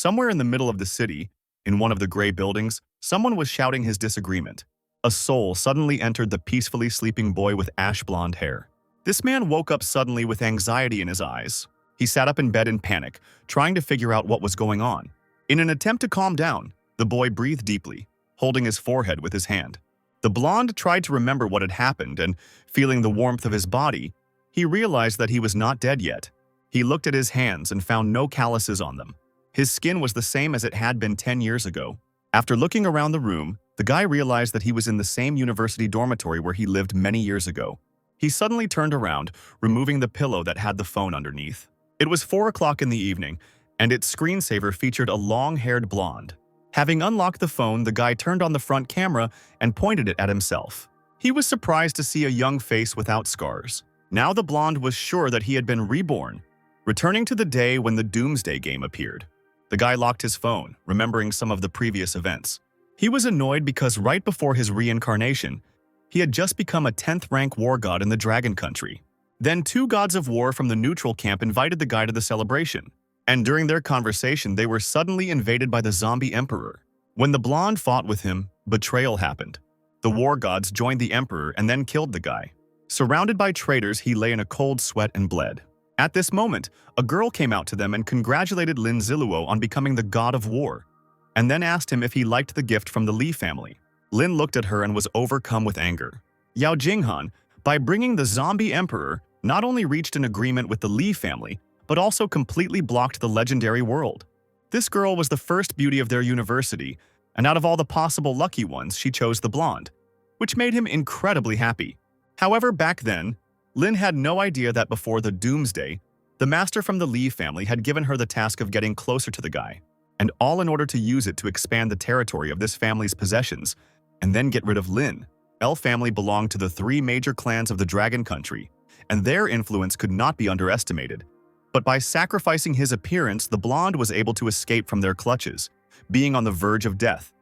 Somewhere in the middle of the city, in one of the gray buildings, someone was shouting his disagreement. A soul suddenly entered the peacefully sleeping boy with ash-blonde hair. This man woke up suddenly with anxiety in his eyes. He sat up in bed in panic, trying to figure out what was going on. In an attempt to calm down, the boy breathed deeply, holding his forehead with his hand. The blonde tried to remember what had happened, and, feeling the warmth of his body, he realized that he was not dead yet. He looked at his hands and found no calluses on them. His skin was the same as it had been 10 years ago. After looking around the room, the guy realized that he was in the same university dormitory where he lived many years ago. He suddenly turned around, removing the pillow that had the phone underneath. It was 4 o'clock in the evening, and its screensaver featured a long-haired blonde. Having unlocked the phone, the guy turned on the front camera and pointed it at himself. He was surprised to see a young face without scars. Now the blonde was sure that he had been reborn, returning to the day when the Doomsday Game appeared. The guy locked his phone, remembering some of the previous events. He was annoyed because right before his reincarnation, he had just become a 10th-rank war god in the Dragon Country. Then 2 gods of war from the neutral camp invited the guy to the celebration, and during their conversation they were suddenly invaded by the zombie emperor. When the blonde fought with him, betrayal happened. The war gods joined the emperor and then killed the guy. Surrounded by traitors, he lay in a cold sweat and bled. At this moment, a girl came out to them and congratulated Lin Ziluo on becoming the god of war, and then asked him if he liked the gift from the Lee family. Lin looked at her and was overcome with anger. Yao Jinghan, by bringing the zombie emperor, not only reached an agreement with the Lee family, but also completely blocked the legendary world. This girl was the first beauty of their university, and out of all the possible lucky ones, she chose the blonde, which made him incredibly happy. However, back then, Lin had no idea that before the Doomsday, the master from the Lee family had given her the task of getting closer to the guy, and all in order to use it to expand the territory of this family's possessions, and then get rid of Lin. L family belonged to the 3 major clans of the Dragon Country, and their influence could not be underestimated. But by sacrificing his appearance, the blonde was able to escape from their clutches, being on the verge of death.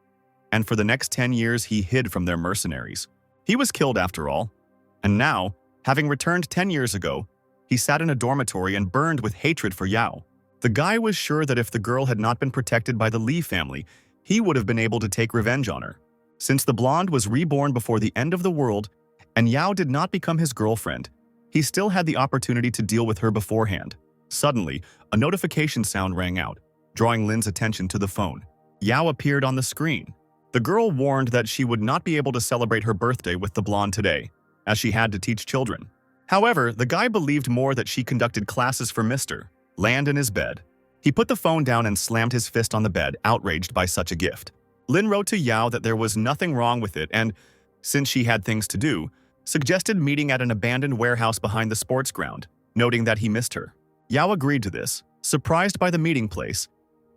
And for the next 10 years, he hid from their mercenaries. He was killed after all, and now, having returned 10 years ago, he sat in a dormitory and burned with hatred for Yao. The guy was sure that if the girl had not been protected by the Lee family, he would have been able to take revenge on her. Since the blonde was reborn before the end of the world, and Yao did not become his girlfriend, he still had the opportunity to deal with her beforehand. Suddenly, a notification sound rang out, drawing Lin's attention to the phone. Yao appeared on the screen. The girl warned that she would not be able to celebrate her birthday with the blonde today, as she had to teach children. However, the guy believed more that she conducted classes for Mr. Land in his bed. He put the phone down and slammed his fist on the bed, outraged by such a gift. Lin wrote to Yao that there was nothing wrong with it and, since she had things to do, suggested meeting at an abandoned warehouse behind the sports ground, noting that he missed her. Yao agreed to this, surprised by the meeting place,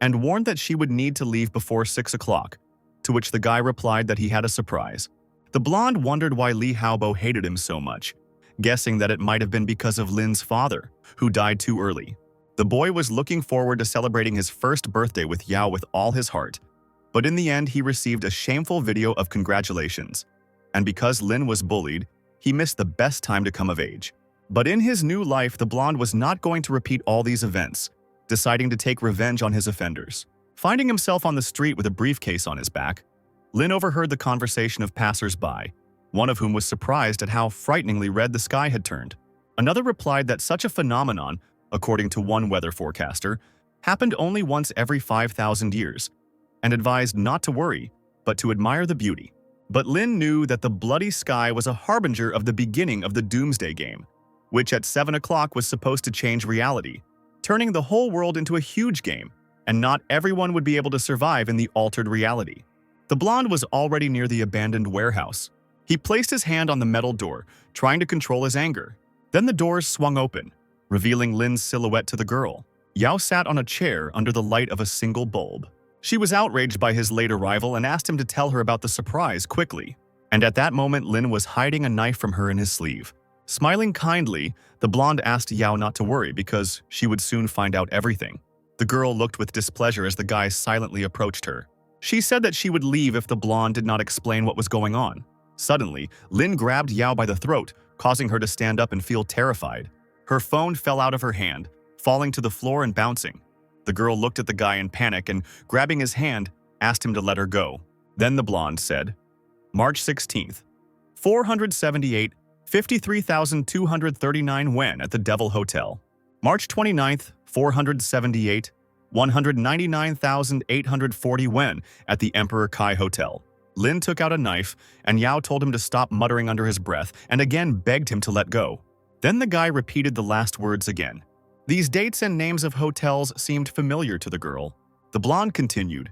and warned that she would need to leave before 6 o'clock, to which the guy replied that he had a surprise. The blonde wondered why Li Haobo hated him so much, guessing that it might have been because of Lin's father, who died too early. The boy was looking forward to celebrating his first birthday with Yao with all his heart, but in the end he received a shameful video of congratulations, and because Lin was bullied, he missed the best time to come of age. But in his new life, the blonde was not going to repeat all these events, deciding to take revenge on his offenders. Finding himself on the street with a briefcase on his back, Lin overheard the conversation of passers-by, one of whom was surprised at how frighteningly red the sky had turned. Another replied that such a phenomenon, according to one weather forecaster, happened only once every 5,000 years, and advised not to worry, but to admire the beauty. But Lin knew that the bloody sky was a harbinger of the beginning of the Doomsday Game, which at 7 o'clock was supposed to change reality, turning the whole world into a huge game, and not everyone would be able to survive in the altered reality. The blonde was already near the abandoned warehouse. He placed his hand on the metal door, trying to control his anger. Then the doors swung open, revealing Lin's silhouette to the girl. Yao sat on a chair under the light of a single bulb. She was outraged by his late arrival and asked him to tell her about the surprise quickly. And at that moment, Lin was hiding a knife from her in his sleeve. Smiling kindly, the blonde asked Yao not to worry because she would soon find out everything. The girl looked with displeasure as the guy silently approached her. She said that she would leave if the blonde did not explain what was going on. Suddenly, Lin grabbed Yao by the throat, causing her to stand up and feel terrified. Her phone fell out of her hand, falling to the floor and bouncing. The girl looked at the guy in panic and, grabbing his hand, asked him to let her go. Then the blonde said, March 16th, 478, 53,239 wen at the Devil Hotel. March 29th, 478, 199,840 wen at the Emperor Kai Hotel. Lin took out a knife, and Yao told him to stop muttering under his breath and again begged him to let go. Then the guy repeated the last words again. These dates and names of hotels seemed familiar to the girl. The blonde continued.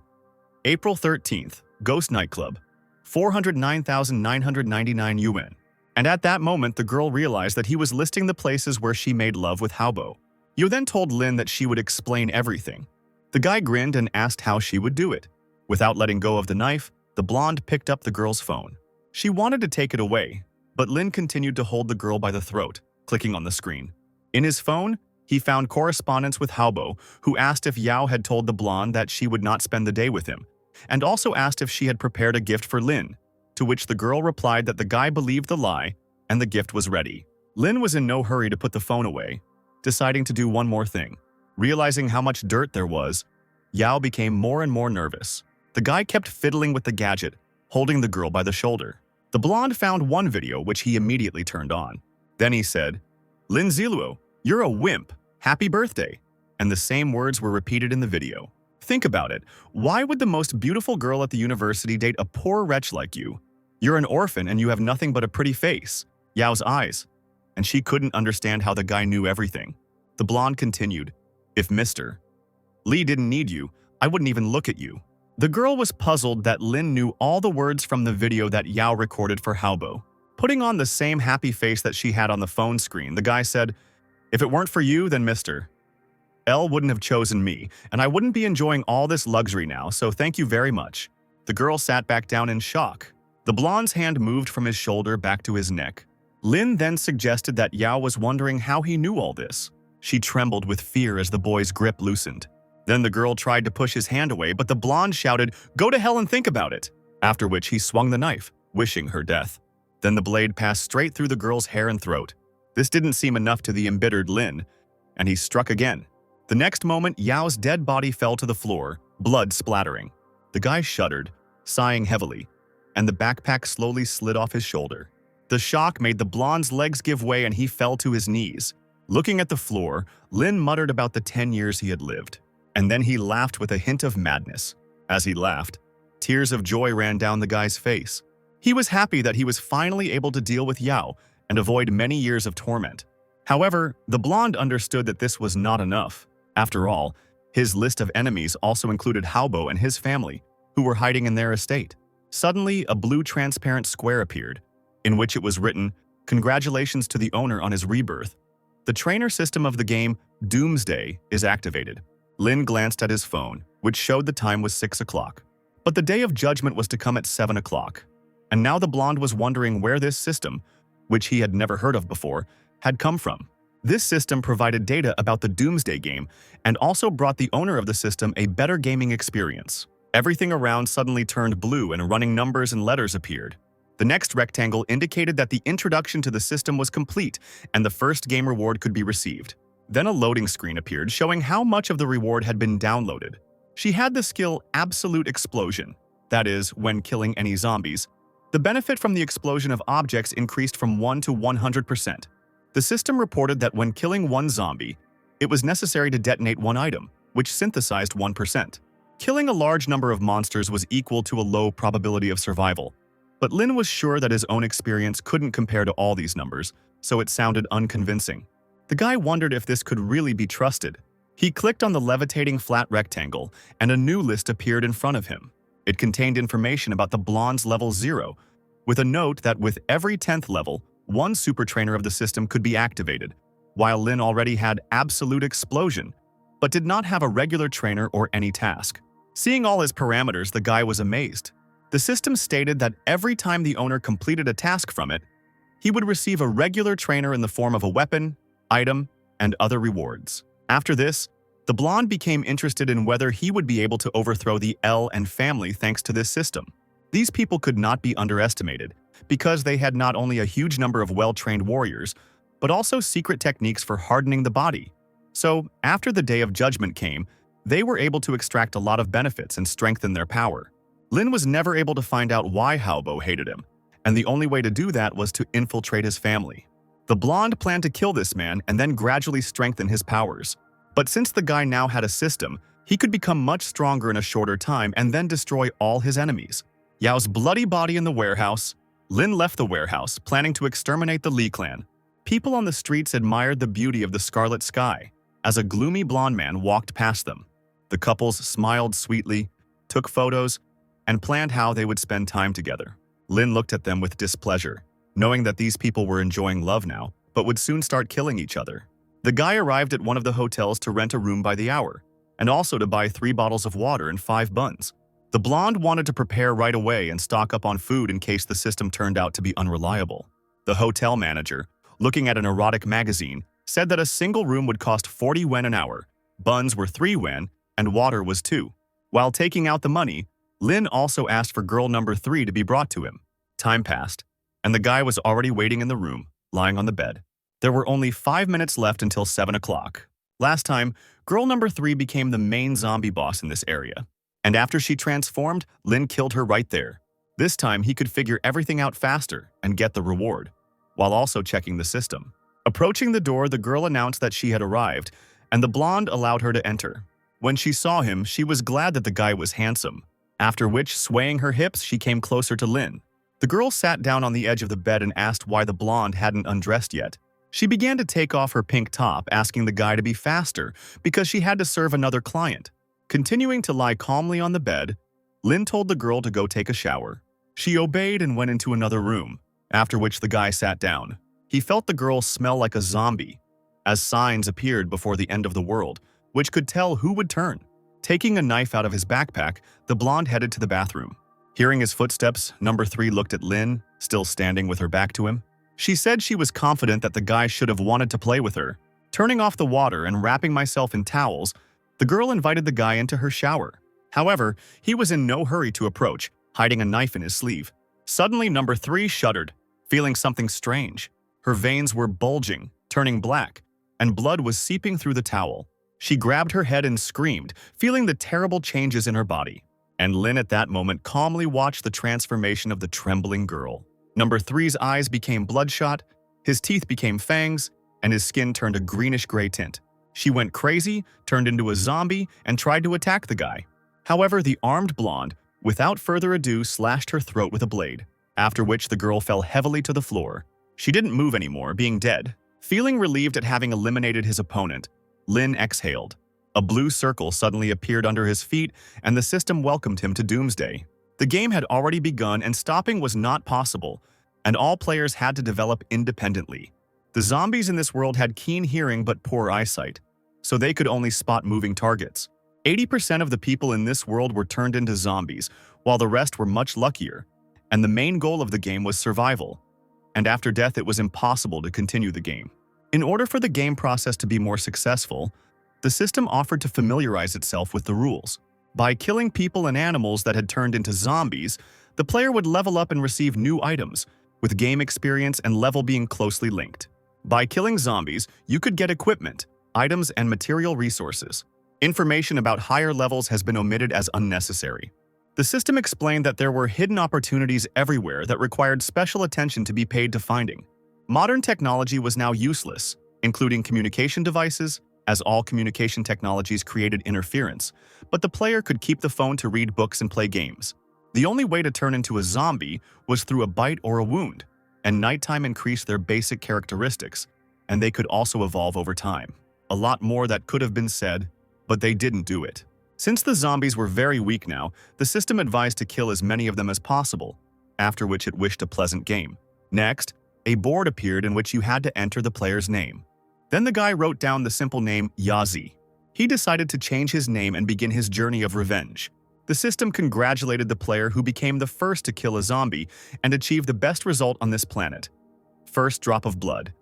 April 13th, Ghost Nightclub, 409,999 yuan. And at that moment, the girl realized that he was listing the places where she made love with Haobo. Yo then told Lin that she would explain everything. The guy grinned and asked how she would do it. Without letting go of the knife, the blonde picked up the girl's phone. She wanted to take it away, but Lin continued to hold the girl by the throat, clicking on the screen. In his phone, he found correspondence with Haobo, who asked if Yao had told the blonde that she would not spend the day with him, and also asked if she had prepared a gift for Lin, to which the girl replied that the guy believed the lie and the gift was ready. Lin was in no hurry to put the phone away, deciding to do one more thing. Realizing how much dirt there was, Yao became more and more nervous. The guy kept fiddling with the gadget, holding the girl by the shoulder. The blonde found one video which he immediately turned on. Then he said, Lin Ziluo, you're a wimp. Happy birthday. And the same words were repeated in the video. Think about it. Why would the most beautiful girl at the university date a poor wretch like you? You're an orphan and you have nothing but a pretty face. Yao's eyes. And she couldn't understand how the guy knew everything. The blonde continued, If Mr. Lee didn't need you, I wouldn't even look at you. The girl was puzzled that Lin knew all the words from the video that Yao recorded for Haobo. Putting on the same happy face that she had on the phone screen, the guy said, If it weren't for you, then Mr. L wouldn't have chosen me, and I wouldn't be enjoying all this luxury now, so thank you very much. The girl sat back down in shock. The blonde's hand moved from his shoulder back to his neck. Lin then suggested that Yao was wondering how he knew all this. She trembled with fear as the boy's grip loosened. Then the girl tried to push his hand away, but the blonde shouted, Go to hell and think about it! After which he swung the knife, wishing her death. Then the blade passed straight through the girl's hair and throat. This didn't seem enough to the embittered Lin, and he struck again. The next moment, Yao's dead body fell to the floor, blood splattering. The guy shuddered, sighing heavily, and the backpack slowly slid off his shoulder. The shock made the blonde's legs give way and he fell to his knees. Looking at the floor, Lin muttered about the 10 years he had lived. And then he laughed with a hint of madness. As he laughed, tears of joy ran down the guy's face. He was happy that he was finally able to deal with Yao and avoid many years of torment. However, the blonde understood that this was not enough. After all, his list of enemies also included Haobo and his family, who were hiding in their estate. Suddenly, a blue transparent square appeared, in which it was written, Congratulations to the owner on his rebirth. The trainer system of the game, Doomsday, is activated. Lin glanced at his phone, which showed the time was 6 o'clock. But the day of judgment was to come at 7 o'clock. And now the blonde was wondering where this system, which he had never heard of before, had come from. This system provided data about the Doomsday game and also brought the owner of the system a better gaming experience. Everything around suddenly turned blue and running numbers and letters appeared. The next rectangle indicated that the introduction to the system was complete and the first game reward could be received. Then a loading screen appeared showing how much of the reward had been downloaded. She had the skill Absolute Explosion, that is, when killing any zombies. The benefit from the explosion of objects increased from 1 to 100%. The system reported that when killing one zombie, it was necessary to detonate one item, which synthesized 1%. Killing a large number of monsters was equal to a low probability of survival. But Lin was sure that his own experience couldn't compare to all these numbers, so it sounded unconvincing. The guy wondered if this could really be trusted. He clicked on the levitating flat rectangle, and a new list appeared in front of him. It contained information about the blonde's level 0, with a note that with every 10th level, one super trainer of the system could be activated, while Lin already had Absolute Explosion, but did not have a regular trainer or any task. Seeing all his parameters, the guy was amazed. The system stated that every time the owner completed a task from it, he would receive a regular trainer in the form of a weapon, item, and other rewards. After this, the blonde became interested in whether he would be able to overthrow the L and family thanks to this system. These people could not be underestimated, because they had not only a huge number of well-trained warriors, but also secret techniques for hardening the body. So, after the Day of Judgment came, they were able to extract a lot of benefits and strengthen their power. Lin was never able to find out why Haobo hated him, and the only way to do that was to infiltrate his family. The blonde planned to kill this man and then gradually strengthen his powers. But since the guy now had a system, he could become much stronger in a shorter time and then destroy all his enemies. Yao's bloody body in the warehouse. Lin left the warehouse, planning to exterminate the Lee clan. People on the streets admired the beauty of the scarlet sky as a gloomy blonde man walked past them. The couples smiled sweetly, took photos, and planned how they would spend time together. Lin looked at them with displeasure, knowing that these people were enjoying love now, but would soon start killing each other. The guy arrived at one of the hotels to rent a room by the hour, and also to buy 3 bottles of water and 5 buns. The blonde wanted to prepare right away and stock up on food in case the system turned out to be unreliable. The hotel manager, looking at an erotic magazine, said that a single room would cost 40 yen an hour, buns were 3 yen, and water was 2. While taking out the money, Lin also asked for girl number 3 to be brought to him. Time passed, and the guy was already waiting in the room, lying on the bed. There were only 5 minutes left until 7 o'clock. Last time, girl number 3 became the main zombie boss in this area. And after she transformed, Lin killed her right there. This time, he could figure everything out faster and get the reward, while also checking the system. Approaching the door, the girl announced that she had arrived, and the blonde allowed her to enter. When she saw him, she was glad that the guy was handsome, after which, swaying her hips, she came closer to Lin. The girl sat down on the edge of the bed and asked why the blonde hadn't undressed yet. She began to take off her pink top, asking the guy to be faster because she had to serve another client. Continuing to lie calmly on the bed, Lin told the girl to go take a shower. She obeyed and went into another room, after which the guy sat down. He felt the girl smell like a zombie, as signs appeared before the end of the world, which could tell who would turn. Taking a knife out of his backpack, the blonde headed to the bathroom. Hearing his footsteps, number 3 looked at Lin, still standing with her back to him. She said she was confident that the guy should have wanted to play with her. Turning off the water and wrapping myself in towels, the girl invited the guy into her shower. However, he was in no hurry to approach, hiding a knife in his sleeve. Suddenly, number 3 shuddered, feeling something strange. Her veins were bulging, turning black, and blood was seeping through the towel. She grabbed her head and screamed, feeling the terrible changes in her body. And Lin at that moment calmly watched the transformation of the trembling girl. Number 3's eyes became bloodshot, his teeth became fangs, and his skin turned a greenish-gray tint. She went crazy, turned into a zombie, and tried to attack the guy. However, the armed blonde, without further ado, slashed her throat with a blade, after which the girl fell heavily to the floor. She didn't move anymore, being dead. Feeling relieved at having eliminated his opponent, Lin exhaled. A blue circle suddenly appeared under his feet, and the system welcomed him to Doomsday. The game had already begun, and stopping was not possible, and all players had to develop independently. The zombies in this world had keen hearing but poor eyesight, so they could only spot moving targets. 80% of the people in this world were turned into zombies, while the rest were much luckier, and the main goal of the game was survival. And after death, it was impossible to continue the game. In order for the game process to be more successful, the system offered to familiarize itself with the rules. By killing people and animals that had turned into zombies, the player would level up and receive new items, with game experience and level being closely linked. By killing zombies, you could get equipment, items, and material resources. Information about higher levels has been omitted as unnecessary. The system explained that there were hidden opportunities everywhere that required special attention to be paid to finding. Modern technology was now useless, including communication devices, as all communication technologies created interference, but the player could keep the phone to read books and play games. The only way to turn into a zombie was through a bite or a wound, and nighttime increased their basic characteristics, and they could also evolve over time. A lot more that could have been said, but they didn't do it. Since the zombies were very weak now, the system advised to kill as many of them as possible, after which it wished a pleasant game. Next, a board appeared in which you had to enter the player's name. Then the guy wrote down the simple name Yazi. He decided to change his name and begin his journey of revenge. The system congratulated the player who became the first to kill a zombie and achieve the best result on this planet. First drop of blood.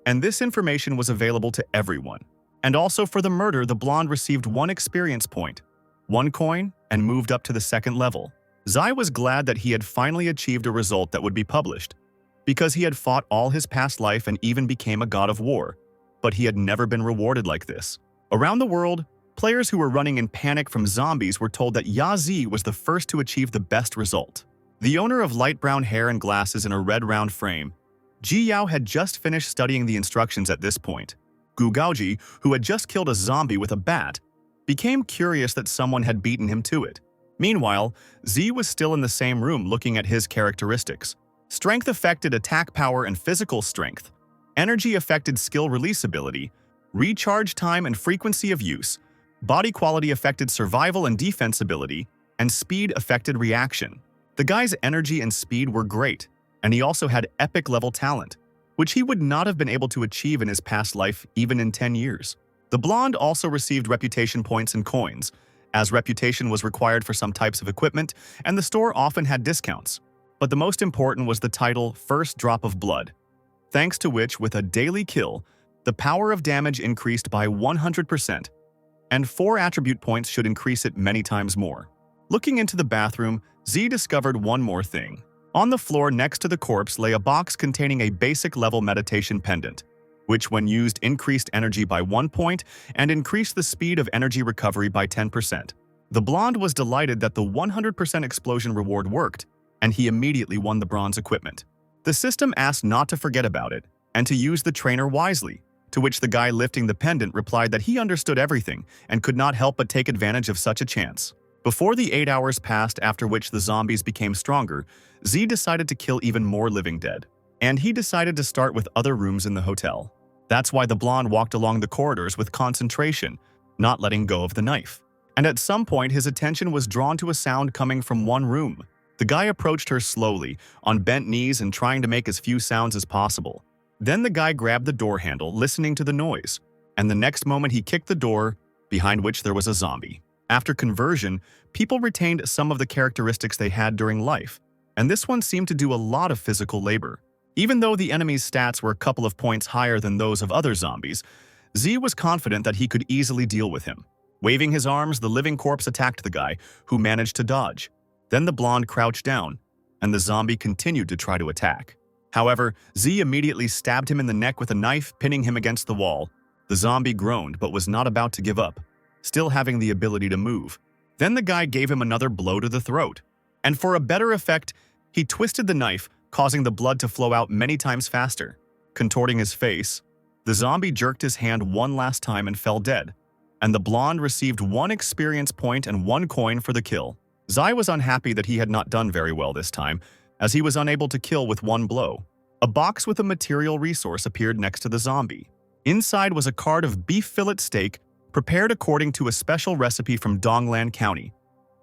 And this information was available to everyone. And also for the murder, the blonde received 1 experience point, 1 coin, and moved up to the 2nd level. Zai was glad that he had finally achieved a result that would be published, because he had fought all his past life and even became a god of war, but he had never been rewarded like this. Around the world, Players who were running in panic from zombies were told that Yazi was the first to achieve the best result. The owner of light brown hair and glasses in a red round frame, Ji Yao had just finished studying the instructions at this point. Gu Gaoji, who had just killed a zombie with a bat, became curious that someone had beaten him to it. Meanwhile, Z was still in the same room looking at his characteristics. Strength affected attack power and physical strength. Energy affected skill release ability, recharge time and frequency of use. Body quality affected survival and defense ability, and speed affected reaction. The guy's energy and speed were great, and he also had epic level talent, which he would not have been able to achieve in his past life even in 10 years. The blonde also received reputation points and coins, as reputation was required for some types of equipment, and the store often had discounts. But the most important was the title First Drop of Blood, thanks to which, with a daily kill, the power of damage increased by 100%, and 4 attribute points should increase it many times more. Looking into the bathroom, Z discovered one more thing. On the floor next to the corpse lay a box containing a basic level meditation pendant, which when used increased energy by 1 point and increased the speed of energy recovery by 10%. The blonde was delighted that the 100% explosion reward worked, and he immediately won the bronze equipment. The system asked not to forget about it, and to use the trainer wisely, to which the guy lifting the pendant replied that he understood everything and could not help but take advantage of such a chance. Before the 8 hours passed after which the zombies became stronger, Z decided to kill even more living dead. And he decided to start with other rooms in the hotel. That's why the blonde walked along the corridors with concentration, not letting go of the knife. And at some point his attention was drawn to a sound coming from one room. The guy approached her slowly, on bent knees and trying to make as few sounds as possible. Then the guy grabbed the door handle, listening to the noise, and the next moment he kicked the door, behind which there was a zombie. After conversion, people retained some of the characteristics they had during life, and this one seemed to do a lot of physical labor. Even though the enemy's stats were a couple of points higher than those of other zombies, Z was confident that he could easily deal with him. Waving his arms, the living corpse attacked the guy, who managed to dodge. Then the blonde crouched down, and the zombie continued to try to attack. However, Z immediately stabbed him in the neck with a knife, pinning him against the wall. The zombie groaned but was not about to give up, still having the ability to move. Then the guy gave him another blow to the throat. And for a better effect, he twisted the knife, causing the blood to flow out many times faster. Contorting his face, the zombie jerked his hand one last time and fell dead. And the blonde received 1 experience point and 1 coin for the kill. Zai was unhappy that he had not done very well this time, as he was unable to kill with 1 blow. A box with a material resource appeared next to the zombie. Inside was a card of beef fillet steak prepared according to a special recipe from Donglan County,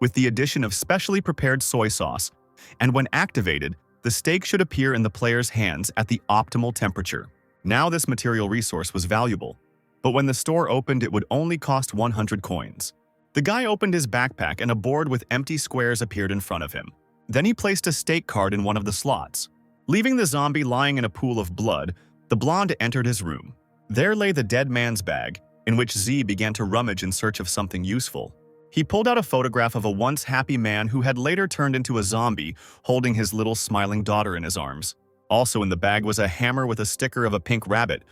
with the addition of specially prepared soy sauce, and when activated, the steak should appear in the player's hands at the optimal temperature. Now this material resource was valuable, but when the store opened it would only cost 100 coins. The guy opened his backpack and a board with empty squares appeared in front of him. Then he placed a stake card in one of the slots. Leaving the zombie lying in a pool of blood, the blonde entered his room. There lay the dead man's bag, in which Z began to rummage in search of something useful. He pulled out a photograph of a once happy man who had later turned into a zombie, holding his little smiling daughter in his arms. Also in the bag was a hammer with a sticker of a pink rabbit,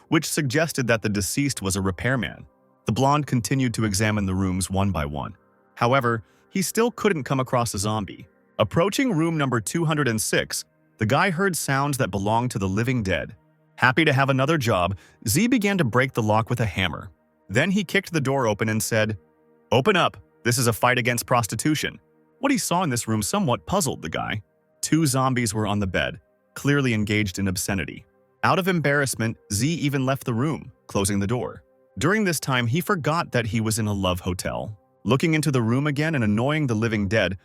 which suggested that the deceased was a repairman. The blonde continued to examine the rooms one by one. However, he still couldn't come across a zombie. Approaching room number 206, the guy heard sounds that belonged to the living dead. Happy to have another job, Z began to break the lock with a hammer. Then he kicked the door open and said, "Open up, this is a fight against prostitution." What he saw in this room somewhat puzzled the guy. 2 zombies were on the bed, clearly engaged in obscenity. Out of embarrassment, Z even left the room, closing the door. During this time, he forgot that he was in a love hotel. Looking into the room again and annoying the living dead,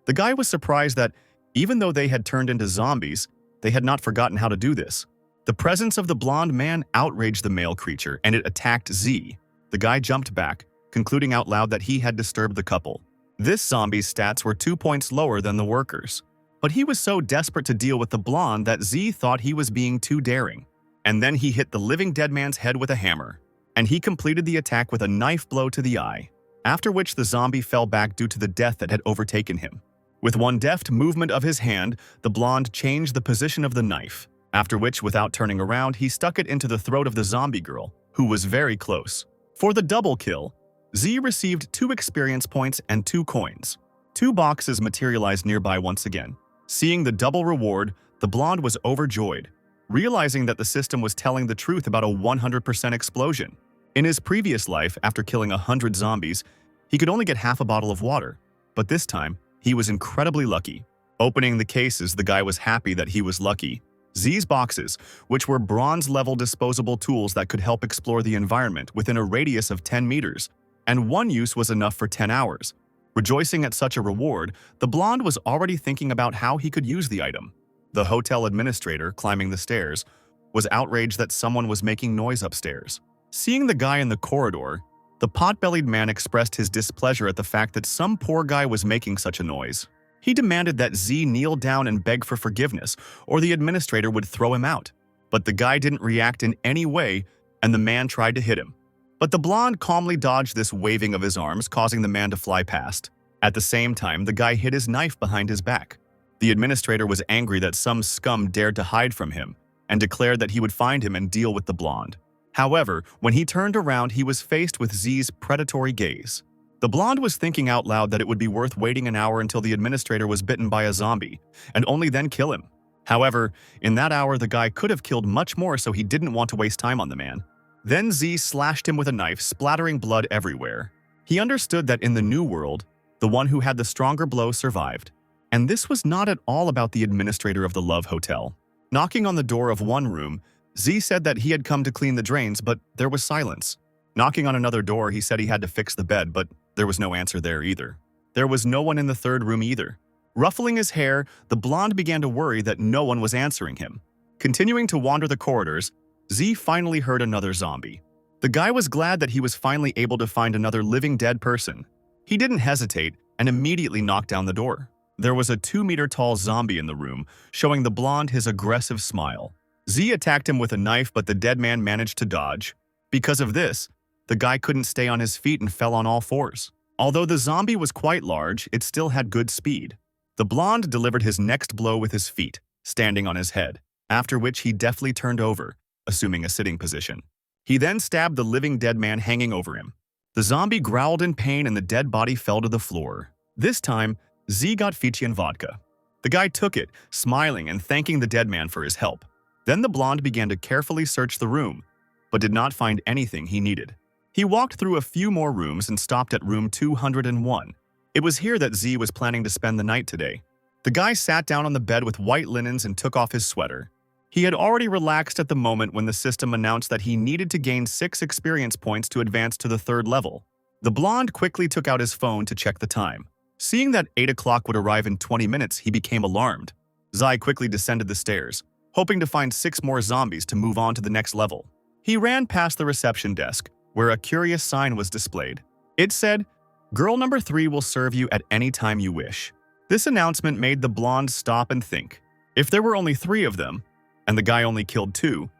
the guy was surprised that, even though they had turned into zombies, they had not forgotten how to do this. The presence of the blonde man outraged the male creature, and it attacked Z. The guy jumped back, concluding out loud that he had disturbed the couple. This zombie's stats were 2 points lower than the workers. But he was so desperate to deal with the blonde that Z thought he was being too daring. And then he hit the living dead man's head with a hammer, and he completed the attack with a knife blow to the eye, after which the zombie fell back due to the death that had overtaken him. With one deft movement of his hand, the blonde changed the position of the knife, after which, without turning around, he stuck it into the throat of the zombie girl, who was very close. For the double kill, Z received 2 experience points and 2 coins. 2 boxes materialized nearby once again. Seeing the double reward, the blonde was overjoyed, realizing that the system was telling the truth about a 100% explosion. In his previous life, after killing 100 zombies, he could only get half a bottle of water, but this time, he was incredibly lucky. Opening the cases, the guy was happy that he was lucky. Z's boxes, which were bronze-level disposable tools that could help explore the environment within a radius of 10 meters, and one use was enough for 10 hours. Rejoicing at such a reward, the blonde was already thinking about how he could use the item. The hotel administrator, climbing the stairs, was outraged that someone was making noise upstairs. Seeing the guy in the corridor, the pot-bellied man expressed his displeasure at the fact that some poor guy was making such a noise. He demanded that Z kneel down and beg for forgiveness, or the administrator would throw him out. But the guy didn't react in any way, and the man tried to hit him. But the blonde calmly dodged this waving of his arms, causing the man to fly past. At the same time, the guy hid his knife behind his back. The administrator was angry that some scum dared to hide from him, and declared that he would find him and deal with the blonde. However, when he turned around, he was faced with Z's predatory gaze. The blonde was thinking out loud that it would be worth waiting an hour until the administrator was bitten by a zombie, and only then kill him. However, in that hour, the guy could have killed much more, so he didn't want to waste time on the man. Then Z slashed him with a knife, splattering blood everywhere. He understood that in the new world, the one who had the stronger blow survived. And this was not at all about the administrator of the Love Hotel. Knocking on the door of one room, Z said that he had come to clean the drains, but there was silence. Knocking on another door, he said he had to fix the bed, but there was no answer there either. There was no one in the third room either. Ruffling his hair, the blonde began to worry that no one was answering him. Continuing to wander the corridors, Z finally heard another zombie. The guy was glad that he was finally able to find another living dead person. He didn't hesitate and immediately knocked down the door. There was a 2-meter-tall zombie in the room, showing the blonde his aggressive smile. Z attacked him with a knife, but the dead man managed to dodge. Because of this, the guy couldn't stay on his feet and fell on all fours. Although the zombie was quite large, it still had good speed. The blonde delivered his next blow with his feet, standing on his head, after which he deftly turned over, assuming a sitting position. He then stabbed the living dead man hanging over him. The zombie growled in pain and the dead body fell to the floor. This time, Z got Fijian vodka. The guy took it, smiling and thanking the dead man for his help. Then the blonde began to carefully search the room, but did not find anything he needed. He walked through a few more rooms and stopped at room 201. It was here that Z was planning to spend the night today. The guy sat down on the bed with white linens and took off his sweater. He had already relaxed at the moment when the system announced that he needed to gain 6 experience points to advance to the 3rd level. The blonde quickly took out his phone to check the time. Seeing that 8 o'clock would arrive in 20 minutes, he became alarmed. Zai quickly descended the stairs, hoping to find 6 more zombies to move on to the next level. He ran past the reception desk, where a curious sign was displayed. It said, "Girl number 3 will serve you at any time you wish." This announcement made the blonde stop and think. If there were only 3 of them, and the guy only killed 2,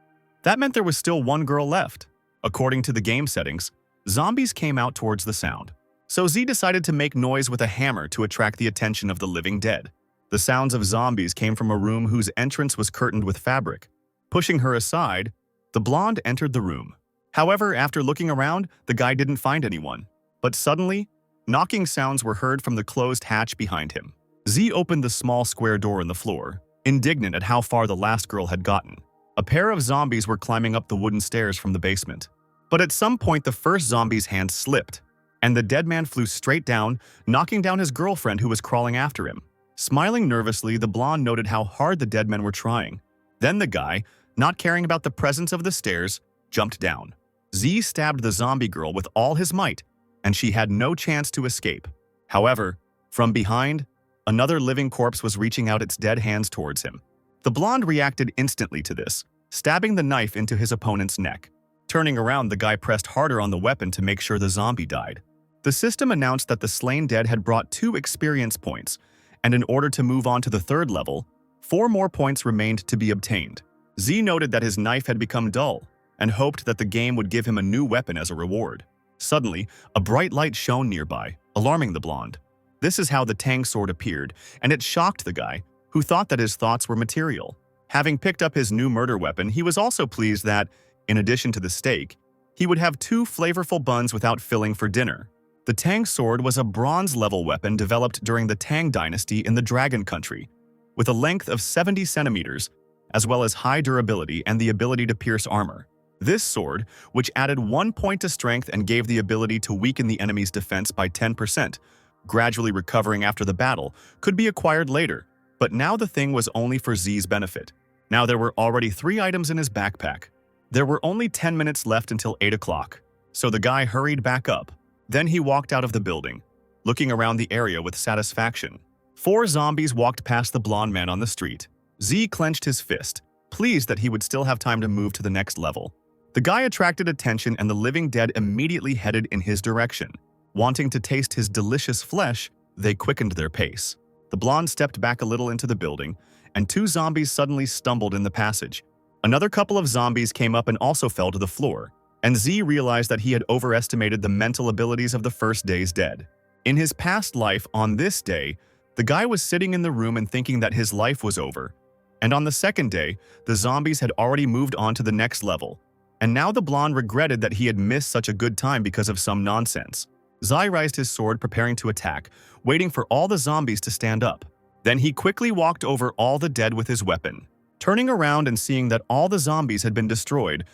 that meant there was still 1 girl left. According to the game settings, zombies came out towards the sound. So Z decided to make noise with a hammer to attract the attention of the living dead. The sounds of zombies came from a room whose entrance was curtained with fabric. Pushing her aside, the blonde entered the room. However, after looking around, the guy didn't find anyone. But suddenly, knocking sounds were heard from the closed hatch behind him. Z opened the small square door in the floor, indignant at how far the last girl had gotten. A pair of zombies were climbing up the wooden stairs from the basement. But at some point, the first zombie's hand slipped, and the dead man flew straight down, knocking down his girlfriend who was crawling after him. Smiling nervously, the blonde noted how hard the dead men were trying. Then the guy, not caring about the presence of the stairs, jumped down. Z stabbed the zombie girl with all his might, and she had no chance to escape. However, from behind, another living corpse was reaching out its dead hands towards him. The blonde reacted instantly to this, stabbing the knife into his opponent's neck. Turning around, the guy pressed harder on the weapon to make sure the zombie died. The system announced that the slain dead had brought 2 experience points, and in order to move on to the 3rd level, 4 more points remained to be obtained. Z noted that his knife had become dull, and hoped that the game would give him a new weapon as a reward. Suddenly, a bright light shone nearby, alarming the blonde. This is how the Tang sword appeared, and it shocked the guy, who thought that his thoughts were material. Having picked up his new murder weapon, he was also pleased that, in addition to the stake, He would have 2 flavorful buns without filling for dinner. The Tang sword was a bronze-level weapon developed during the Tang dynasty in the Dragon Country, with a length of 70 centimeters, as well as high durability and the ability to pierce armor. This sword, which added 1 point to strength and gave the ability to weaken the enemy's defense by 10%, gradually recovering after the battle, could be acquired later, but now the thing was only for Z's benefit. Now there were already 3 items in his backpack. There were only 10 minutes left until 8 o'clock, so the guy hurried back up. Then he walked out of the building, looking around the area with satisfaction. 4 zombies walked past the blonde man on the street. Z clenched his fist, pleased that he would still have time to move to the next level. The guy attracted attention and the living dead immediately headed in his direction. Wanting to taste his delicious flesh, they quickened their pace. The blonde stepped back a little into the building, and 2 zombies suddenly stumbled in the passage. Another couple of zombies came up and also fell to the floor, and Z realized that he had overestimated the mental abilities of the first day's dead. In his past life, on this day, the guy was sitting in the room and thinking that his life was over. And on the second day, the zombies had already moved on to the next level, and now the blonde regretted that he had missed such a good time because of some nonsense. Zai raised his sword, preparing to attack, waiting for all the zombies to stand up. Then he quickly walked over all the dead with his weapon. Turning around and seeing that all the zombies had been destroyed,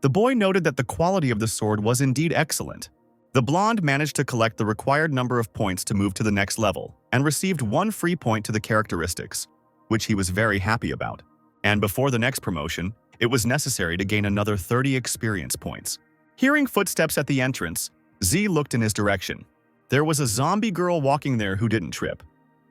the boy noted that the quality of the sword was indeed excellent. The blonde managed to collect the required number of points to move to the next level, and received 1 free point to the characteristics, which he was very happy about. And before the next promotion, it was necessary to gain another 30 experience points. Hearing footsteps at the entrance, Z looked in his direction. There was a zombie girl walking there who didn't trip,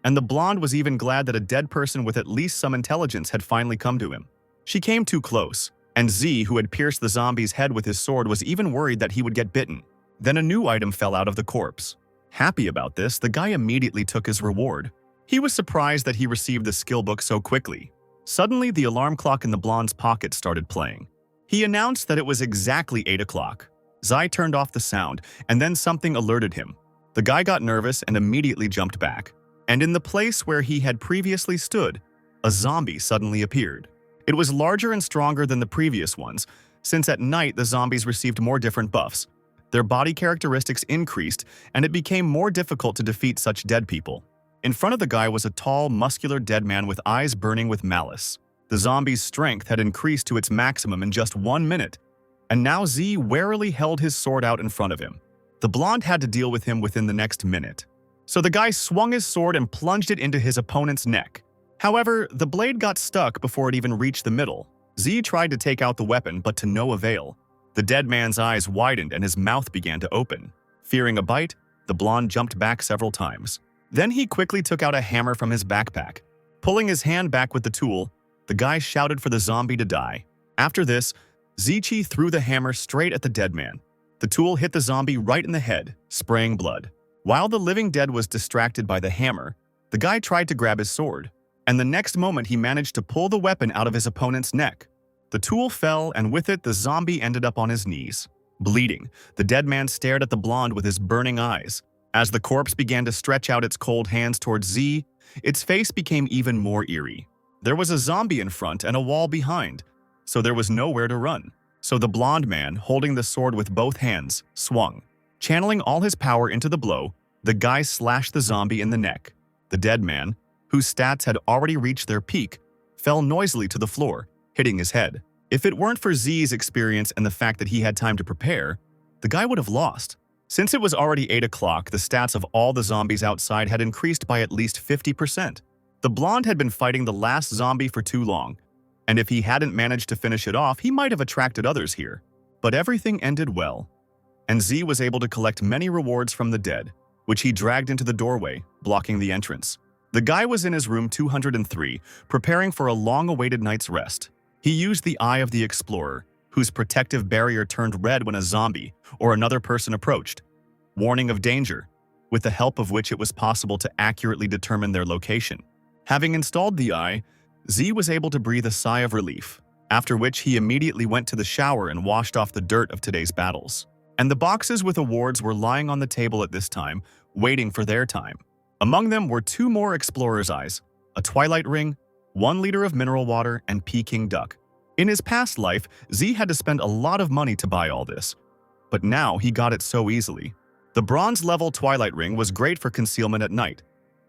and the blonde was even glad that a dead person with at least some intelligence had finally come to him. She came too close, and Z, who had pierced the zombie's head with his sword, was even worried that he would get bitten. Then a new item fell out of the corpse. Happy about this, the guy immediately took his reward. He was surprised that he received the skill book so quickly. Suddenly, the alarm clock in the blonde's pocket started playing. He announced that it was exactly 8 o'clock. Zai turned off the sound, and then something alerted him. The guy got nervous and immediately jumped back. And in the place where he had previously stood, a zombie suddenly appeared. It was larger and stronger than the previous ones, since at night the zombies received more different buffs. Their body characteristics increased, and it became more difficult to defeat such dead people. In front of the guy was a tall, muscular dead man with eyes burning with malice. The zombie's strength had increased to its maximum in just 1 minute, and now Z warily held his sword out in front of him. The blonde had to deal with him within the next minute. So the guy swung his sword and plunged it into his opponent's neck. However, the blade got stuck before it even reached the middle. Z tried to take out the weapon, but to no avail. The dead man's eyes widened and his mouth began to open. Fearing a bite, the blonde jumped back several times. Then he quickly took out a hammer from his backpack. Pulling his hand back with the tool, the guy shouted for the zombie to die. After this, Zichi threw the hammer straight at the dead man. The tool hit the zombie right in the head, spraying blood. While the living dead was distracted by the hammer, the guy tried to grab his sword, and the next moment he managed to pull the weapon out of his opponent's neck. The tool fell, and with it, the zombie ended up on his knees. Bleeding, the dead man stared at the blonde with his burning eyes. As the corpse began to stretch out its cold hands towards Z, its face became even more eerie. There was a zombie in front and a wall behind, so there was nowhere to run. So the blonde man, holding the sword with both hands, swung. Channeling all his power into the blow, the guy slashed the zombie in the neck. The dead man, whose stats had already reached their peak, fell noisily to the floor, hitting his head. If it weren't for Z's experience and the fact that he had time to prepare, the guy would have lost. Since it was already 8 o'clock, the stats of all the zombies outside had increased by at least 50%. The blonde had been fighting the last zombie for too long, and if he hadn't managed to finish it off, he might have attracted others here. But everything ended well, and Z was able to collect many rewards from the dead, which he dragged into the doorway, blocking the entrance. The guy was in his room 203, preparing for a long-awaited night's rest. He used the Eye of the Explorer, whose protective barrier turned red when a zombie or another person approached, warning of danger, with the help of which it was possible to accurately determine their location. Having installed the eye, Z was able to breathe a sigh of relief, after which he immediately went to the shower and washed off the dirt of today's battles. And the boxes with awards were lying on the table at this time, waiting for their time. Among them were 2 more Explorer's Eyes, a Twilight Ring, 1 liter of mineral water, and Peking Duck. In his past life, Z had to spend a lot of money to buy all this, but now he got it so easily. The bronze-level Twilight Ring was great for concealment at night,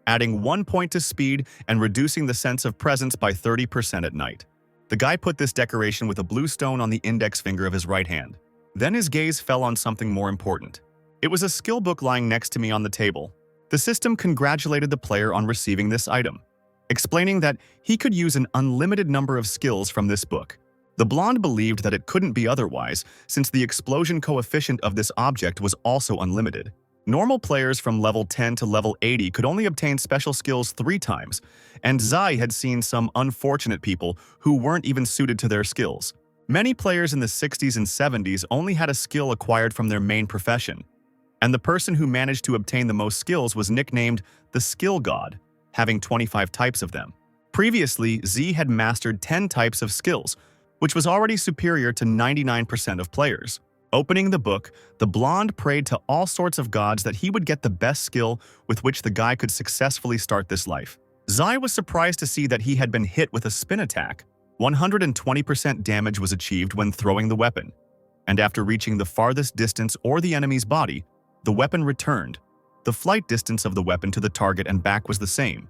adding 1 point to speed and reducing the sense of presence by 30% at night. The guy put this decoration with a blue stone on the index finger of his right hand. Then his gaze fell on something more important. It was a skill book lying next to me on the table. The system congratulated the player on receiving this item, explaining that he could use an unlimited number of skills from this book. The blonde believed that it couldn't be otherwise, since the explosion coefficient of this object was also unlimited. Normal players from level 10 to level 80 could only obtain special skills 3 times, and Zai had seen some unfortunate people who weren't even suited to their skills. Many players in the 60s and 70s only had a skill acquired from their main profession, and the person who managed to obtain the most skills was nicknamed the Skill God, having 25 types of them. Previously, Z had mastered 10 types of skills, which was already superior to 99% of players. Opening the book, the blonde prayed to all sorts of gods that he would get the best skill with which the guy could successfully start this life. Zai was surprised to see that he had been hit with a spin attack. 120% damage was achieved when throwing the weapon, and after reaching the farthest distance or the enemy's body, the weapon returned. The flight distance of the weapon to the target and back was the same,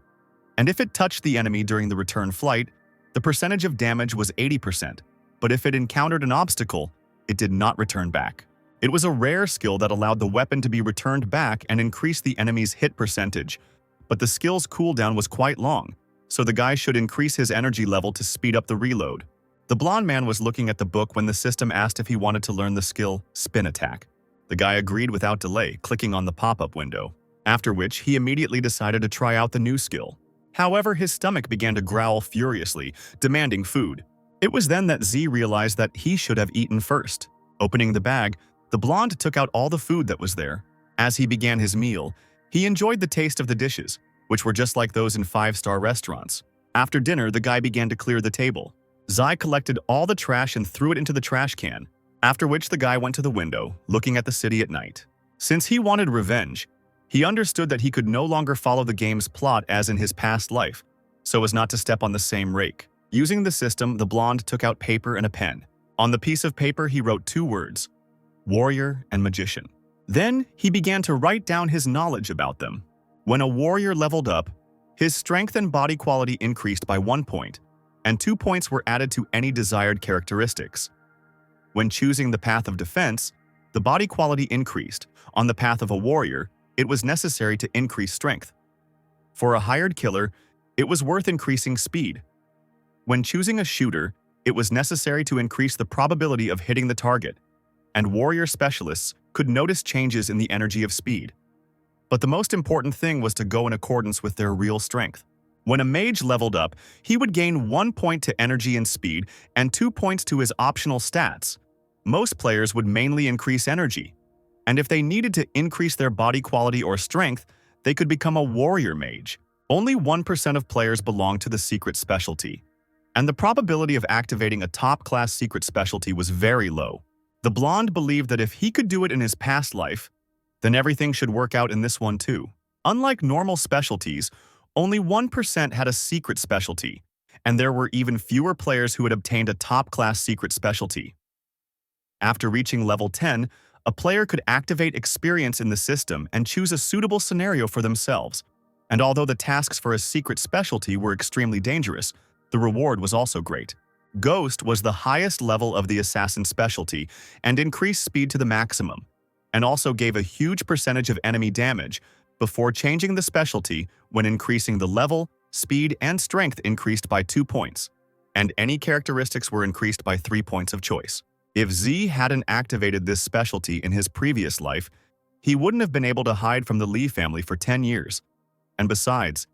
and if it touched the enemy during the return flight, the percentage of damage was 80%, but if it encountered an obstacle, it did not return back. It was a rare skill that allowed the weapon to be returned back and increased the enemy's hit percentage, but the skill's cooldown was quite long, so the guy should increase his energy level to speed up the reload. The blonde man was looking at the book when the system asked if he wanted to learn the skill Spin Attack. The guy agreed without delay, clicking on the pop-up window, after which he immediately decided to try out the new skill. However, his stomach began to growl furiously, demanding food. It was then that Z realized that he should have eaten first. Opening the bag, the blonde took out all the food that was there. As he began his meal, he enjoyed the taste of the dishes, which were just like those in 5-star restaurants. After dinner, the guy began to clear the table. Zai collected all the trash and threw it into the trash can, after which the guy went to the window, looking at the city at night. Since he wanted revenge, he understood that he could no longer follow the game's plot as in his past life, so as not to step on the same rake. Using the system, the blonde took out paper and a pen. On the piece of paper, he wrote 2 words: warrior and magician. Then, he began to write down his knowledge about them. When a warrior leveled up, his strength and body quality increased by 1 point, and 2 points were added to any desired characteristics. When choosing the path of defense, the body quality increased. On the path of a warrior, it was necessary to increase strength. For a hired killer, it was worth increasing speed. When choosing a shooter, it was necessary to increase the probability of hitting the target, and warrior specialists could notice changes in the energy of speed. But the most important thing was to go in accordance with their real strength. When a mage leveled up, he would gain 1 point to energy and speed and 2 points to his optional stats. Most players would mainly increase energy, and if they needed to increase their body quality or strength, they could become a warrior mage. Only 1% of players belonged to the secret specialty, and the probability of activating a top-class secret specialty was very low. The blonde believed that if he could do it in his past life, then everything should work out in this one too. Unlike normal specialties, only 1% had a secret specialty, and there were even fewer players who had obtained a top-class secret specialty. After reaching level 10, a player could activate experience in the system and choose a suitable scenario for themselves. And although the tasks for a secret specialty were extremely dangerous, the reward was also great. Ghost was the highest level of the assassin specialty and increased speed to the maximum, and also gave a huge percentage of enemy damage before changing the specialty when increasing the level, speed, and strength increased by 2 points, and any characteristics were increased by 3 points of choice. If Z hadn't activated this specialty in his previous life, he wouldn't have been able to hide from the Lee family for 10 years. And besides,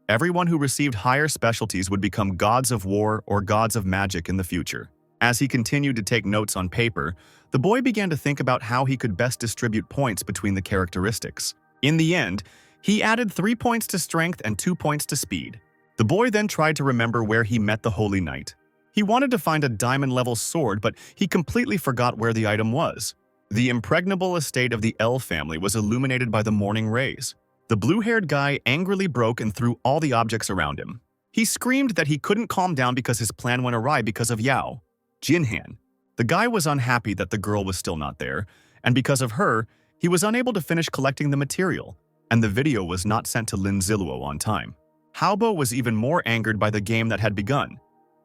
everyone who received higher specialties would become gods of war or gods of magic in the future. As he continued to take notes on paper, the boy began to think about how he could best distribute points between the characteristics. In the end, he added 3 points to strength and 2 points to speed. The boy then tried to remember where he met the Holy Knight. He wanted to find a diamond-level sword, but he completely forgot where the item was. The impregnable estate of the L family was illuminated by the morning rays. The blue-haired guy angrily broke and threw all the objects around him. He screamed that he couldn't calm down because his plan went awry because of Yao. Jinhan. The guy was unhappy that the girl was still not there, and because of her, he was unable to finish collecting the material, and the video was not sent to Lin Ziluo on time. Haobo was even more angered by the game that had begun,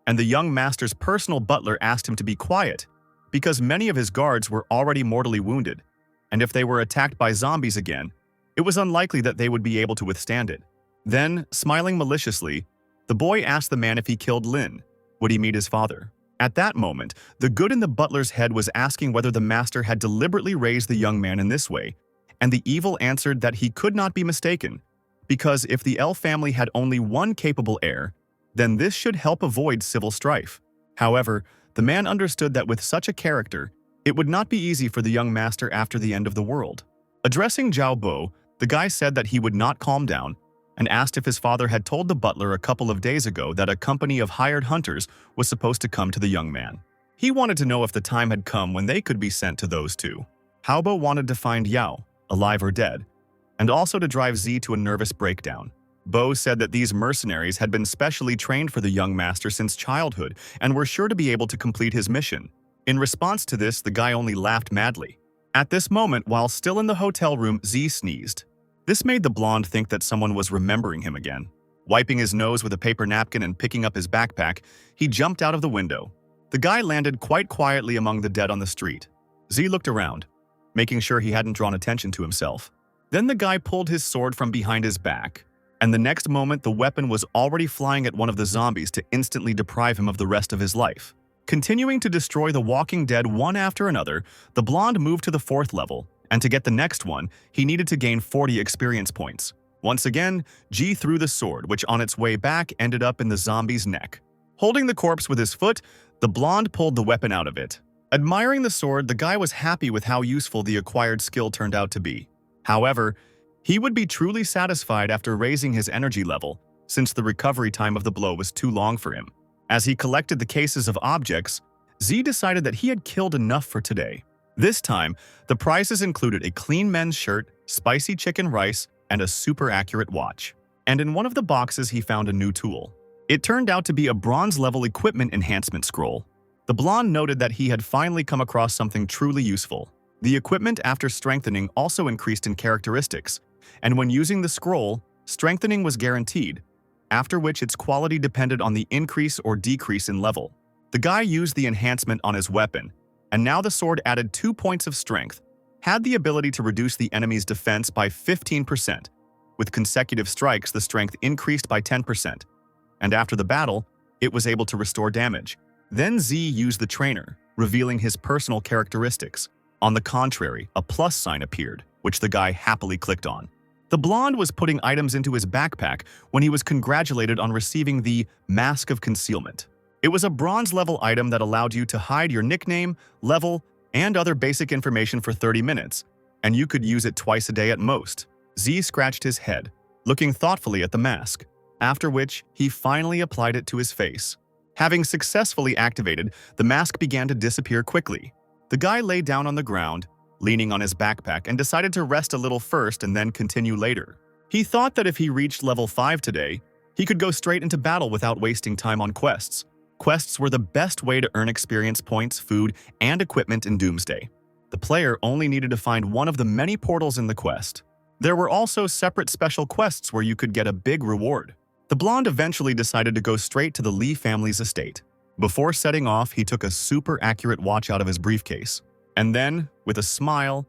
and the young master's personal butler asked him to be quiet, because many of his guards were already mortally wounded, and if they were attacked by zombies again, it was unlikely that they would be able to withstand it. Then, smiling maliciously, the boy asked the man if he killed Lin, would he meet his father? At that moment, the good in the butler's head was asking whether the master had deliberately raised the young man in this way, and the evil answered that he could not be mistaken, because if the L family had only one capable heir, then this should help avoid civil strife. However, the man understood that with such a character, it would not be easy for the young master after the end of the world. Addressing Zhao Bo, the guy said that he would not calm down and asked if his father had told the butler a couple of days ago that a company of hired hunters was supposed to come to the young man. He wanted to know if the time had come when they could be sent to those two. Haobo wanted to find Yao, alive or dead, and also to drive Z to a nervous breakdown. Bo said that these mercenaries had been specially trained for the young master since childhood and were sure to be able to complete his mission. In response to this, the guy only laughed madly. At this moment, while still in the hotel room, Z sneezed. This made the blonde think that someone was remembering him again. Wiping his nose with a paper napkin and picking up his backpack, he jumped out of the window. The guy landed quite quietly among the dead on the street. Z looked around, making sure he hadn't drawn attention to himself. Then the guy pulled his sword from behind his back, and the next moment the weapon was already flying at one of the zombies to instantly deprive him of the rest of his life. Continuing to destroy the walking dead one after another, the blonde moved to the 4th level, and to get the next one, he needed to gain 40 experience points. Once again, G threw the sword, which on its way back ended up in the zombie's neck. Holding the corpse with his foot, the blonde pulled the weapon out of it. Admiring the sword, the guy was happy with how useful the acquired skill turned out to be. However, he would be truly satisfied after raising his energy level, since the recovery time of the blow was too long for him. As he collected the cases of objects, Z decided that he had killed enough for today. This time, the prizes included a clean men's shirt, spicy chicken rice, and a super accurate watch. And in one of the boxes, he found a new tool. It turned out to be a bronze-level equipment enhancement scroll. The blonde noted that he had finally come across something truly useful. The equipment after strengthening also increased in characteristics, and when using the scroll, strengthening was guaranteed, after which its quality depended on the increase or decrease in level. The guy used the enhancement on his weapon, and now the sword added 2 points of strength, had the ability to reduce the enemy's defense by 15%. With consecutive strikes, the strength increased by 10%, and after the battle, it was able to restore damage. Then Z used the trainer, revealing his personal characteristics. On the contrary, a plus sign appeared, which the guy happily clicked on. The blonde was putting items into his backpack when he was congratulated on receiving the Mask of Concealment. It was a bronze-level item that allowed you to hide your nickname, level, and other basic information for 30 minutes, and you could use it twice a day at most. Z scratched his head, looking thoughtfully at the mask, after which he finally applied it to his face. Having successfully activated, the mask began to disappear quickly. The guy lay down on the ground, leaning on his backpack, and decided to rest a little first and then continue later. He thought that if he reached level 5 today, he could go straight into battle without wasting time on quests. Quests were the best way to earn experience points, food, and equipment in Doomsday. The player only needed to find one of the many portals in the quest. There were also separate special quests where you could get a big reward. The blonde eventually decided to go straight to the Lee family's estate. Before setting off, he took a super accurate watch out of his briefcase. And then, with a smile,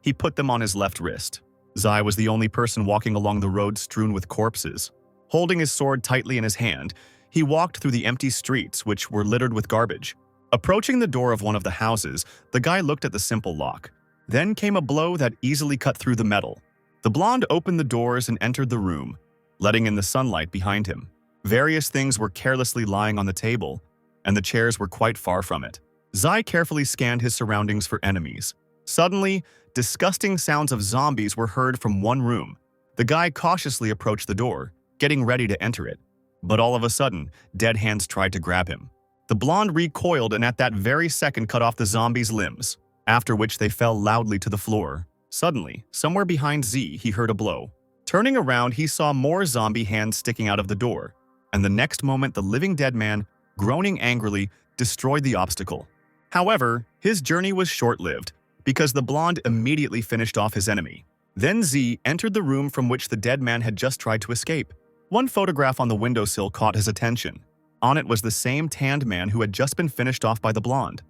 he put them on his left wrist. Zai was the only person walking along the road strewn with corpses. Holding his sword tightly in his hand, he walked through the empty streets, which were littered with garbage. Approaching the door of one of the houses, the guy looked at the simple lock. Then came a blow that easily cut through the metal. The blonde opened the doors and entered the room, letting in the sunlight behind him. Various things were carelessly lying on the table, and the chairs were quite far from it. Zai carefully scanned his surroundings for enemies. Suddenly, disgusting sounds of zombies were heard from one room. The guy cautiously approached the door, getting ready to enter it. But all of a sudden, dead hands tried to grab him. The blonde recoiled and at that very second cut off the zombie's limbs, after which they fell loudly to the floor. Suddenly, somewhere behind Z, he heard a blow. Turning around, he saw more zombie hands sticking out of the door, and the next moment the living dead man, groaning angrily, destroyed the obstacle. However, his journey was short-lived, because the blonde immediately finished off his enemy. Then Z entered the room from which the dead man had just tried to escape. One photograph on the windowsill caught his attention. On it was the same tanned man who had just been finished off by the blonde.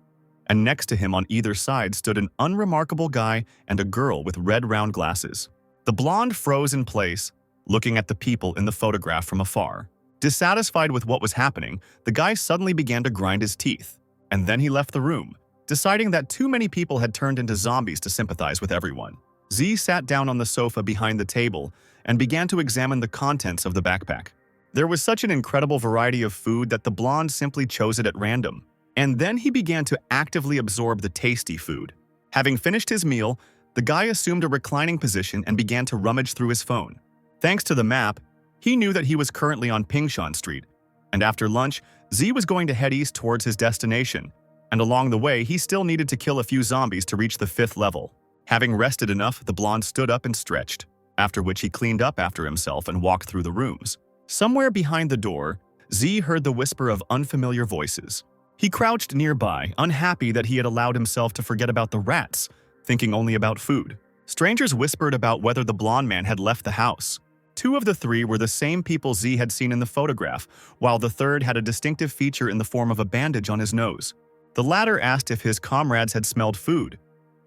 And next to him on either side stood an unremarkable guy and a girl with red round glasses. The blonde froze in place, looking at the people in the photograph from afar. Dissatisfied with what was happening, the guy suddenly began to grind his teeth. And then he left the room, deciding that too many people had turned into zombies to sympathize with everyone. Z sat down on the sofa behind the table and began to examine the contents of the backpack. There was such an incredible variety of food that the blonde simply chose it at random. And then he began to actively absorb the tasty food. Having finished his meal, the guy assumed a reclining position and began to rummage through his phone. Thanks to the map, he knew that he was currently on Pingshan Street, and after lunch, Z was going to head east towards his destination, and along the way, he still needed to kill a few zombies to reach the 5th level. Having rested enough, the blonde stood up and stretched, after which he cleaned up after himself and walked through the rooms. Somewhere behind the door, Z heard the whisper of unfamiliar voices. He crouched nearby, unhappy that he had allowed himself to forget about the rats, thinking only about food. Strangers whispered about whether the blonde man had left the house. 2 of the 3 were the same people Z had seen in the photograph, while the third had a distinctive feature in the form of a bandage on his nose. The latter asked if his comrades had smelled food,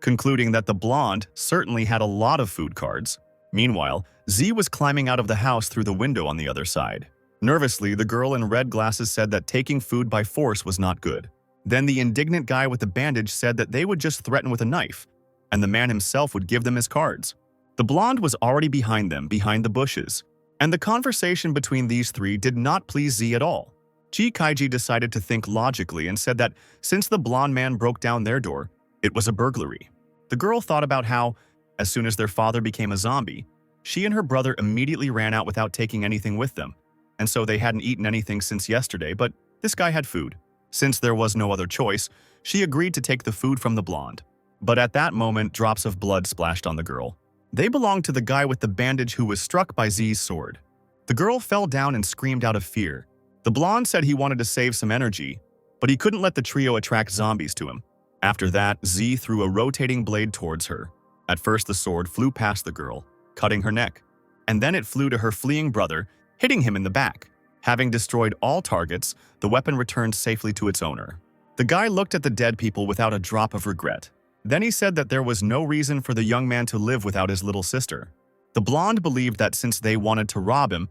concluding that the blonde certainly had a lot of food cards. Meanwhile, Z was climbing out of the house through the window on the other side. Nervously, the girl in red glasses said that taking food by force was not good. Then the indignant guy with the bandage said that they would just threaten with a knife, and the man himself would give them his cards. The blonde was already behind them, behind the bushes, and the conversation between these 3 did not please Z at all. Kaiji decided to think logically and said that since the blonde man broke down their door, it was a burglary. The girl thought about how, as soon as their father became a zombie, she and her brother immediately ran out without taking anything with them, and so they hadn't eaten anything since yesterday, but this guy had food. Since there was no other choice, she agreed to take the food from the blonde. But at that moment, drops of blood splashed on the girl. They belonged to the guy with the bandage who was struck by Z's sword. The girl fell down and screamed out of fear. The blonde said he wanted to save some energy, but he couldn't let the trio attract zombies to him. After that, Z threw a rotating blade towards her. At first, the sword flew past the girl, cutting her neck, and then it flew to her fleeing brother, hitting him in the back. Having destroyed all targets, the weapon returned safely to its owner. The guy looked at the dead people without a drop of regret. Then he said that there was no reason for the young man to live without his little sister. The blonde believed that since they wanted to rob him,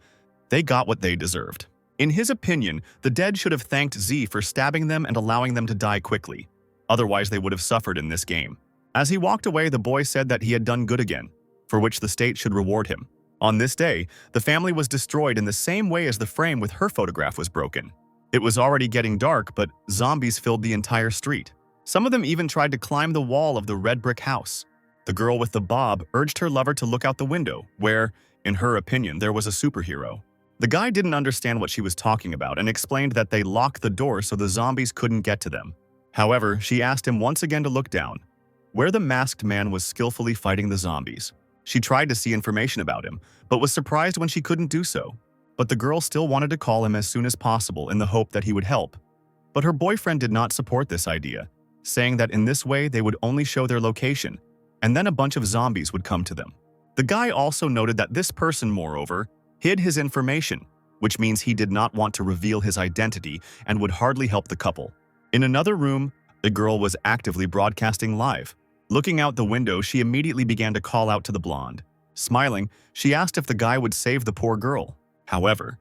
they got what they deserved. In his opinion, the dead should have thanked Z for stabbing them and allowing them to die quickly. Otherwise, they would have suffered in this game. As he walked away, the boy said that he had done good again, for which the state should reward him. On this day, the family was destroyed in the same way as the frame with her photograph was broken. It was already getting dark, but zombies filled the entire street. Some of them even tried to climb the wall of the red brick house. The girl with the bob urged her lover to look out the window, where, in her opinion, there was a superhero. The guy didn't understand what she was talking about and explained that they locked the door so the zombies couldn't get to them. However, she asked him once again to look down, where the masked man was skillfully fighting the zombies. She tried to see information about him, but was surprised when she couldn't do so. But the girl still wanted to call him as soon as possible in the hope that he would help. But her boyfriend did not support this idea, saying that in this way they would only show their location, and then a bunch of zombies would come to them. The guy also noted that this person, moreover, hid his information, which means he did not want to reveal his identity and would hardly help the couple. In another room, the girl was actively broadcasting live. Looking out the window, she immediately began to call out to the blonde. Smiling, she asked if the guy would save the poor girl. However,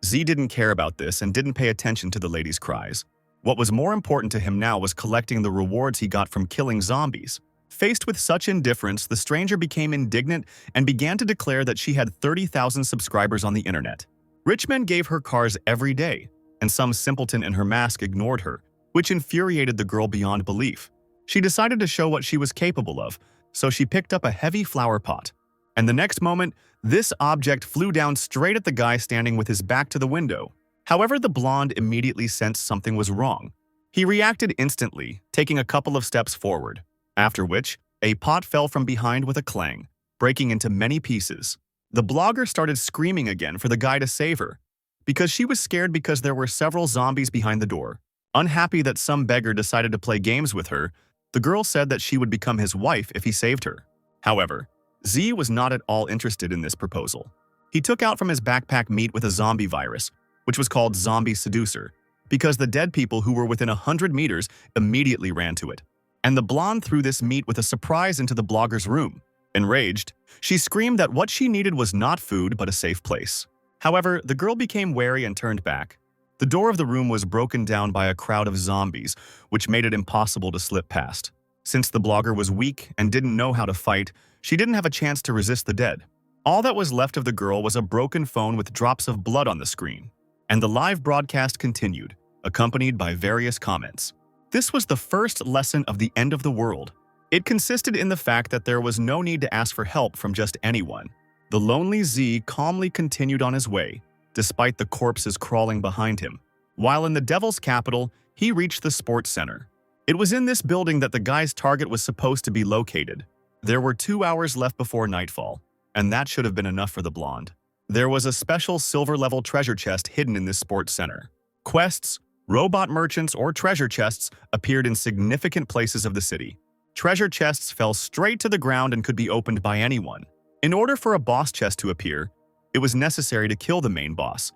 Z didn't care about this and didn't pay attention to the lady's cries. What was more important to him now was collecting the rewards he got from killing zombies. Faced with such indifference, the stranger became indignant and began to declare that she had 30,000 subscribers on the internet. Rich men gave her cars every day, and some simpleton in her mask ignored her, which infuriated the girl beyond belief. She decided to show what she was capable of, so she picked up a heavy flower pot. And the next moment, this object flew down straight at the guy standing with his back to the window. However, the blonde immediately sensed something was wrong. He reacted instantly, taking a couple of steps forward, after which, a pot fell from behind with a clang, breaking into many pieces. The blogger started screaming again for the guy to save her, because she was scared because there were several zombies behind the door. Unhappy that some beggar decided to play games with her, The girl said that she would become his wife if he saved her. However, Z was not at all interested in this proposal. He took out from his backpack meat with a zombie virus, which was called Zombie Seducer, because the dead people who were within 100 meters immediately ran to it. And the blonde threw this meat with a surprise into the blogger's room. Enraged, she screamed that what she needed was not food but a safe place. However, the girl became wary and turned back. The door of the room was broken down by a crowd of zombies, which made it impossible to slip past. Since the blogger was weak and didn't know how to fight, she didn't have a chance to resist the dead. All that was left of the girl was a broken phone with drops of blood on the screen. And the live broadcast continued, accompanied by various comments. This was the first lesson of the end of the world. It consisted in the fact that there was no need to ask for help from just anyone. The lonely Z calmly continued on his way, despite the corpses crawling behind him. While in the Devil's capital, he reached the sports center. It was in this building that the guy's target was supposed to be located. There were 2 hours left before nightfall, and that should have been enough for the blonde. There was a special silver-level treasure chest hidden in this sports center. Quests, robot merchants, or treasure chests appeared in significant places of the city. Treasure chests fell straight to the ground and could be opened by anyone. In order for a boss chest to appear, it was necessary to kill the main boss,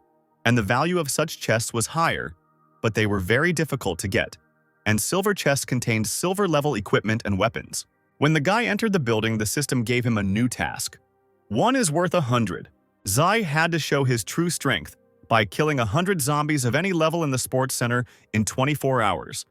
and the value of such chests was higher, but they were very difficult to get, and silver chests contained silver-level equipment and weapons. When the guy entered the building, the system gave him a new task. 1 is worth 100. Zai had to show his true strength by killing 100 zombies of any level in the sports center in 24 hours.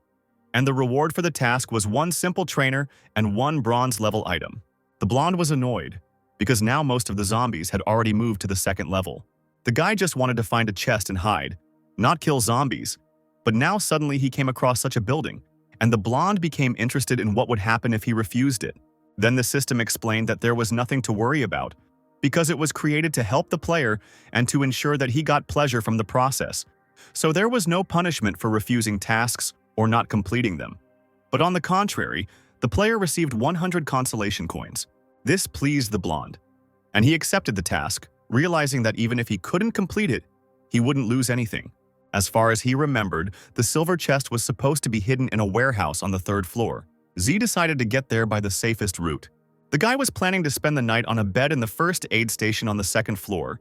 And the reward for the task was 1 simple trainer and 1 bronze-level item. The blonde was annoyed, because now most of the zombies had already moved to the 2nd level. The guy just wanted to find a chest and hide, not kill zombies. But now suddenly he came across such a building, and the blonde became interested in what would happen if he refused it. Then the system explained that there was nothing to worry about, because it was created to help the player and to ensure that he got pleasure from the process. So there was no punishment for refusing tasks or not completing them. But on the contrary, the player received 100 consolation coins. This pleased the blonde, and he accepted the task, realizing that even if he couldn't complete it, he wouldn't lose anything. As far as he remembered, the silver chest was supposed to be hidden in a warehouse on the 3rd floor. Z decided to get there by the safest route. The guy was planning to spend the night on a bed in the first aid station on the 2nd floor,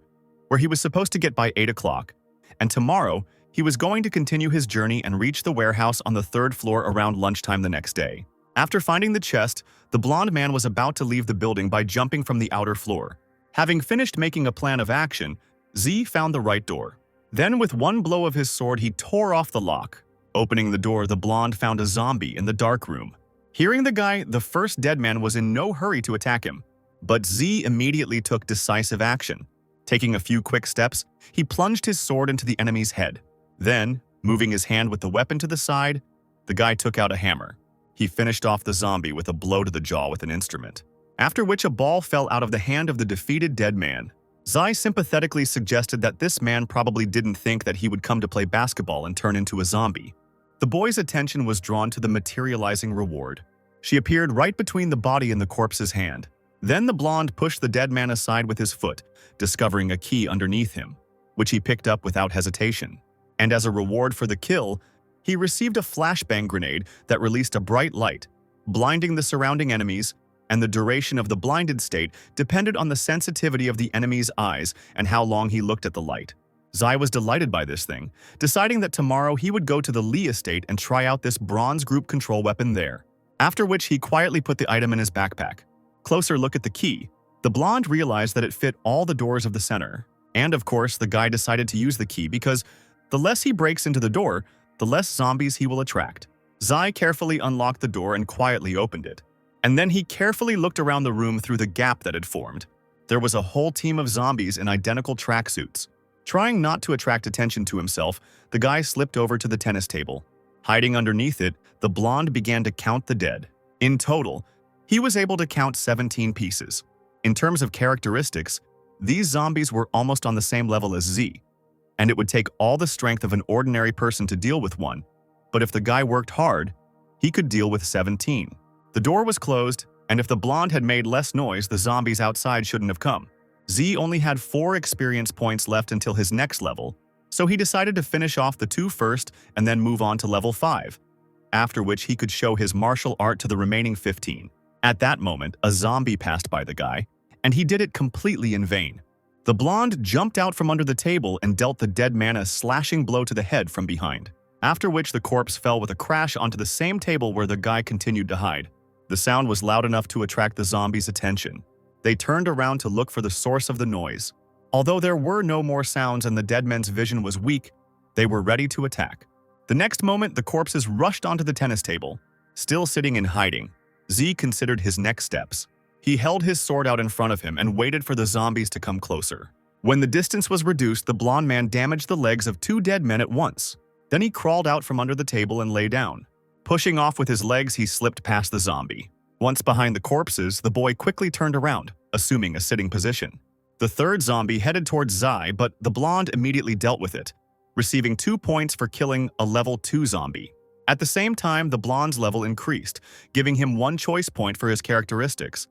where he was supposed to get by 8 o'clock, and tomorrow he was going to continue his journey and reach the warehouse on the 3rd floor around lunchtime the next day. After finding the chest, the blonde man was about to leave the building by jumping from the outer floor. Having finished making a plan of action, Z found the right door. Then with 1 blow of his sword, he tore off the lock. Opening the door, the blonde found a zombie in the dark room. Hearing the guy, the first dead man was in no hurry to attack him. But Z immediately took decisive action. Taking a few quick steps, he plunged his sword into the enemy's head. Then, moving his hand with the weapon to the side, the guy took out a hammer. He finished off the zombie with a blow to the jaw with an instrument, after which a ball fell out of the hand of the defeated dead man. Zai sympathetically suggested that this man probably didn't think that he would come to play basketball and turn into a zombie. The boy's attention was drawn to the materializing reward. She appeared right between the body and the corpse's hand. Then the blonde pushed the dead man aside with his foot, discovering a key underneath him, which he picked up without hesitation. And as a reward for the kill, he received a flashbang grenade that released a bright light, blinding the surrounding enemies, and the duration of the blinded state depended on the sensitivity of the enemy's eyes and how long he looked at the light. Zai was delighted by this thing, deciding that tomorrow he would go to the Lee estate and try out this bronze group control weapon there, after which he quietly put the item in his backpack. Closer look at the key. The blonde realized that it fit all the doors of the center. And of course, the guy decided to use the key because the less he breaks into the door, the less zombies he will attract. Zai carefully unlocked the door and quietly opened it. And then he carefully looked around the room through the gap that had formed. There was a whole team of zombies in identical tracksuits. Trying not to attract attention to himself, the guy slipped over to the tennis table. Hiding underneath it, the blonde began to count the dead. In total, he was able to count 17 pieces. In terms of characteristics, these zombies were almost on the same level as Z, and it would take all the strength of an ordinary person to deal with one. But if the guy worked hard, he could deal with 17. The door was closed, and if the blonde had made less noise, the zombies outside shouldn't have come. Z only had 4 experience points left until his next level, so he decided to finish off the 2 first and then move on to level 5. after which he could show his martial art to the remaining 15. At that moment, a zombie passed by the guy, and he did it completely in vain. The blonde jumped out from under the table and dealt the dead man a slashing blow to the head from behind, after which the corpse fell with a crash onto the same table where the guy continued to hide. The sound was loud enough to attract the zombies' attention. They turned around to look for the source of the noise. Although there were no more sounds and the dead men's vision was weak, they were ready to attack. The next moment, the corpses rushed onto the tennis table. Still sitting in hiding, Z considered his next steps. He held his sword out in front of him and waited for the zombies to come closer. When the distance was reduced, the blonde man damaged the legs of 2 dead men at once. Then he crawled out from under the table and lay down. Pushing off with his legs, he slipped past the zombie. Once behind the corpses, the boy quickly turned around, assuming a sitting position. The third zombie headed towards Zai, but the blonde immediately dealt with it, receiving 2 points for killing a level 2 zombie. At the same time, the blonde's level increased, giving him 1 choice point for his characteristics.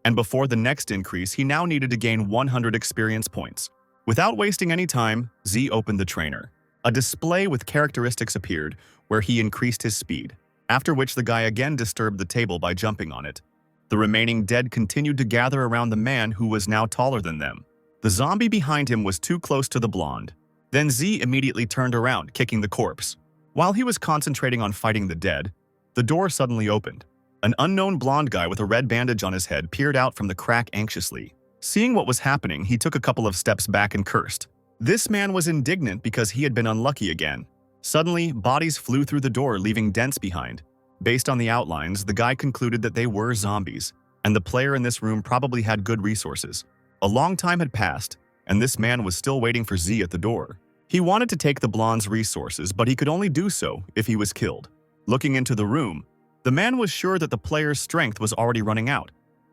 And before the next increase, he now needed to gain 100 experience points. Without wasting any time, Z opened the trainer. A display with characteristics appeared, where he increased his speed, after which the guy again disturbed the table by jumping on it. The remaining dead continued to gather around the man who was now taller than them. The zombie behind him was too close to the blonde. Then Z immediately turned around, kicking the corpse. While he was concentrating on fighting the dead, the door suddenly opened. An unknown blonde guy with a red bandage on his head peered out from the crack anxiously. Seeing what was happening, he took a couple of steps back and cursed. This man was indignant because he had been unlucky again. Suddenly, bodies flew through the door, leaving dents behind. Based on the outlines, the guy concluded that they were zombies, and the player in this room probably had good resources. A long time had passed, and this man was still waiting for Z at the door. He wanted to take the blonde's resources, but he could only do so if he was killed. Looking into the room, the man was sure that the player's strength was already running out,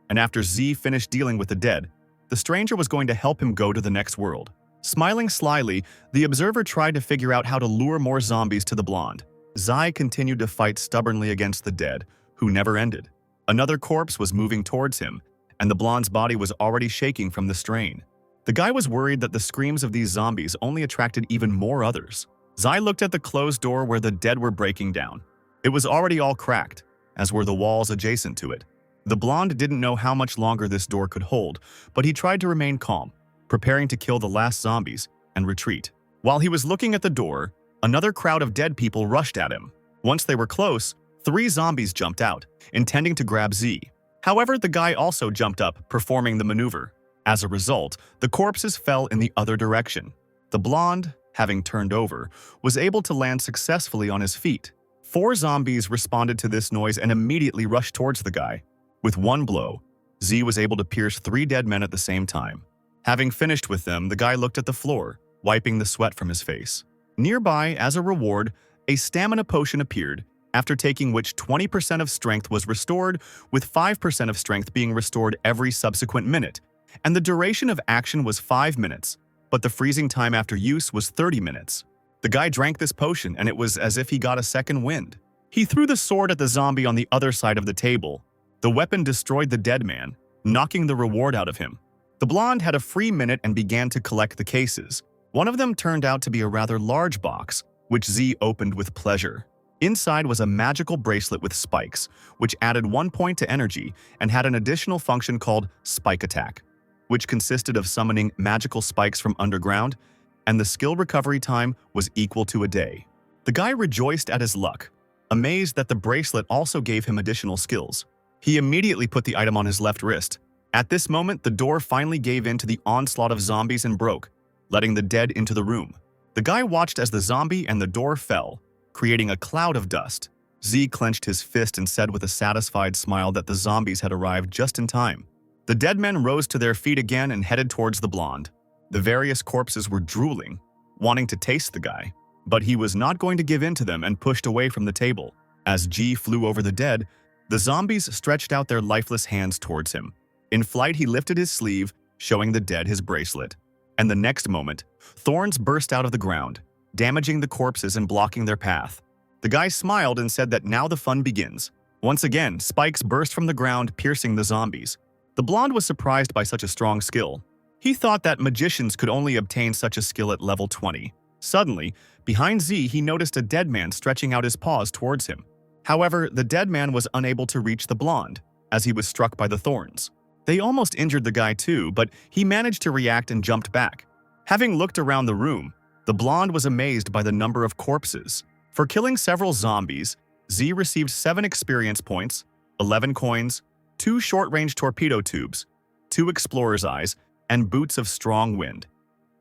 and after Z finished dealing with the dead, the stranger was going to help him go to the next world. Smiling slyly, the observer tried to figure out how to lure more zombies to the blonde. Zai continued to fight stubbornly against the dead, who never ended. Another corpse was moving towards him, and the blonde's body was already shaking from the strain. The guy was worried that the screams of these zombies only attracted even more others. Zai looked at the closed door where the dead were breaking down. It was already all cracked, as were the walls adjacent to it. The blonde didn't know how much longer this door could hold, but he tried to remain calm, preparing to kill the last zombies and retreat. While he was looking at the door, another crowd of dead people rushed at him. Once they were close, 3 zombies jumped out, intending to grab Z. However, the guy also jumped up, performing the maneuver. As a result, the corpses fell in the other direction. The blonde, having turned over, was able to land successfully on his feet. 4 zombies responded to this noise and immediately rushed towards the guy. With 1 blow, Z was able to pierce 3 dead men at the same time. Having finished with them, the guy looked at the floor, wiping the sweat from his face. Nearby, as a reward, a stamina potion appeared, after taking which 20% of strength was restored, with 5% of strength being restored every subsequent minute, and the duration of action was 5 minutes, but the freezing time after use was 30 minutes. The guy drank this potion, and it was as if he got a second wind. He threw the sword at the zombie on the other side of the table. The weapon destroyed the dead man, knocking the reward out of him. The blonde had a free minute and began to collect the cases. One of them turned out to be a rather large box, which Z opened with pleasure. Inside was a magical bracelet with spikes, which added 1 point to energy and had an additional function called Spike Attack, which consisted of summoning magical spikes from underground, and the skill recovery time was equal to a day. The guy rejoiced at his luck, amazed that the bracelet also gave him additional skills. He immediately put the item on his left wrist. At this moment, the door finally gave in to the onslaught of zombies and broke, letting the dead into the room. The guy watched as the zombie and the door fell, creating a cloud of dust. Z clenched his fist and said with a satisfied smile that the zombies had arrived just in time. The dead men rose to their feet again and headed towards the blonde. The various corpses were drooling, wanting to taste the guy, but he was not going to give in to them and pushed away from the table. As G flew over the dead, the zombies stretched out their lifeless hands towards him. In flight, he lifted his sleeve, showing the dead his bracelet. And the next moment, thorns burst out of the ground, damaging the corpses and blocking their path. The guy smiled and said that now the fun begins. Once again, spikes burst from the ground, piercing the zombies. The blonde was surprised by such a strong skill. He thought that magicians could only obtain such a skill at level 20. Suddenly, behind Z, he noticed a dead man stretching out his paws towards him. However, the dead man was unable to reach the blonde, as he was struck by the thorns. They almost injured the guy too, but he managed to react and jumped back. Having looked around the room, the blonde was amazed by the number of corpses. For killing several zombies, Z received 7 experience points, 11 coins, 2 short-range torpedo tubes, 2 explorer's eyes, and boots of strong wind.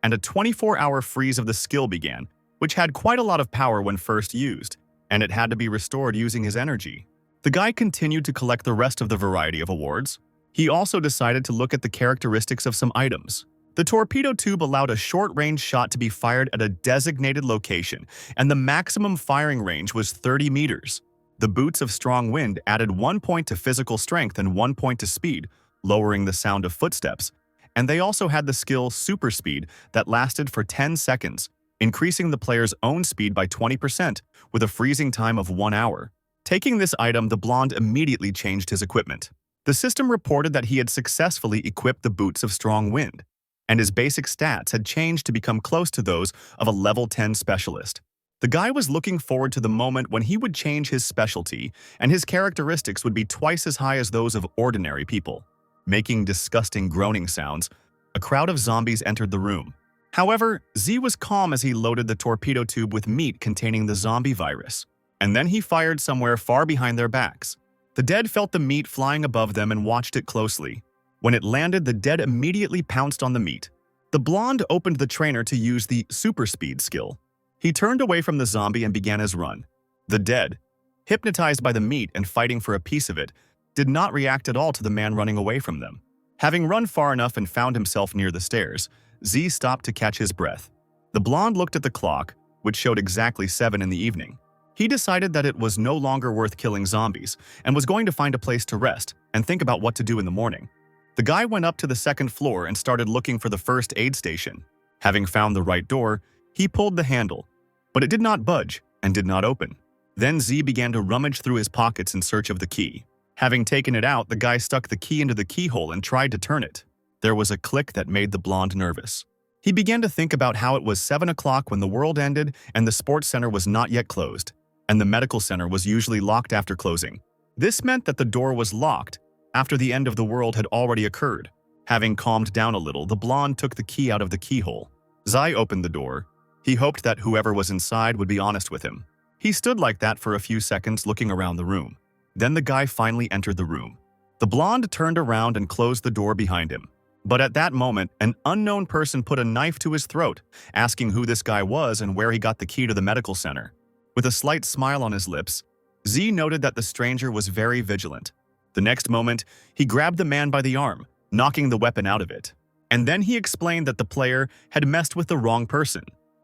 And a 24-hour freeze of the skill began, which had quite a lot of power when first used, and it had to be restored using his energy. The guy continued to collect the rest of the variety of awards. He also decided to look at the characteristics of some items. The torpedo tube allowed a short-range shot to be fired at a designated location, and the maximum firing range was 30 meters. The boots of strong wind added 1 point to physical strength and 1 point to speed, lowering the sound of footsteps. And they also had the skill super speed that lasted for 10 seconds, increasing the player's own speed by 20% with a freezing time of 1 hour. Taking this item, the blonde immediately changed his equipment. The system reported that he had successfully equipped the boots of strong wind, and his basic stats had changed to become close to those of a level 10 specialist. The guy was looking forward to the moment when he would change his specialty and his characteristics would be twice as high as those of ordinary people. Making disgusting groaning sounds, a crowd of zombies entered the room. However, Z was calm as he loaded the torpedo tube with meat containing the zombie virus, and then he fired somewhere far behind their backs. The dead felt the meat flying above them and watched it closely. When it landed, the dead immediately pounced on the meat. The blonde opened the trainer to use the super speed skill. He turned away from the zombie and began his run. The dead, hypnotized by the meat and fighting for a piece of it, did not react at all to the man running away from them. Having run far enough and found himself near the stairs, Z stopped to catch his breath. The blonde looked at the clock, which showed exactly 7 in the evening. He decided that it was no longer worth killing zombies and was going to find a place to rest and think about what to do in the morning. The guy went up to the 2nd floor and started looking for the first aid station. Having found the right door, he pulled the handle, but it did not budge and did not open. Then Z began to rummage through his pockets in search of the key. Having taken it out, the guy stuck the key into the keyhole and tried to turn it. There was a click that made the blonde nervous. He began to think about how it was 7 o'clock when the world ended and the sports center was not yet closed, and the medical center was usually locked after closing. This meant that the door was locked after the end of the world had already occurred. Having calmed down a little, the blonde took the key out of the keyhole. Zai opened the door. He hoped that whoever was inside would be honest with him. He stood like that for a few seconds looking around the room. Then the guy finally entered the room. The blonde turned around and closed the door behind him. But at that moment, an unknown person put a knife to his throat, asking who this guy was and where he got the key to the medical center. With a slight smile on his lips, Z noted that the stranger was very vigilant. The next moment, he grabbed the man by the arm, knocking the weapon out of it. And then he explained that the player had messed with the wrong person.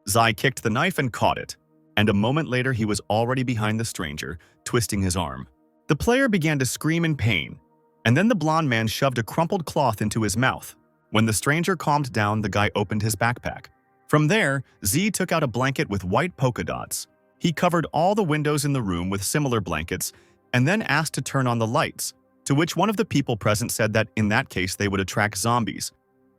Zai kicked the knife and caught it, and a moment later he was already behind the stranger, twisting his arm. The player began to scream in pain, and then the blonde man shoved a crumpled cloth into his mouth. When the stranger calmed down, the guy opened his backpack. From there, Z took out a blanket with white polka dots. He covered all the windows in the room with similar blankets, and then asked to turn on the lights, to which one of the people present said that in that case they would attract zombies.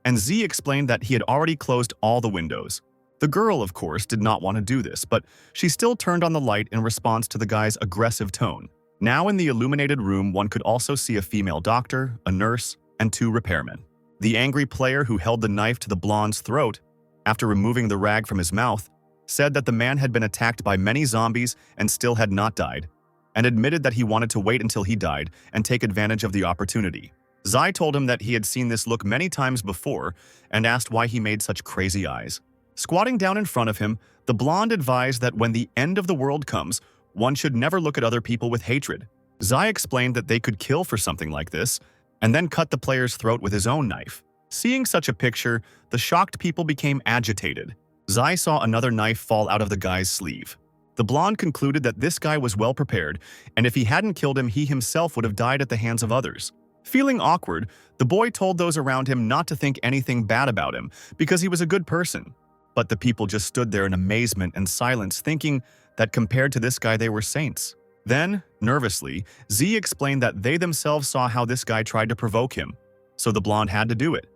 And Z explained that he had already closed all the windows. The girl, of course, did not want to do this, but she still turned on the light in response to the guy's aggressive tone. Now in the illuminated room, one could also see a female doctor, a nurse, and 2 repairmen. The angry player who held the knife to the blonde's throat, after removing the rag from his mouth, said that the man had been attacked by many zombies and still had not died, and admitted that he wanted to wait until he died and take advantage of the opportunity. Zai told him that he had seen this look many times before and asked why he made such crazy eyes. Squatting down in front of him, the blonde advised that when the end of the world comes, one should never look at other people with hatred. Zai explained that they could kill for something like this, and then cut the player's throat with his own knife. Seeing such a picture, the shocked people became agitated. Zai saw another knife fall out of the guy's sleeve. The blonde concluded that this guy was well prepared, and if he hadn't killed him, he himself would have died at the hands of others. Feeling awkward, the boy told those around him not to think anything bad about him because he was a good person. But the people just stood there in amazement and silence, thinking that compared to this guy they were saints. Then, nervously, Z explained that they themselves saw how this guy tried to provoke him, so the blonde had to do it.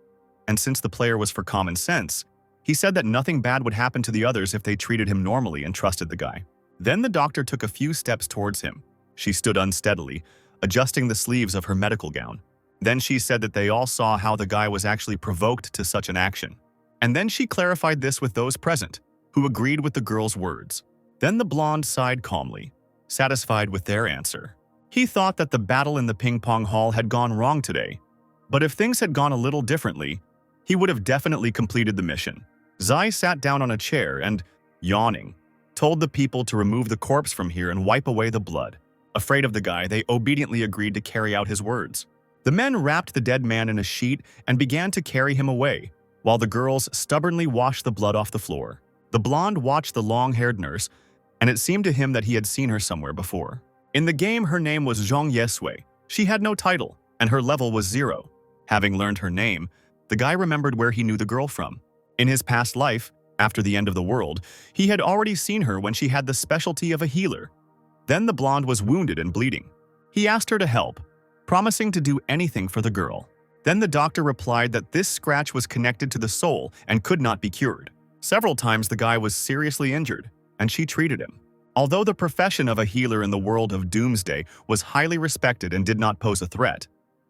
And since the player was for common sense, he said that nothing bad would happen to the others if they treated him normally and trusted the guy. Then the doctor took a few steps towards him. She stood unsteadily, adjusting the sleeves of her medical gown. Then she said that they all saw how the guy was actually provoked to such an action. And then she clarified this with those present, who agreed with the girl's words. Then the blonde sighed calmly, satisfied with their answer. He thought that the battle in the ping-pong hall had gone wrong today, but if things had gone a little differently, he would have definitely completed the mission. Zai sat down on a chair and, yawning, told the people to remove the corpse from here and wipe away the blood. Afraid of the guy, they obediently agreed to carry out his words. The men wrapped the dead man in a sheet and began to carry him away, while the girls stubbornly washed the blood off the floor. The blonde watched the long-haired nurse, and it seemed to him that he had seen her somewhere before. In the game, her name was Zhang Yesui. She had no title, and her level was 0. Having learned her name, the guy remembered where he knew the girl from. In his past life, after the end of the world, he had already seen her when she had the specialty of a healer. Then the blonde was wounded and bleeding. He asked her to help, promising to do anything for the girl. Then the doctor replied that this scratch was connected to the soul and could not be cured. Several times the guy was seriously injured, and she treated him. Although the profession of a healer in the world of Doomsday was highly respected and did not pose a threat,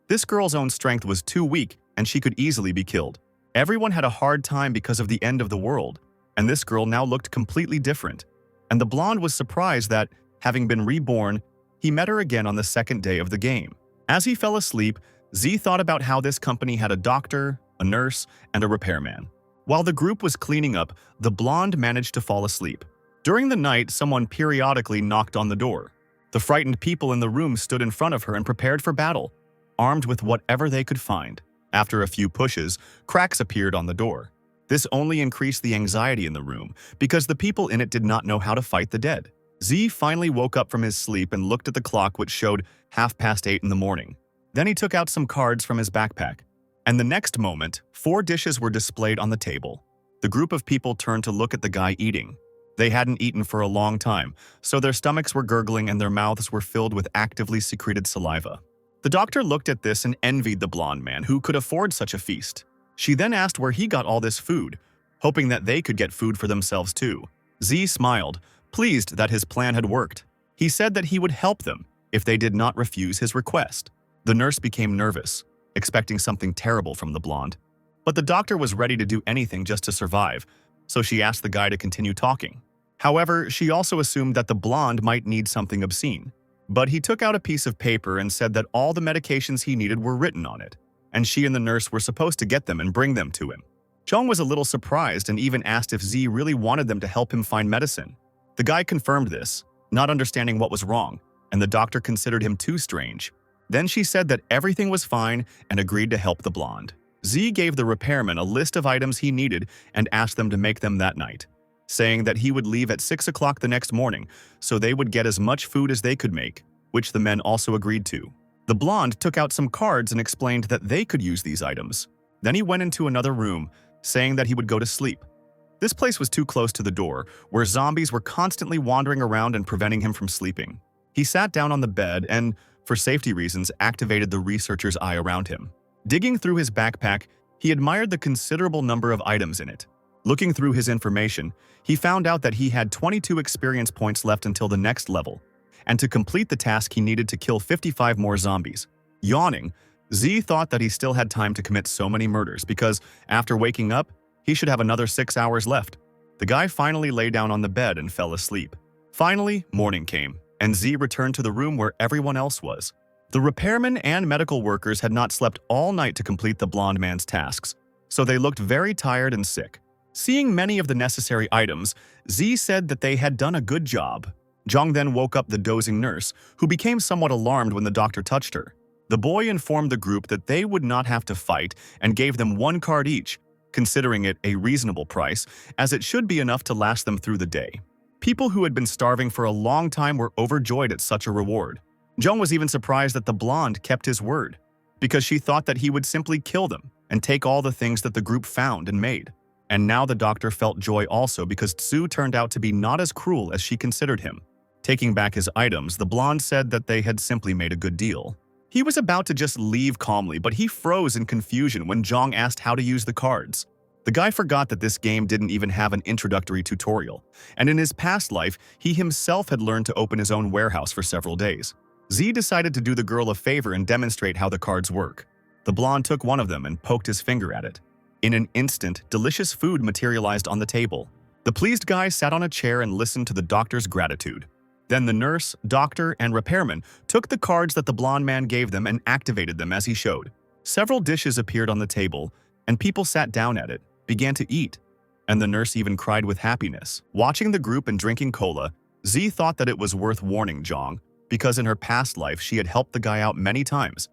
this girl's own strength was too weak and she could easily be killed. Everyone had a hard time because of the end of the world, and this girl now looked completely different. And the blonde was surprised that, having been reborn, he met her again on the second day of the game. As he fell asleep, Z thought about how this company had a doctor, a nurse, and a repairman. While the group was cleaning up, the blonde managed to fall asleep. During the night, someone periodically knocked on the door. The frightened people in the room stood in front of her and prepared for battle, armed with whatever they could find. After a few pushes, cracks appeared on the door. This only increased the anxiety in the room because the people in it did not know how to fight the dead. Z finally woke up from his sleep and looked at the clock, which showed 8:30 in the morning. Then he took out some cards from his backpack. And the next moment, 4 dishes were displayed on the table. The group of people turned to look at the guy eating. They hadn't eaten for a long time, so their stomachs were gurgling and their mouths were filled with actively secreted saliva. The doctor looked at this and envied the blonde man who could afford such a feast. She then asked where he got all this food, hoping that they could get food for themselves too. Z smiled, pleased that his plan had worked. He said that he would help them if they did not refuse his request. The nurse became nervous, expecting something terrible from the blonde. But the doctor was ready to do anything just to survive, so she asked the guy to continue talking. However, she also assumed that the blonde might need something obscene. But he took out a piece of paper and said that all the medications he needed were written on it, and she and the nurse were supposed to get them and bring them to him. Zhang was a little surprised and even asked if Z really wanted them to help him find medicine. The guy confirmed this, not understanding what was wrong, and the doctor considered him too strange. Then she said that everything was fine and agreed to help the blonde. Z gave the repairman a list of items he needed and asked them to make them that night, saying that he would leave at 6 o'clock the next morning so they would get as much food as they could make, which the men also agreed to. The blonde took out some cards and explained that they could use these items. Then he went into another room, saying that he would go to sleep. This place was too close to the door, where zombies were constantly wandering around and preventing him from sleeping. He sat down on the bed and, for safety reasons, activated the researcher's eye around him. Digging through his backpack, he admired the considerable number of items in it. Looking through his information, he found out that he had 22 experience points left until the next level, and to complete the task he needed to kill 55 more zombies. Yawning, Z thought that he still had time to commit so many murders because, after waking up, he should have another 6 hours left. The guy finally lay down on the bed and fell asleep. Finally, morning came, and Z returned to the room where everyone else was. The repairmen and medical workers had not slept all night to complete the blonde man's tasks, so they looked very tired and sick. Seeing many of the necessary items, Z said that they had done a good job. Zhang then woke up the dozing nurse, who became somewhat alarmed when the doctor touched her. The boy informed the group that they would not have to fight and gave them 1 card each, considering it a reasonable price, as it should be enough to last them through the day. People who had been starving for a long time were overjoyed at such a reward. Zhang was even surprised that the blonde kept his word, because she thought that he would simply kill them and take all the things that the group found and made. And now the doctor felt joy also because Tsu turned out to be not as cruel as she considered him. Taking back his items, the blonde said that they had simply made a good deal. He was about to just leave calmly, but he froze in confusion when Zhang asked how to use the cards. The guy forgot that this game didn't even have an introductory tutorial, and in his past life, he himself had learned to open his own warehouse for several days. Z decided to do the girl a favor and demonstrate how the cards work. The blonde took one of them and poked his finger at it. In an instant, delicious food materialized on the table. The pleased guy sat on a chair and listened to the doctor's gratitude. Then the nurse, doctor, and repairman took the cards that the blonde man gave them and activated them as he showed. Several dishes appeared on the table, and people sat down at it, began to eat. And the nurse even cried with happiness. Watching the group and drinking cola, Z thought that it was worth warning Zhang, because in her past life she had helped the guy out many times.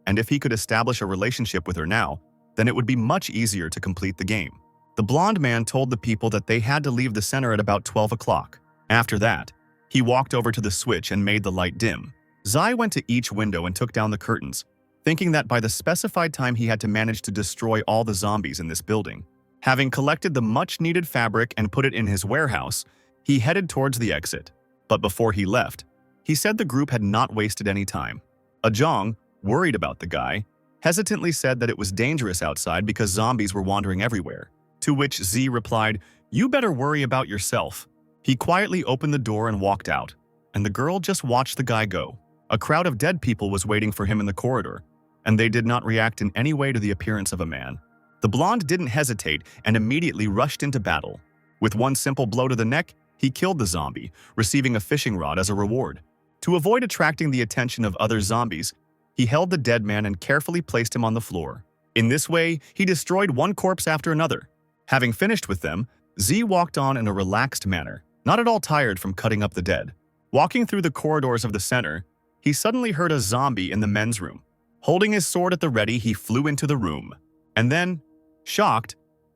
And if he could establish a relationship with her now, then it would be much easier to complete the game. The blonde man told the people that they had to leave the center at about 12 o'clock. After that, he walked over to the switch and made the light dim. Zai went to each window and took down the curtains, thinking that by the specified time he had to manage to destroy all the zombies in this building. Having collected the much-needed fabric and put it in his warehouse, he headed towards the exit. But before he left, he said the group had not wasted any time. Zhang, worried about the guy, hesitantly said that it was dangerous outside because zombies were wandering everywhere. To which Z replied, "You better worry about yourself." He quietly opened the door and walked out, and the girl just watched the guy go. A crowd of dead people was waiting for him in the corridor, and they did not react in any way to the appearance of a man. The blonde didn't hesitate and immediately rushed into battle. With one simple blow to the neck, he killed the zombie, receiving a fishing rod as a reward. To avoid attracting the attention of other zombies, he held the dead man and carefully placed him on the floor. In this way, he destroyed one corpse after another. Having finished with them, Z walked on in a relaxed manner, not at all tired from cutting up the dead. Walking through the corridors of the center, he suddenly heard a zombie in the men's room. Holding his sword at the ready, he flew into the room. And then, shocked,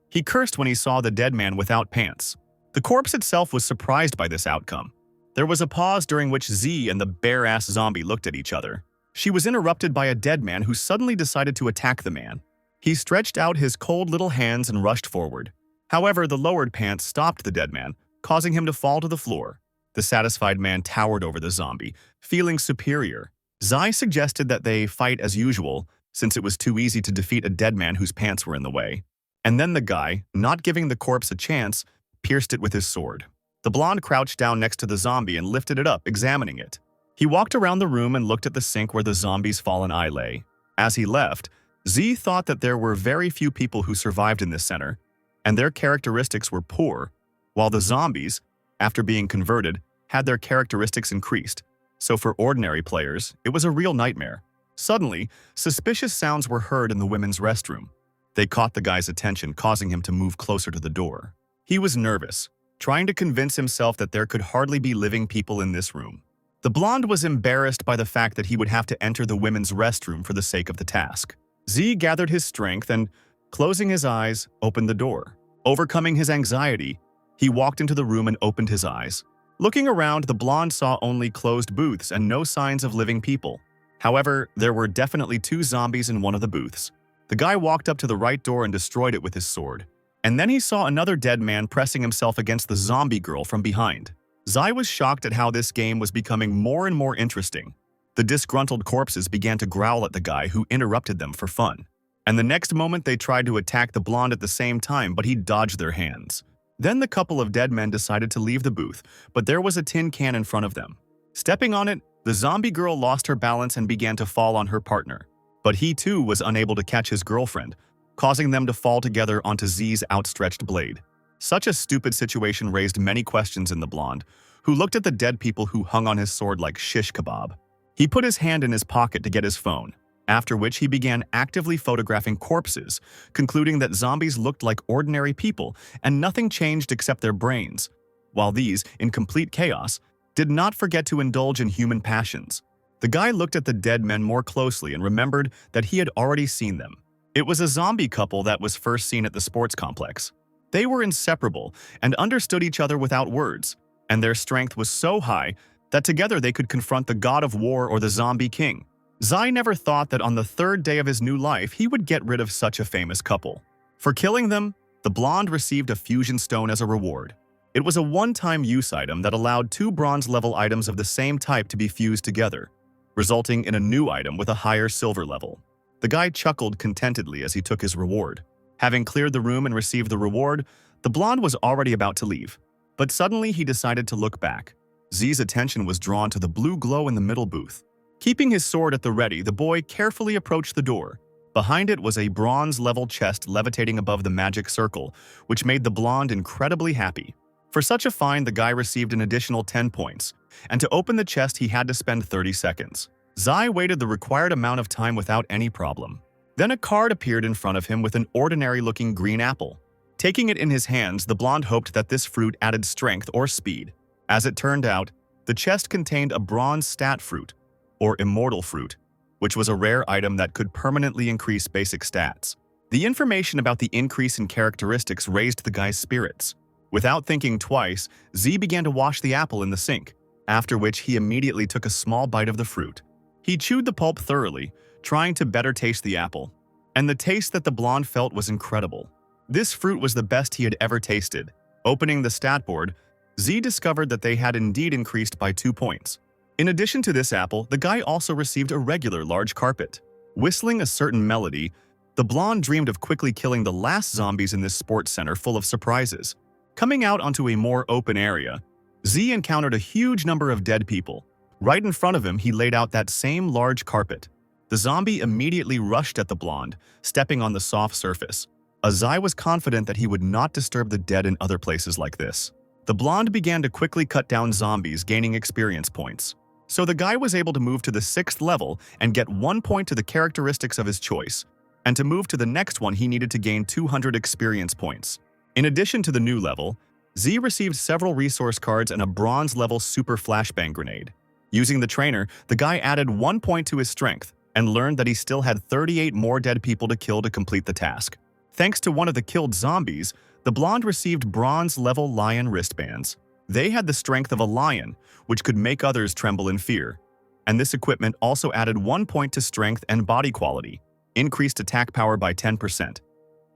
he cursed when he saw the dead man without pants. The corpse itself was surprised by this outcome. There was a pause during which Z and the bare-ass zombie looked at each other. She was interrupted by a dead man who suddenly decided to attack the man. He stretched out his cold little hands and rushed forward. However, the lowered pants stopped the dead man, causing him to fall to the floor. The satisfied man towered over the zombie, feeling superior. Zai suggested that they fight as usual, since it was too easy to defeat a dead man whose pants were in the way. And then the guy, not giving the corpse a chance, pierced it with his sword. The blonde crouched down next to the zombie and lifted it up, examining it. He walked around the room and looked at the sink where the zombie's fallen eye lay. As he left, Z thought that there were very few people who survived in this center, and their characteristics were poor, while the zombies, after being converted, had their characteristics increased. So for ordinary players, it was a real nightmare. Suddenly, suspicious sounds were heard in the women's restroom. They caught the guy's attention, causing him to move closer to the door. He was nervous, trying to convince himself that there could hardly be living people in this room. The blonde was embarrassed by the fact that he would have to enter the women's restroom for the sake of the task. Z gathered his strength and, closing his eyes, opened the door. Overcoming his anxiety, he walked into the room and opened his eyes. Looking around, the blonde saw only closed booths and no signs of living people. However, there were definitely two zombies in one of the booths. The guy walked up to the right door and destroyed it with his sword. And then he saw another dead man pressing himself against the zombie girl from behind. Zai was shocked at how this game was becoming more and more interesting. The disgruntled corpses began to growl at the guy who interrupted them for fun. And the next moment they tried to attack the blonde at the same time, but he dodged their hands. Then the couple of dead men decided to leave the booth, but there was a tin can in front of them. Stepping on it, the zombie girl lost her balance and began to fall on her partner. But he too was unable to catch his girlfriend, causing them to fall together onto Z's outstretched blade. Such a stupid situation raised many questions in the blonde, who looked at the dead people who hung on his sword like shish kebab. He put his hand in his pocket to get his phone, after which he began actively photographing corpses, concluding that zombies looked like ordinary people and nothing changed except their brains, while these, in complete chaos, did not forget to indulge in human passions. The guy looked at the dead men more closely and remembered that he had already seen them. It was a zombie couple that was first seen at the sports complex. They were inseparable and understood each other without words, and their strength was so high that together they could confront the god of war or the zombie king. Zai never thought that on the third day of his new life he would get rid of such a famous couple. For killing them, the blonde received a fusion stone as a reward. It was a one-time use item that allowed two bronze-level items of the same type to be fused together, resulting in a new item with a higher silver level. The guy chuckled contentedly as he took his reward. Having cleared the room and received the reward, the blonde was already about to leave. But suddenly he decided to look back. Z's attention was drawn to the blue glow in the middle booth. Keeping his sword at the ready, the boy carefully approached the door. Behind it was a bronze-level chest levitating above the magic circle, which made the blonde incredibly happy. For such a find, the guy received an additional 10 points, and to open the chest he had to spend 30 seconds. Zai waited the required amount of time without any problem. Then a card appeared in front of him with an ordinary-looking green apple. Taking it in his hands, the blonde hoped that this fruit added strength or speed. As it turned out, the chest contained a bronze stat fruit, or immortal fruit, which was a rare item that could permanently increase basic stats. The information about the increase in characteristics raised the guy's spirits. Without thinking twice, Z began to wash the apple in the sink, after which he immediately took a small bite of the fruit. He chewed the pulp thoroughly, trying to better taste the apple. And the taste that the blonde felt was incredible. This fruit was the best he had ever tasted. Opening the stat board, Z discovered that they had indeed increased by 2 points. In addition to this apple, the guy also received a regular large carpet. Whistling a certain melody, the blonde dreamed of quickly killing the last zombies in this sports center full of surprises. Coming out onto a more open area, Z encountered a huge number of dead people. Right in front of him, he laid out that same large carpet. The zombie immediately rushed at the blonde, stepping on the soft surface. Zai was confident that he would not disturb the dead in other places like this. The blonde began to quickly cut down zombies, gaining experience points. So the guy was able to move to the 6th level and get 1 point to the characteristics of his choice. And to move to the next one, he needed to gain 200 experience points. In addition to the new level, Z received several resource cards and a bronze-level super flashbang grenade. Using the trainer, the guy added 1 point to his strength and learned that he still had 38 more dead people to kill to complete the task. Thanks to one of the killed zombies, the blonde received bronze-level lion wristbands. They had the strength of a lion, which could make others tremble in fear. And this equipment also added 1 point to strength and body quality, increased attack power by 10%,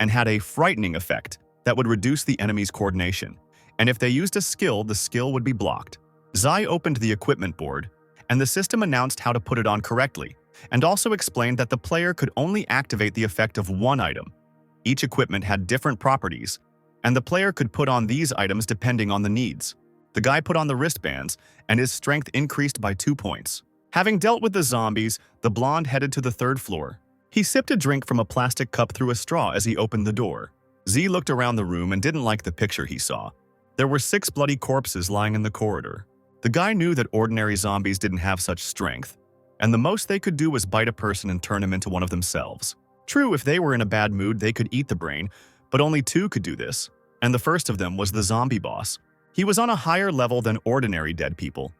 and had a frightening effect that would reduce the enemy's coordination. And if they used a skill, the skill would be blocked. Zai opened the equipment board, and the system announced how to put it on correctly, and also explained that the player could only activate the effect of one item. Each equipment had different properties, and the player could put on these items depending on the needs. The guy put on the wristbands, and his strength increased by 2 points. Having dealt with the zombies, the blonde headed to the 3rd floor. He sipped a drink from a plastic cup through a straw as he opened the door. Z looked around the room and didn't like the picture he saw. There were 6 bloody corpses lying in the corridor. The guy knew that ordinary zombies didn't have such strength, and the most they could do was bite a person and turn him into one of themselves. True, if they were in a bad mood, they could eat the brain, but only 2 could do this, and the first of them was the zombie boss. He was on a higher level than ordinary dead people,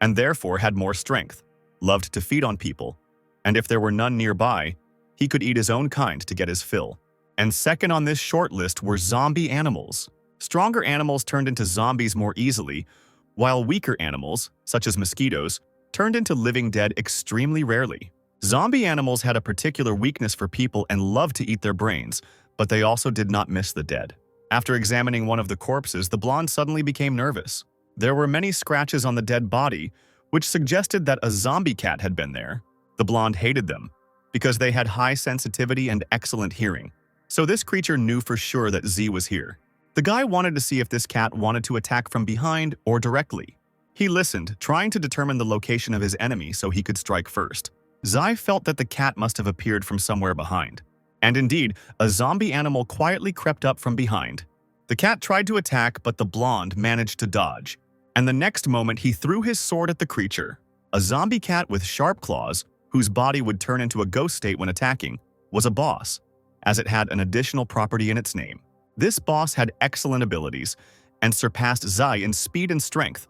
and therefore had more strength, loved to feed on people, and if there were none nearby, he could eat his own kind to get his fill. And second on this short list were zombie animals. Stronger animals turned into zombies more easily, while weaker animals, such as mosquitoes, turned into living dead extremely rarely. Zombie animals had a particular weakness for people and loved to eat their brains, but they also did not miss the dead. After examining one of the corpses, the blonde suddenly became nervous. There were many scratches on the dead body, which suggested that a zombie cat had been there. The blonde hated them, because they had high sensitivity and excellent hearing. So this creature knew for sure that Z was here. The guy wanted to see if this cat wanted to attack from behind or directly. He listened, trying to determine the location of his enemy so he could strike first. Zai felt that the cat must have appeared from somewhere behind. And indeed, a zombie animal quietly crept up from behind. The cat tried to attack, but the blonde managed to dodge. And the next moment, he threw his sword at the creature. A zombie cat with sharp claws, whose body would turn into a ghost state when attacking, was a boss, as it had an additional property in its name. This boss had excellent abilities and surpassed Zai in speed and strength,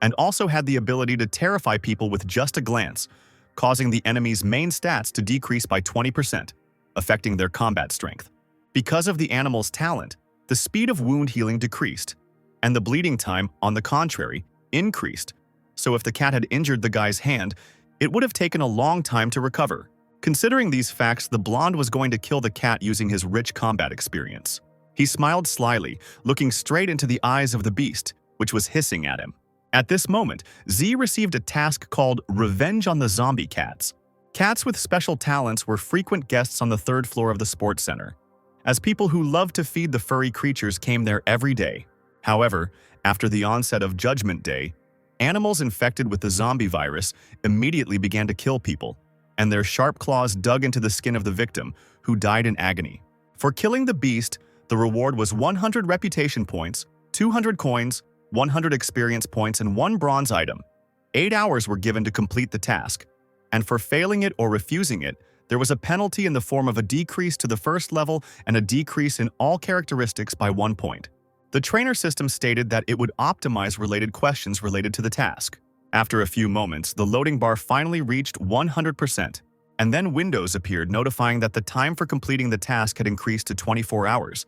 and also had the ability to terrify people with just a glance, causing the enemy's main stats to decrease by 20%, affecting their combat strength. Because of the animal's talent, the speed of wound healing decreased, and the bleeding time, on the contrary, increased. So if the cat had injured the guy's hand, it would have taken a long time to recover. Considering these facts, the blonde was going to kill the cat using his rich combat experience. He smiled slyly, looking straight into the eyes of the beast, which was hissing at him. At this moment, Z received a task called Revenge on the Zombie Cats. Cats with special talents were frequent guests on the 3rd floor of the sports center, as people who loved to feed the furry creatures came there every day. However, after the onset of Judgment Day, Animals infected with the zombie virus immediately began to kill people, and their sharp claws dug into the skin of the victim, who died in agony. For killing the beast, the reward was 100 reputation points, 200 coins, 100 experience points, and 1 bronze item. 8 hours were given to complete the task, and for failing it or refusing it, there was a penalty in the form of a decrease to the first level and a decrease in all characteristics by 1 point. The trainer system stated that it would optimize related questions related to the task. After a few moments, the loading bar finally reached 100%, and then windows appeared notifying that the time for completing the task had increased to 24 hours,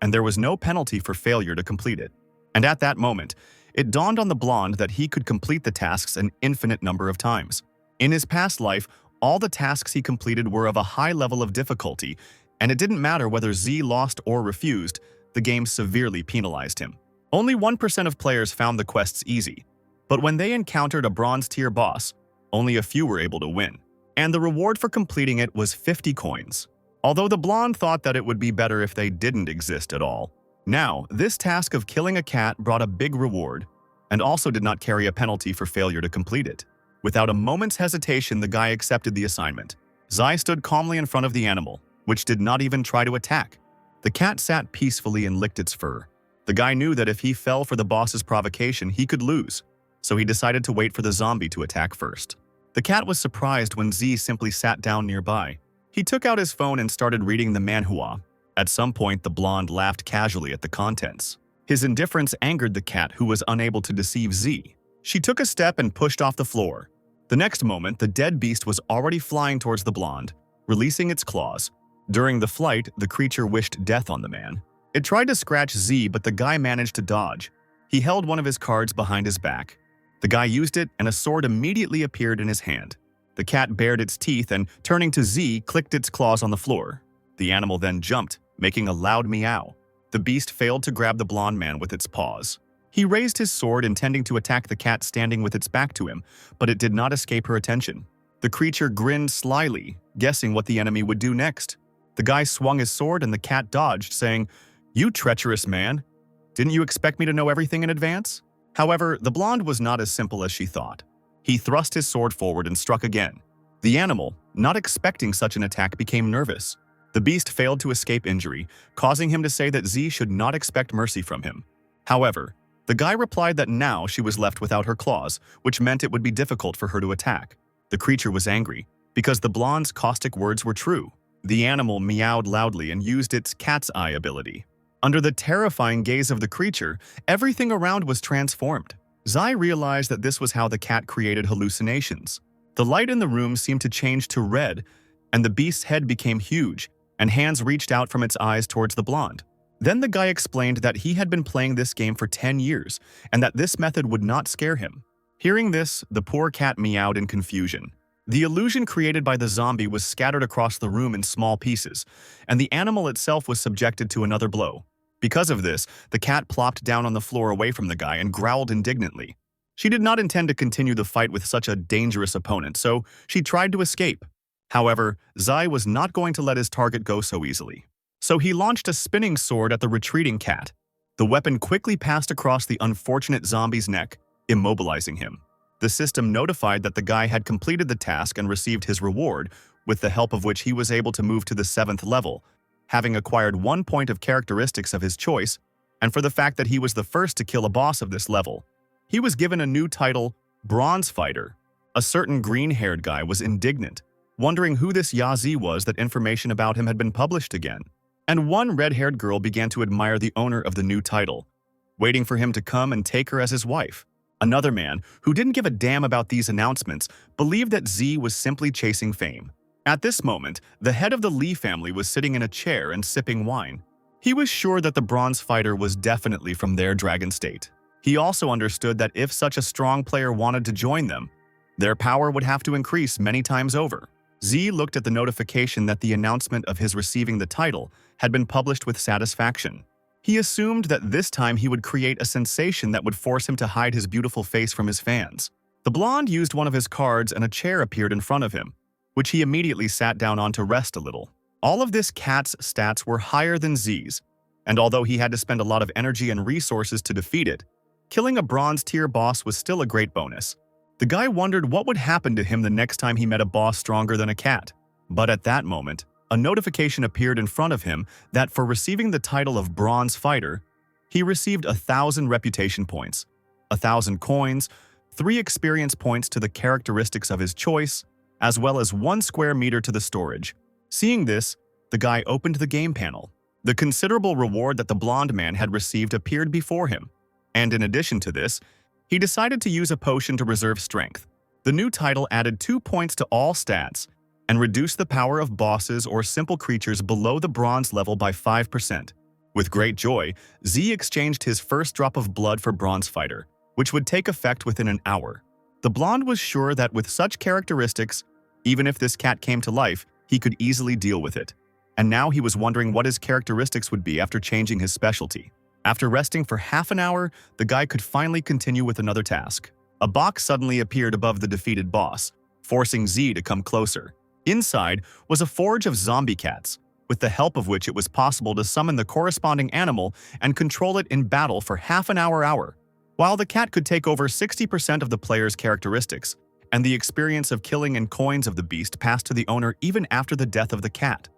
and there was no penalty for failure to complete it. And at that moment, it dawned on the blonde that he could complete the tasks an infinite number of times. In his past life, all the tasks he completed were of a high level of difficulty, and it didn't matter whether Z lost or refused, the game severely penalized him. Only 1% of players found the quests easy, but when they encountered a bronze-tier boss, only a few were able to win, and the reward for completing it was 50 coins. Although the blonde thought that it would be better if they didn't exist at all. Now, this task of killing a cat brought a big reward, and also did not carry a penalty for failure to complete it. Without a moment's hesitation, the guy accepted the assignment. Zai stood calmly in front of the animal, which did not even try to attack. The cat sat peacefully and licked its fur. The guy knew that if he fell for the boss's provocation, he could lose, so he decided to wait for the zombie to attack first. The cat was surprised when Z simply sat down nearby. He took out his phone and started reading the manhwa. At some point, the blonde laughed casually at the contents. His indifference angered the cat, who was unable to deceive Z. She took a step and pushed off the floor. The next moment, the dead beast was already flying towards the blonde, releasing its claws. During the flight, the creature wished death on the man. It tried to scratch Z, but the guy managed to dodge. He held one of his cards behind his back. The guy used it, and a sword immediately appeared in his hand. The cat bared its teeth and, turning to Z, clicked its claws on the floor. The animal then jumped, making a loud meow. The beast failed to grab the blonde man with its paws. He raised his sword, intending to attack the cat standing with its back to him, but it did not escape her attention. The creature grinned slyly, guessing what the enemy would do next. The guy swung his sword and the cat dodged, saying, "You treacherous man! Didn't you expect me to know everything in advance?" However, the blonde was not as simple as she thought. He thrust his sword forward and struck again. The animal, not expecting such an attack, became nervous. The beast failed to escape injury, causing him to say that Z should not expect mercy from him. However, the guy replied that now she was left without her claws, which meant it would be difficult for her to attack. The creature was angry, because the blonde's caustic words were true. The animal meowed loudly and used its cat's eye ability. Under the terrifying gaze of the creature, everything around was transformed. Zai realized that this was how the cat created hallucinations. The light in the room seemed to change to red, and the beast's head became huge, and hands reached out from its eyes towards the blonde. Then the guy explained that he had been playing this game for 10 years, and that this method would not scare him. Hearing this, the poor cat meowed in confusion. The illusion created by the zombie was scattered across the room in small pieces, and the animal itself was subjected to another blow. Because of this, the cat plopped down on the floor away from the guy and growled indignantly. She did not intend to continue the fight with such a dangerous opponent, so she tried to escape. However, Zai was not going to let his target go so easily. So he launched a spinning sword at the retreating cat. The weapon quickly passed across the unfortunate zombie's neck, immobilizing him. The system notified that the guy had completed the task and received his reward, with the help of which he was able to move to the 7th level, having acquired 1 point of characteristics of his choice, and for the fact that he was the first to kill a boss of this level. He was given a new title, Bronze Fighter. A certain green-haired guy was indignant, wondering who this Yazi was that information about him had been published again. And one red-haired girl began to admire the owner of the new title, waiting for him to come and take her as his wife. Another man, who didn't give a damn about these announcements, believed that Z was simply chasing fame. At this moment, the head of the Lee family was sitting in a chair and sipping wine. He was sure that the bronze fighter was definitely from their dragon state. He also understood that if such a strong player wanted to join them, their power would have to increase many times over. Z looked at the notification that the announcement of his receiving the title had been published with satisfaction. He assumed that this time he would create a sensation that would force him to hide his beautiful face from his fans. The blonde used one of his cards and a chair appeared in front of him, which he immediately sat down on to rest a little. All of this cat's stats were higher than Z's, and although he had to spend a lot of energy and resources to defeat it, Killing a bronze-tier boss was still a great bonus. The guy wondered what would happen to him the next time he met a boss stronger than a cat. But at that moment, a notification appeared in front of him that for receiving the title of Bronze Fighter, he received 1,000 reputation points, 1,000 coins, 3 experience points to the characteristics of his choice, as well as 1 square meter to the storage. Seeing this, the guy opened the game panel. The considerable reward that the blonde man had received appeared before him, and in addition to this, he decided to use a potion to reserve strength. The new title added 2 points to all stats and reduced the power of bosses or simple creatures below the bronze level by 5%. With great joy, Z exchanged his first drop of blood for Bronze Fighter, which would take effect within an hour. The blonde was sure that with such characteristics, even if this cat came to life, he could easily deal with it. And now he was wondering what his characteristics would be after changing his specialty. After resting for half an hour, the guy could finally continue with another task. A box suddenly appeared above the defeated boss, forcing Z to come closer. Inside was a forge of zombie cats, with the help of which it was possible to summon the corresponding animal and control it in battle for half an hour. While the cat could take over 60% of the player's characteristics, and the experience of killing and coins of the beast passed to the owner even after the death of the cat.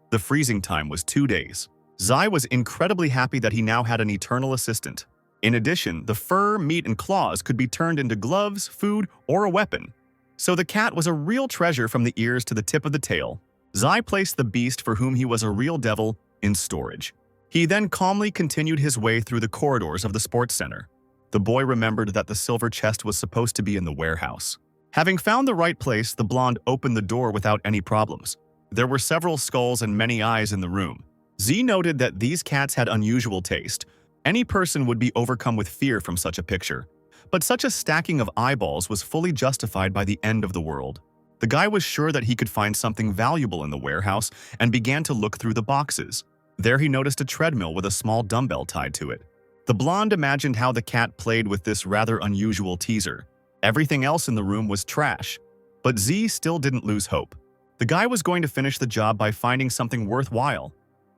The freezing time was 2 days. Zai was incredibly happy that he now had an eternal assistant. In addition, the fur, meat, and claws could be turned into gloves, food, or a weapon. So the cat was a real treasure from the ears to the tip of the tail. Zai placed the beast, for whom he was a real devil, in storage. He then calmly continued his way through the corridors of the sports center. The boy remembered that the silver chest was supposed to be in the warehouse. Having found the right place, the blonde opened the door without any problems. There were several skulls and many eyes in the room. Z noted that these cats had unusual taste. Any person would be overcome with fear from such a picture. But such a stacking of eyeballs was fully justified by the end of the world. The guy was sure that he could find something valuable in the warehouse and began to look through the boxes. There he noticed a treadmill with a small dumbbell tied to it. The blonde imagined how the cat played with this rather unusual teaser. Everything else in the room was trash. But Z still didn't lose hope. The guy was going to finish the job by finding something worthwhile,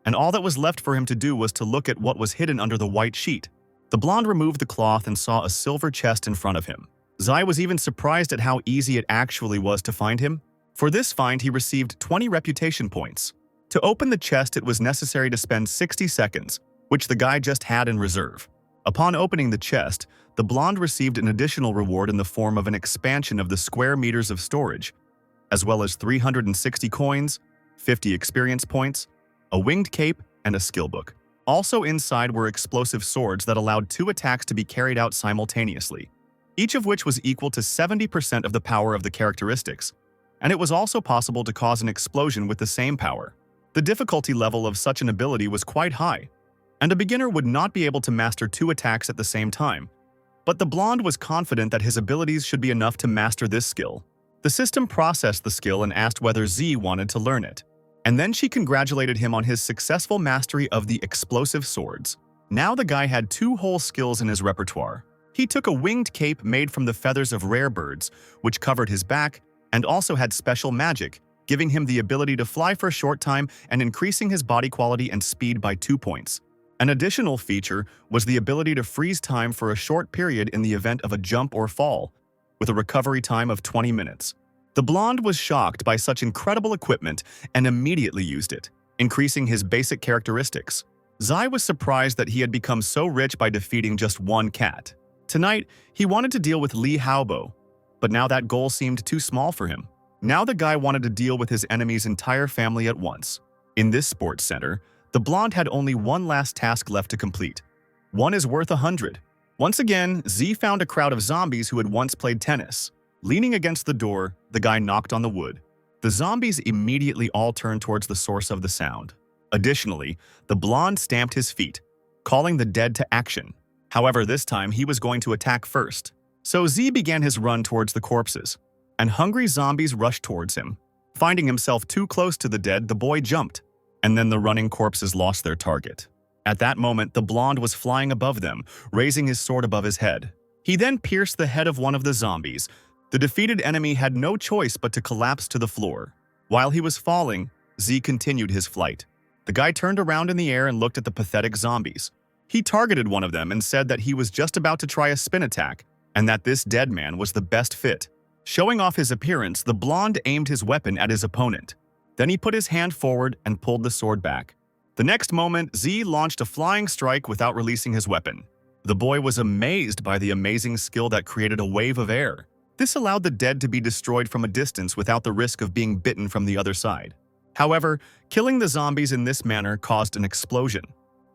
and all that was left for him to do was to look at what was hidden under the white sheet. The blonde removed the cloth and saw a silver chest in front of him. Zai was even surprised at how easy it actually was to find him. For this find, he received 20 reputation points. To open the chest, it was necessary to spend 60 seconds, which the guy just had in reserve. Upon opening the chest, the blonde received an additional reward in the form of an expansion of the square meters of storage, as well as 360 coins, 50 experience points, a winged cape, and a skill book. Also inside were explosive swords that allowed 2 attacks to be carried out simultaneously, each of which was equal to 70% of the power of the characteristics, and it was also possible to cause an explosion with the same power. The difficulty level of such an ability was quite high, and a beginner would not be able to master 2 attacks at the same time. But the blonde was confident that his abilities should be enough to master this skill. The system processed the skill and asked whether Z wanted to learn it. And then she congratulated him on his successful mastery of the explosive swords. Now the guy had 2 whole skills in his repertoire. He took a winged cape made from the feathers of rare birds, which covered his back, and also had special magic, giving him the ability to fly for a short time and increasing his body quality and speed by 2 points. An additional feature was the ability to freeze time for a short period in the event of a jump or fall, with a recovery time of 20 minutes. The blonde was shocked by such incredible equipment and immediately used it, increasing his basic characteristics. Zai was surprised that he had become so rich by defeating just 1 cat. Tonight, he wanted to deal with Li Haobo, but now that goal seemed too small for him. Now the guy wanted to deal with his enemy's entire family at once. In this sports center, the blonde had only 1 last task left to complete. 1 is worth 100. Once again, Z found a crowd of zombies who had once played tennis. Leaning against the door, the guy knocked on the wood. The zombies immediately all turned towards the source of the sound. Additionally, the blonde stamped his feet, calling the dead to action. However, this time he was going to attack first. So Z began his run towards the corpses, and hungry zombies rushed towards him. Finding himself too close to the dead, the boy jumped, and then the running corpses lost their target. At that moment, the blonde was flying above them, raising his sword above his head. He then pierced the head of one of the zombies. The defeated enemy had no choice but to collapse to the floor. While he was falling, Z continued his flight. The guy turned around in the air and looked at the pathetic zombies. He targeted one of them and said that he was just about to try a spin attack and that this dead man was the best fit. Showing off his appearance, the blonde aimed his weapon at his opponent. Then he put his hand forward and pulled the sword back. The next moment, Z launched a flying strike without releasing his weapon. The boy was amazed by the amazing skill that created a wave of air. This allowed the dead to be destroyed from a distance without the risk of being bitten from the other side. However, killing the zombies in this manner caused an explosion.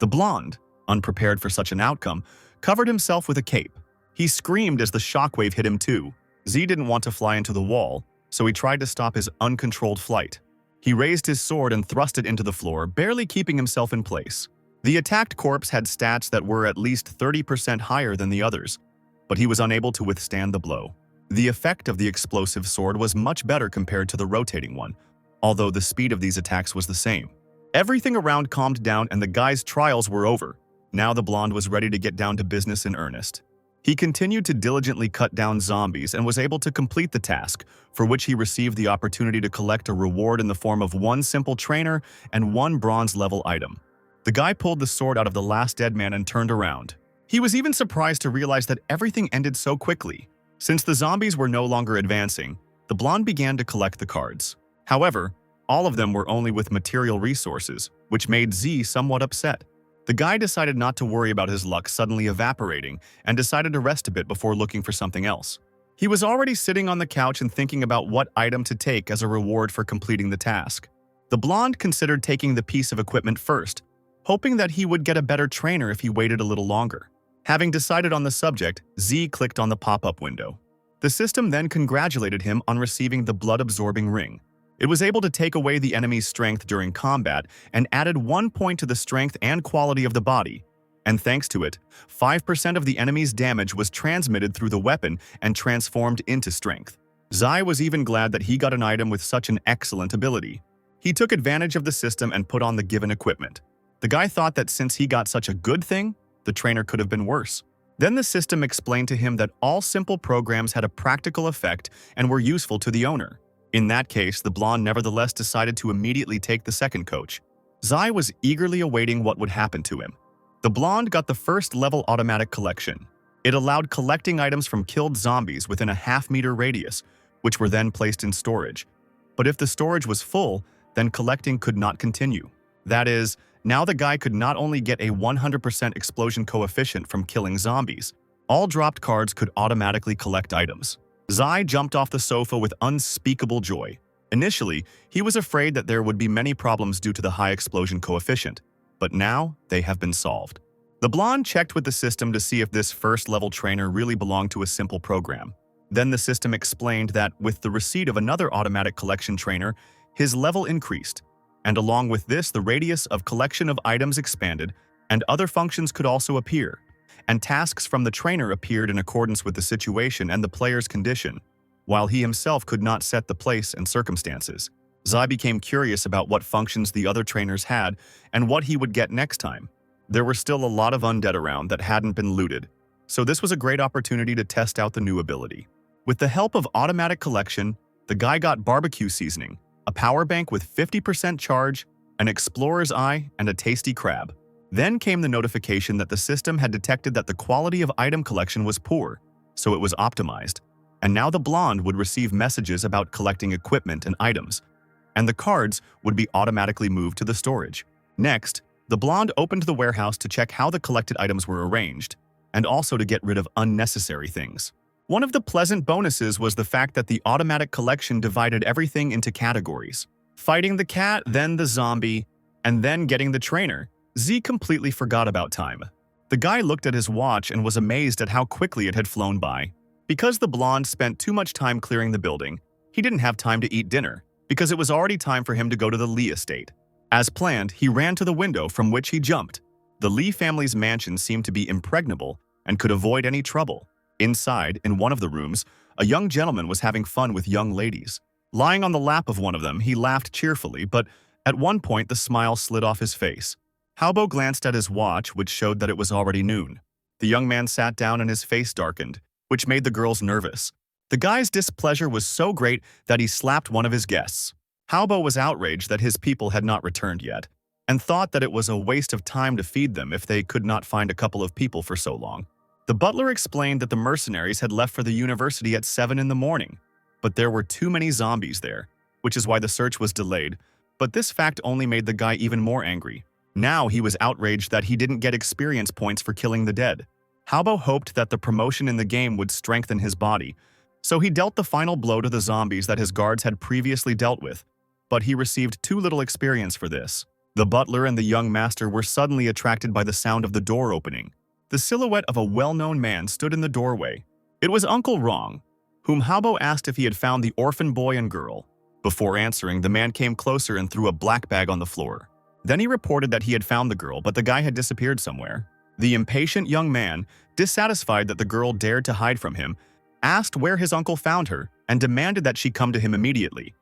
The blonde, unprepared for such an outcome, covered himself with a cape. He screamed as the shockwave hit him too. Z didn't want to fly into the wall, so he tried to stop his uncontrolled flight. He raised his sword and thrust it into the floor, barely keeping himself in place. The attacked corpse had stats that were at least 30% higher than the others, but he was unable to withstand the blow. The effect of the explosive sword was much better compared to the rotating one, although the speed of these attacks was the same. Everything around calmed down and the guy's trials were over. Now the blonde was ready to get down to business in earnest. He continued to diligently cut down zombies and was able to complete the task, for which he received the opportunity to collect a reward in the form of 1 simple trainer and 1 bronze-level item. The guy pulled the sword out of the last dead man and turned around. He was even surprised to realize that everything ended so quickly. Since the zombies were no longer advancing, the blonde began to collect the cards. However, all of them were only with material resources, which made Z somewhat upset. The guy decided not to worry about his luck suddenly evaporating and decided to rest a bit before looking for something else. He was already sitting on the couch and thinking about what item to take as a reward for completing the task. The blonde considered taking the piece of equipment first, hoping that he would get a better trainer if he waited a little longer. Having decided on the subject, Z clicked on the pop-up window. The system then congratulated him on receiving the blood-absorbing ring. It was able to take away the enemy's strength during combat and added 1 point to the strength and quality of the body. And thanks to it, 5% of the enemy's damage was transmitted through the weapon and transformed into strength. Zai was even glad that he got an item with such an excellent ability. He took advantage of the system and put on the given equipment. The guy thought that since he got such a good thing, the trainer could have been worse. Then the system explained to him that all simple programs had a practical effect and were useful to the owner. In that case, the blonde nevertheless decided to immediately take the second coach. Zai was eagerly awaiting what would happen to him. The blonde got the first-level automatic collection. It allowed collecting items from killed zombies within a half-meter radius, which were then placed in storage. But if the storage was full, then collecting could not continue. That is, now the guy could not only get a 100% explosion coefficient from killing zombies, all dropped cards could automatically collect items. Zai jumped off the sofa with unspeakable joy. Initially, he was afraid that there would be many problems due to the high explosion coefficient, but now they have been solved. The blonde checked with the system to see if this first-level trainer really belonged to a simple program. Then the system explained that with the receipt of another automatic collection trainer, his level increased, and along with this, the radius of collection of items expanded, and other functions could also appear. And tasks from the trainer appeared in accordance with the situation and the player's condition, while he himself could not set the place and circumstances. Zai became curious about what functions the other trainers had and what he would get next time. There were still a lot of undead around that hadn't been looted, so this was a great opportunity to test out the new ability. With the help of automatic collection, the guy got barbecue seasoning, a power bank with 50% charge, an explorer's eye, and a tasty crab. Then came the notification that the system had detected that the quality of item collection was poor, so it was optimized. And now the blonde would receive messages about collecting equipment and items, and the cards would be automatically moved to the storage. Next, the blonde opened the warehouse to check how the collected items were arranged, and also to get rid of unnecessary things. One of the pleasant bonuses was the fact that the automatic collection divided everything into categories. Fighting the cat, then the zombie, and then getting the trainer. Z completely forgot about time. The guy looked at his watch and was amazed at how quickly it had flown by. Because the blonde spent too much time clearing the building, he didn't have time to eat dinner, because it was already time for him to go to the Lee estate. As planned, he ran to the window from which he jumped. The Lee family's mansion seemed to be impregnable and could avoid any trouble. Inside, in one of the rooms, a young gentleman was having fun with young ladies. Lying on the lap of one of them, he laughed cheerfully, but at one point the smile slid off his face. Halbo glanced at his watch, which showed that it was already noon. The young man sat down and his face darkened, which made the girls nervous. The guy's displeasure was so great that he slapped one of his guests. Halbo was outraged that his people had not returned yet. and thought that it was a waste of time to feed them if they could not find a couple of people for so long. The butler explained that the mercenaries had left for the university at 7 in the morning, but there were too many zombies there, which is why the search was delayed. But this fact only made the guy even more angry. Now he was outraged that he didn't get experience points for killing the dead. Haobo hoped that the promotion in the game would strengthen his body, so he dealt the final blow to the zombies that his guards had previously dealt with, but he received too little experience for this. The butler and the young master were suddenly attracted by the sound of the door opening. The silhouette of a well-known man stood in the doorway. It was Uncle Rong, whom Haobo asked if he had found the orphan boy and girl. Before answering, the man came closer and threw a black bag on the floor. Then he reported that he had found the girl, but the guy had disappeared somewhere. The impatient young man, dissatisfied that the girl dared to hide from him, asked where his uncle found her and demanded that she come to him immediately.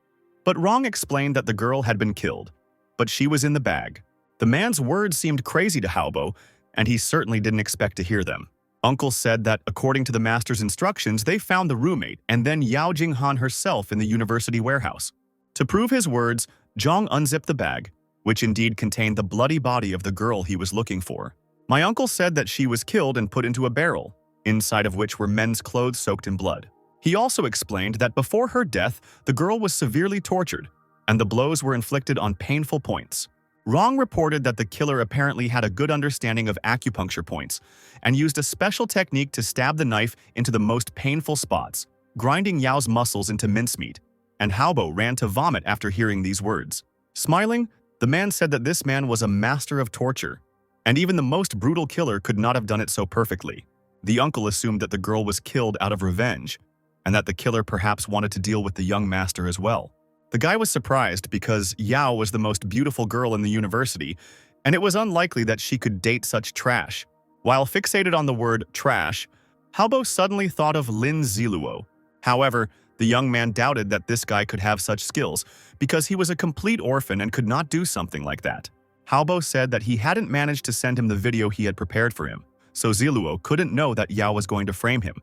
But Rong explained that the girl had been killed, but she was in the bag. The man's words seemed crazy to Haobo, and he certainly didn't expect to hear them. Uncle said that according to the master's instructions, they found the roommate and then Yao Jinghan herself in the university warehouse. To prove his words, Zhang unzipped the bag, which indeed contained the bloody body of the girl he was looking for. My uncle said that she was killed and put into a barrel, inside of which were men's clothes soaked in blood. He also explained that before her death, the girl was severely tortured, and the blows were inflicted on painful points. Rong reported that the killer apparently had a good understanding of acupuncture points and used a special technique to stab the knife into the most painful spots, grinding Yao's muscles into mincemeat, and Haobo ran to vomit after hearing these words. Smiling, the man said that this man was a master of torture, and even the most brutal killer could not have done it so perfectly. The uncle assumed that the girl was killed out of revenge, and that the killer perhaps wanted to deal with the young master as well. The guy was surprised because Yao was the most beautiful girl in the university, and it was unlikely that she could date such trash. While fixated on the word trash, Haobo suddenly thought of Lin Ziluo. However, the young man doubted that this guy could have such skills because he was a complete orphan and could not do something like that. Haobo said that he hadn't managed to send him the video he had prepared for him, so Ziluo couldn't know that Yao was going to frame him.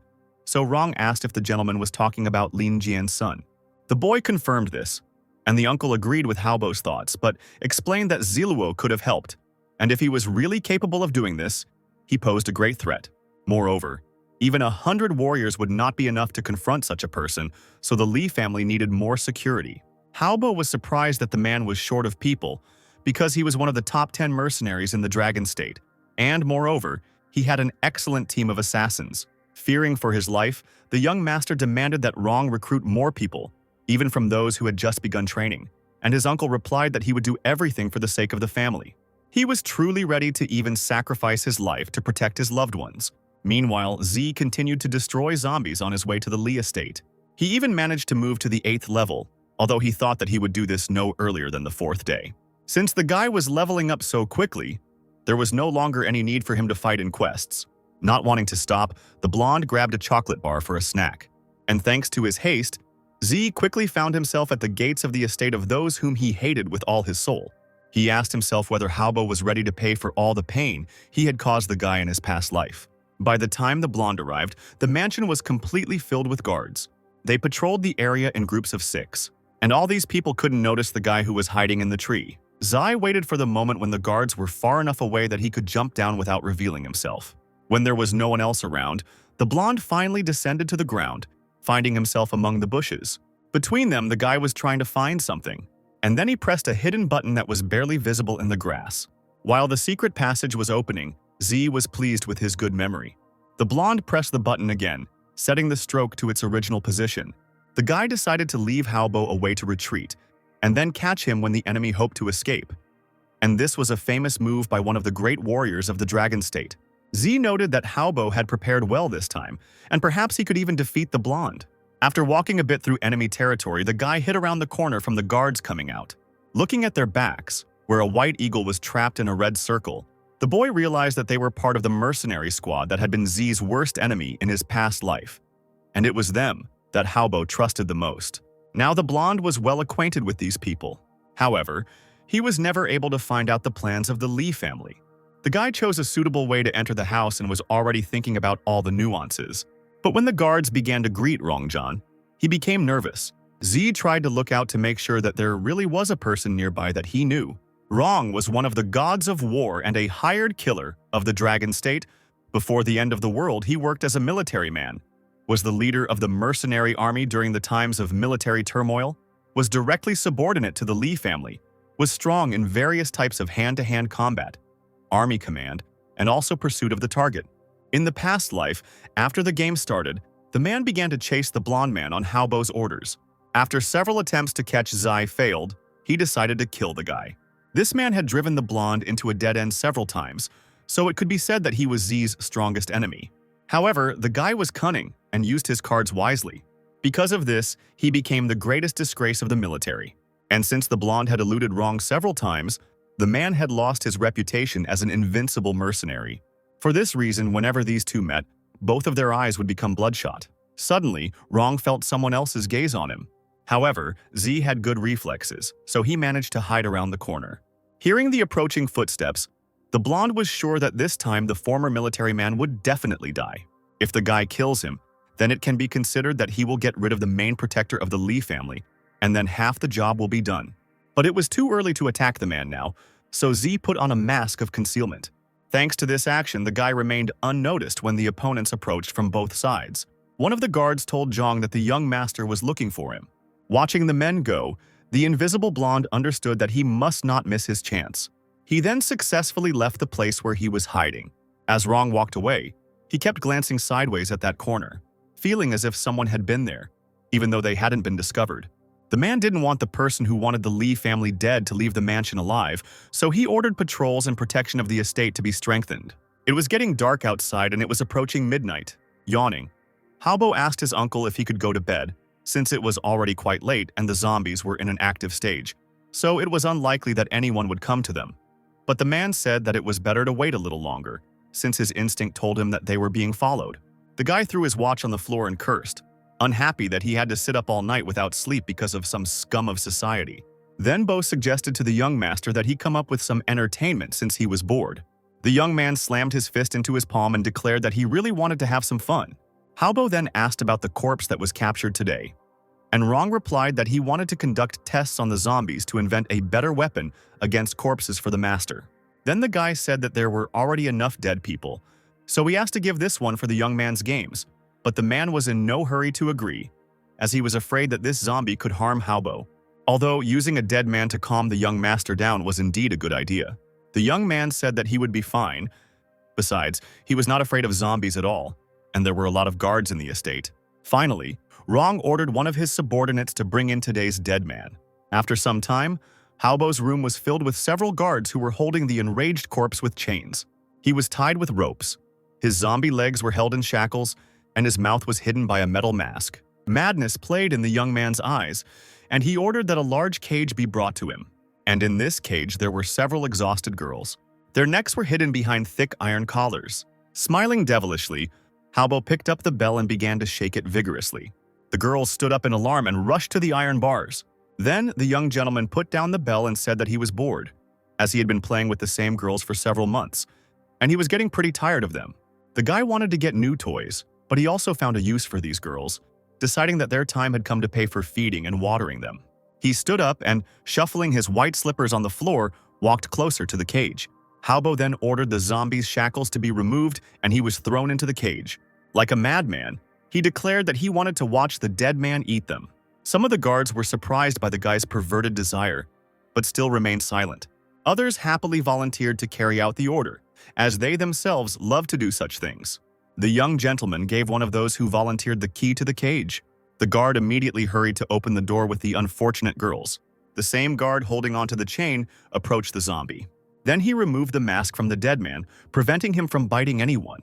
So Rong asked if the gentleman was talking about Lin Jian's son. The boy confirmed this, and the uncle agreed with Haobo's thoughts, but explained that Ziluo could have helped, and if he was really capable of doing this, he posed a great threat. Moreover, even 100 warriors would not be enough to confront such a person, so the Lee family needed more security. Haobo was surprised that the man was short of people, because he was one of the top 10 mercenaries in the Dragon State, and moreover, he had an excellent team of assassins. Fearing for his life, the young master demanded that Rong recruit more people, even from those who had just begun training, and his uncle replied that he would do everything for the sake of the family. He was truly ready to even sacrifice his life to protect his loved ones. Meanwhile, Z continued to destroy zombies on his way to the Lee estate. He even managed to move to the 8th level, although he thought that he would do this no earlier than the 4th day. Since the guy was leveling up so quickly, there was no longer any need for him to fight in quests. Not wanting to stop, the blonde grabbed a chocolate bar for a snack, and thanks to his haste, Z quickly found himself at the gates of the estate of those whom he hated with all his soul. He asked himself whether Haobo was ready to pay for all the pain he had caused the guy in his past life. By the time the blonde arrived, the mansion was completely filled with guards. They patrolled the area in groups of 6, and all these people couldn't notice the guy who was hiding in the tree. Zai waited for the moment when the guards were far enough away that he could jump down without revealing himself. When there was no one else around, the blonde finally descended to the ground, finding himself among the bushes. Between them, the guy was trying to find something, and then he pressed a hidden button that was barely visible in the grass. While the secret passage was opening, Z was pleased with his good memory. The blonde pressed the button again, setting the stroke to its original position. The guy decided to leave Haobo a way to retreat, and then catch him when the enemy hoped to escape. And this was a famous move by one of the great warriors of the Dragon State. Z noted that Haobo had prepared well this time, and perhaps he could even defeat the blonde. After walking a bit through enemy territory, the guy hid around the corner from the guards coming out. Looking at their backs, where a white eagle was trapped in a red circle, the boy realized that they were part of the mercenary squad that had been Z's worst enemy in his past life. And it was them that Haobo trusted the most. Now the blonde was well acquainted with these people. However, he was never able to find out the plans of the Lee family. The guy chose a suitable way to enter the house and was already thinking about all the nuances. But when the guards began to greet Rongjan, he became nervous. Z tried to look out to make sure that there really was a person nearby that he knew. Rong was one of the gods of war and a hired killer of the Dragon State. Before the end of the world, he worked as a military man, was the leader of the mercenary army during the times of military turmoil, was directly subordinate to the Lee family, was strong in various types of hand-to-hand combat, army command, and also pursuit of the target. In the past life, after the game started, the man began to chase the blonde man on Haobo's orders. After several attempts to catch Zai failed, he decided to kill the guy. This man had driven the blonde into a dead end several times, so it could be said that he was Z's strongest enemy. However, the guy was cunning and used his cards wisely. Because of this, he became the greatest disgrace of the military. And since the blonde had eluded Rong several times, the man had lost his reputation as an invincible mercenary. For this reason, whenever these two met, both of their eyes would become bloodshot. Suddenly, Rong felt someone else's gaze on him. However, Z had good reflexes, so he managed to hide around the corner. Hearing the approaching footsteps, the blonde was sure that this time the former military man would definitely die. If the guy kills him, then it can be considered that he will get rid of the main protector of the Lee family, and then half the job will be done. But it was too early to attack the man now, so Z put on a mask of concealment. Thanks to this action, the guy remained unnoticed when the opponents approached from both sides. One of the guards told Zhang that the young master was looking for him. Watching the men go, the invisible blonde understood that he must not miss his chance. He then successfully left the place where he was hiding. As Rong walked away, he kept glancing sideways at that corner, feeling as if someone had been there, even though they hadn't been discovered. The man didn't want the person who wanted the Lee family dead to leave the mansion alive, so he ordered patrols and protection of the estate to be strengthened. It was getting dark outside and it was approaching midnight. Yawning, Haobo asked his uncle if he could go to bed, since it was already quite late and the zombies were in an active stage, so it was unlikely that anyone would come to them. But the man said that it was better to wait a little longer, since his instinct told him that they were being followed. The guy threw his watch on the floor and cursed, unhappy that he had to sit up all night without sleep because of some scum of society. Then Bo suggested to the young master that he come up with some entertainment since he was bored. The young man slammed his fist into his palm and declared that he really wanted to have some fun. Haobo then asked about the corpse that was captured today, and Rong replied that he wanted to conduct tests on the zombies to invent a better weapon against corpses for the master. Then the guy said that there were already enough dead people, so he asked to give this one for the young man's games, but the man was in no hurry to agree, as he was afraid that this zombie could harm Haobo. Although using a dead man to calm the young master down was indeed a good idea. The young man said that he would be fine. Besides, he was not afraid of zombies at all, and there were a lot of guards in the estate. Finally, Rong ordered one of his subordinates to bring in today's dead man. After some time, Haobo's room was filled with several guards who were holding the enraged corpse with chains. He was tied with ropes. His zombie legs were held in shackles, and his mouth was hidden by a metal mask. Madness played in the young man's eyes, and he ordered that a large cage be brought to him. And in this cage there were several exhausted girls. Their necks were hidden behind thick iron collars. Smiling devilishly, Haobo picked up the bell and began to shake it vigorously. The girls stood up in alarm and rushed to the iron bars. Then the young gentleman put down the bell and said that he was bored, as he had been playing with the same girls for several months, and he was getting pretty tired of them. The guy wanted to get new toys, but he also found a use for these girls, deciding that their time had come to pay for feeding and watering them. He stood up and, shuffling his white slippers on the floor, walked closer to the cage. Haobo then ordered the zombies' shackles to be removed and he was thrown into the cage. Like a madman, he declared that he wanted to watch the dead man eat them. Some of the guards were surprised by the guy's perverted desire, but still remained silent. Others happily volunteered to carry out the order, as they themselves loved to do such things. The young gentleman gave one of those who volunteered the key to the cage. The guard immediately hurried to open the door with the unfortunate girls. The same guard holding onto the chain approached the zombie. Then he removed the mask from the dead man, preventing him from biting anyone.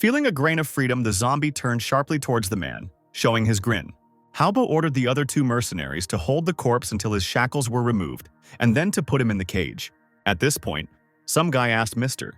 Feeling a grain of freedom, the zombie turned sharply towards the man, showing his grin. Haobo ordered the other two mercenaries to hold the corpse until his shackles were removed, and then to put him in the cage. At this point, some guy asked Mr.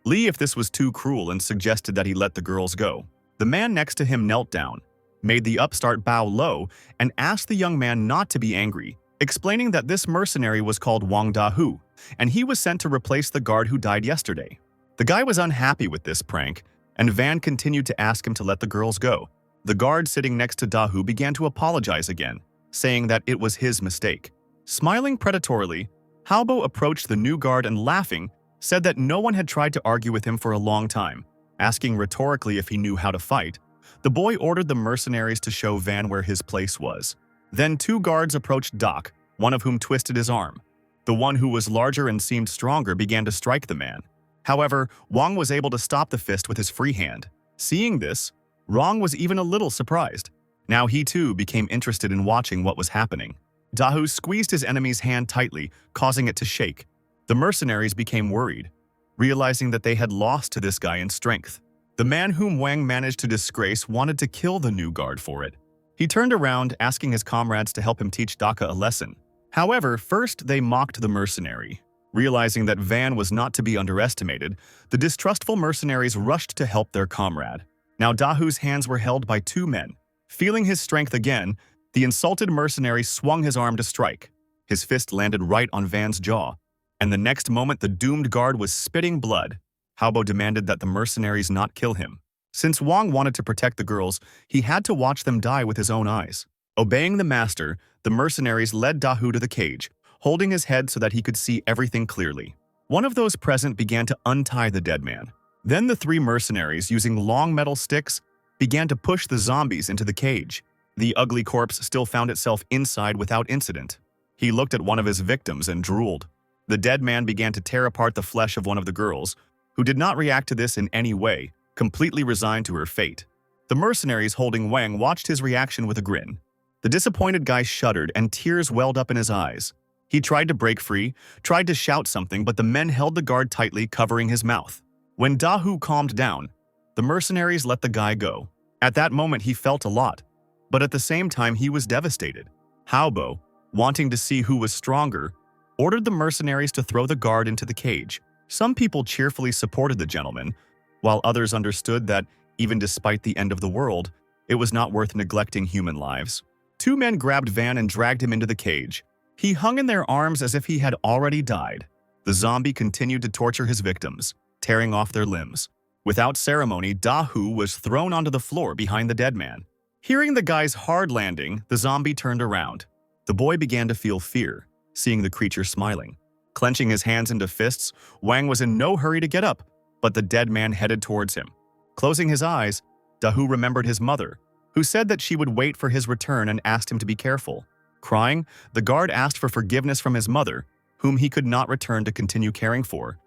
Lee if this was too cruel and suggested that he let the girls go. The man next to him knelt down, made the upstart bow low, and asked the young man not to be angry, explaining that this mercenary was called Wang Dahu, and he was sent to replace the guard who died yesterday. The guy was unhappy with this prank, and Van continued to ask him to let the girls go. The guard sitting next to Dahu began to apologize again, saying that it was his mistake. Smiling predatorily, Haobo approached the new guard and, laughing, said that no one had tried to argue with him for a long time. Asking rhetorically if he knew how to fight, the boy ordered the mercenaries to show Van where his place was. Then 2 guards approached Doc, one of whom twisted his arm. The one who was larger and seemed stronger began to strike the man. However, Wang was able to stop the fist with his free hand. Seeing this, Rong was even a little surprised. Now he too became interested in watching what was happening. Dahu squeezed his enemy's hand tightly, causing it to shake. The mercenaries became worried, realizing that they had lost to this guy in strength. The man whom Wang managed to disgrace wanted to kill the new guard for it. He turned around, asking his comrades to help him teach Daka a lesson. However, first they mocked the mercenary. Realizing that Van was not to be underestimated, the distrustful mercenaries rushed to help their comrade. Now Dahu's hands were held by 2 men. Feeling his strength again, the insulted mercenary swung his arm to strike. His fist landed right on Van's jaw, and the next moment the doomed guard was spitting blood. Haobo demanded that the mercenaries not kill him. Since Wang wanted to protect the girls, he had to watch them die with his own eyes. Obeying the master, the mercenaries led Dahu to the cage, holding his head so that he could see everything clearly. One of those present began to untie the dead man. Then the 3 mercenaries, using long metal sticks, began to push the zombies into the cage. The ugly corpse still found itself inside without incident. He looked at one of his victims and drooled. The dead man began to tear apart the flesh of one of the girls, who did not react to this in any way, completely resigned to her fate. The mercenaries holding Wang watched his reaction with a grin. The disappointed guy shuddered and tears welled up in his eyes. He tried to break free, tried to shout something, but the men held the guard tightly, covering his mouth. When Dahu calmed down, the mercenaries let the guy go. At that moment he felt a lot, but at the same time he was devastated. Haobo, wanting to see who was stronger, ordered the mercenaries to throw the guard into the cage. Some people cheerfully supported the gentleman, while others understood that, even despite the end of the world, it was not worth neglecting human lives. 2 men grabbed Van and dragged him into the cage. He hung in their arms as if he had already died. The zombie continued to torture his victims, tearing off their limbs. Without ceremony, Dahu was thrown onto the floor behind the dead man. Hearing the guy's hard landing, the zombie turned around. The boy began to feel fear, seeing the creature smiling. Clenching his hands into fists, Wang was in no hurry to get up, but the dead man headed towards him. Closing his eyes, Dahu remembered his mother, who said that she would wait for his return and asked him to be careful. Crying, the guard asked for forgiveness from his mother, whom he could not return to continue caring for.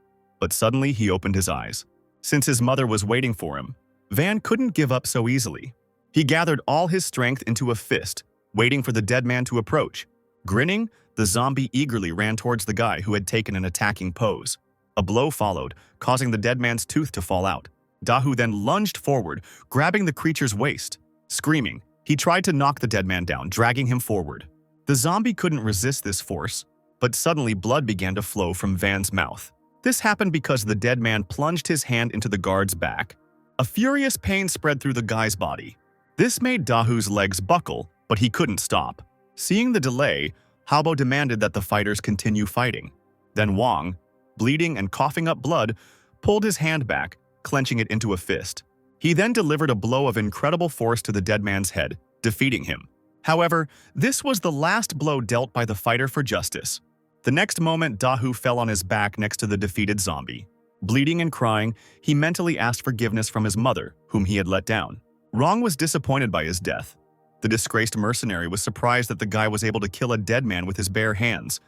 But suddenly he opened his eyes. Since his mother was waiting for him, Van couldn't give up so easily. He gathered all his strength into a fist, waiting for the dead man to approach. Grinning, the zombie eagerly ran towards the guy who had taken an attacking pose. A blow followed, causing the dead man's tooth to fall out. Dahu then lunged forward, grabbing the creature's waist. Screaming, he tried to knock the dead man down, dragging him forward. The zombie couldn't resist this force, but suddenly blood began to flow from Van's mouth. This happened because the dead man plunged his hand into the guard's back. A furious pain spread through the guy's body. This made Dahu's legs buckle, but he couldn't stop. Seeing the delay, Haobo demanded that the fighters continue fighting. Then Wang, bleeding and coughing up blood, pulled his hand back, clenching it into a fist. He then delivered a blow of incredible force to the dead man's head, defeating him. However, this was the last blow dealt by the fighter for justice. The next moment, Dahu fell on his back next to the defeated zombie. Bleeding and crying, he mentally asked forgiveness from his mother, whom he had let down. Rong was disappointed by his death. The disgraced mercenary was surprised that the guy was able to kill a dead man with his bare hands,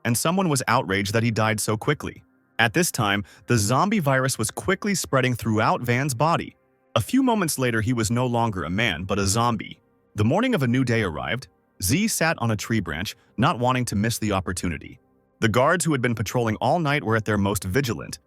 and someone was outraged that he died so quickly. At this time, the zombie virus was quickly spreading throughout Van's body. A few moments later, he was no longer a man, but a zombie. The morning of a new day arrived. Z sat on a tree branch, not wanting to miss the opportunity. The guards who had been patrolling all night were at their most vigilant,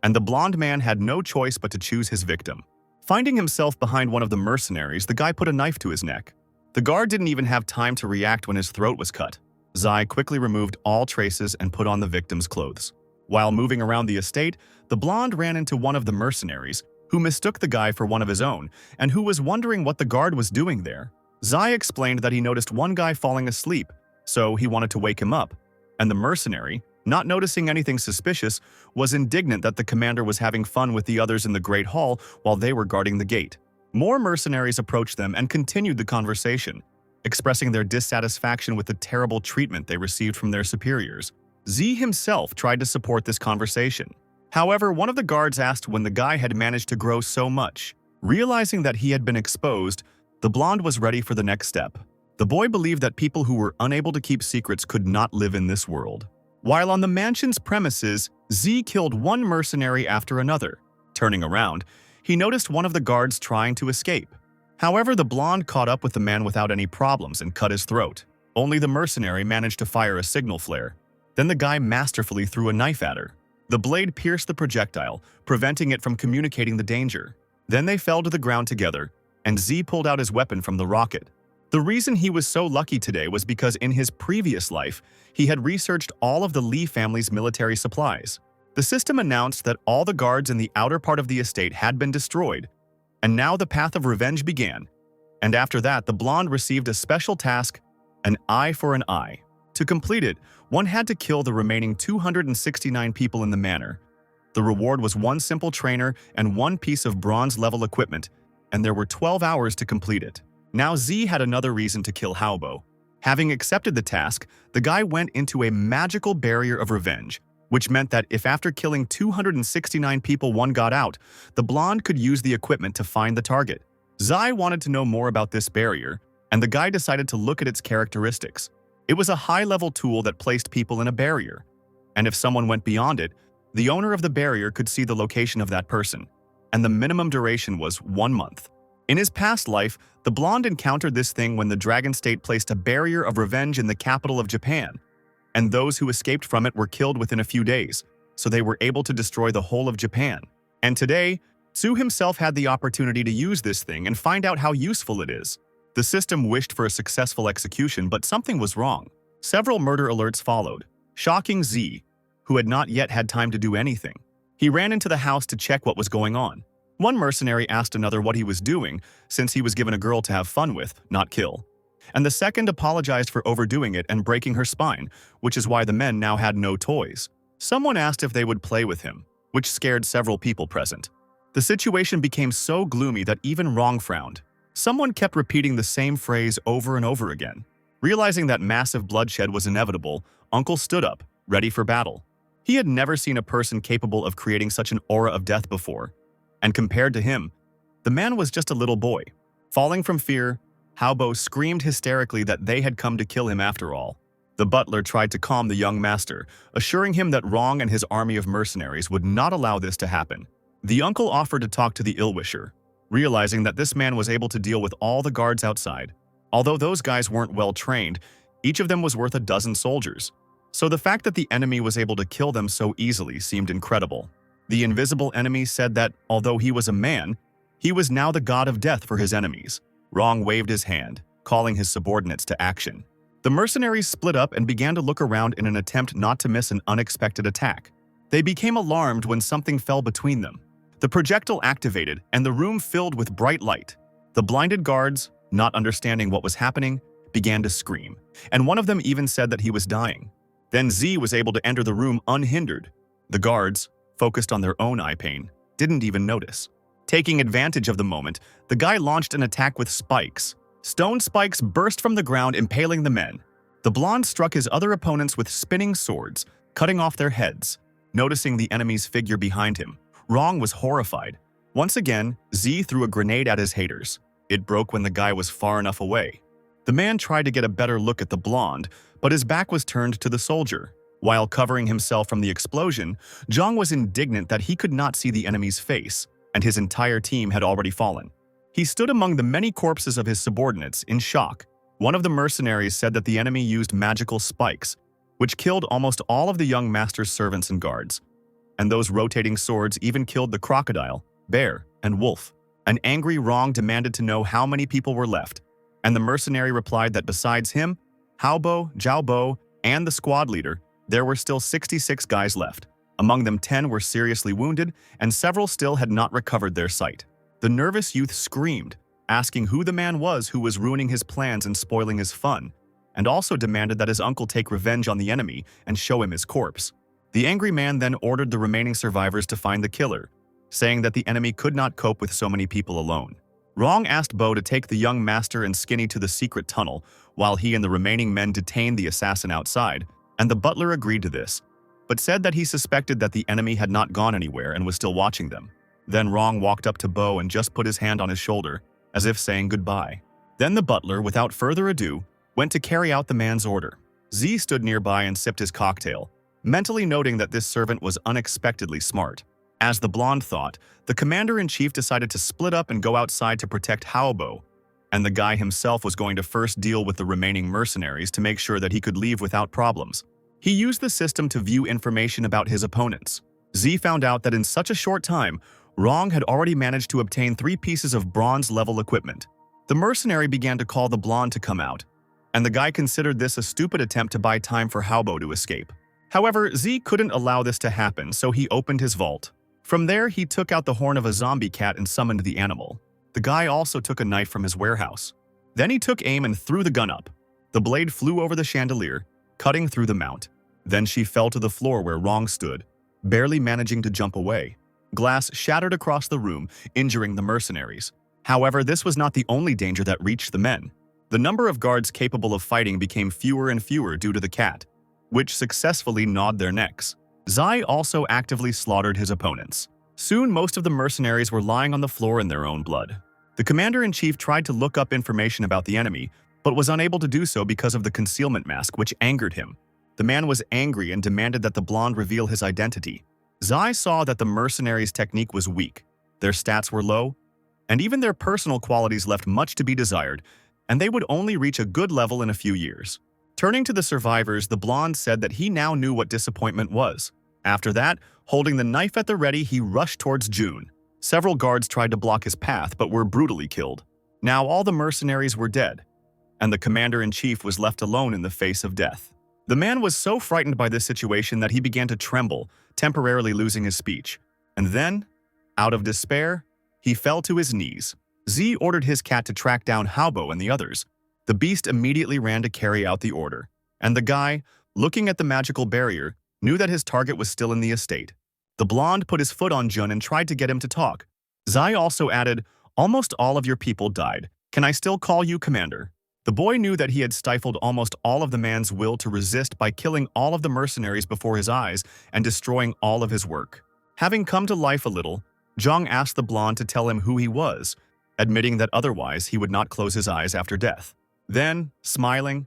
and the blonde man had no choice but to choose his victim. Finding himself behind one of the mercenaries, the guy put a knife to his neck. The guard didn't even have time to react when his throat was cut. Zai quickly removed all traces and put on the victim's clothes. While moving around the estate, the blonde ran into one of the mercenaries, who mistook the guy for one of his own, and who was wondering what the guard was doing there. Zai explained that he noticed one guy falling asleep, so he wanted to wake him up, and the mercenary, not noticing anything suspicious, was indignant that the commander was having fun with the others in the Great Hall while they were guarding the gate. More mercenaries approached them and continued the conversation, expressing their dissatisfaction with the terrible treatment they received from their superiors. Z himself tried to support this conversation. However, one of the guards asked when the guy had managed to grow so much. Realizing that he had been exposed, the blonde was ready for the next step. The boy believed that people who were unable to keep secrets could not live in this world. While on the mansion's premises, Z killed one mercenary after another. Turning around, he noticed one of the guards trying to escape. However, the blonde caught up with the man without any problems and cut his throat. Only the mercenary managed to fire a signal flare. Then the guy masterfully threw a knife at her. The blade pierced the projectile, preventing it from communicating the danger. Then they fell to the ground together, and Z pulled out his weapon from the rocket. The reason he was so lucky today was because in his previous life, he had researched all of the Lee family's military supplies. The system announced that all the guards in the outer part of the estate had been destroyed, and now the path of revenge began. And after that, the blonde received a special task, an eye for an eye. To complete it, one had to kill the remaining 269 people in the manor. The reward was one simple trainer and one piece of bronze-level equipment, and there were 12 hours to complete it. Now Z had another reason to kill Haobo. Having accepted the task, the guy went into a magical barrier of revenge, which meant that if after killing 269 people one got out, the blonde could use the equipment to find the target. Zai wanted to know more about this barrier, and the guy decided to look at its characteristics. It was a high-level tool that placed people in a barrier, and if someone went beyond it, the owner of the barrier could see the location of that person, and the minimum duration was 1 month. In his past life, the blonde encountered this thing when the Dragon State placed a barrier of revenge in the capital of Japan, and those who escaped from it were killed within a few days, so they were able to destroy the whole of Japan. And today, Tsu himself had the opportunity to use this thing and find out how useful it is. The system wished for a successful execution, but something was wrong. Several murder alerts followed, shocking Z, who had not yet had time to do anything. He ran into the house to check what was going on. One mercenary asked another what he was doing, since he was given a girl to have fun with, not kill. And the second apologized for overdoing it and breaking her spine, which is why the men now had no toys. Someone asked if they would play with him, which scared several people present. The situation became so gloomy that even Rong frowned. Someone kept repeating the same phrase over and over again. Realizing that massive bloodshed was inevitable, Uncle stood up, ready for battle. He had never seen a person capable of creating such an aura of death before, and compared to him, the man was just a little boy. Falling from fear, Haobo screamed hysterically that they had come to kill him after all. The butler tried to calm the young master, assuring him that Rong and his army of mercenaries would not allow this to happen. The uncle offered to talk to the ill-wisher, realizing that this man was able to deal with all the guards outside. Although those guys weren't well trained, each of them was worth a dozen soldiers. So the fact that the enemy was able to kill them so easily seemed incredible. The invisible enemy said that, although he was a man, he was now the god of death for his enemies. Rong waved his hand, calling his subordinates to action. The mercenaries split up and began to look around in an attempt not to miss an unexpected attack. They became alarmed when something fell between them. The projectile activated, and the room filled with bright light. The blinded guards, not understanding what was happening, began to scream, and one of them even said that he was dying. Then Z was able to enter the room unhindered. The guards, focused on their own eye pain, didn't even notice. Taking advantage of the moment, the guy launched an attack with spikes. Stone spikes burst from the ground, impaling the men. The blonde struck his other opponents with spinning swords, cutting off their heads. Noticing the enemy's figure behind him, Rong was horrified. Once again, Z threw a grenade at his haters. It broke when the guy was far enough away. The man tried to get a better look at the blonde, but his back was turned to the soldier. While covering himself from the explosion, Zhang was indignant that he could not see the enemy's face, and his entire team had already fallen. He stood among the many corpses of his subordinates in shock. One of the mercenaries said that the enemy used magical spikes, which killed almost all of the young master's servants and guards. And those rotating swords even killed the crocodile, bear, and wolf. An angry Rong demanded to know how many people were left, and the mercenary replied that besides him, Haobo, Zhaobo, and the squad leader, there were still 66 guys left. Among them, 10 were seriously wounded, and several still had not recovered their sight. The nervous youth screamed, asking who the man was who was ruining his plans and spoiling his fun, and also demanded that his uncle take revenge on the enemy and show him his corpse. The angry man then ordered the remaining survivors to find the killer, saying that the enemy could not cope with so many people alone. Rong asked Bo to take the young master and Skinny to the secret tunnel, while he and the remaining men detained the assassin outside, and the butler agreed to this, but said that he suspected that the enemy had not gone anywhere and was still watching them. Then Rong walked up to Bo and just put his hand on his shoulder, as if saying goodbye. Then the butler, without further ado, went to carry out the man's order. Z stood nearby and sipped his cocktail, mentally noting that this servant was unexpectedly smart. As the blonde thought, the commander-in-chief decided to split up and go outside to protect Haobo, and the guy himself was going to first deal with the remaining mercenaries to make sure that he could leave without problems. He used the system to view information about his opponents. Z found out that in such a short time, Rong had already managed to obtain 3 pieces of bronze-level equipment. The mercenary began to call the blonde to come out, and the guy considered this a stupid attempt to buy time for Haobo to escape. However, Z couldn't allow this to happen, so he opened his vault. From there, he took out the horn of a zombie cat and summoned the animal. The guy also took a knife from his warehouse. Then he took aim and threw the gun up. The blade flew over the chandelier, cutting through the mount. Then she fell to the floor where Rong stood, barely managing to jump away. Glass shattered across the room, injuring the mercenaries. However, this was not the only danger that reached the men. The number of guards capable of fighting became fewer and fewer due to the cat, which successfully gnawed their necks. Zai also actively slaughtered his opponents. Soon, most of the mercenaries were lying on the floor in their own blood. The commander-in-chief tried to look up information about the enemy, but was unable to do so because of the concealment mask, which angered him. The man was angry and demanded that the blonde reveal his identity. Zai saw that the mercenaries' technique was weak, their stats were low, and even their personal qualities left much to be desired, and they would only reach a good level in a few years. Turning to the survivors, the blonde said that he now knew what disappointment was. After that, holding the knife at the ready, he rushed towards June. Several guards tried to block his path but were brutally killed. Now all the mercenaries were dead, and the commander-in-chief was left alone in the face of death. The man was so frightened by this situation that he began to tremble, temporarily losing his speech. And then, out of despair, he fell to his knees. Z ordered his cat to track down Haobo and the others. The beast immediately ran to carry out the order, and the guy, looking at the magical barrier, knew that his target was still in the estate. The blonde put his foot on Jun and tried to get him to talk. Zai also added, "Almost all of your people died. Can I still call you commander?" The boy knew that he had stifled almost all of the man's will to resist by killing all of the mercenaries before his eyes and destroying all of his work. Having come to life a little, Zhang asked the blonde to tell him who he was, admitting that otherwise he would not close his eyes after death. Then, smiling,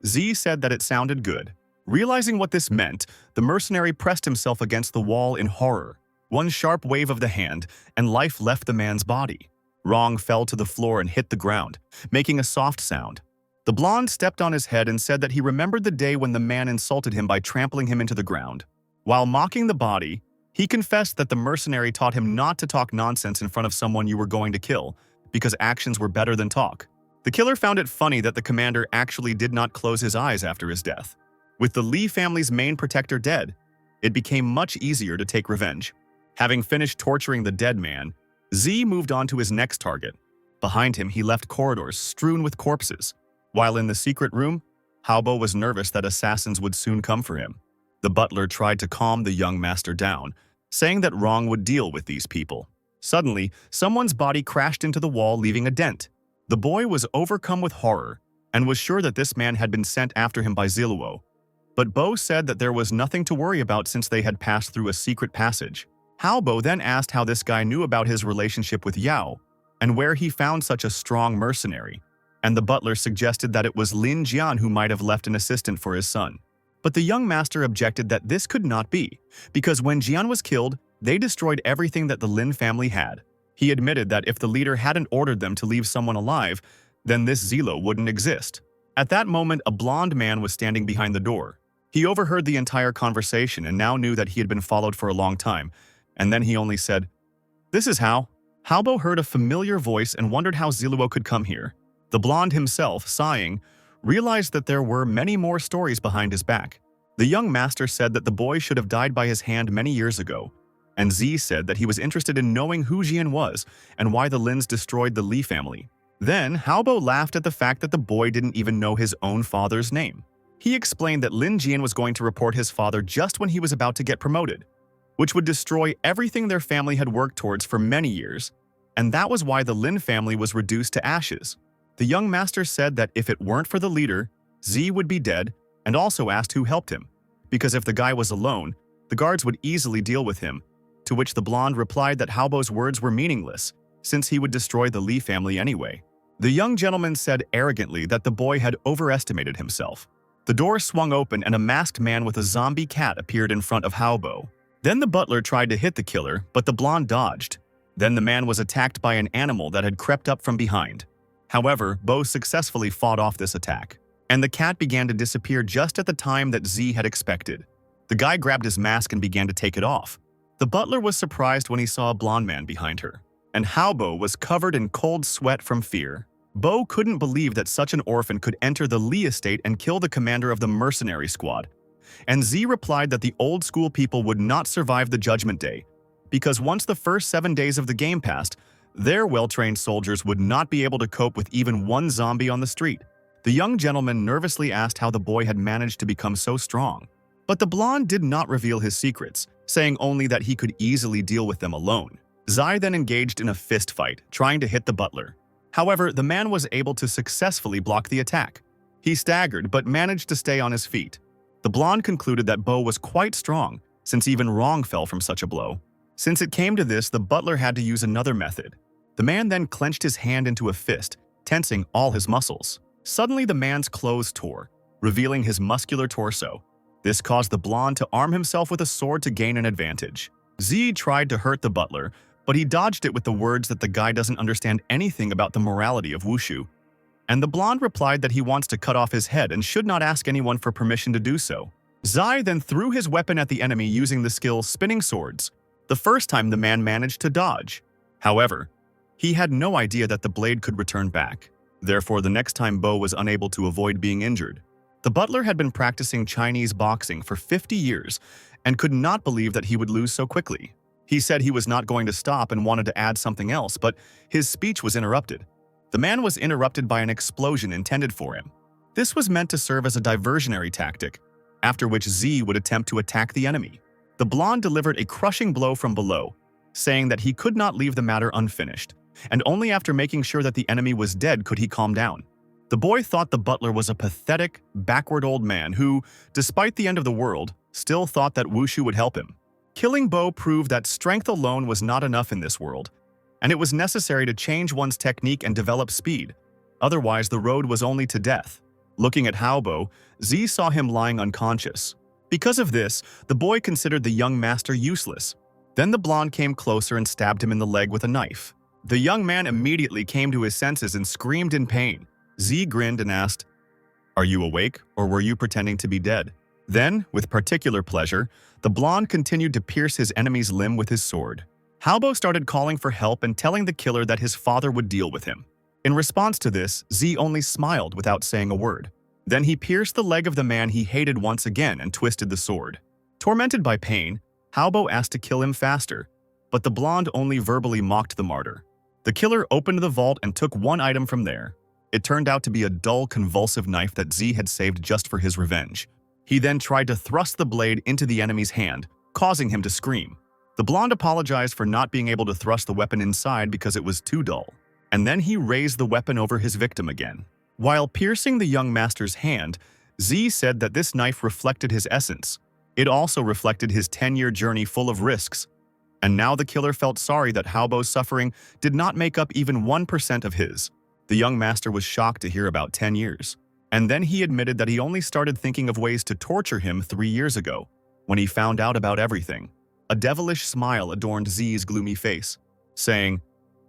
Z said that it sounded good. Realizing what this meant, the mercenary pressed himself against the wall in horror. One sharp wave of the hand, and life left the man's body. Rong fell to the floor and hit the ground, making a soft sound. The blonde stepped on his head and said that he remembered the day when the man insulted him by trampling him into the ground. While mocking the body, he confessed that the mercenary taught him not to talk nonsense in front of someone you were going to kill, because actions were better than talk. The killer found it funny that the commander actually did not close his eyes after his death. With the Lee family's main protector dead, it became much easier to take revenge. Having finished torturing the dead man, Z moved on to his next target. Behind him, he left corridors strewn with corpses. While in the secret room, Haobo was nervous that assassins would soon come for him. The butler tried to calm the young master down, saying that Rong would deal with these people. Suddenly, someone's body crashed into the wall, leaving a dent. The boy was overcome with horror and was sure that this man had been sent after him by Ziluo. But Bo said that there was nothing to worry about since they had passed through a secret passage. Haobo then asked how this guy knew about his relationship with Yao and where he found such a strong mercenary, and the butler suggested that it was Lin Jian who might have left an assistant for his son. But the young master objected that this could not be, because when Jian was killed, they destroyed everything that the Lin family had. He admitted that if the leader hadn't ordered them to leave someone alive, then this Zilo wouldn't exist. At that moment, a blonde man was standing behind the door. He overheard the entire conversation and now knew that he had been followed for a long time, and then he only said, "This is how." Haobo heard a familiar voice and wondered how Ziluo could come here. The blonde himself, sighing, realized that there were many more stories behind his back. The young master said that the boy should have died by his hand many years ago, and Z said that he was interested in knowing who Jian was and why the Lins destroyed the Li family. Then, Haobo laughed at the fact that the boy didn't even know his own father's name. He explained that Lin Jian was going to report his father just when he was about to get promoted, which would destroy everything their family had worked towards for many years, and that was why the Lin family was reduced to ashes. The young master said that if it weren't for the leader, Z would be dead, and also asked who helped him. because if the guy was alone, the guards would easily deal with him, to which the blonde replied that Haobo's words were meaningless, since he would destroy the Lee family anyway. The young gentleman said arrogantly that the boy had overestimated himself. The door swung open and a masked man with a zombie cat appeared in front of Haobo. Then the butler tried to hit the killer, but the blonde dodged. Then the man was attacked by an animal that had crept up from behind. However, Bo successfully fought off this attack, and the cat began to disappear just at the time that Z had expected. The guy grabbed his mask and began to take it off. The butler was surprised when he saw a blonde man behind her, and Haobo was covered in cold sweat from fear. Bo couldn't believe that such an orphan could enter the Lee estate and kill the commander of the mercenary squad. And Z replied that the old school people would not survive the Judgment Day, because once the first 7 days of the game passed, their well-trained soldiers would not be able to cope with even one zombie on the street. The young gentleman nervously asked how the boy had managed to become so strong. But the blonde did not reveal his secrets, saying only that he could easily deal with them alone. Zai then engaged in a fist fight, trying to hit the butler. However, the man was able to successfully block the attack. He staggered but managed to stay on his feet. The blonde concluded that Bo was quite strong, since even Rong fell from such a blow. Since it came to this, the butler had to use another method. The man then clenched his hand into a fist, tensing all his muscles. Suddenly, the man's clothes tore, revealing his muscular torso. This caused the blonde to arm himself with a sword to gain an advantage. Z tried to hurt the butler, but he dodged it with the words that the guy doesn't understand anything about the morality of wushu. And the blonde replied that he wants to cut off his head and should not ask anyone for permission to do so. Zai then threw his weapon at the enemy using the skill Spinning Swords. The first time the man managed to dodge. However, he had no idea that the blade could return back. Therefore, the next time Bo was unable to avoid being injured. The butler had been practicing Chinese boxing for 50 years and could not believe that he would lose so quickly. He said he was not going to stop and wanted to add something else, but his speech was interrupted. The man was interrupted by an explosion intended for him. This was meant to serve as a diversionary tactic, after which Z would attempt to attack the enemy. The blonde delivered a crushing blow from below, saying that he could not leave the matter unfinished, and only after making sure that the enemy was dead could he calm down. The boy thought the butler was a pathetic, backward old man who, despite the end of the world, still thought that wushu would help him. Killing Bo proved that strength alone was not enough in this world, and it was necessary to change one's technique and develop speed. Otherwise, the road was only to death. Looking at Haobo, Z saw him lying unconscious. Because of this, the boy considered the young master useless. Then the blonde came closer and stabbed him in the leg with a knife. The young man immediately came to his senses and screamed in pain. Z grinned and asked, "Are you awake, or were you pretending to be dead?" Then, with particular pleasure, the blonde continued to pierce his enemy's limb with his sword. Haobo started calling for help and telling the killer that his father would deal with him. In response to this, Z only smiled without saying a word. Then he pierced the leg of the man he hated once again and twisted the sword. Tormented by pain, Haobo asked to kill him faster, but the blonde only verbally mocked the martyr. The killer opened the vault and took one item from there. It turned out to be a dull, convulsive knife that Z had saved just for his revenge. He then tried to thrust the blade into the enemy's hand, causing him to scream. The blonde apologized for not being able to thrust the weapon inside because it was too dull. And then he raised the weapon over his victim again. While piercing the young master's hand, Z said that this knife reflected his essence. It also reflected his 10-year journey full of risks. And now the killer felt sorry that Haobo's suffering did not make up even 1% of his. The young master was shocked to hear about 10 years. And then he admitted that he only started thinking of ways to torture him 3 years ago, when he found out about everything. A devilish smile adorned Z's gloomy face, saying,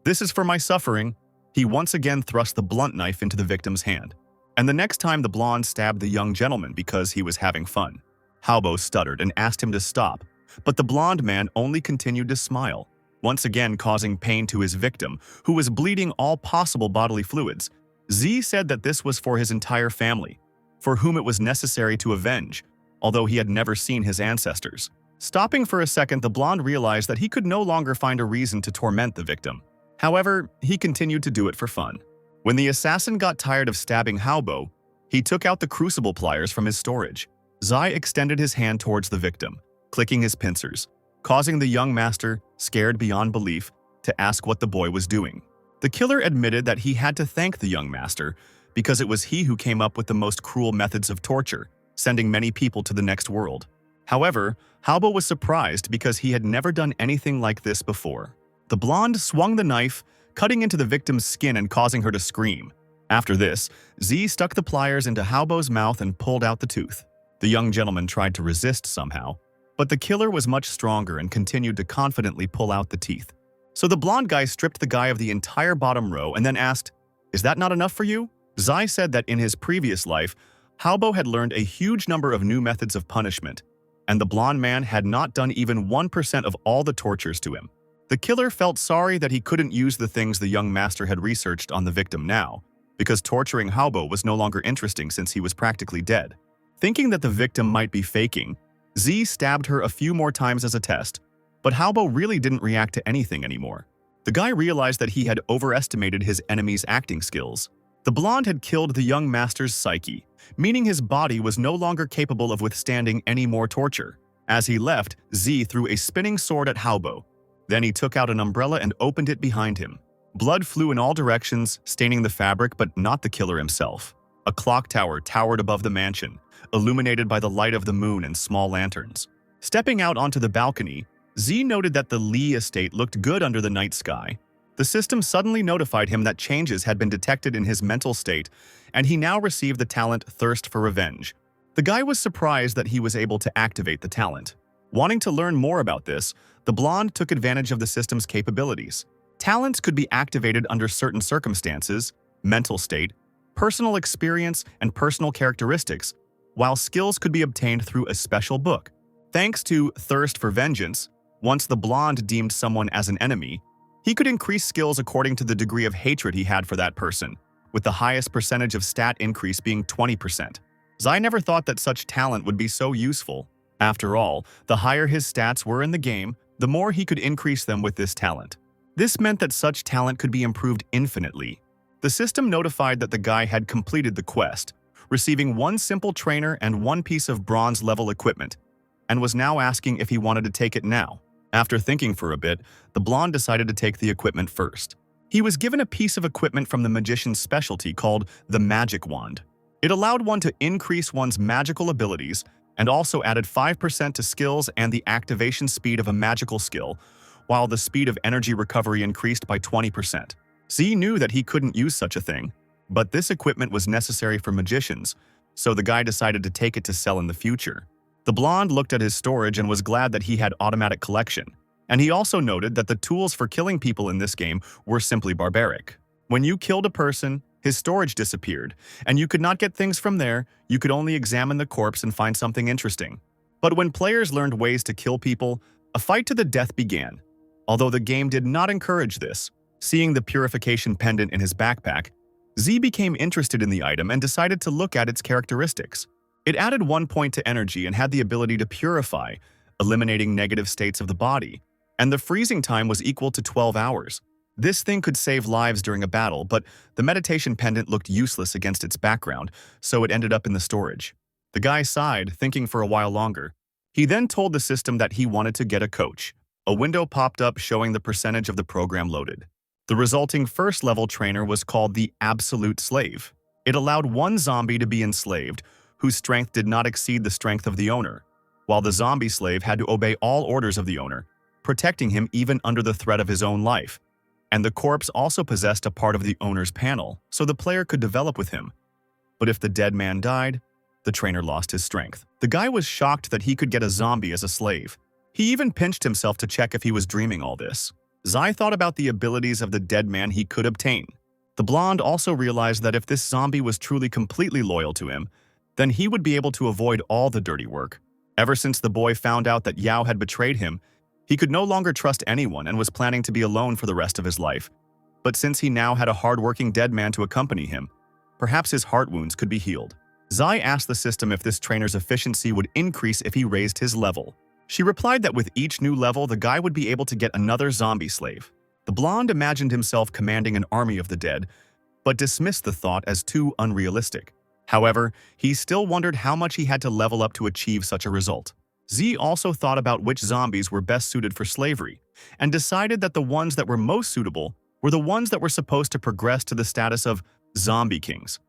"This is for my suffering." He once again thrust the blunt knife into the victim's hand. And the next time the blonde stabbed the young gentleman because he was having fun. Haobo stuttered and asked him to stop, but the blonde man only continued to smile, once again causing pain to his victim, who was bleeding all possible bodily fluids. Z said that this was for his entire family, for whom it was necessary to avenge, although he had never seen his ancestors. Stopping for a second, the blonde realized that he could no longer find a reason to torment the victim. However, he continued to do it for fun. When the assassin got tired of stabbing Haobo, he took out the crucible pliers from his storage. Zai extended his hand towards the victim, clicking his pincers, causing the young master, scared beyond belief, to ask what the boy was doing. The killer admitted that he had to thank the young master because it was he who came up with the most cruel methods of torture, sending many people to the next world. However, Haobo was surprised because he had never done anything like this before. The blonde swung the knife, cutting into the victim's skin and causing her to scream. After this, Z stuck the pliers into Haobo's mouth and pulled out the tooth. The young gentleman tried to resist somehow, but the killer was much stronger and continued to confidently pull out the teeth. So the blonde guy stripped the guy of the entire bottom row and then asked, "Is that not enough for you?" Zai said that in his previous life, Haobo had learned a huge number of new methods of punishment, and the blonde man had not done even 1% of all the tortures to him. The killer felt sorry that he couldn't use the things the young master had researched on the victim now, because torturing Haobo was no longer interesting since he was practically dead. Thinking that the victim might be faking, Z stabbed her a few more times as a test, but Haobo really didn't react to anything anymore. The guy realized that he had overestimated his enemy's acting skills. The blonde had killed the young master's psyche, meaning his body was no longer capable of withstanding any more torture. As he left, Z threw a spinning sword at Haobo. Then he took out an umbrella and opened it behind him. Blood flew in all directions, staining the fabric, but not the killer himself. A clock tower towered above the mansion, illuminated by the light of the moon and small lanterns. Stepping out onto the balcony, Z noted that the Lee estate looked good under the night sky. The system suddenly notified him that changes had been detected in his mental state, and he now received the talent Thirst for Revenge. The guy was surprised that he was able to activate the talent. Wanting to learn more about this, the blonde took advantage of the system's capabilities. Talents could be activated under certain circumstances, mental state, personal experience, and personal characteristics, while skills could be obtained through a special book. Thanks to Thirst for Vengeance, once the blonde deemed someone as an enemy, he could increase skills according to the degree of hatred he had for that person, with the highest percentage of stat increase being 20%. Zai never thought that such talent would be so useful. After all, the higher his stats were in the game, the more he could increase them with this talent. This meant that such talent could be improved infinitely. The system notified that the guy had completed the quest, receiving one simple trainer and one piece of bronze-level equipment, and was now asking if he wanted to take it now. After thinking for a bit, the blonde decided to take the equipment first. He was given a piece of equipment from the magician's specialty called the Magic Wand. It allowed one to increase one's magical abilities and also added 5% to skills and the activation speed of a magical skill, while the speed of energy recovery increased by 20%. Z knew that he couldn't use such a thing, but this equipment was necessary for magicians, so the guy decided to take it to sell in the future. The blonde looked at his storage and was glad that he had automatic collection, and he also noted that the tools for killing people in this game were simply barbaric. When you killed a person, his storage disappeared, and you could not get things from there. You could only examine the corpse and find something interesting. But when players learned ways to kill people, a fight to the death began. Although the game did not encourage this, seeing the purification pendant in his backpack, Z became interested in the item and decided to look at its characteristics. It added 1 point to energy and had the ability to purify, eliminating negative states of the body, and the freezing time was equal to 12 hours. This thing could save lives during a battle, but the meditation pendant looked useless against its background, so it ended up in the storage. The guy sighed, thinking for a while longer. He then told the system that he wanted to get a coach. A window popped up showing the percentage of the program loaded. The resulting first-level trainer was called the Absolute Slave. It allowed one zombie to be enslaved, whose strength did not exceed the strength of the owner, while the zombie slave had to obey all orders of the owner, protecting him even under the threat of his own life. And the corpse also possessed a part of the owner's panel, so the player could develop with him. But if the dead man died, the trainer lost his strength. The guy was shocked that he could get a zombie as a slave. He even pinched himself to check if he was dreaming all this. Zai thought about the abilities of the dead man he could obtain. The blonde also realized that if this zombie was truly completely loyal to him, then he would be able to avoid all the dirty work. Ever since the boy found out that Yao had betrayed him, he could no longer trust anyone and was planning to be alone for the rest of his life. But since he now had a hard-working dead man to accompany him, perhaps his heart wounds could be healed. Zai asked the system if this trainer's efficiency would increase if he raised his level. She replied that with each new level, the guy would be able to get another zombie slave. The blonde imagined himself commanding an army of the dead, but dismissed the thought as too unrealistic. However, he still wondered how much he had to level up to achieve such a result. Z also thought about which zombies were best suited for slavery, and decided that the ones that were most suitable were the ones that were supposed to progress to the status of zombie kings.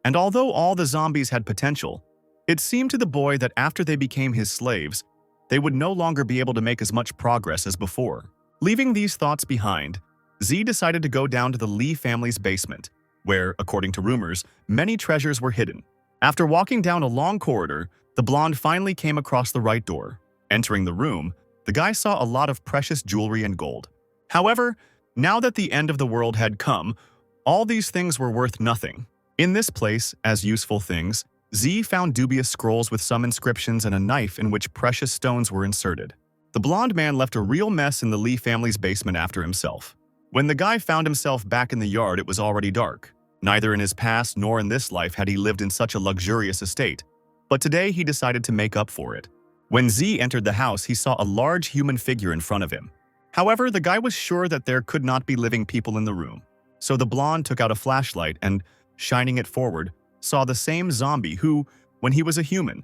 And although all the zombies had potential, It seemed to the boy that after they became his slaves, they would no longer be able to make as much progress as before. Leaving these thoughts behind, Z decided to go down to the Lee family's basement, where, according to rumors, many treasures were hidden. After walking down a long corridor, the blonde finally came across the right door. Entering the room, the guy saw a lot of precious jewelry and gold. However, now that the end of the world had come, all these things were worth nothing. In this place, as useful things, Z found dubious scrolls with some inscriptions and a knife in which precious stones were inserted. The blonde man left a real mess in the Lee family's basement after himself. When the guy found himself back in the yard, it was already dark. Neither in his past nor in this life had he lived in such a luxurious estate, but today he decided to make up for it. When Z entered the house, he saw a large human figure in front of him. However, the guy was sure that there could not be living people in the room. So the blonde took out a flashlight and, shining it forward, saw the same zombie who, when he was a human,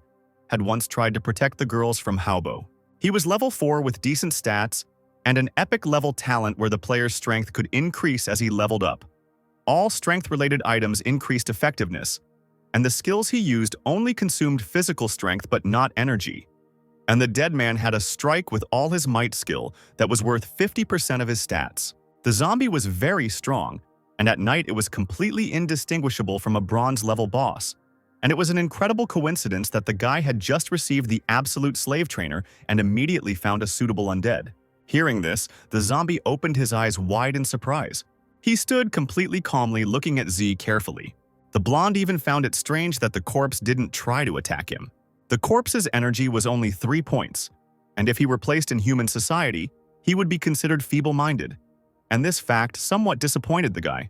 had once tried to protect the girls from Haobo. He was level 4 with decent stats and an epic level talent where the player's strength could increase as he leveled up. All strength-related items increased effectiveness, and the skills he used only consumed physical strength but not energy. And the dead man had a strike with all his might skill that was worth 50% of his stats. The zombie was very strong, and at night it was completely indistinguishable from a bronze-level boss. And it was an incredible coincidence that the guy had just received the absolute slave trainer and immediately found a suitable undead. Hearing this, the zombie opened his eyes wide in surprise. He stood completely calmly looking at Z carefully. The blonde even found it strange that the corpse didn't try to attack him. The corpse's energy was only 3 points, and if he were placed in human society, he would be considered feeble-minded. And this fact somewhat disappointed the guy.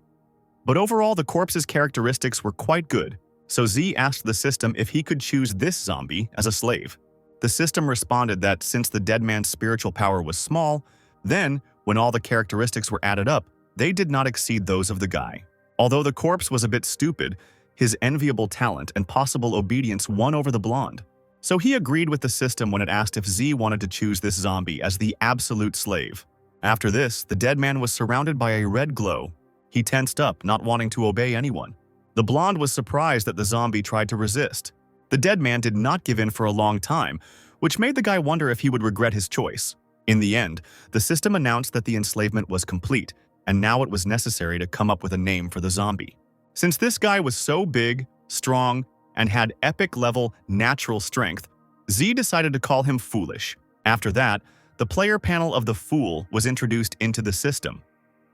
But overall, the corpse's characteristics were quite good, so Z asked the system if he could choose this zombie as a slave. The system responded that since the dead man's spiritual power was small, then, when all the characteristics were added up, they did not exceed those of the guy. Although the corpse was a bit stupid, his enviable talent and possible obedience won over the blonde. So he agreed with the system when it asked if Z wanted to choose this zombie as the absolute slave. After this, the dead man was surrounded by a red glow. He tensed up, not wanting to obey anyone. The blonde was surprised that the zombie tried to resist. The dead man did not give in for a long time, which made the guy wonder if he would regret his choice. In the end, the system announced that the enslavement was complete, and now it was necessary to come up with a name for the zombie. Since this guy was so big, strong, and had epic-level natural strength, Z decided to call him Foolish. After that, the player panel of the Fool was introduced into the system.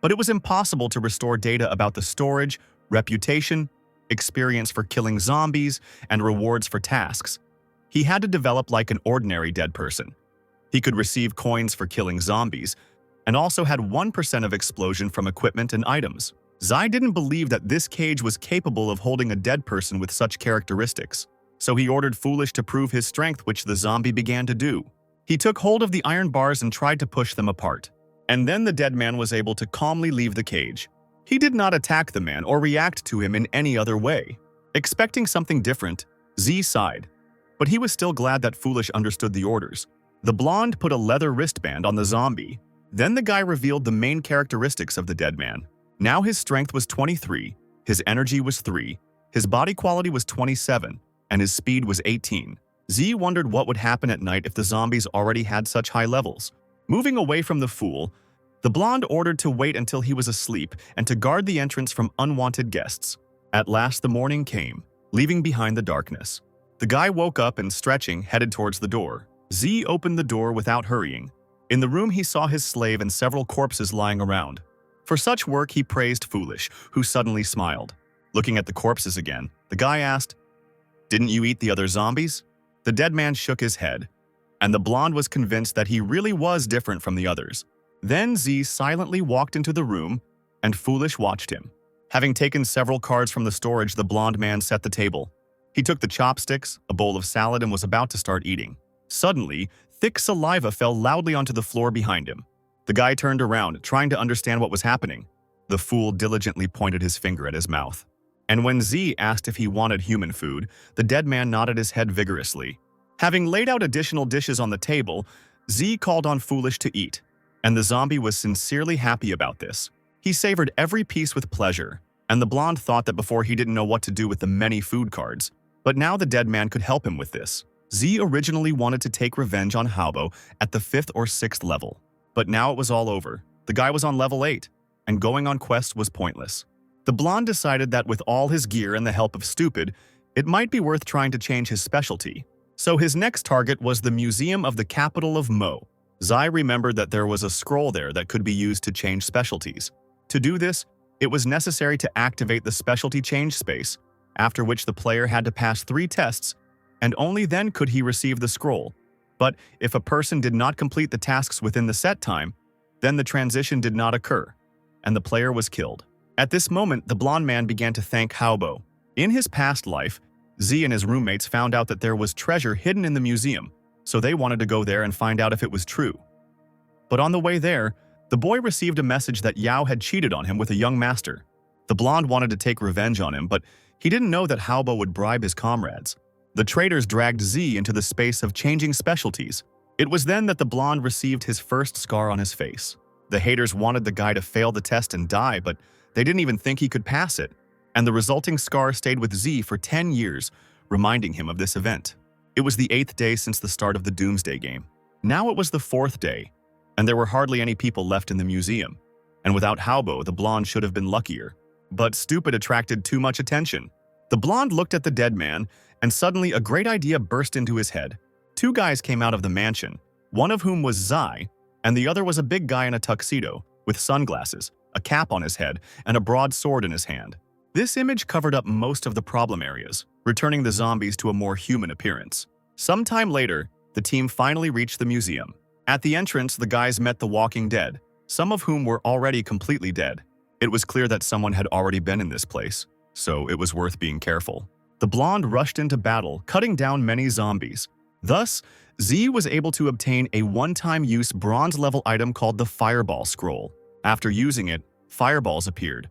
But it was impossible to restore data about the storage, reputation, experience for killing zombies, and rewards for tasks. He had to develop like an ordinary dead person. He could receive coins for killing zombies, and also had 1% of explosion from equipment and items. Zai didn't believe that this cage was capable of holding a dead person with such characteristics, so he ordered Foolish to prove his strength, which the zombie began to do. He took hold of the iron bars and tried to push them apart. And then the dead man was able to calmly leave the cage. He did not attack the man or react to him in any other way. Expecting something different, Z sighed, but he was still glad that Foolish understood the orders. The blonde put a leather wristband on the zombie. Then the guy revealed the main characteristics of the dead man. Now his strength was 23, his energy was 3, his body quality was 27, and his speed was 18. Z wondered what would happen at night if the zombies already had such high levels. Moving away from the Fool, the blonde ordered to wait until he was asleep and to guard the entrance from unwanted guests. At last the morning came, leaving behind the darkness. The guy woke up and, stretching, headed towards the door. Z opened the door without hurrying. In the room he saw his slave and several corpses lying around. For such work he praised Foolish, who suddenly smiled. Looking at the corpses again, the guy asked, "Didn't you eat the other zombies?" The dead man shook his head, and the blonde was convinced that he really was different from the others. Then Z silently walked into the room, and Foolish watched him. Having taken several cards from the storage, the blonde man set the table. He took the chopsticks, a bowl of salad, and was about to start eating. Suddenly, thick saliva fell loudly onto the floor behind him. The guy turned around, trying to understand what was happening. The Fool diligently pointed his finger at his mouth. And when Z asked if he wanted human food, the dead man nodded his head vigorously. Having laid out additional dishes on the table, Z called on Foolish to eat, and the zombie was sincerely happy about this. He savored every piece with pleasure, and the blonde thought that before he didn't know what to do with the many food cards. But now the dead man could help him with this. Z originally wanted to take revenge on Haobo at the 5th or 6th level. But now it was all over. The guy was on level 8, and going on quests was pointless. The blonde decided that with all his gear and the help of Stupid, it might be worth trying to change his specialty. So his next target was the Museum of the Capital of Mo. Zai remembered that there was a scroll there that could be used to change specialties. To do this, it was necessary to activate the specialty change space, after which the player had to pass 3 tests, and only then could he receive the scroll. But if a person did not complete the tasks within the set time, then the transition did not occur, and the player was killed. At this moment, the blonde man began to thank Haobo. In his past life, Z and his roommates found out that there was treasure hidden in the museum, so they wanted to go there and find out if it was true. But on the way there, the boy received a message that Yao had cheated on him with a young master. The blonde wanted to take revenge on him, but he didn't know that Haobo would bribe his comrades. The traitors dragged Z into the space of changing specialties. It was then that the blonde received his first scar on his face. The haters wanted the guy to fail the test and die, but they didn't even think he could pass it, and the resulting scar stayed with Z for 10 years, reminding him of this event. It was the 8th day since the start of the Doomsday game. Now it was the 4th day, and there were hardly any people left in the museum. And without Haobo, the blonde should have been luckier. But Stupid attracted too much attention. The blonde looked at the dead man, and suddenly a great idea burst into his head. 2 guys came out of the mansion, one of whom was Zai, and the other was a big guy in a tuxedo, with sunglasses, a cap on his head, and a broadsword in his hand. This image covered up most of the problem areas, returning the zombies to a more human appearance. Sometime later, the team finally reached the museum. At the entrance, the guys met the walking dead, some of whom were already completely dead. It was clear that someone had already been in this place, so it was worth being careful. The blonde rushed into battle, cutting down many zombies. Thus, Z was able to obtain a one-time use bronze-level item called the Fireball Scroll. After using it, fireballs appeared,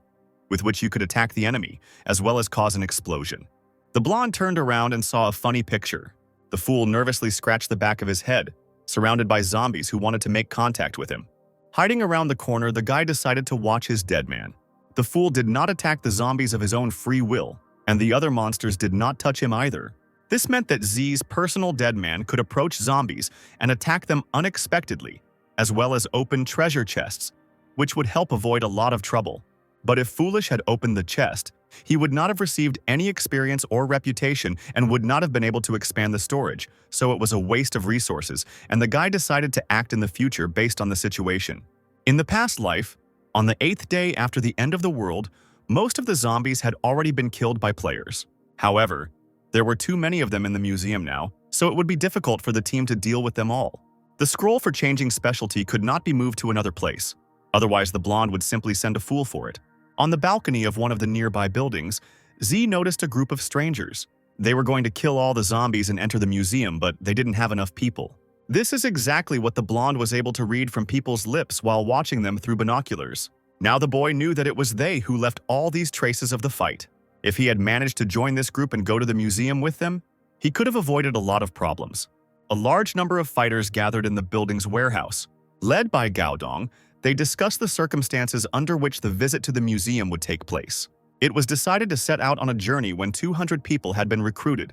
with which you could attack the enemy, as well as cause an explosion. The blonde turned around and saw a funny picture. The fool nervously scratched the back of his head, surrounded by zombies who wanted to make contact with him. Hiding around the corner, the guy decided to watch his dead man. The fool did not attack the zombies of his own free will, and the other monsters did not touch him either. This meant that Z's personal dead man could approach zombies and attack them unexpectedly, as well as open treasure chests, which would help avoid a lot of trouble. But if Foolish had opened the chest, he would not have received any experience or reputation and would not have been able to expand the storage, so it was a waste of resources, and the guy decided to act in the future based on the situation. In the past life, on the 8th day after the end of the world, most of the zombies had already been killed by players. However, there were too many of them in the museum now, so it would be difficult for the team to deal with them all. The scroll for changing specialty could not be moved to another place. Otherwise, the blonde would simply send a fool for it. On the balcony of one of the nearby buildings, Z noticed a group of strangers. They were going to kill all the zombies and enter the museum, but they didn't have enough people. This is exactly what the blonde was able to read from people's lips while watching them through binoculars. Now the boy knew that it was they who left all these traces of the fight. If he had managed to join this group and go to the museum with them, he could have avoided a lot of problems. A large number of fighters gathered in the building's warehouse. Led by Gaodong, they discussed the circumstances under which the visit to the museum would take place. It was decided to set out on a journey when 200 people had been recruited,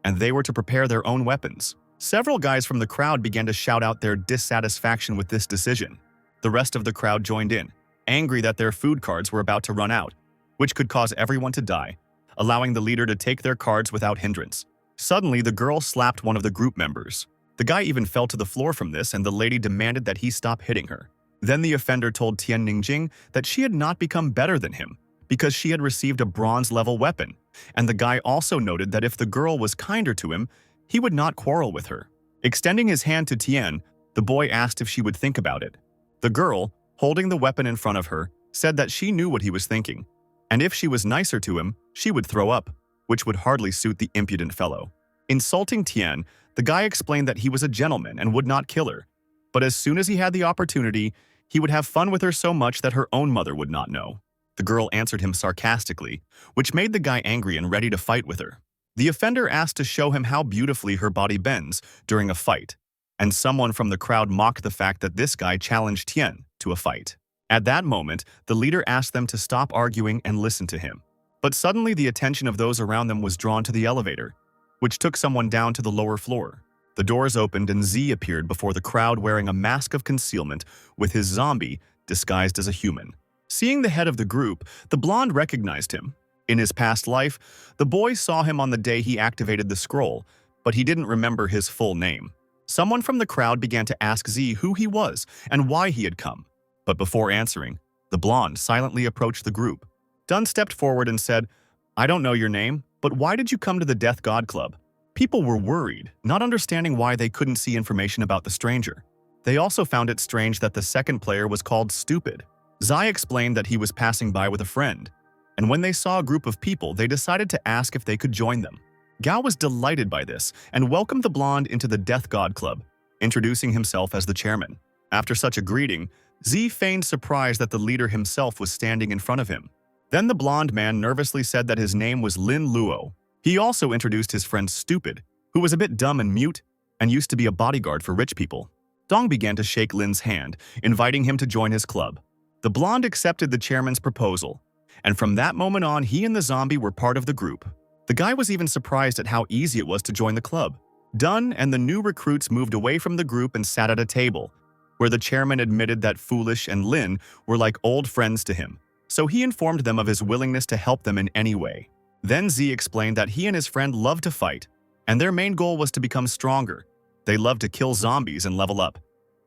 and they were to prepare their own weapons. Several guys from the crowd began to shout out their dissatisfaction with this decision. The rest of the crowd joined in, angry that their food cards were about to run out, which could cause everyone to die, allowing the leader to take their cards without hindrance. Suddenly, the girl slapped one of the group members. The guy even fell to the floor from this, and the lady demanded that he stop hitting her. Then the offender told Tian Ningjing that she had not become better than him because she had received a bronze-level weapon, and the guy also noted that if the girl was kinder to him, he would not quarrel with her. Extending his hand to Tian, the boy asked if she would think about it. The girl, holding the weapon in front of her, said that she knew what he was thinking, and if she was nicer to him, she would throw up, which would hardly suit the impudent fellow. Insulting Tian, the guy explained that he was a gentleman and would not kill her, but as soon as he had the opportunity, he would have fun with her so much that her own mother would not know. The girl answered him sarcastically, which made the guy angry and ready to fight with her. The offender asked to show him how beautifully her body bends during a fight, and someone from the crowd mocked the fact that this guy challenged Tian to a fight. At that moment, the leader asked them to stop arguing and listen to him. But suddenly the attention of those around them was drawn to the elevator. which took someone down to the lower floor. The doors opened and Z appeared before the crowd wearing a mask of concealment with his zombie disguised as a human. Seeing the head of the group, the blonde recognized him. In his past life, the boy saw him on the day he activated the scroll, but he didn't remember his full name. Someone from the crowd began to ask Z who he was and why he had come. But before answering, the blonde silently approached the group. Dunn stepped forward and said, "I don't know your name, but why did you come to the Death God Club?" People were worried, not understanding why they couldn't see information about the stranger. They also found it strange that the second player was called Stupid. Zai explained that he was passing by with a friend, and when they saw a group of people, they decided to ask if they could join them. Gao was delighted by this and welcomed the blonde into the Death God Club, introducing himself as the chairman. After such a greeting, Z feigned surprise that the leader himself was standing in front of him. Then the blonde man nervously said that his name was Lin Luo. He also introduced his friend Stupid, who was a bit dumb and mute and used to be a bodyguard for rich people. Dong began to shake Lin's hand, inviting him to join his club. The blonde accepted the chairman's proposal, and from that moment on, he and the zombie were part of the group. The guy was even surprised at how easy it was to join the club. Dunn and the new recruits moved away from the group and sat at a table, where the chairman admitted that Foolish and Lin were like old friends to him, so he informed them of his willingness to help them in any way. Then Z explained that he and his friend loved to fight, and their main goal was to become stronger. They loved to kill zombies and level up,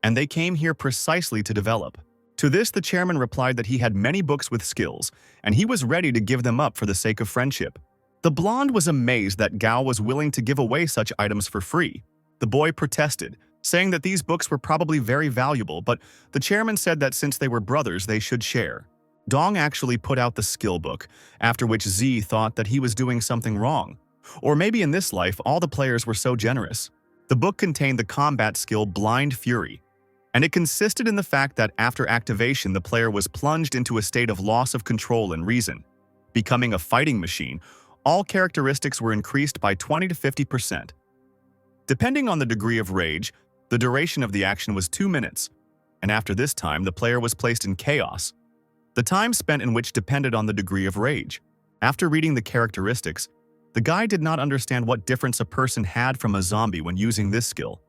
and they came here precisely to develop. To this, the chairman replied that he had many books with skills, and he was ready to give them up for the sake of friendship. The blonde was amazed that Gao was willing to give away such items for free. The boy protested, saying that these books were probably very valuable, but the chairman said that since they were brothers, they should share. Dong actually put out the skill book, after which Z thought that he was doing something wrong. Or maybe in this life, all the players were so generous. The book contained the combat skill Blind Fury, and it consisted in the fact that after activation, the player was plunged into a state of loss of control and reason. Becoming a fighting machine, all characteristics were increased by 20 to 50%. Depending on the degree of rage, the duration of the action was 2 minutes, and after this time, the player was placed in chaos. The time spent in which depended on the degree of rage. After reading the characteristics, the guy did not understand what difference a person had from a zombie when using this skill,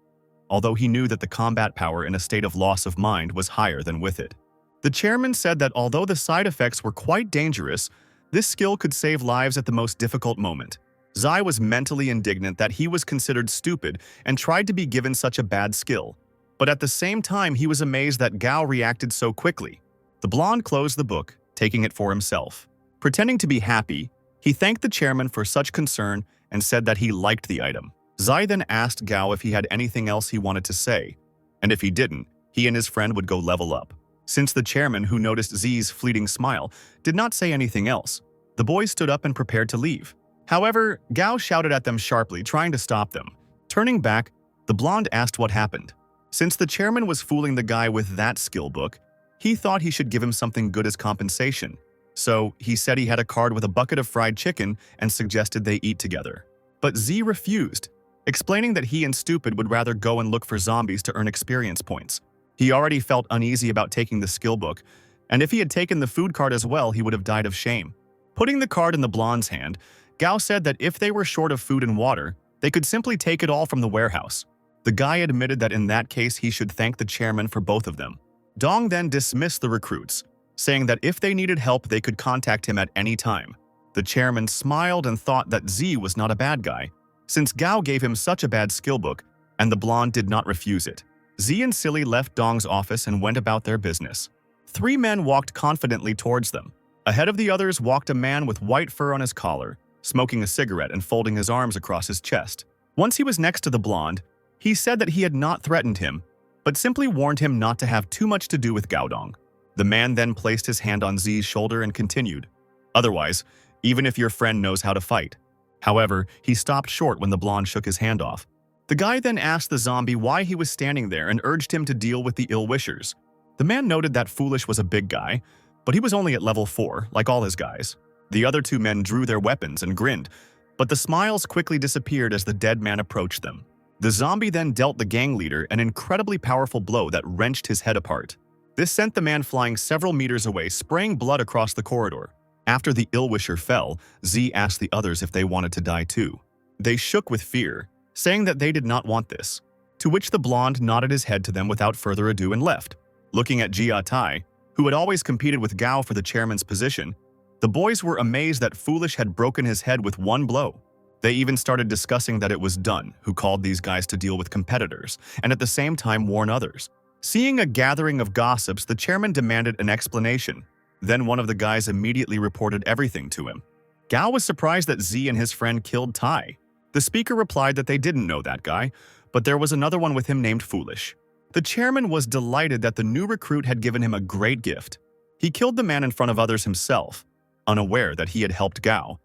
although he knew that the combat power in a state of loss of mind was higher than with it. The chairman said that although the side effects were quite dangerous, this skill could save lives at the most difficult moment. Zai was mentally indignant that he was considered stupid and tried to be given such a bad skill, but at the same time he was amazed that Gao reacted so quickly. The blonde closed the book, taking it for himself. Pretending to be happy, he thanked the chairman for such concern and said that he liked the item. Zai then asked Gao if he had anything else he wanted to say, and if he didn't, he and his friend would go level up. Since the chairman, who noticed Z's fleeting smile, did not say anything else, the boys stood up and prepared to leave. However, Gao shouted at them sharply, trying to stop them. Turning back, the blonde asked what happened. Since the chairman was fooling the guy with that skill book, he thought he should give him something good as compensation. So he said he had a card with a bucket of fried chicken and suggested they eat together. But Z refused, explaining that he and Stupid would rather go and look for zombies to earn experience points. He already felt uneasy about taking the skill book, and if he had taken the food card as well, he would have died of shame. Putting the card in the blonde's hand, Gao said that if they were short of food and water, they could simply take it all from the warehouse. The guy admitted that in that case he should thank the chairman for both of them. Dong then dismissed the recruits, saying that if they needed help they could contact him at any time. The chairman smiled and thought that Z was not a bad guy, since Gao gave him such a bad skill book, and the blonde did not refuse it. Z and Silly left Dong's office and went about their business. 3 men walked confidently towards them. Ahead of the others walked a man with white fur on his collar, smoking a cigarette and folding his arms across his chest. Once he was next to the blonde, he said that he had not threatened him, but simply warned him not to have too much to do with Gaodong. The man then placed his hand on Z's shoulder and continued, "Otherwise, even if your friend knows how to fight." However, he stopped short when the blonde shook his hand off. The guy then asked the zombie why he was standing there and urged him to deal with the ill-wishers. The man noted that Foolish was a big guy, but he was only at level 4, like all his guys. The other 2 men drew their weapons and grinned, but the smiles quickly disappeared as the dead man approached them. The zombie then dealt the gang leader an incredibly powerful blow that wrenched his head apart. This sent the man flying several meters away, spraying blood across the corridor. After the ill-wisher fell, Z asked the others if they wanted to die too. They shook with fear, saying that they did not want this, to which the blonde nodded his head to them without further ado and left. Looking at Jia Tai, who had always competed with Gao for the chairman's position, the boys were amazed that Foolish had broken his head with one blow. They even started discussing that it was Dun who called these guys to deal with competitors and at the same time warn others. Seeing a gathering of gossips, the chairman demanded an explanation. Then one of the guys immediately reported everything to him. Gao was surprised that Z and his friend killed Tai. The speaker replied that they didn't know that guy, but there was another one with him named Foolish. The chairman was delighted that the new recruit had given him a great gift. He killed the man in front of others himself, unaware that he had helped Gao,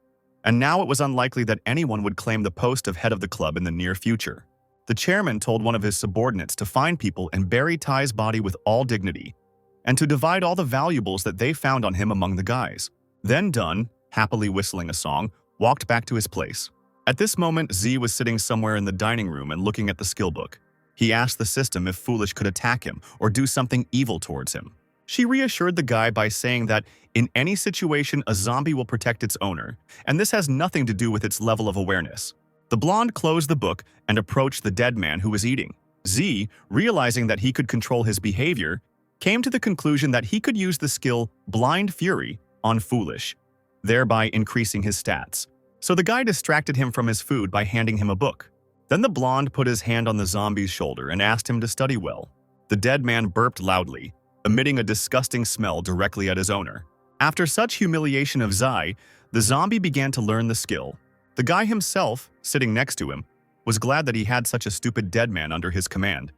and now it was unlikely that anyone would claim the post of head of the club in the near future. The chairman told one of his subordinates to find people and bury Tai's body with all dignity, and to divide all the valuables that they found on him among the guys. Then Dun, happily whistling a song, walked back to his place. At this moment, Z was sitting somewhere in the dining room and looking at the skill book. He asked the system if Foolish could attack him or do something evil towards him. She reassured the guy by saying that in any situation, a zombie will protect its owner, and this has nothing to do with its level of awareness. The blonde closed the book and approached the dead man who was eating. Z, realizing that he could control his behavior, came to the conclusion that he could use the skill Blind Fury on Foolish, thereby increasing his stats. So the guy distracted him from his food by handing him a book. Then the blonde put his hand on the zombie's shoulder and asked him to study well. The dead man burped loudly, emitting a disgusting smell directly at his owner. After such humiliation of Zai, the zombie began to learn the skill. The guy himself, sitting next to him, was glad that he had such a stupid dead man under his command.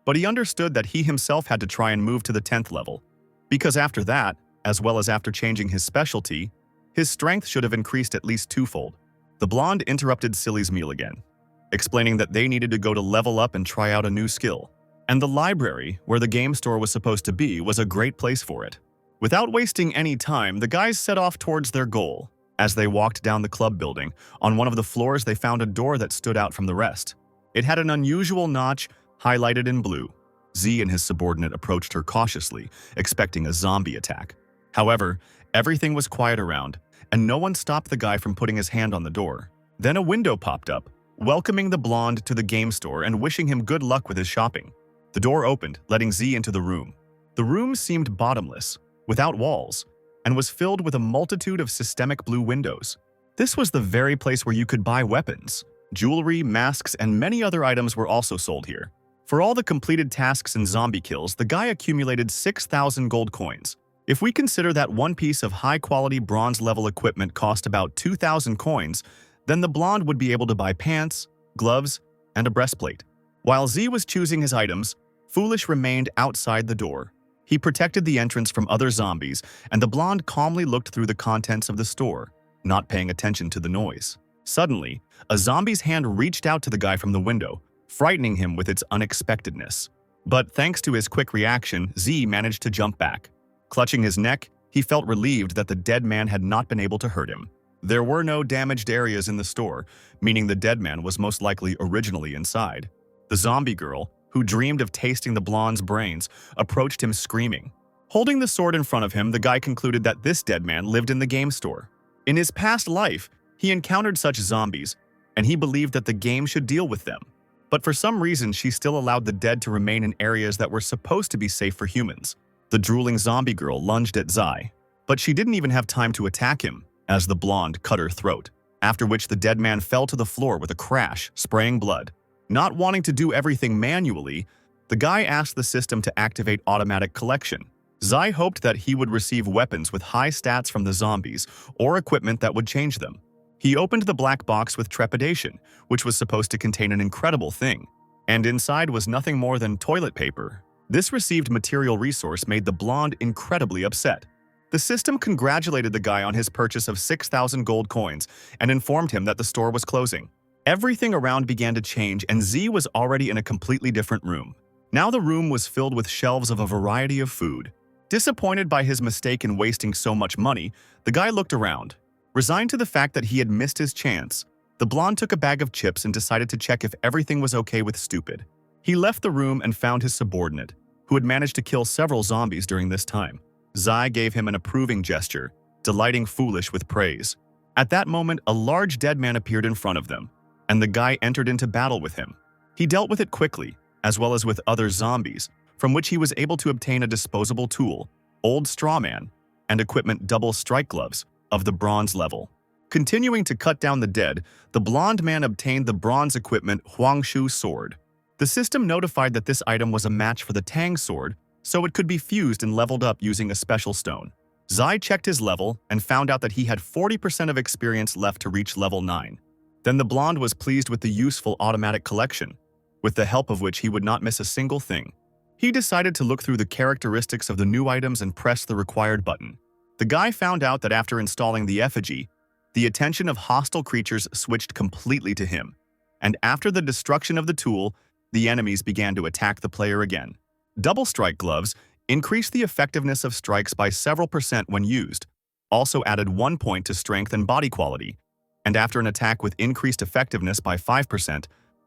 But he understood that he himself had to try and move to the 10th level, because after that, as well as after changing his specialty, his strength should have increased at least twofold. The blonde interrupted Silly's meal again, explaining that they needed to go to level up and try out a new skill. And the library, where the game store was supposed to be, was a great place for it. Without wasting any time, the guys set off towards their goal. As they walked down the club building, on one of the floors they found a door that stood out from the rest. It had an unusual notch, highlighted in blue. Z and his subordinate approached her cautiously, expecting a zombie attack. However, everything was quiet around, and no one stopped the guy from putting his hand on the door. Then a window popped up, welcoming the blonde to the game store and wishing him good luck with his shopping. The door opened, letting Z into the room. The room seemed bottomless, without walls, and was filled with a multitude of systemic blue windows. This was the very place where you could buy weapons. Jewelry, masks, and many other items were also sold here. For all the completed tasks and zombie kills, the guy accumulated 6,000 gold coins. If we consider that one piece of high-quality bronze-level equipment cost about 2,000 coins, then the blonde would be able to buy pants, gloves, and a breastplate. While Z was choosing his items, Foolish remained outside the door. He protected the entrance from other zombies, and the blonde calmly looked through the contents of the store, not paying attention to the noise. Suddenly, a zombie's hand reached out to the guy from the window, frightening him with its unexpectedness. But thanks to his quick reaction, Z managed to jump back. Clutching his neck, he felt relieved that the dead man had not been able to hurt him. There were no damaged areas in the store, meaning the dead man was most likely originally inside. The zombie girl, who dreamed of tasting the blonde's brains, approached him screaming. Holding the sword in front of him, the guy concluded that this dead man lived in the game store. In his past life, he encountered such zombies, and he believed that the game should deal with them. But for some reason, she still allowed the dead to remain in areas that were supposed to be safe for humans. The drooling zombie girl lunged at Zai, but she didn't even have time to attack him, as the blonde cut her throat, after which the dead man fell to the floor with a crash, spraying blood. Not wanting to do everything manually, the guy asked the system to activate automatic collection. Zai hoped that he would receive weapons with high stats from the zombies or equipment that would change them. He opened the black box with trepidation, which was supposed to contain an incredible thing, and inside was nothing more than toilet paper. This received material resource made the blonde incredibly upset. The system congratulated the guy on his purchase of 6,000 gold coins and informed him that the store was closing. Everything around began to change, and Z was already in a completely different room. Now the room was filled with shelves of a variety of food. Disappointed by his mistake in wasting so much money, the guy looked around. Resigned to the fact that he had missed his chance, the blonde took a bag of chips and decided to check if everything was okay with Stupid. He left the room and found his subordinate, who had managed to kill several zombies during this time. Zai gave him an approving gesture, delighting Foolish with praise. At that moment, a large dead man appeared in front of them. and the guy entered into battle with him. He dealt with it quickly, as well as with other zombies, from which he was able to obtain a disposable tool, old straw man, and equipment double strike gloves of the bronze level. Continuing to cut down the dead, the blonde man obtained the bronze equipment Huangshu sword. The system notified that this item was a match for the Tang sword, so it could be fused and leveled up using a special stone. Zai checked his level and found out that he had 40% of experience left to reach level 9. Then the blonde was pleased with the useful automatic collection, with the help of which he would not miss a single thing. He decided to look through the characteristics of the new items and press the required button. The guy found out that after installing the effigy, the attention of hostile creatures switched completely to him, and after the destruction of the tool, the enemies began to attack the player again. Double strike gloves increased the effectiveness of strikes by several percent when used, also added 1 point to strength and body quality, and after an attack with increased effectiveness by 5%,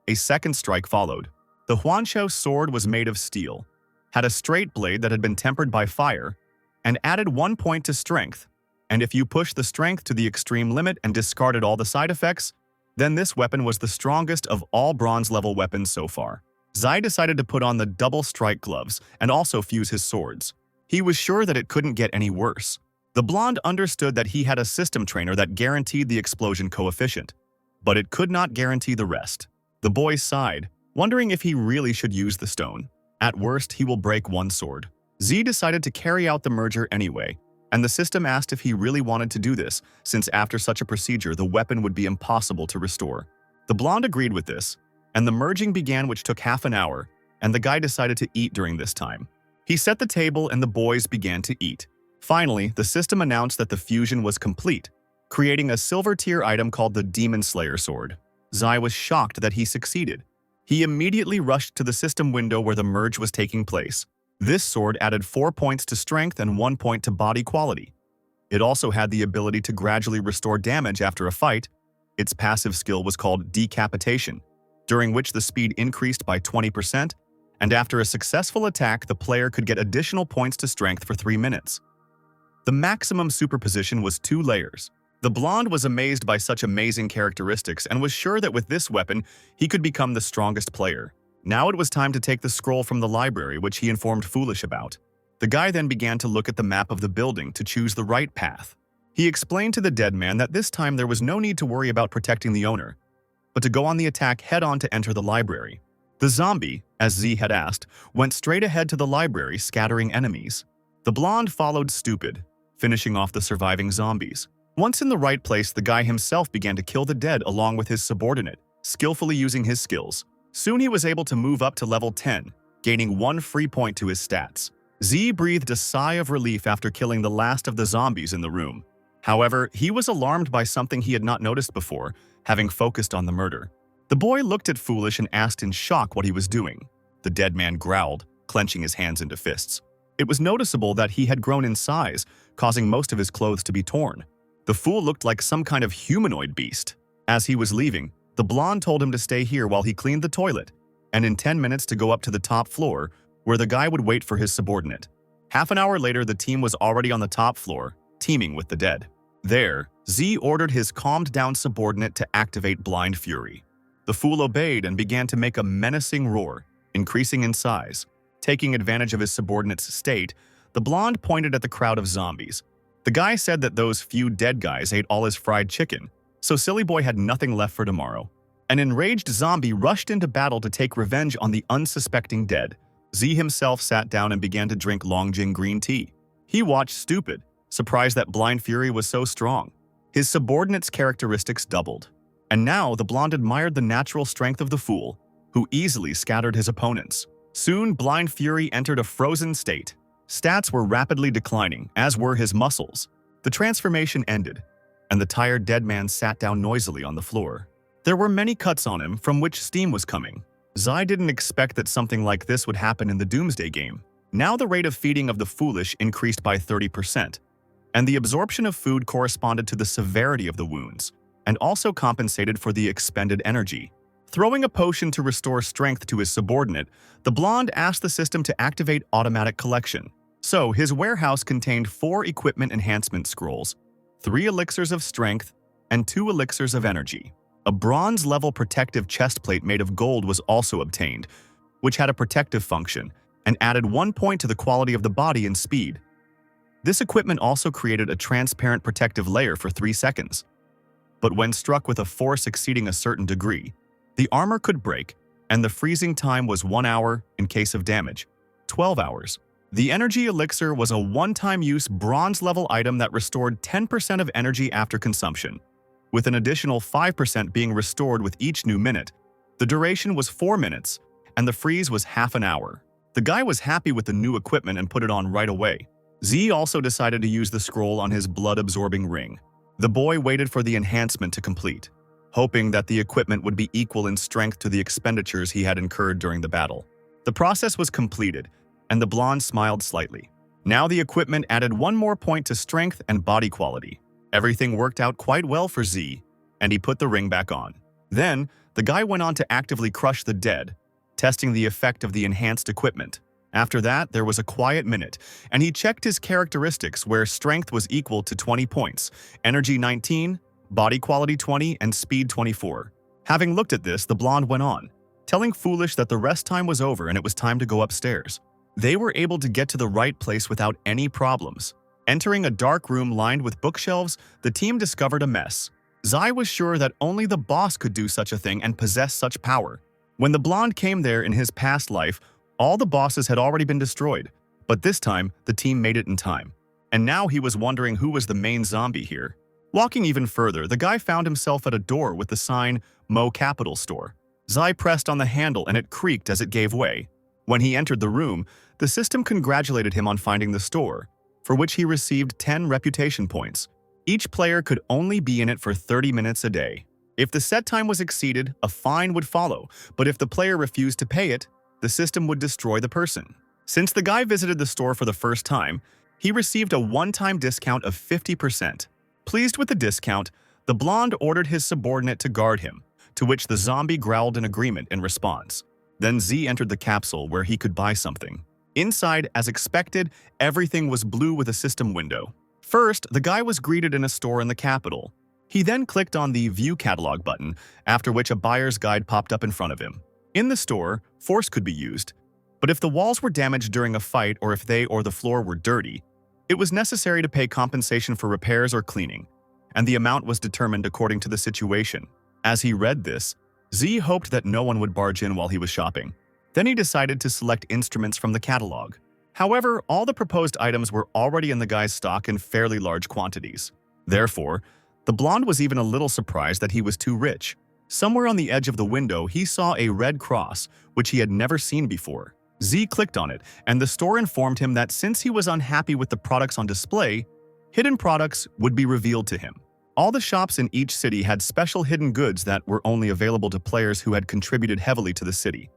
a second strike followed. The Huanshu sword was made of steel, had a straight blade that had been tempered by fire, and added 1 point to strength, and if you pushed the strength to the extreme limit and discarded all the side effects, then this weapon was the strongest of all bronze-level weapons so far. Zai decided to put on the double strike gloves and also fuse his swords. He was sure that it couldn't get any worse. The blonde understood that he had a system trainer that guaranteed the explosion coefficient, but it could not guarantee the rest. The boy sighed, wondering if he really should use the stone. At worst, he will break one sword. Z decided to carry out the merger anyway, and the system asked if he really wanted to do this, since after such a procedure the weapon would be impossible to restore. The blonde agreed with this, and the merging began, which took half an hour, and the guy decided to eat during this time. He set the table and the boys began to eat. Finally, the system announced that the fusion was complete, creating a silver tier item called the Demon Slayer sword. Zai was shocked that he succeeded. He immediately rushed to the system window where the merge was taking place. This sword added 4 points to strength and 1 point to body quality. It also had the ability to gradually restore damage after a fight. Its passive skill was called Decapitation, during which the speed increased by 20%, and after a successful attack, the player could get additional points to strength for 3 minutes. The maximum superposition was 2 layers. The blonde was amazed by such amazing characteristics and was sure that with this weapon, he could become the strongest player. Now it was time to take the scroll from the library, which he informed Foolish about. The guy then began to look at the map of the building to choose the right path. He explained to the dead man that this time there was no need to worry about protecting the owner, but to go on the attack head-on to enter the library. The zombie, as Z had asked, went straight ahead to the library, scattering enemies. The blonde followed stupid, finishing off the surviving zombies. Once in the right place, the guy himself began to kill the dead along with his subordinate, skillfully using his skills. Soon he was able to move up to level 10, gaining 1 free point to his stats. Z breathed a sigh of relief after killing the last of the zombies in the room. However, he was alarmed by something he had not noticed before, having focused on the murder. The boy looked at Foolish and asked in shock what he was doing. The dead man growled, clenching his hands into fists. It was noticeable that he had grown in size, causing most of his clothes to be torn. The fool looked like some kind of humanoid beast. As he was leaving, the blonde told him to stay here while he cleaned the toilet, and in 10 minutes to go up to the top floor, where the guy would wait for his subordinate. Half an hour later, the team was already on the top floor, teeming with the dead. There, Z ordered his calmed-down subordinate to activate Blind Fury. The fool obeyed and began to make a menacing roar, increasing in size. Taking advantage of his subordinate's state, the blonde pointed at the crowd of zombies. The guy said that those few dead guys ate all his fried chicken, so Silly Boy had nothing left for tomorrow. An enraged zombie rushed into battle to take revenge on the unsuspecting dead. Z himself sat down and began to drink Longjing green tea. He watched stupid, surprised that Blind Fury was so strong. His subordinate's characteristics doubled, and now the blonde admired the natural strength of the fool, who easily scattered his opponents. Soon, Blind Fury entered a frozen state. Stats were rapidly declining, as were his muscles. The transformation ended, and the tired dead man sat down noisily on the floor. There were many cuts on him from which steam was coming. Zai didn't expect that something like this would happen in the Doomsday game. Now the rate of feeding of the foolish increased by 30%, and the absorption of food corresponded to the severity of the wounds, and also compensated for the expended energy. Throwing a potion to restore strength to his subordinate, the blonde asked the system to activate automatic collection. So, his warehouse contained 4 equipment enhancement scrolls, 3 elixirs of strength, and 2 elixirs of energy. A bronze-level protective chest plate made of gold was also obtained, which had a protective function and added 1 point to the quality of the body and speed. This equipment also created a transparent protective layer for 3 seconds. But when struck with a force exceeding a certain degree, the armor could break, and the freezing time was 1 hour in case of damage, 12 hours. The energy elixir was a one-time use bronze-level item that restored 10% of energy after consumption, with an additional 5% being restored with each new minute. The duration was 4 minutes, and the freeze was half an hour. The guy was happy with the new equipment and put it on right away. Z also decided to use the scroll on his blood-absorbing ring. The boy waited for the enhancement to complete, hoping that the equipment would be equal in strength to the expenditures he had incurred during the battle. The process was completed, and the blonde smiled slightly. Now the equipment added 1 more point to strength and body quality. Everything worked out quite well for Z, and he put the ring back on. Then, the guy went on to actively crush the dead, testing the effect of the enhanced equipment. After that, there was a quiet minute, and he checked his characteristics where strength was equal to 20 points, energy 19, body quality 20, and speed 24. Having looked at this, the blonde went on, telling Foolish that the rest time was over and it was time to go upstairs. They were able to get to the right place without any problems. Entering a dark room lined with bookshelves, the team discovered a mess. Zai was sure that only the boss could do such a thing and possess such power. When the blonde came there in his past life, all the bosses had already been destroyed, but this time, the team made it in time. And now he was wondering who was the main zombie here. Walking even further, the guy found himself at a door with the sign, Mo Capital Store. Zai pressed on the handle and it creaked as it gave way. When he entered the room, the system congratulated him on finding the store, for which he received 10 reputation points. Each player could only be in it for 30 minutes a day. If the set time was exceeded, a fine would follow, but if the player refused to pay it, the system would destroy the person. Since the guy visited the store for the first time, he received a one-time discount of 50%. Pleased with the discount, the blonde ordered his subordinate to guard him, to which the zombie growled in agreement in response. Then Z entered the capsule where he could buy something. Inside, as expected, everything was blue with a system window. First, the guy was greeted in a store in the capital. He then clicked on the View Catalog button, after which a buyer's guide popped up in front of him. In the store, force could be used, but if the walls were damaged during a fight or if they or the floor were dirty, it was necessary to pay compensation for repairs or cleaning, and the amount was determined according to the situation. As he read this, Z hoped that no one would barge in while he was shopping. Then he decided to select instruments from the catalog. However, all the proposed items were already in the guy's stock in fairly large quantities. Therefore, the blonde was even a little surprised that he was too rich. Somewhere on the edge of the window, he saw a red cross, which he had never seen before. Z clicked on it, and the store informed him that since he was unhappy with the products on display, hidden products would be revealed to him. All the shops in each city had special hidden goods that were only available to players who had contributed heavily to the city.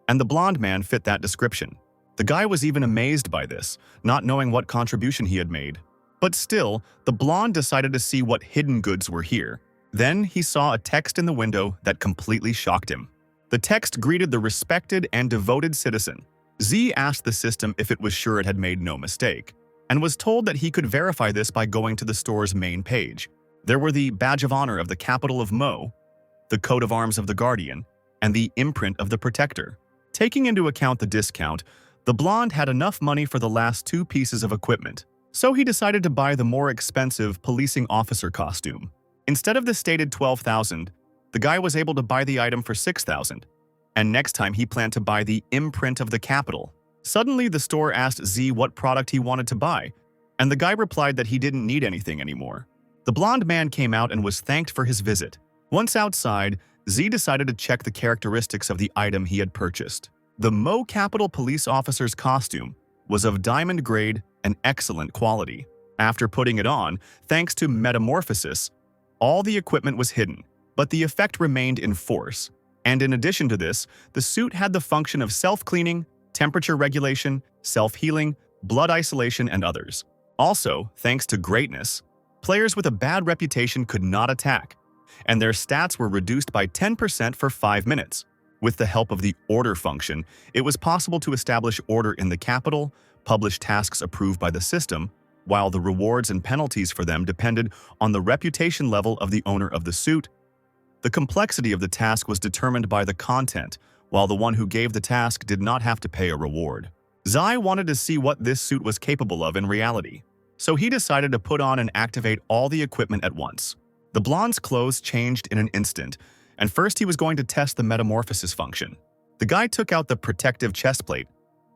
And the blonde man fit that description. The guy was even amazed by this, not knowing what contribution he had made. But still, the blonde decided to see what hidden goods were here. Then he saw a text in the window that completely shocked him. The text greeted the respected and devoted citizen. Z asked the system if it was sure it had made no mistake, and was told that he could verify this by going to the store's main page. There were the Badge of Honor of the Capital of Mo, the Coat of Arms of the Guardian, and the Imprint of the Protector. Taking into account the discount, the blonde had enough money for the last 2 pieces of equipment, so he decided to buy the more expensive policing officer costume. Instead of the stated 12,000, the guy was able to buy the item for 6,000, and next time he planned to buy the Imprint of the Capital. Suddenly, the store asked Z what product he wanted to buy, and the guy replied that he didn't need anything anymore. The blonde man came out and was thanked for his visit. Once outside, Z decided to check the characteristics of the item he had purchased. The Mo Capital police officer's costume was of diamond grade and excellent quality. After putting it on, thanks to metamorphosis, all the equipment was hidden, but the effect remained in force. And in addition to this, the suit had the function of self-cleaning, temperature regulation, self-healing, blood isolation, and others. Also, thanks to greatness, players with a bad reputation could not attack, and their stats were reduced by 10% for 5 minutes. With the help of the order function, it was possible to establish order in the capital, publish tasks approved by the system, while the rewards and penalties for them depended on the reputation level of the owner of the suit. The complexity of the task was determined by the content, while the one who gave the task did not have to pay a reward. Zai wanted to see what this suit was capable of in reality, so he decided to put on and activate all the equipment at once. The blonde's clothes changed in an instant, and first he was going to test the metamorphosis function. The guy took out the protective chest plate,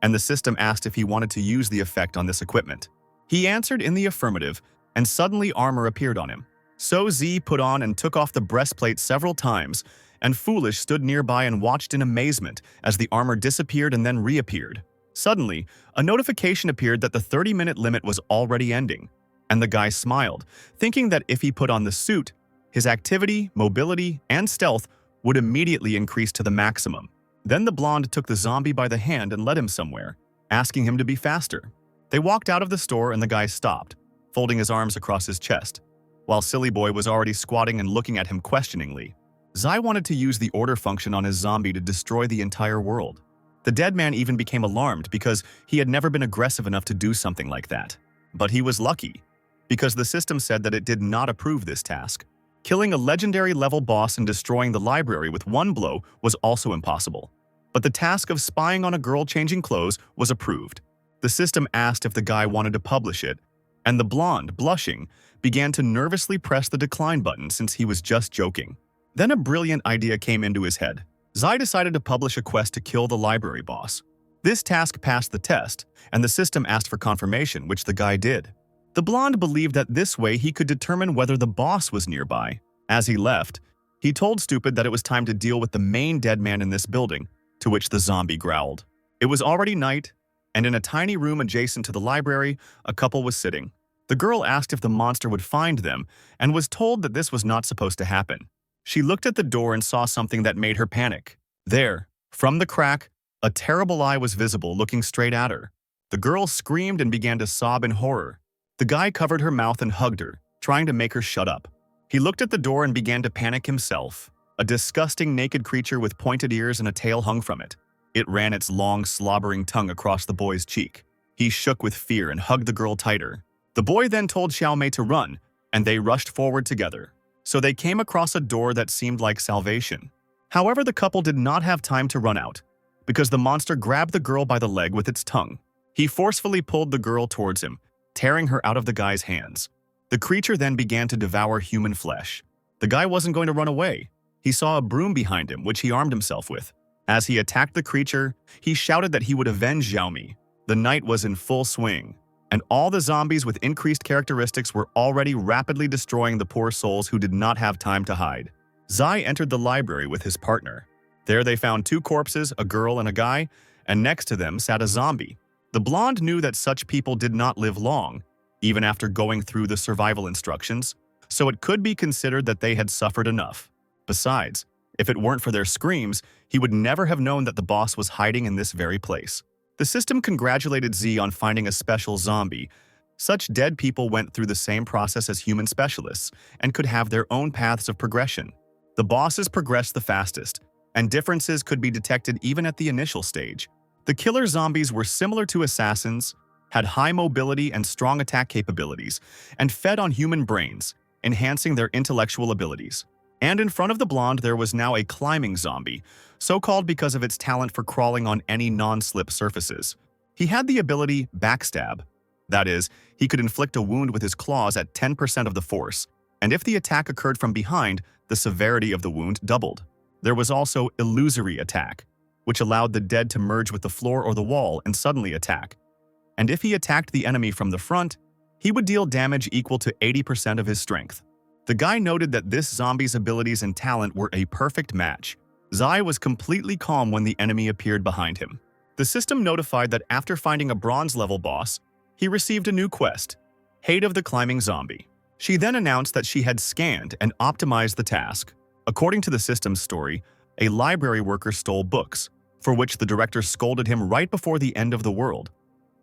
and the system asked if he wanted to use the effect on this equipment. He answered in the affirmative, and suddenly armor appeared on him. So Z put on and took off the breastplate several times, and Foolish stood nearby and watched in amazement as the armor disappeared and then reappeared. Suddenly, a notification appeared that the 30-minute limit was already ending, and the guy smiled, thinking that if he put on the suit, his activity, mobility, and stealth would immediately increase to the maximum. Then the blonde took the zombie by the hand and led him somewhere, asking him to be faster. They walked out of the store and the guy stopped, folding his arms across his chest, while Silly Boy was already squatting and looking at him questioningly. Zai wanted to use the order function on his zombie to destroy the entire world. The dead man even became alarmed because he had never been aggressive enough to do something like that. But he was lucky, because the system said that it did not approve this task. Killing a legendary level boss and destroying the library with one blow was also impossible. But the task of spying on a girl changing clothes was approved. The system asked if the guy wanted to publish it, and the blonde, blushing, began to nervously press the decline button since he was just joking. Then a brilliant idea came into his head. Zai decided to publish a quest to kill the library boss. This task passed the test, and the system asked for confirmation, which the guy did. The blonde believed that this way he could determine whether the boss was nearby. As he left, he told Stupid that it was time to deal with the main dead man in this building, to which the zombie growled. It was already night, and in a tiny room adjacent to the library, a couple was sitting. The girl asked if the monster would find them, and was told that this was not supposed to happen. She looked at the door and saw something that made her panic. There, from the crack, a terrible eye was visible looking straight at her. The girl screamed and began to sob in horror. The guy covered her mouth and hugged her, trying to make her shut up. He looked at the door and began to panic himself. A disgusting naked creature with pointed ears and a tail hung from it. It ran its long, slobbering tongue across the boy's cheek. He shook with fear and hugged the girl tighter. The boy then told Xiaomei to run, and they rushed forward together. So they came across a door that seemed like salvation. However, the couple did not have time to run out, because the monster grabbed the girl by the leg with its tongue. He forcefully pulled the girl towards him, tearing her out of the guy's hands. The creature then began to devour human flesh. The guy wasn't going to run away. He saw a broom behind him, which he armed himself with. As he attacked the creature, he shouted that he would avenge Xiaomi. The night was in full swing, and all the zombies with increased characteristics were already rapidly destroying the poor souls who did not have time to hide. Zai entered the library with his partner. There they found two corpses, a girl and a guy, and next to them sat a zombie. The blonde knew that such people did not live long, even after going through the survival instructions, so it could be considered that they had suffered enough. Besides, if it weren't for their screams, he would never have known that the boss was hiding in this very place. The system congratulated Z on finding a special zombie. Such dead people went through the same process as human specialists and could have their own paths of progression. The bosses progressed the fastest, and differences could be detected even at the initial stage. The killer zombies were similar to assassins, had high mobility and strong attack capabilities, and fed on human brains, enhancing their intellectual abilities. And in front of the blonde there was now a climbing zombie, so-called because of its talent for crawling on any non-slip surfaces. He had the ability Backstab. That is, he could inflict a wound with his claws at 10% of the force, and if the attack occurred from behind, the severity of the wound doubled. There was also Illusory Attack, which allowed the dead to merge with the floor or the wall and suddenly attack. And if he attacked the enemy from the front, he would deal damage equal to 80% of his strength. The guy noted that this zombie's abilities and talent were a perfect match. Zai was completely calm when the enemy appeared behind him. The system notified that after finding a bronze-level boss, he received a new quest, Hate of the Climbing Zombie. She then announced that she had scanned and optimized the task. According to the system's story, a library worker stole books, for which the director scolded him right before the end of the world.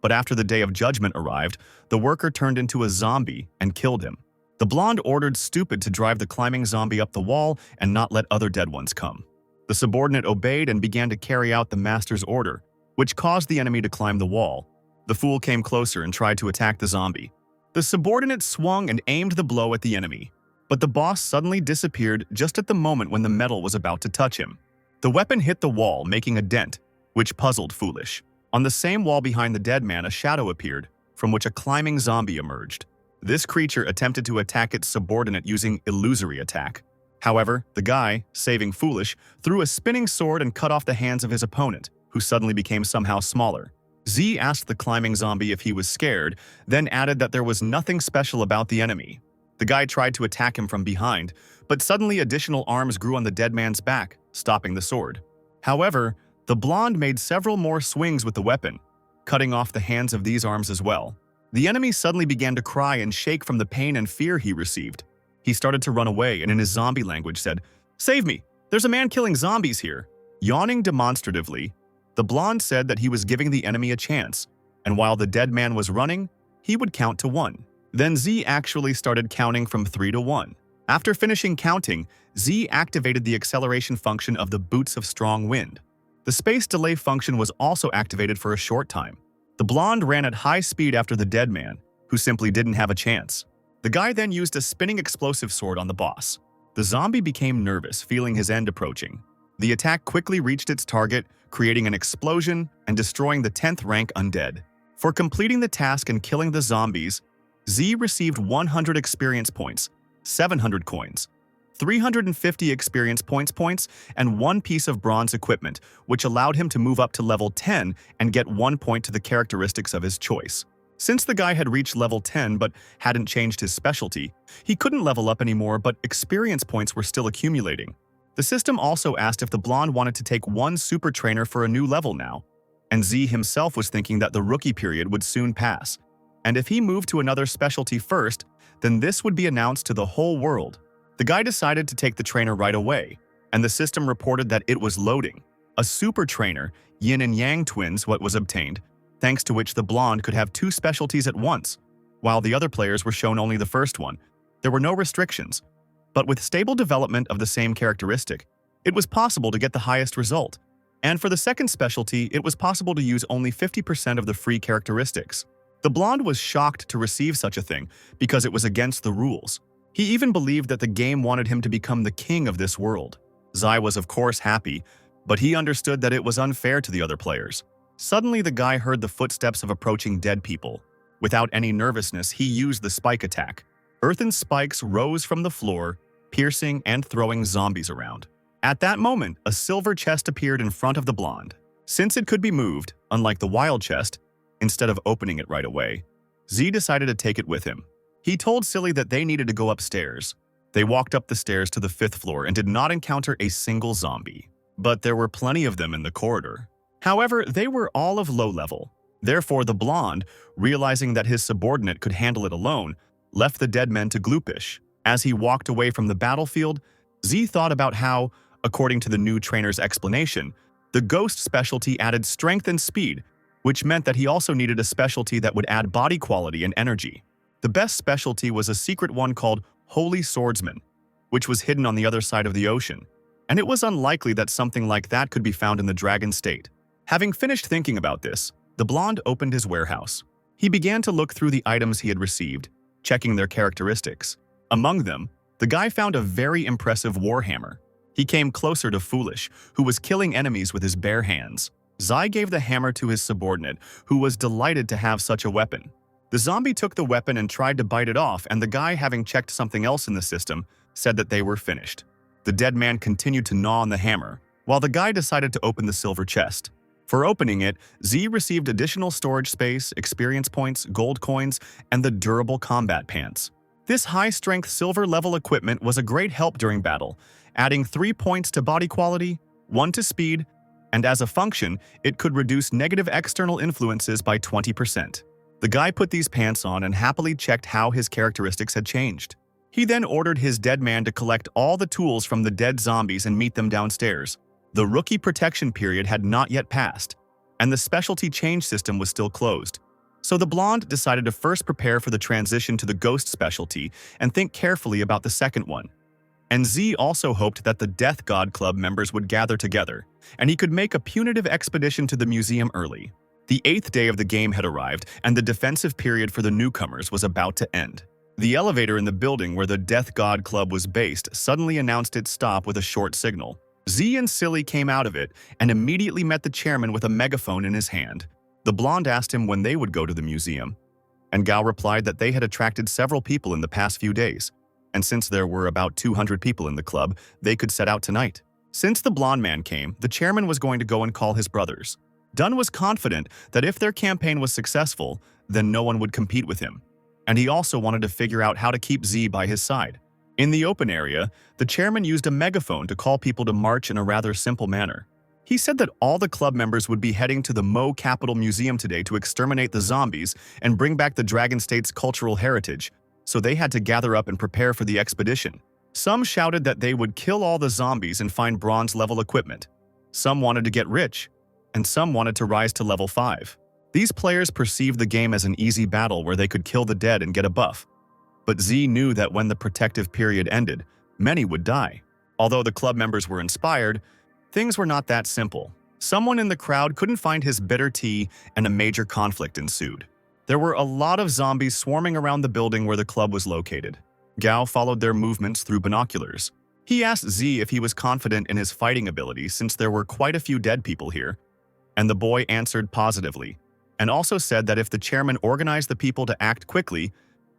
But after the Day of Judgment arrived, the worker turned into a zombie and killed him. The blonde ordered Stupid to drive the climbing zombie up the wall and not let other dead ones come. The subordinate obeyed and began to carry out the master's order, which caused the enemy to climb the wall. The fool came closer and tried to attack the zombie. The subordinate swung and aimed the blow at the enemy. but the boss suddenly disappeared just at the moment when the metal was about to touch him. The weapon hit the wall, making a dent, which puzzled Foolish. On the same wall behind the dead man, a shadow appeared, from which a climbing zombie emerged. This creature attempted to attack its subordinate using illusory attack. However, the guy, saving Foolish, threw a spinning sword and cut off the hands of his opponent, who suddenly became somehow smaller. Z asked the climbing zombie if he was scared, then added that there was nothing special about the enemy. The guy tried to attack him from behind, but suddenly additional arms grew on the dead man's back, stopping the sword. However, the blonde made several more swings with the weapon, cutting off the hands of these arms as well. The enemy suddenly began to cry and shake from the pain and fear he received. He started to run away and in his zombie language said, "Save me! There's a man killing zombies here!" Yawning demonstratively, the blonde said that he was giving the enemy a chance, and while the dead man was running, he would count to 1. Then Z actually started counting from 3 to 1. After finishing counting, Z activated the acceleration function of the Boots of Strong Wind. The space delay function was also activated for a short time. The blonde ran at high speed after the dead man, who simply didn't have a chance. The guy then used a spinning explosive sword on the boss. The zombie became nervous, feeling his end approaching. The attack quickly reached its target, creating an explosion and destroying the 10th rank undead. For completing the task and killing the zombies, Z received 100 experience points, 700 coins, 350 experience points, and 1 piece of bronze equipment, which allowed him to move up to level 10 and get 1 point to the characteristics of his choice. Since the guy had reached level 10 but hadn't changed his specialty, he couldn't level up anymore, but experience points were still accumulating. The system also asked if the blonde wanted to take 1 super trainer for a new level now, and Z himself was thinking that the rookie period would soon pass, and if he moved to another specialty first, then this would be announced to the whole world. The guy decided to take the trainer right away, and the system reported that it was loading. A super trainer, Yin and Yang twins, was obtained, thanks to which the blonde could have 2 specialties at once, while the other players were shown only the first one. There were no restrictions, but with stable development of the same characteristic, it was possible to get the highest result. And for the second specialty, it was possible to use only 50% of the free characteristics. The blonde was shocked to receive such a thing because it was against the rules. He even believed that the game wanted him to become the king of this world. Zai was of course happy, but he understood that it was unfair to the other players. Suddenly, the guy heard the footsteps of approaching dead people. Without any nervousness, he used the spike attack. Earthen spikes rose from the floor, piercing and throwing zombies around. At that moment, a silver chest appeared in front of the blonde. Since it could be moved, unlike the wild chest, instead of opening it right away, Z decided to take it with him. He told Silly that they needed to go upstairs. They walked up the stairs to the 5th floor and did not encounter a single zombie. But there were plenty of them in the corridor. However, they were all of low level. Therefore, the blonde, realizing that his subordinate could handle it alone, left the dead men to Gloopish. As he walked away from the battlefield, Z thought about how, according to the new trainer's explanation, the ghost specialty added strength and speed, which meant that he also needed a specialty that would add body quality and energy. The best specialty was a secret one called Holy Swordsman, which was hidden on the other side of the ocean, and it was unlikely that something like that could be found in the Dragon State. Having finished thinking about this, the blonde opened his warehouse. He began to look through the items he had received, checking their characteristics. Among them, the guy found a very impressive warhammer. He came closer to Foolish, who was killing enemies with his bare hands. Zai gave the hammer to his subordinate, who was delighted to have such a weapon. The zombie took the weapon and tried to bite it off, and the guy, having checked something else in the system, said that they were finished. The dead man continued to gnaw on the hammer, while the guy decided to open the silver chest. For opening it, Z received additional storage space, experience points, gold coins, and the durable combat pants. This high-strength silver-level equipment was a great help during battle, adding 3 points to body quality, 1 to speed, and as a function, it could reduce negative external influences by 20%. The guy put these pants on and happily checked how his characteristics had changed. He then ordered his dead man to collect all the tools from the dead zombies and meet them downstairs. The rookie protection period had not yet passed, and the specialty change system was still closed. So the blonde decided to first prepare for the transition to the ghost specialty and think carefully about the second one. And Z also hoped that the Death God Club members would gather together, and he could make a punitive expedition to the museum early. The 8th day of the game had arrived, and the defensive period for the newcomers was about to end. The elevator in the building where the Death God Club was based suddenly announced its stop with a short signal. Z and Silly came out of it and immediately met the chairman with a megaphone in his hand. The blonde asked him when they would go to the museum, and Gao replied that they had attracted several people in the past few days, and since there were about 200 people in the club, they could set out tonight. Since the blonde man came, the chairman was going to go and call his brothers. Dunn was confident that if their campaign was successful, then no one would compete with him, and he also wanted to figure out how to keep Z by his side. In the open area, the chairman used a megaphone to call people to march in a rather simple manner. He said that all the club members would be heading to the Mo Capital Museum today to exterminate the zombies and bring back the Dragon State's cultural heritage, so they had to gather up and prepare for the expedition. Some shouted that they would kill all the zombies and find bronze-level equipment. Some wanted to get rich, and some wanted to rise to level 5. These players perceived the game as an easy battle where they could kill the dead and get a buff. But Z knew that when the protective period ended, many would die. Although the club members were inspired, things were not that simple. Someone in the crowd couldn't find his bitter tea, and a major conflict ensued. There were a lot of zombies swarming around the building where the club was located. Gao followed their movements through binoculars. He asked Z if he was confident in his fighting ability since there were quite a few dead people here, and the boy answered positively, and also said that if the chairman organized the people to act quickly,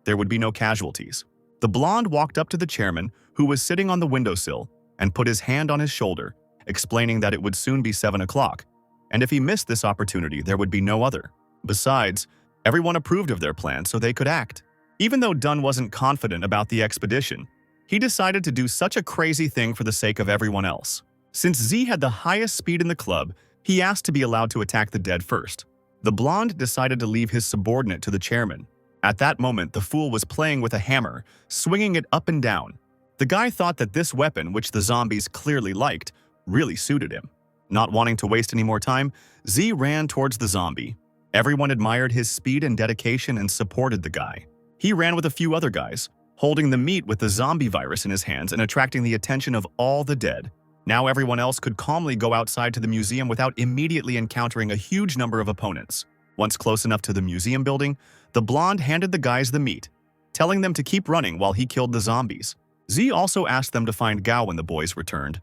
there would be no casualties. The blonde walked up to the chairman, who was sitting on the windowsill, and put his hand on his shoulder, explaining that it would soon be 7 o'clock, and if he missed this opportunity, there would be no other. Besides, everyone approved of their plan so they could act. Even though Dunn wasn't confident about the expedition, he decided to do such a crazy thing for the sake of everyone else. Since Z had the highest speed in the club, he asked to be allowed to attack the dead first. The blonde decided to leave his subordinate to the chairman. At that moment, the fool was playing with a hammer, swinging it up and down. The guy thought that this weapon, which the zombies clearly liked, really suited him. Not wanting to waste any more time, Z ran towards the zombie. Everyone admired his speed and dedication and supported the guy. He ran with a few other guys, holding the meat with the zombie virus in his hands and attracting the attention of all the dead. Now everyone else could calmly go outside to the museum without immediately encountering a huge number of opponents. Once close enough to the museum building, the blonde handed the guys the meat, telling them to keep running while he killed the zombies. Z also asked them to find Gao when the boys returned,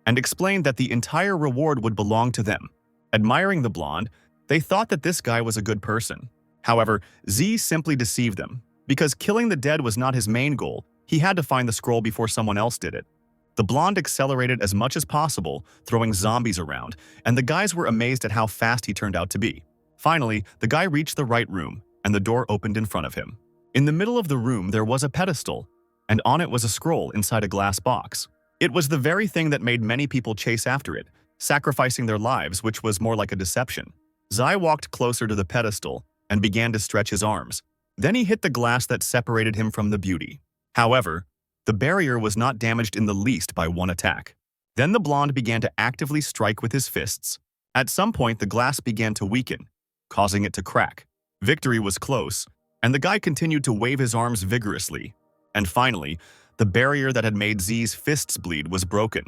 and explained that the entire reward would belong to them. Admiring the blonde, they thought that this guy was a good person. However, Z simply deceived them. Because killing the dead was not his main goal, he had to find the scroll before someone else did it. The blonde accelerated as much as possible, throwing zombies around, and the guys were amazed at how fast he turned out to be. Finally, the guy reached the right room, and the door opened in front of him. In the middle of the room there was a pedestal, and on it was a scroll inside a glass box. It was the very thing that made many people chase after it, sacrificing their lives, which was more like a deception. Zai walked closer to the pedestal and began to stretch his arms. Then he hit the glass that separated him from the beauty. However, the barrier was not damaged in the least by one attack. Then the blonde began to actively strike with his fists. At some point, the glass began to weaken, causing it to crack. Victory was close, and the guy continued to wave his arms vigorously. And finally, the barrier that had made Z's fists bleed was broken.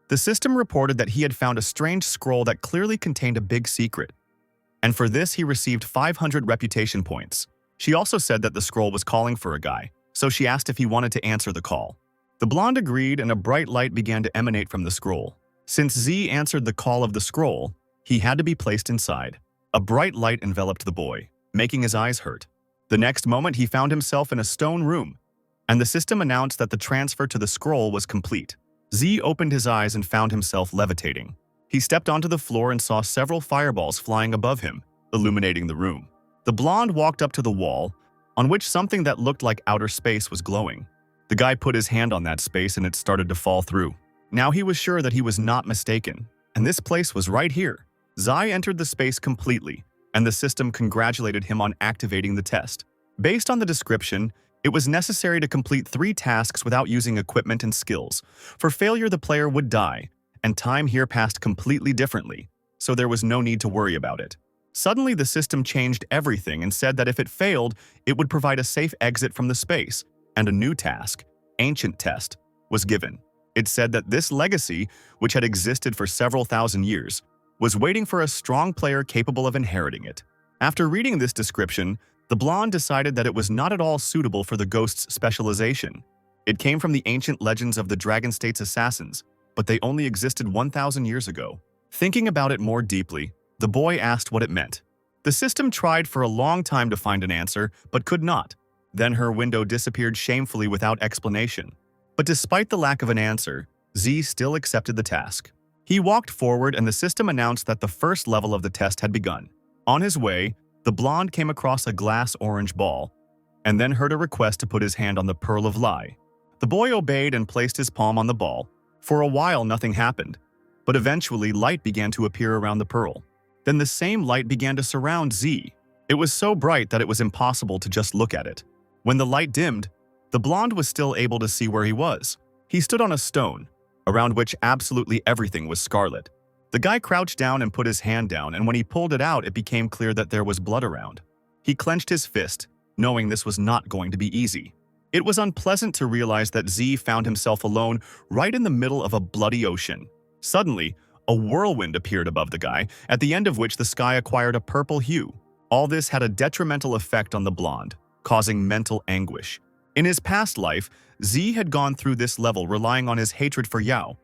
The system reported that he had found a strange scroll that clearly contained a big secret, and for this he received 500 reputation points. She also said that the scroll was calling for a guy, so she asked if he wanted to answer the call. The blonde agreed, and a bright light began to emanate from the scroll. Since Z answered the call of the scroll, he had to be placed inside. A bright light enveloped the boy, making his eyes hurt. The next moment, he found himself in a stone room, and the system announced that the transfer to the scroll was complete. Z opened his eyes and found himself levitating. He stepped onto the floor and saw several fireballs flying above him, illuminating the room. The blonde walked up to the wall, on which something that looked like outer space was glowing. The guy put his hand on that space and it started to fall through. Now he was sure that he was not mistaken, and this place was right here. Zai entered the space completely, and the system congratulated him on activating the test. Based on the description, it was necessary to complete 3 tasks without using equipment and skills. For failure, the player would die, and time here passed completely differently, so there was no need to worry about it. Suddenly, the system changed everything and said that if it failed, it would provide a safe exit from the space, and a new task, Ancient Test, was given. It said that this legacy, which had existed for several thousand years, was waiting for a strong player capable of inheriting it. After reading this description, The blonde decided that it was not at all suitable for the ghost's specialization. It came from the ancient legends of the Dragon State's assassins, but they only existed 1,000 years ago. Thinking about it more deeply, the boy asked what it meant. The system tried for a long time to find an answer, but could not. Then her window disappeared shamefully without explanation. But despite the lack of an answer, Z still accepted the task. He walked forward and the system announced that the first level of the test had begun. On his way, the blonde came across a glass orange ball, and then heard a request to put his hand on the pearl of lie. The boy obeyed and placed his palm on the ball. For a while nothing happened, but eventually light began to appear around the pearl. Then the same light began to surround Z. It was so bright that it was impossible to just look at it. When the light dimmed, the blonde was still able to see where he was. He stood on a stone, around which absolutely everything was scarlet. The guy crouched down and put his hand down, and when he pulled it out, it became clear that there was blood around. He clenched his fist, knowing this was not going to be easy. It was unpleasant to realize that Z found himself alone right in the middle of a bloody ocean. Suddenly, a whirlwind appeared above the guy, at the end of which the sky acquired a purple hue. All this had a detrimental effect on the blonde, causing mental anguish. In his past life, Z had gone through this level relying on his hatred for Yao,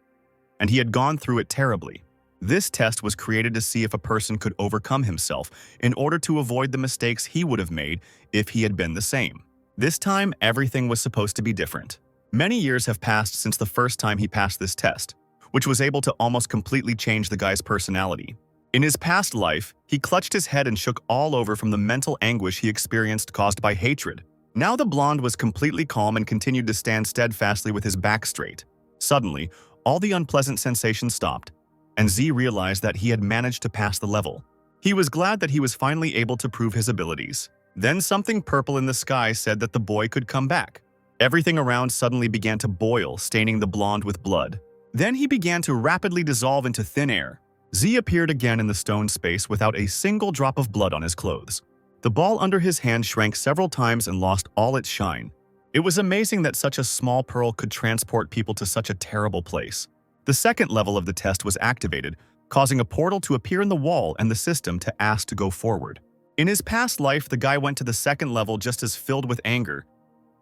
and he had gone through it terribly. This test was created to see if a person could overcome himself in order to avoid the mistakes he would have made if he had been the same. This time, everything was supposed to be different. Many years have passed since the first time he passed this test, which was able to almost completely change the guy's personality. In his past life, he clutched his head and shook all over from the mental anguish he experienced caused by hatred. Now the blonde was completely calm and continued to stand steadfastly with his back straight. Suddenly, all the unpleasant sensations stopped, and Z realized that he had managed to pass the level. He was glad that he was finally able to prove his abilities. Then something purple in the sky said that the boy could come back. Everything around suddenly began to boil, staining the blonde with blood. Then he began to rapidly dissolve into thin air. Z appeared again in the stone space without a single drop of blood on his clothes. The ball under his hand shrank several times and lost all its shine. It was amazing that such a small pearl could transport people to such a terrible place. The second level of the test was activated, causing a portal to appear in the wall and the system to ask to go forward. In his past life, the guy went to the second level just as filled with anger,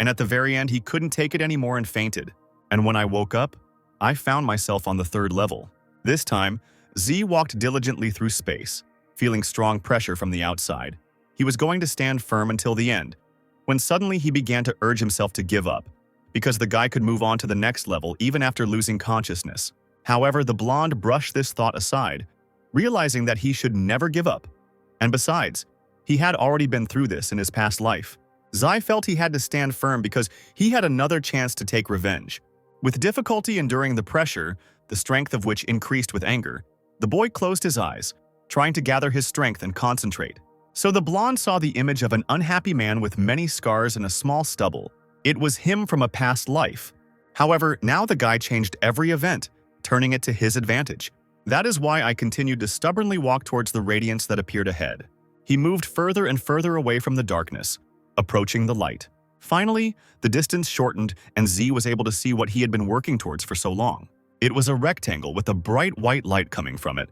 and at the very end he couldn't take it anymore and fainted. And when I woke up, I found myself on the third level. This time, Z walked diligently through space, feeling strong pressure from the outside. He was going to stand firm until the end, when suddenly he began to urge himself to give up, because the guy could move on to the next level even after losing consciousness. However, the blonde brushed this thought aside, realizing that he should never give up. And besides, he had already been through this in his past life. Zai felt he had to stand firm because he had another chance to take revenge. With difficulty enduring the pressure, the strength of which increased with anger, the boy closed his eyes, trying to gather his strength and concentrate. So the blonde saw the image of an unhappy man with many scars and a small stubble. It was him from a past life. However, now the guy changed every event, turning it to his advantage. That is why I continued to stubbornly walk towards the radiance that appeared ahead. He moved further and further away from the darkness, approaching the light. Finally, the distance shortened and Z was able to see what he had been working towards for so long. It was a rectangle with a bright white light coming from it,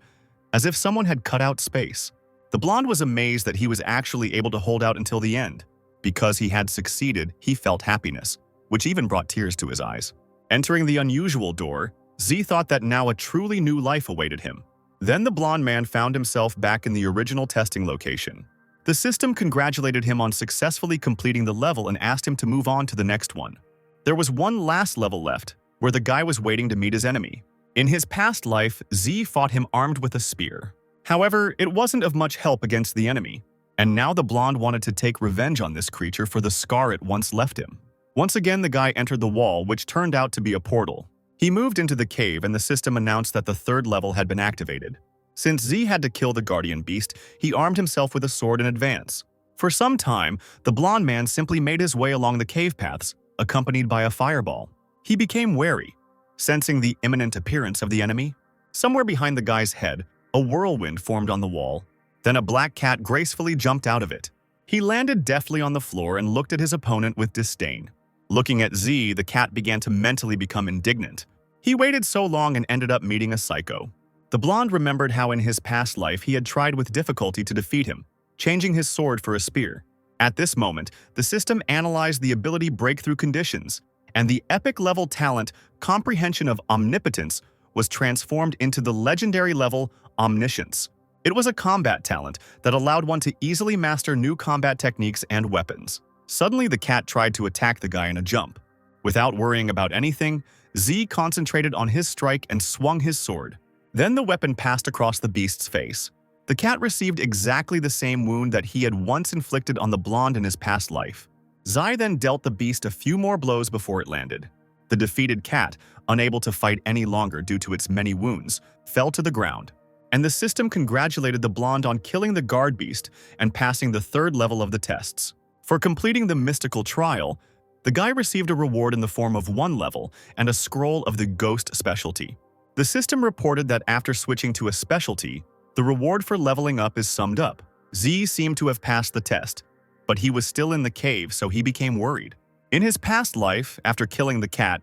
as if someone had cut out space. The blonde was amazed that he was actually able to hold out until the end. Because he had succeeded, he felt happiness, which even brought tears to his eyes. Entering the unusual door, Z thought that now a truly new life awaited him. Then the blonde man found himself back in the original testing location. The system congratulated him on successfully completing the level and asked him to move on to the next one. There was one last level left, where the guy was waiting to meet his enemy. In his past life, Z fought him armed with a spear. However, it wasn't of much help against the enemy, and now the blonde wanted to take revenge on this creature for the scar it once left him. Once again, the guy entered the wall, which turned out to be a portal. He moved into the cave and the system announced that the third level had been activated. Since Z had to kill the guardian beast, he armed himself with a sword in advance. For some time, the blonde man simply made his way along the cave paths, accompanied by a fireball. He became wary, sensing the imminent appearance of the enemy. Somewhere behind the guy's head, a whirlwind formed on the wall. Then a black cat gracefully jumped out of it. He landed deftly on the floor and looked at his opponent with disdain. Looking at Z, the cat began to mentally become indignant. He waited so long and ended up meeting a psycho. The blonde remembered how in his past life he had tried with difficulty to defeat him, changing his sword for a spear. At this moment, the system analyzed the ability breakthrough conditions, and the epic-level talent Comprehension of Omnipotence was transformed into the legendary level Omniscience. It was a combat talent that allowed one to easily master new combat techniques and weapons. Suddenly, the cat tried to attack the guy in a jump. Without worrying about anything, Z concentrated on his strike and swung his sword. Then the weapon passed across the beast's face. The cat received exactly the same wound that he had once inflicted on the blonde in his past life. Zai then dealt the beast a few more blows before it landed. The defeated cat, unable to fight any longer due to its many wounds, fell to the ground. And the system congratulated the blonde on killing the guard beast and passing the third level of the tests. For completing the mystical trial, the guy received a reward in the form of 1 level and a scroll of the ghost specialty. The system reported that after switching to a specialty, the reward for leveling up is summed up. Z seemed to have passed the test, but he was still in the cave, so he became worried. In his past life, after killing the cat,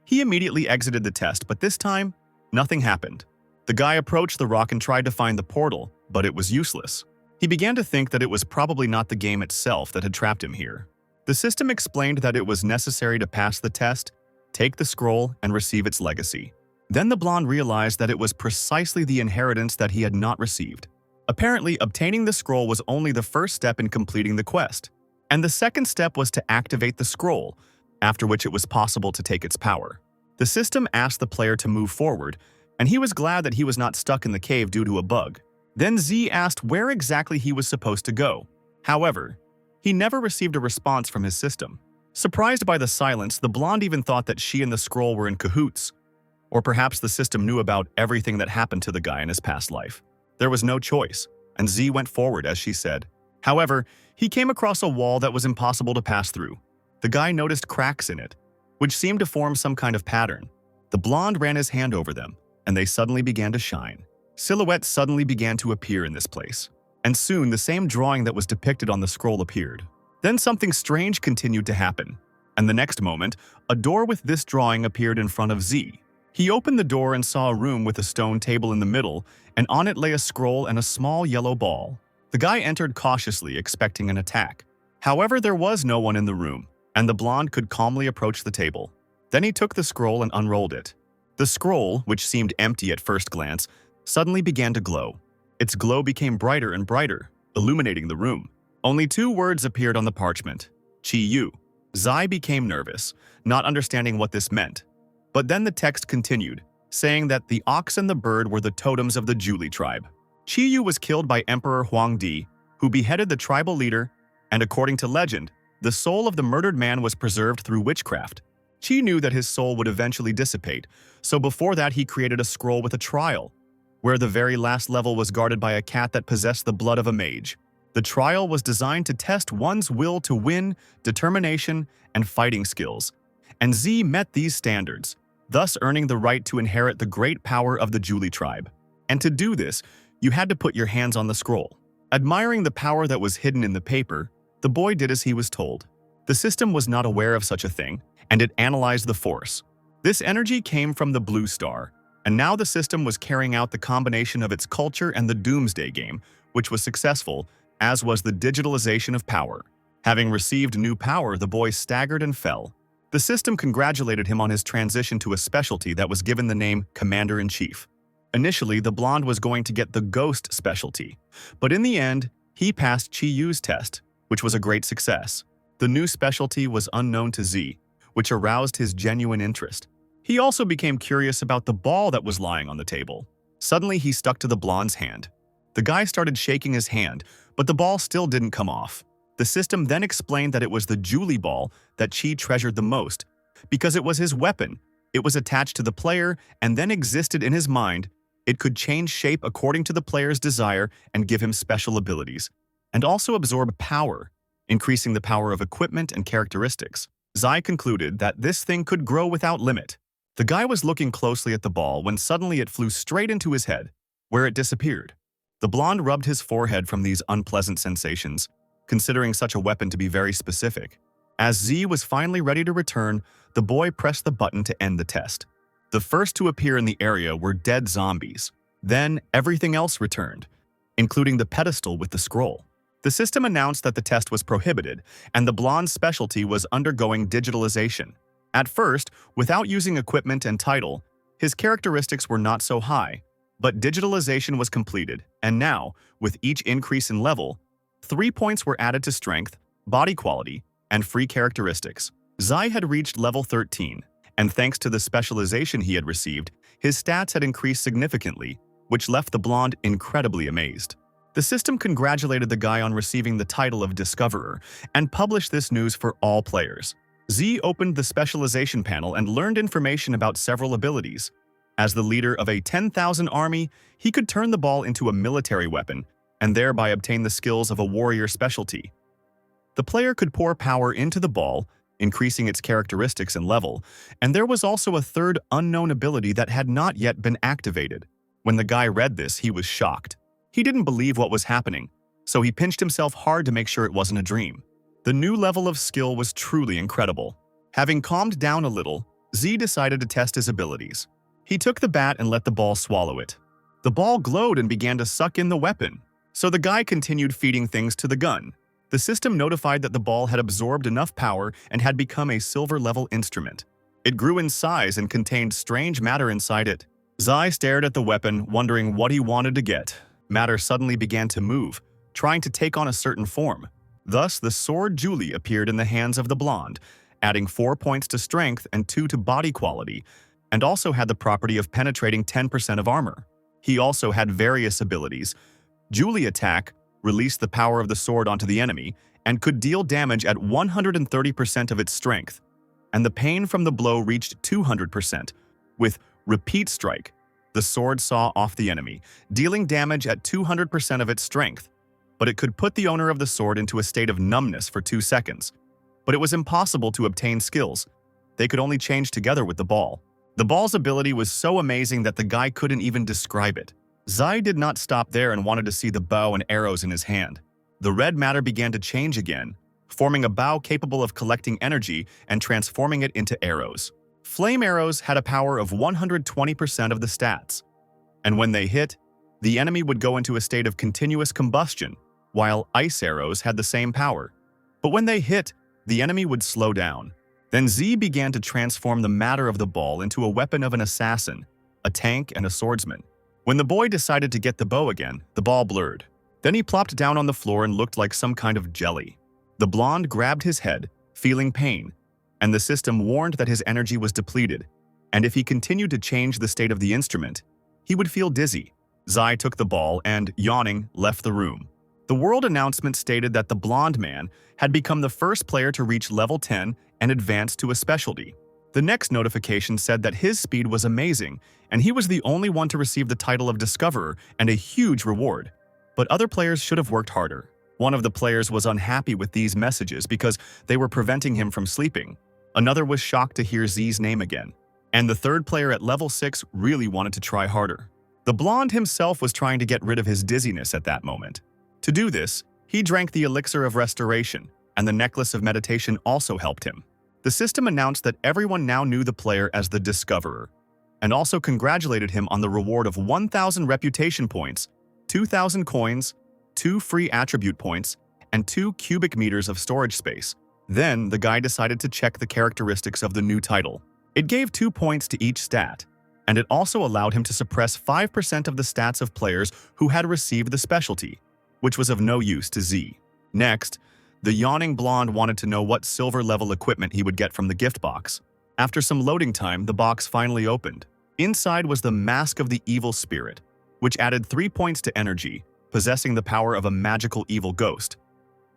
he immediately exited the test, but this time, nothing happened. The guy approached the rock and tried to find the portal, but it was useless. He began to think that it was probably not the game itself that had trapped him here. The system explained that it was necessary to pass the test, take the scroll, and receive its legacy. Then the blonde realized that it was precisely the inheritance that he had not received. Apparently, obtaining the scroll was only the first step in completing the quest, and the second step was to activate the scroll, after which it was possible to take its power. The system asked the player to move forward, and he was glad that he was not stuck in the cave due to a bug. Then Z asked where exactly he was supposed to go. However, he never received a response from his system. Surprised by the silence, the blonde even thought that she and the scroll were in cahoots. Or perhaps the system knew about everything that happened to the guy in his past life. There was no choice, and Z went forward as she said. However, he came across a wall that was impossible to pass through. The guy noticed cracks in it, which seemed to form some kind of pattern. The blonde ran his hand over them, and they suddenly began to shine. Silhouettes suddenly began to appear in this place, and soon the same drawing that was depicted on the scroll appeared. Then something strange continued to happen, and the next moment, a door with this drawing appeared in front of Z. He opened the door and saw a room with a stone table in the middle, and on it lay a scroll and a small yellow ball. The guy entered cautiously, expecting an attack. However, there was no one in the room, and the blonde could calmly approach the table. Then he took the scroll and unrolled it. The scroll, which seemed empty at first glance, suddenly began to glow. Its glow became brighter and brighter, illuminating the room. Only 2 words appeared on the parchment: Chi-Yu. Zai became nervous, not understanding what this meant. But then the text continued, saying that the ox and the bird were the totems of the Julie tribe. Chi-Yu was killed by Emperor Huangdi, who beheaded the tribal leader, and according to legend, the soul of the murdered man was preserved through witchcraft. Chi knew that his soul would eventually dissipate, so before that he created a scroll with a trial, where the very last level was guarded by a cat that possessed the blood of a mage. The trial was designed to test one's will to win, determination, and fighting skills, and Z met these standards, thus earning the right to inherit the great power of the Julie tribe. And to do this, you had to put your hands on the scroll. Admiring the power that was hidden in the paper, the boy did as he was told. The system was not aware of such a thing, and it analyzed the force. This energy came from the blue star, and now the system was carrying out the combination of its culture and the Doomsday game, which was successful, as was the digitalization of power. Having received new power, the boy staggered and fell. The system congratulated him on his transition to a specialty that was given the name Commander-in-Chief. Initially, the blonde was going to get the Ghost specialty, but in the end, he passed Chi-Yu's test, which was a great success. The new specialty was unknown to Z, which aroused his genuine interest. He also became curious about the ball that was lying on the table. Suddenly, he stuck to the blonde's hand. The guy started shaking his hand, but the ball still didn't come off. The system then explained that it was the Julie ball that Chi treasured the most, because it was his weapon. It was attached to the player and then existed in his mind. It could change shape according to the player's desire and give him special abilities, and also absorb power, increasing the power of equipment and characteristics. Zai concluded that this thing could grow without limit. The guy was looking closely at the ball when suddenly it flew straight into his head, where it disappeared. The blonde rubbed his forehead from these unpleasant sensations, considering such a weapon to be very specific. As Z was finally ready to return, the boy pressed the button to end the test. The first to appear in the area were dead zombies. Then everything else returned, including the pedestal with the scroll. The system announced that the test was prohibited, and the blonde's specialty was undergoing digitalization. At first, without using equipment and title, his characteristics were not so high, but digitalization was completed, and now, with each increase in level, 3 points were added to strength, body quality, and free characteristics. Zai had reached level 13, and thanks to the specialization he had received, his stats had increased significantly, which left the blonde incredibly amazed. The system congratulated the guy on receiving the title of Discoverer and published this news for all players. Z opened the specialization panel and learned information about several abilities. As the leader of a 10,000 army, he could turn the ball into a military weapon and thereby obtain the skills of a warrior specialty. The player could pour power into the ball, increasing its characteristics and level, and there was also a third unknown ability that had not yet been activated. When the guy read this, he was shocked. He didn't believe what was happening, so he pinched himself hard to make sure it wasn't a dream. The new level of skill was truly incredible. Having calmed down a little, Z decided to test his abilities. He took the bat and let the ball swallow it. The ball glowed and began to suck in the weapon, so the guy continued feeding things to the gun. The system notified that the ball had absorbed enough power and had become a silver-level instrument. It grew in size and contained strange matter inside it. Zai stared at the weapon, wondering what he wanted to get. Matter suddenly began to move, trying to take on a certain form. Thus, the sword Julie appeared in the hands of the blonde, adding 4 points to strength and 2 to body quality, and also had the property of penetrating 10% of armor. He also had various abilities. Julie attack released the power of the sword onto the enemy and could deal damage at 130% of its strength, and the pain from the blow reached 200%. With repeat strike, the sword saw off the enemy, dealing damage at 200% of its strength, but it could put the owner of the sword into a state of numbness for 2 seconds. But it was impossible to obtain skills. They could only change together with the ball. The ball's ability was so amazing that the guy couldn't even describe it. Zai did not stop there and wanted to see the bow and arrows in his hand. The red matter began to change again, forming a bow capable of collecting energy and transforming it into arrows. Flame arrows had a power of 120% of the stats, and when they hit, the enemy would go into a state of continuous combustion, while ice arrows had the same power. But when they hit, the enemy would slow down. Then Z began to transform the matter of the ball into a weapon of an assassin, a tank, and a swordsman. When the boy decided to get the bow again, the ball blurred. Then he plopped down on the floor and looked like some kind of jelly. The blonde grabbed his head, feeling pain, and the system warned that his energy was depleted, and if he continued to change the state of the instrument, he would feel dizzy. Zai took the ball and, yawning, left the room. The world announcement stated that the blonde man had become the first player to reach level 10 and advance to a specialty. The next notification said that his speed was amazing, and he was the only one to receive the title of Discoverer and a huge reward. But other players should have worked harder. One of the players was unhappy with these messages because they were preventing him from sleeping. Another was shocked to hear Z's name again. And the third player at level 6 really wanted to try harder. The blonde himself was trying to get rid of his dizziness at that moment. To do this, he drank the elixir of restoration, and the necklace of meditation also helped him. The system announced that everyone now knew the player as the Discoverer, and also congratulated him on the reward of 1,000 reputation points, 2,000 coins, 2 free attribute points, and 2 cubic meters of storage space. Then, the guy decided to check the characteristics of the new title. It gave 2 points to each stat, and it also allowed him to suppress 5% of the stats of players who had received the specialty, which was of no use to Z. Next, the yawning blonde wanted to know what silver-level equipment he would get from the gift box. After some loading time, the box finally opened. Inside was the Mask of the Evil Spirit, which added 3 points to energy, possessing the power of a magical evil ghost.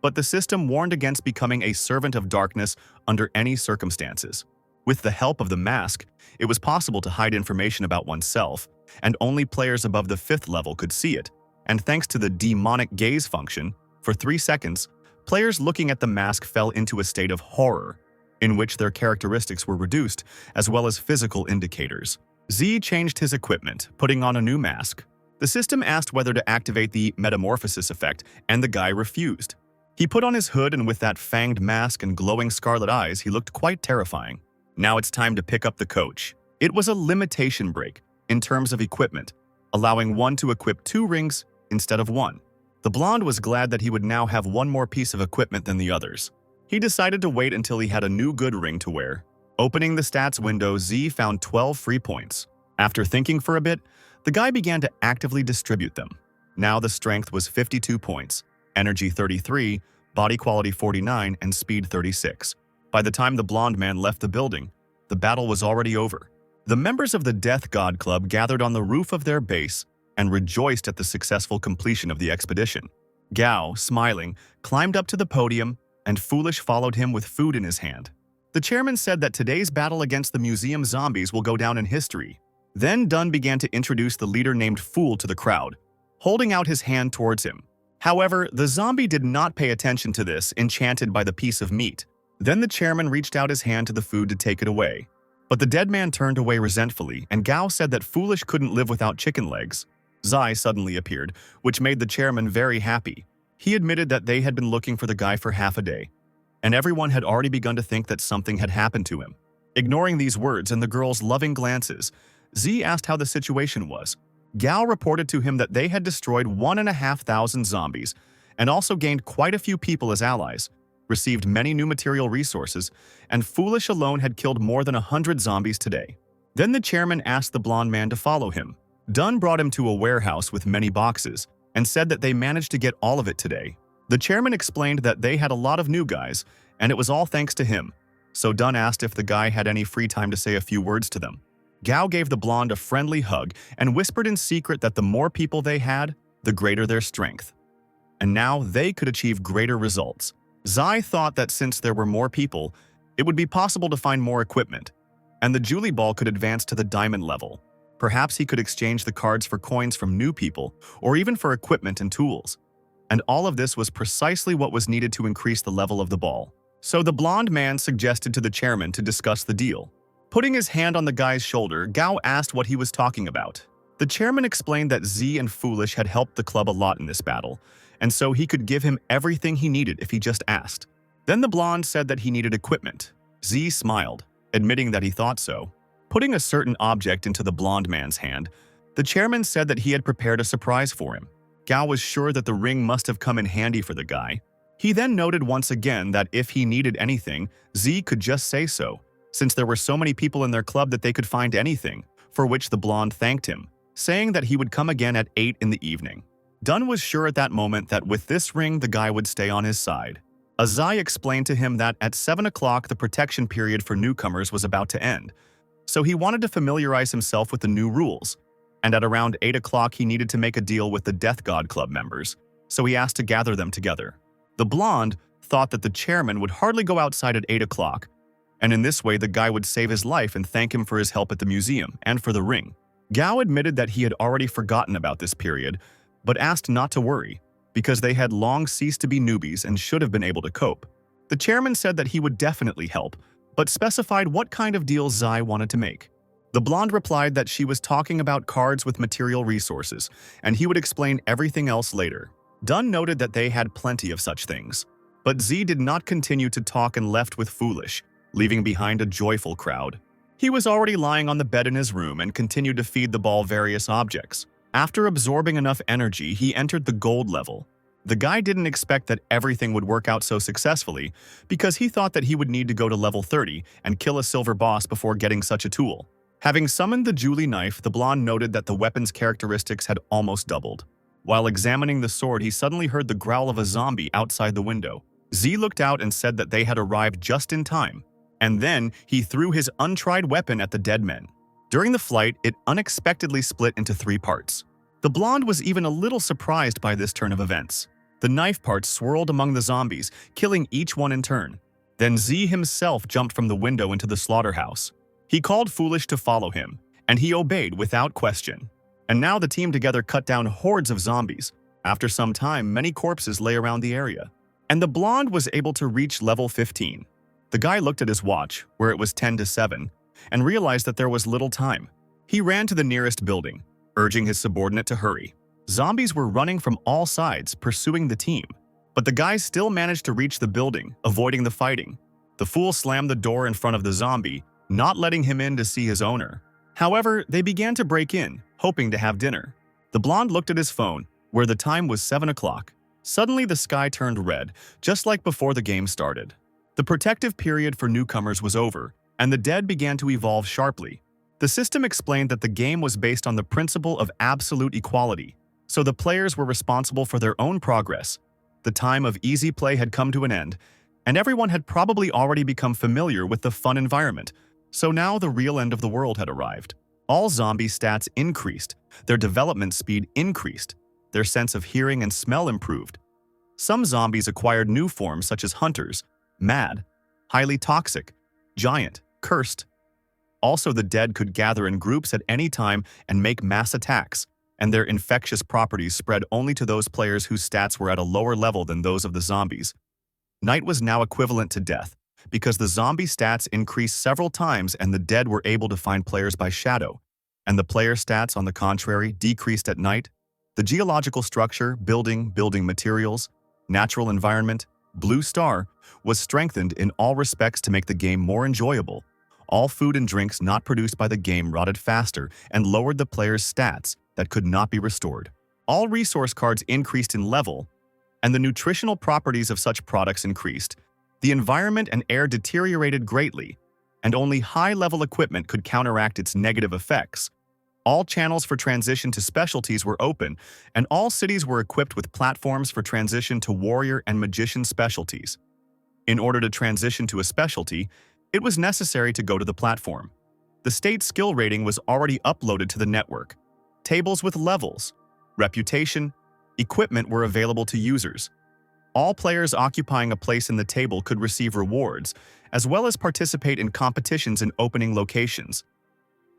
But the system warned against becoming a servant of darkness under any circumstances. With the help of the mask, it was possible to hide information about oneself, and only players above the 5th level could see it. And thanks to the demonic gaze function, for 3 seconds, players looking at the mask fell into a state of horror, in which their characteristics were reduced, as well as physical indicators. Z changed his equipment, putting on a new mask. The system asked whether to activate the metamorphosis effect, and the guy refused. He put on his hood, and with that fanged mask and glowing scarlet eyes, he looked quite terrifying. Now it's time to pick up the coach. It was a limitation break in terms of equipment, allowing one to equip 2 rings instead of 1. The blonde was glad that he would now have one more piece of equipment than the others. He decided to wait until he had a new good ring to wear. Opening the stats window, Z found 12 free points. After thinking for a bit, the guy began to actively distribute them. Now the strength was 52 points, energy 33, body quality 49, and speed 36. By the time the blonde man left the building, the battle was already over. The members of the Death God Club gathered on the roof of their base and rejoiced at the successful completion of the expedition. Gao, smiling, climbed up to the podium, and Foolish followed him with food in his hand. The chairman said that today's battle against the museum zombies will go down in history. Then Dunn began to introduce the leader named Fool to the crowd, holding out his hand towards him. However, the zombie did not pay attention to this, enchanted by the piece of meat. Then the chairman reached out his hand to the food to take it away. But the dead man turned away resentfully, and Gao said that Foolish couldn't live without chicken legs. Zai suddenly appeared, which made the chairman very happy. He admitted that they had been looking for the guy for half a day, and everyone had already begun to think that something had happened to him. Ignoring these words and the girl's loving glances, Z asked how the situation was. Gao reported to him that they had destroyed 1,500 zombies and also gained quite a few people as allies, received many new material resources, and Foolish alone had killed more than 100 zombies today. Then the chairman asked the blonde man to follow him. Dunn brought him to a warehouse with many boxes and said that they managed to get all of it today. The chairman explained that they had a lot of new guys, and it was all thanks to him. So Dunn asked if the guy had any free time to say a few words to them. Gao gave the blonde a friendly hug and whispered in secret that the more people they had, the greater their strength. And now they could achieve greater results. Zai thought that since there were more people, it would be possible to find more equipment, and the Julie Ball could advance to the diamond level. Perhaps he could exchange the cards for coins from new people, or even for equipment and tools. And all of this was precisely what was needed to increase the level of the ball. So the blonde man suggested to the chairman to discuss the deal. Putting his hand on the guy's shoulder, Gao asked what he was talking about. The chairman explained that Z and Foolish had helped the club a lot in this battle, and so he could give him everything he needed if he just asked. Then the blonde said that he needed equipment. Z smiled, admitting that he thought so. Putting a certain object into the blonde man's hand, the chairman said that he had prepared a surprise for him. Gao was sure that the ring must have come in handy for the guy. He then noted once again that if he needed anything, Z could just say so, since there were so many people in their club that they could find anything, for which the blonde thanked him, saying that he would come again at 8 in the evening. Dunn was sure at that moment that with this ring the guy would stay on his side. Azai explained to him that at 7 o'clock the protection period for newcomers was about to end, so he wanted to familiarize himself with the new rules, and at around 8 o'clock he needed to make a deal with the Death God Club members, so he asked to gather them together. The blonde thought that the chairman would hardly go outside at 8 o'clock, and in this way the guy would save his life and thank him for his help at the museum and for the ring. Gao admitted that he had already forgotten about this period, but asked not to worry, because they had long ceased to be newbies and should have been able to cope. The chairman said that he would definitely help, but specified what kind of deal Zai wanted to make. The blonde replied that she was talking about cards with material resources, and he would explain everything else later. Dunn noted that they had plenty of such things. But Z did not continue to talk and left with Foolish, leaving behind a joyful crowd. He was already lying on the bed in his room and continued to feed the ball various objects. After absorbing enough energy, he entered the gold level. The guy didn't expect that everything would work out so successfully because he thought that he would need to go to level 30 and kill a silver boss before getting such a tool. Having summoned the Julie knife, the blonde noted that the weapon's characteristics had almost doubled. While examining the sword, he suddenly heard the growl of a zombie outside the window. Z looked out and said that they had arrived just in time, and then he threw his untried weapon at the dead men. During the flight, it unexpectedly split into 3 parts. The blonde was even a little surprised by this turn of events. The knife parts swirled among the zombies, killing each one in turn. Then Z himself jumped from the window into the slaughterhouse. He called Foolish to follow him, and he obeyed without question. And now the team together cut down hordes of zombies. After some time, many corpses lay around the area, and the blonde was able to reach level 15. The guy looked at his watch, where it was 10 to 7, and realized that there was little time. He ran to the nearest building, urging his subordinate to hurry. Zombies were running from all sides, pursuing the team, but the guy still managed to reach the building, avoiding the fighting. The fool slammed the door in front of the zombie, not letting him in to see his owner. However, they began to break in, hoping to have dinner. The blonde looked at his phone, where the time was 7 o'clock. Suddenly the sky turned red, just like before the game started. The protective period for newcomers was over, and the dead began to evolve sharply. The system explained that the game was based on the principle of absolute equality, so the players were responsible for their own progress. The time of easy play had come to an end, and everyone had probably already become familiar with the fun environment, so now the real end of the world had arrived. All zombie stats increased, their development speed increased, their sense of hearing and smell improved. Some zombies acquired new forms such as hunters, mad, highly toxic, giant, cursed. Also, the dead could gather in groups at any time and make mass attacks, and their infectious properties spread only to those players whose stats were at a lower level than those of the zombies. Night was now equivalent to death, because the zombie stats increased several times and the dead were able to find players by shadow, and the player stats, on the contrary, decreased at night. The geological structure, building materials, natural environment, blue star, was strengthened in all respects to make the game more enjoyable. All food and drinks not produced by the game rotted faster and lowered the player's stats that could not be restored. All resource cards increased in level, and the nutritional properties of such products increased. The environment and air deteriorated greatly, and only high-level equipment could counteract its negative effects. All channels for transition to specialties were open, and all cities were equipped with platforms for transition to warrior and magician specialties. In order to transition to a specialty, it was necessary to go to the platform. The state skill rating was already uploaded to the network. Tables with levels, reputation, equipment were available to users. All players occupying a place in the table could receive rewards, as well as participate in competitions in opening locations.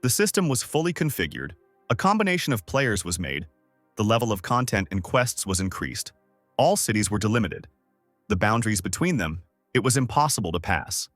The system was fully configured, a combination of players was made, the level of content and quests was increased. All cities were delimited. The boundaries between them, it was impossible to pass.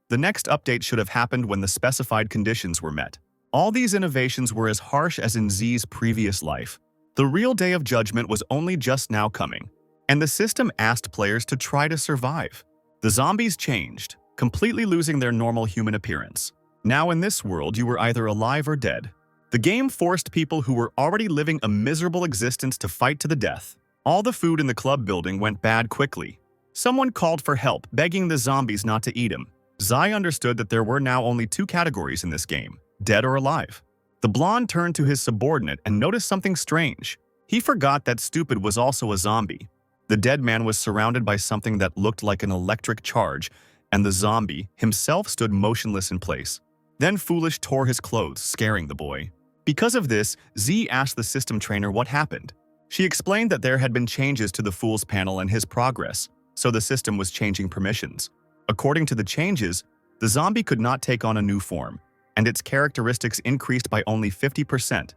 The next update should have happened when the specified conditions were met. All these innovations were as harsh as in Z's previous life. The real day of judgment was only just now coming, and the system asked players to try to survive. The zombies changed, completely losing their normal human appearance. Now in this world, you were either alive or dead. The game forced people who were already living a miserable existence to fight to the death. All the food in the club building went bad quickly. Someone called for help, begging the zombies not to eat him. Zai understood that there were now only two categories in this game, dead or alive. The blonde turned to his subordinate and noticed something strange. He forgot that Stupid was also a zombie. The dead man was surrounded by something that looked like an electric charge, and the zombie himself stood motionless in place. Then Foolish tore his clothes, scaring the boy. Because of this, Z asked the system trainer what happened. She explained that there had been changes to the Fool's panel and his progress, so the system was changing permissions. According to the changes, the zombie could not take on a new form, and its characteristics increased by only 50%.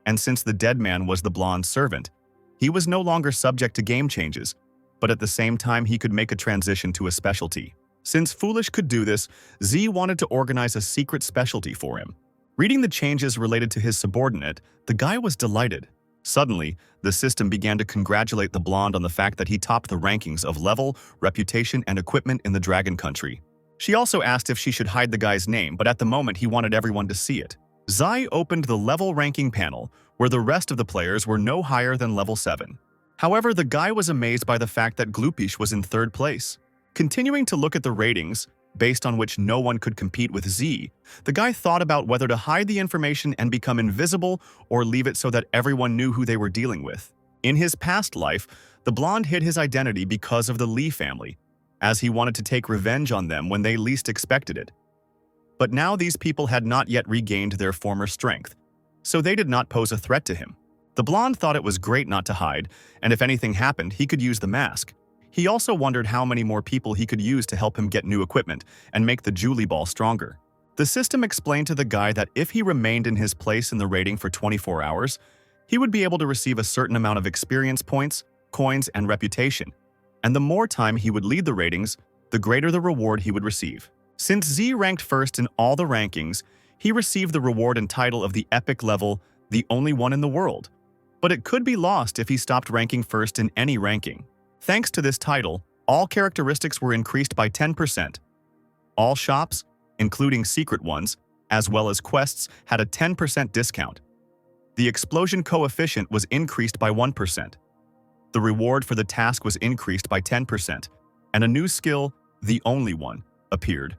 And since the dead man was the blonde servant, he was no longer subject to game changes, but at the same time he could make a transition to a specialty. Since Foolish could do this, Z wanted to organize a secret specialty for him. Reading the changes related to his subordinate, the guy was delighted. Suddenly, the system began to congratulate the blonde on the fact that he topped the rankings of level, reputation, and equipment in the Dragon Country. She also asked if she should hide the guy's name, but at the moment he wanted everyone to see it. Zai opened the level ranking panel, where the rest of the players were no higher than level 7. However, the guy was amazed by the fact that Gloopish was in 3rd place. Continuing to look at the ratings, based on which no one could compete with Z, the guy thought about whether to hide the information and become invisible or leave it so that everyone knew who they were dealing with. In his past life, the blonde hid his identity because of the Lee family, as he wanted to take revenge on them when they least expected it. But now these people had not yet regained their former strength, so they did not pose a threat to him. The blonde thought it was great not to hide, and if anything happened, he could use the mask. He also wondered how many more people he could use to help him get new equipment and make the Julie Ball stronger. The system explained to the guy that if he remained in his place in the rating for 24 hours, he would be able to receive a certain amount of experience points, coins, and reputation. And the more time he would lead the ratings, the greater the reward he would receive. Since Z ranked first in all the rankings, he received the reward and title of the epic level, the only one in the world. But it could be lost if he stopped ranking first in any ranking. Thanks to this title, all characteristics were increased by 10%. All shops, including secret ones, as well as quests, had a 10% discount. The explosion coefficient was increased by 1%. The reward for the task was increased by 10%, and a new skill, the only one, appeared,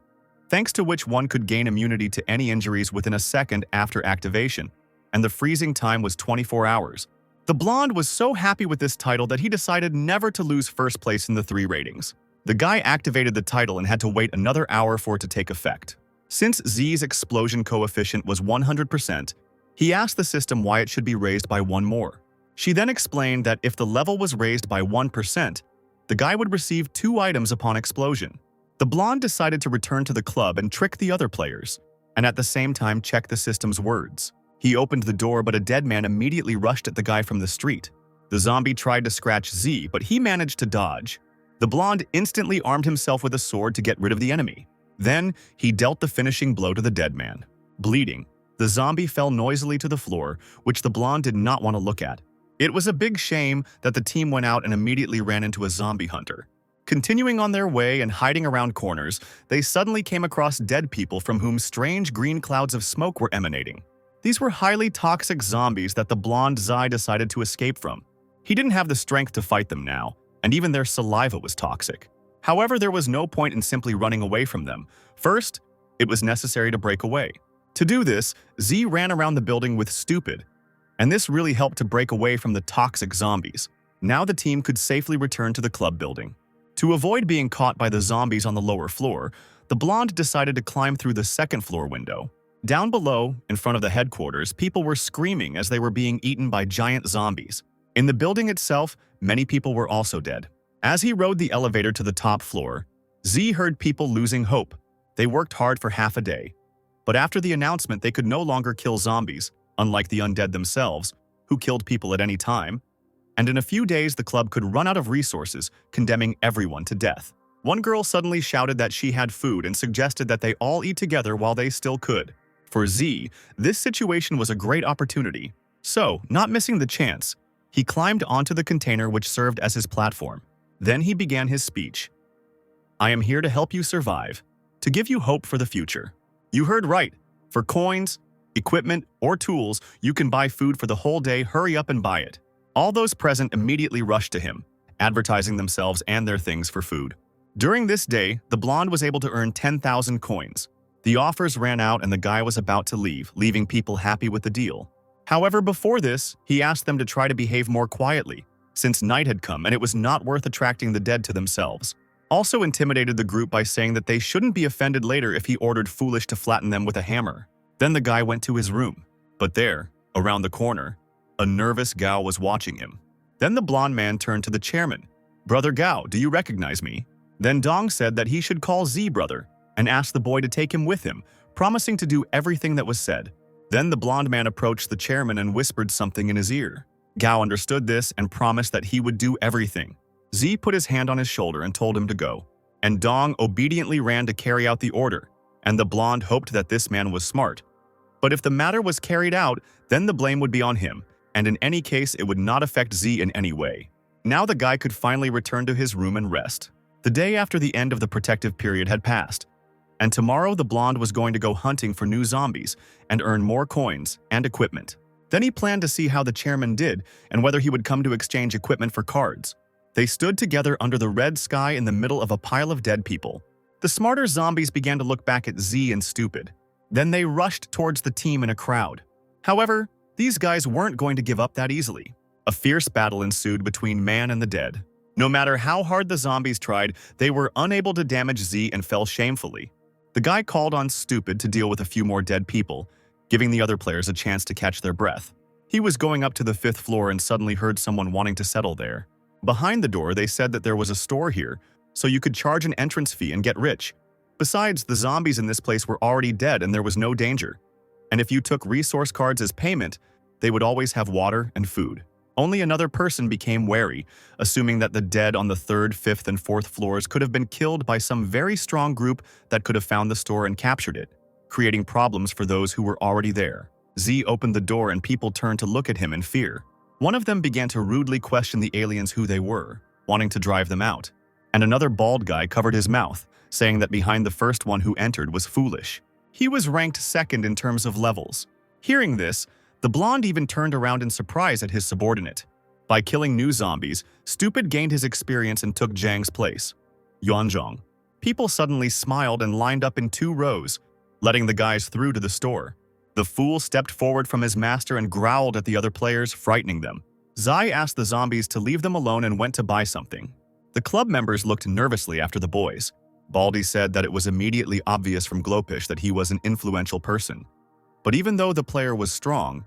thanks to which one could gain immunity to any injuries within a second after activation, and the freezing time was 24 hours. The blonde was so happy with this title that he decided never to lose first place in the 3 ratings. The guy activated the title and had to wait another hour for it to take effect. Since Z's explosion coefficient was 100%, he asked the system why it should be raised by 1 more. She then explained that if the level was raised by 1%, the guy would receive 2 items upon explosion. The blonde decided to return to the club and trick the other players, and at the same time check the system's words. He opened the door, but a dead man immediately rushed at the guy from the street. The zombie tried to scratch Z, but he managed to dodge. The blonde instantly armed himself with a sword to get rid of the enemy. Then, he dealt the finishing blow to the dead man. Bleeding, the zombie fell noisily to the floor, which the blonde did not want to look at. It was a big shame that the team went out and immediately ran into a zombie hunter. Continuing on their way and hiding around corners, they suddenly came across dead people from whom strange green clouds of smoke were emanating. These were highly toxic zombies that the blonde Zai decided to escape from. He didn't have the strength to fight them now, and even their saliva was toxic. However, there was no point in simply running away from them. First, it was necessary to break away. To do this, Z ran around the building with Stupid, and this really helped to break away from the toxic zombies. Now the team could safely return to the club building. To avoid being caught by the zombies on the lower floor, the blonde decided to climb through the second floor window. Down below, in front of the headquarters, people were screaming as they were being eaten by giant zombies. In the building itself, many people were also dead. As he rode the elevator to the top floor, Z heard people losing hope. They worked hard for half a day. But after the announcement, they could no longer kill zombies, unlike the undead themselves, who killed people at any time. And in a few days, the club could run out of resources, condemning everyone to death. One girl suddenly shouted that she had food and suggested that they all eat together while they still could. For Z, this situation was a great opportunity. So, not missing the chance, he climbed onto the container which served as his platform. Then he began his speech. "I am here to help you survive, to give you hope for the future. You heard right. For coins, equipment, or tools, you can buy food for the whole day. Hurry up and buy it." All those present immediately rushed to him, advertising themselves and their things for food. During this day, the blonde was able to earn 10,000 coins. The offers ran out and the guy was about to leave, leaving people happy with the deal. However, before this, he asked them to try to behave more quietly, since night had come and it was not worth attracting the dead to themselves. Also intimidated the group by saying that they shouldn't be offended later if he ordered Foolish to flatten them with a hammer. Then the guy went to his room. But there, around the corner, a nervous Gao was watching him. Then the blonde man turned to the chairman. "Brother Gao, do you recognize me?" Then Dong said that he should call Z brother and asked the boy to take him with him, promising to do everything that was said. Then the blonde man approached the chairman and whispered something in his ear. Gao understood this and promised that he would do everything. Z put his hand on his shoulder and told him to go. And Dong obediently ran to carry out the order, and the blonde hoped that this man was smart. But if the matter was carried out, then the blame would be on him, and in any case it would not affect Z in any way. Now the guy could finally return to his room and rest. The day after the end of the protective period had passed, and tomorrow the blonde was going to go hunting for new zombies and earn more coins and equipment. Then he planned to see how the chairman did and whether he would come to exchange equipment for cards. They stood together under the red sky in the middle of a pile of dead people. The smarter zombies began to look back at Z and Stupid. Then they rushed towards the team in a crowd. However, these guys weren't going to give up that easily. A fierce battle ensued between man and the dead. No matter how hard the zombies tried, they were unable to damage Z and fell shamefully. The guy called on Stupid to deal with a few more dead people, giving the other players a chance to catch their breath. He was going up to the 5th floor and suddenly heard someone wanting to settle there. Behind the door, they said that there was a store here, so you could charge an entrance fee and get rich. Besides, the zombies in this place were already dead and there was no danger. And if you took resource cards as payment, they would always have water and food. Only another person became wary, assuming that the dead on the 3rd, 5th, and 4th floors could have been killed by some very strong group that could have found the store and captured it, creating problems for those who were already there. Z opened the door and people turned to look at him in fear. One of them began to rudely question the aliens who they were, wanting to drive them out. And another bald guy covered his mouth, saying that behind the first one who entered was Foolish. He was ranked 2nd in terms of levels. Hearing this, The blonde even turned around in surprise at his subordinate. By killing new zombies, Stupid gained his experience and took Zhang's place. Yuanzhong. People suddenly smiled and lined up in 2 rows, letting the guys through to the store. The fool stepped forward from his master and growled at the other players, frightening them. Zai asked the zombies to leave them alone and went to buy something. The club members looked nervously after the boys. Baldy said that it was immediately obvious from Glopish that he was an influential person. But even though the player was strong,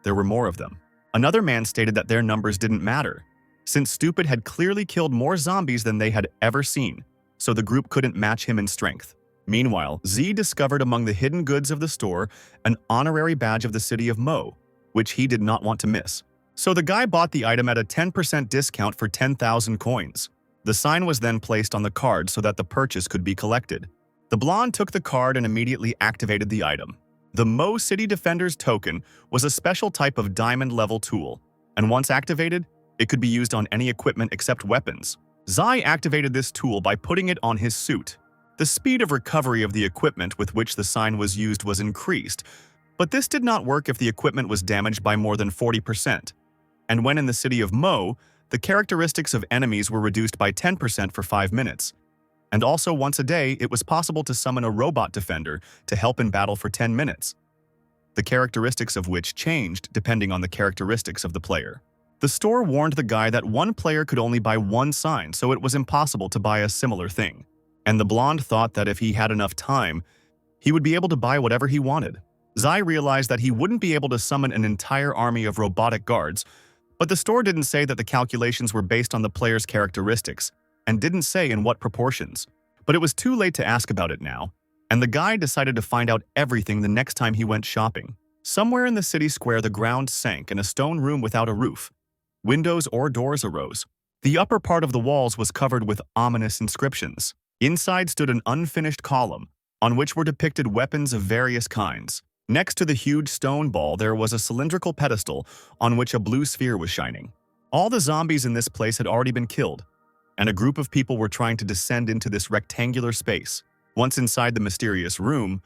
there were more of them. Another man stated that their numbers didn't matter, since Stupid had clearly killed more zombies than they had ever seen, so the group couldn't match him in strength. Meanwhile, Z discovered among the hidden goods of the store an honorary badge of the city of Mo, which he did not want to miss. So the guy bought the item at a 10% discount for 10,000 coins. The sign was then placed on the card so that the purchase could be collected. The blonde took the card and immediately activated the item. The Mo City Defender's token was a special type of diamond-level tool, and once activated, it could be used on any equipment except weapons. Zai activated this tool by putting it on his suit. The speed of recovery of the equipment with which the sign was used was increased, but this did not work if the equipment was damaged by more than 40%. And when in the city of Mo, the characteristics of enemies were reduced by 10% for 5 minutes. And also once a day, it was possible to summon a robot defender to help in battle for 10 minutes, the characteristics of which changed depending on the characteristics of the player. The store warned the guy that one player could only buy one sign, so it was impossible to buy a similar thing. And the blonde thought that if he had enough time, he would be able to buy whatever he wanted. Zai realized that he wouldn't be able to summon an entire army of robotic guards, but the store didn't say that the calculations were based on the player's characteristics, and didn't say in what proportions. But it was too late to ask about it now, and the guy decided to find out everything the next time he went shopping. Somewhere in the city square, the ground sank in a stone room without a roof. Windows or doors arose. The upper part of the walls was covered with ominous inscriptions. Inside stood an unfinished column, on which were depicted weapons of various kinds. Next to the huge stone ball, there was a cylindrical pedestal on which a blue sphere was shining. All the zombies in this place had already been killed, and a group of people were trying to descend into this rectangular space. Once inside the mysterious room,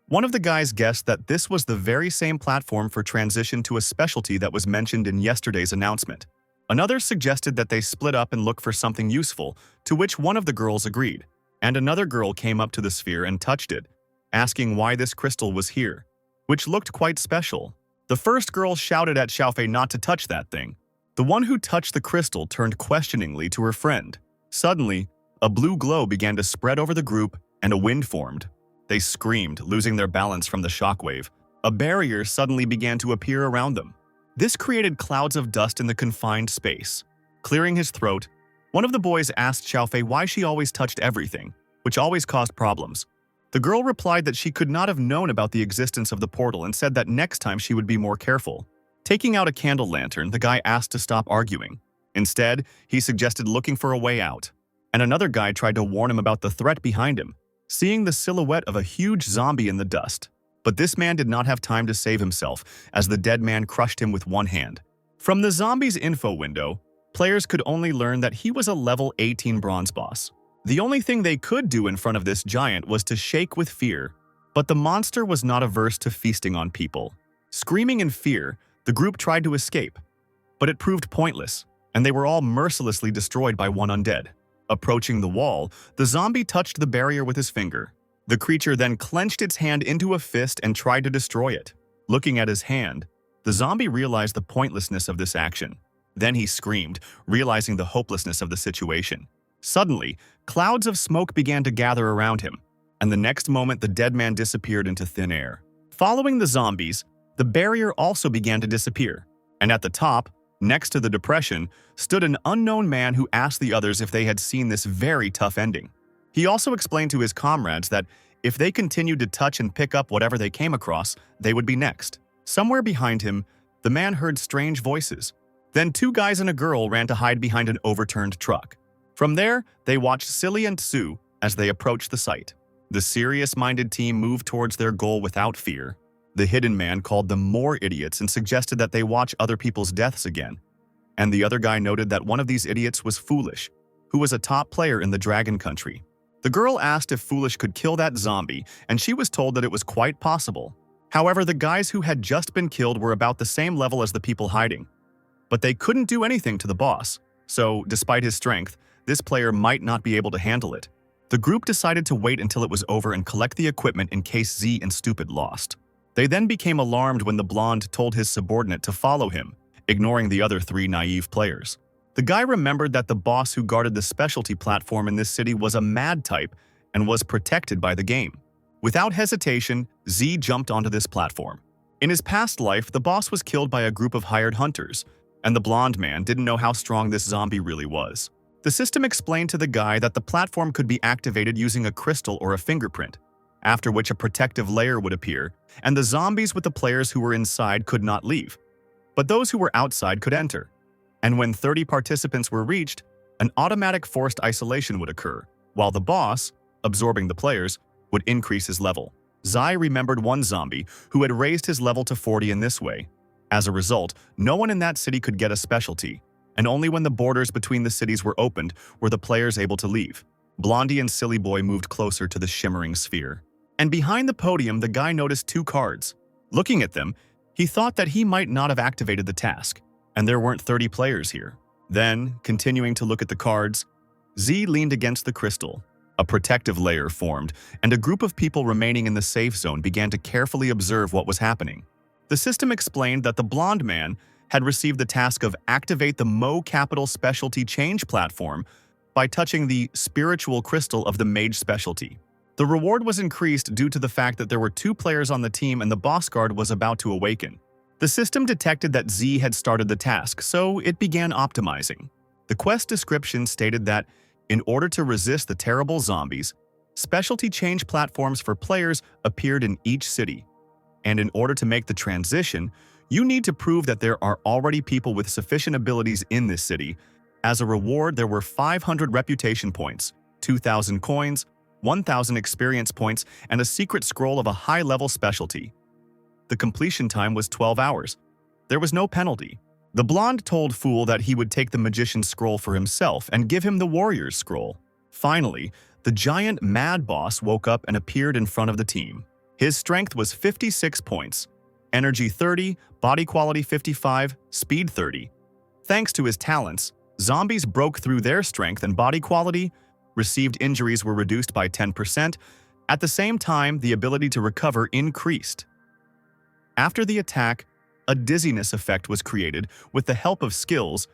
one of the guys guessed that this was the very same platform for transition to a specialty that was mentioned in yesterday's announcement. Another suggested that they split up and look for something useful, to which one of the girls agreed. And another girl came up to the sphere and touched it, asking why this crystal was here, which looked quite special. The first girl shouted at Xiaofei not to touch that thing. The one who touched the crystal turned questioningly to her friend. Suddenly, a blue glow began to spread over the group and a wind formed. They screamed, losing their balance from the shockwave. A barrier suddenly began to appear around them. This created clouds of dust in the confined space. Clearing his throat, one of the boys asked Xiaofei why she always touched everything, which always caused problems. The girl replied that she could not have known about the existence of the portal and said that next time she would be more careful. Taking out a candle lantern, the guy asked to stop arguing. Instead, he suggested looking for a way out, and another guy tried to warn him about the threat behind him, seeing the silhouette of a huge zombie in the dust. But this man did not have time to save himself, as the dead man crushed him with one hand. From the zombie's info window, players could only learn that he was a level 18 bronze boss. The only thing they could do in front of this giant was to shake with fear, but the monster was not averse to feasting on people. Screaming in fear, the group tried to escape, but it proved pointless, and they were all mercilessly destroyed by one undead. Approaching the wall, the zombie touched the barrier with his finger. The creature then clenched its hand into a fist and tried to destroy it. Looking at his hand, the zombie realized the pointlessness of this action. Then he screamed, realizing the hopelessness of the situation. Suddenly, clouds of smoke began to gather around him, and the next moment the dead man disappeared into thin air. Following the zombies, the barrier also began to disappear, and at the top, next to the depression, stood an unknown man who asked the others if they had seen this very tough ending. He also explained to his comrades that if they continued to touch and pick up whatever they came across, they would be next. Somewhere behind him, the man heard strange voices. Then 2 guys and a girl ran to hide behind an overturned truck. From there, they watched Silly and Sue as they approached the site. The serious-minded team moved towards their goal without fear. The hidden man called them more idiots and suggested that they watch other people's deaths again. And the other guy noted that one of these idiots was Foolish, who was a top player in the Dragon Country. The girl asked if Foolish could kill that zombie, and she was told that it was quite possible. However, the guys who had just been killed were about the same level as the people hiding. But they couldn't do anything to the boss, so despite his strength, this player might not be able to handle it. The group decided to wait until it was over and collect the equipment in case Z and Stupid lost. They then became alarmed when the blonde told his subordinate to follow him, ignoring the other 3 naive players. The guy remembered that the boss who guarded the specialty platform in this city was a mad type and was protected by the game. Without hesitation, Z jumped onto this platform. In his past life, the boss was killed by a group of hired hunters, and the blonde man didn't know how strong this zombie really was. The system explained to the guy that the platform could be activated using a crystal or a fingerprint, after which a protective layer would appear, and the zombies with the players who were inside could not leave. But those who were outside could enter. And when 30 participants were reached, an automatic forced isolation would occur, while the boss, absorbing the players, would increase his level. Zai remembered one zombie who had raised his level to 40 in this way. As a result, no one in that city could get a specialty, and only when the borders between the cities were opened were the players able to leave. Blondie and Silly Boy moved closer to the shimmering sphere. And behind the podium, the guy noticed 2 cards. Looking at them, he thought that he might not have activated the task, and there weren't 30 players here. Then, continuing to look at the cards, Z leaned against the crystal. A protective layer formed, and a group of people remaining in the safe zone began to carefully observe what was happening. The system explained that the blonde man had received the task of activate the Mo Capital Specialty Change platform by touching the spiritual crystal of the mage specialty. The reward was increased due to the fact that there were 2 players on the team and the boss guard was about to awaken. The system detected that Z had started the task, so it began optimizing. The quest description stated that, in order to resist the terrible zombies, specialty change platforms for players appeared in each city. And in order to make the transition, you need to prove that there are already people with sufficient abilities in this city. As a reward, there were 500 reputation points, 2,000 coins, 1,000 experience points, and a secret scroll of a high-level specialty. The completion time was 12 hours. There was no penalty. The blonde told Fool that he would take the magician's scroll for himself and give him the warrior's scroll. Finally, the giant mad boss woke up and appeared in front of the team. His strength was 56 points, energy 30, body quality 55, speed 30. Thanks to his talents, zombies broke through their strength and body quality, received injuries were reduced by 10%. At the same time, the ability to recover increased. After the attack, a dizziness effect was created. With the help of skills,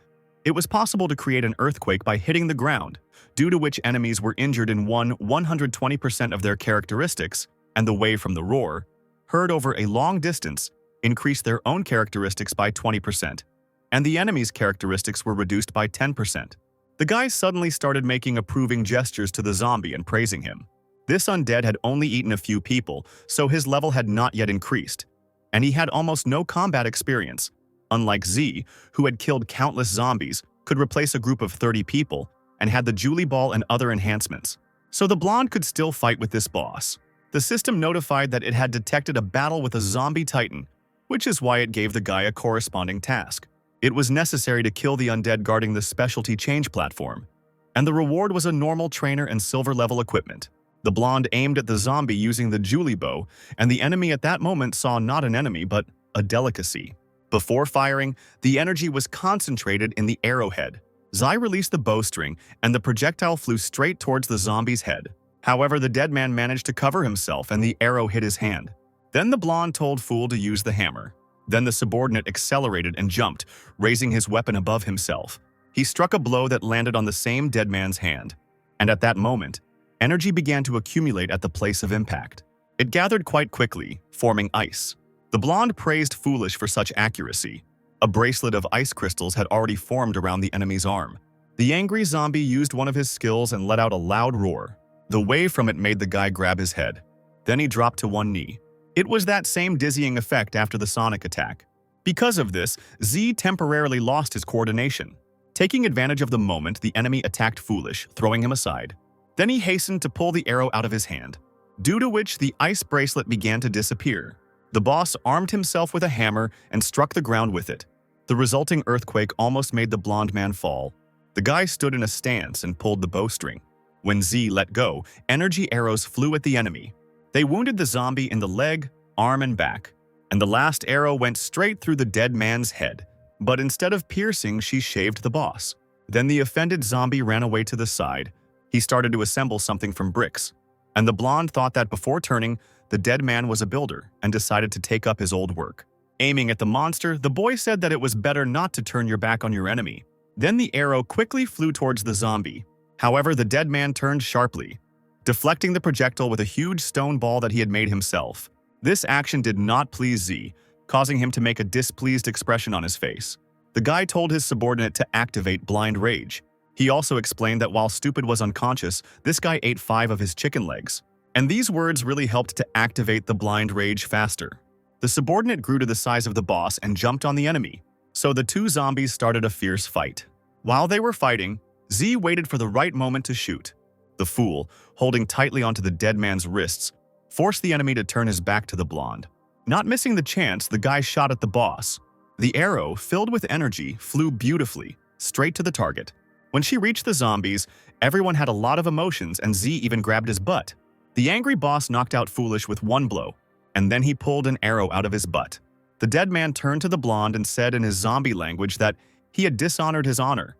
it was possible to create an earthquake by hitting the ground, due to which enemies were injured in 120% of their characteristics, and the wave from the roar, heard over a long distance, increased their own characteristics by 20%, and the enemy's characteristics were reduced by 10%. The guy suddenly started making approving gestures to the zombie and praising him. This undead had only eaten a few people, so his level had not yet increased, and he had almost no combat experience. Unlike Z, who had killed countless zombies, could replace a group of 30 people, and had the Julie Ball and other enhancements. So the blonde could still fight with this boss. The system notified that it had detected a battle with a zombie titan, which is why it gave the guy a corresponding task. It was necessary to kill the undead guarding the specialty change platform, and the reward was a normal trainer and silver-level equipment. The blonde aimed at the zombie using the Julie bow, and the enemy at that moment saw not an enemy but a delicacy. Before firing, the energy was concentrated in the arrowhead. Zai released the bowstring, and the projectile flew straight towards the zombie's head. However, the dead man managed to cover himself and the arrow hit his hand. Then the blonde told Fool to use the hammer. Then the subordinate accelerated and jumped, raising his weapon above himself. He struck a blow that landed on the same dead man's hand. And at that moment, energy began to accumulate at the place of impact. It gathered quite quickly, forming ice. The blonde praised Foolish for such accuracy. A bracelet of ice crystals had already formed around the enemy's arm. The angry zombie used one of his skills and let out a loud roar. The wave from it made the guy grab his head. Then he dropped to one knee. It was that same dizzying effect after the sonic attack. Because of this, Z temporarily lost his coordination. Taking advantage of the moment, the enemy attacked Foolish, throwing him aside. Then he hastened to pull the arrow out of his hand, due to which the ice bracelet began to disappear. The boss armed himself with a hammer and struck the ground with it. The resulting earthquake almost made the blonde man fall. The guy stood in a stance and pulled the bowstring. When Z let go, energy arrows flew at the enemy. They wounded the zombie in the leg, arm and back, and the last arrow went straight through the dead man's head. But instead of piercing, she shaved the boss. Then the offended zombie ran away to the side. He started to assemble something from bricks, and the blonde thought that before turning, the dead man was a builder and decided to take up his old work. Aiming at the monster, the boy said that it was better not to turn your back on your enemy. Then the arrow quickly flew towards the zombie. However, the dead man turned sharply, deflecting the projectile with a huge stone ball that he had made himself. This action did not please Z, causing him to make a displeased expression on his face. The guy told his subordinate to activate blind rage. He also explained that while Stupid was unconscious, this guy ate 5 of his chicken legs. And these words really helped to activate the blind rage faster. The subordinate grew to the size of the boss and jumped on the enemy. So the two zombies started a fierce fight. While they were fighting, Z waited for the right moment to shoot. The fool, holding tightly onto the dead man's wrists, forced the enemy to turn his back to the blonde. Not missing the chance, the guy shot at the boss. The arrow, filled with energy, flew beautifully, straight to the target. When she reached the zombies, everyone had a lot of emotions and Z even grabbed his butt. The angry boss knocked out Foolish with one blow, and then he pulled an arrow out of his butt. The dead man turned to the blonde and said in his zombie language that he had dishonored his honor,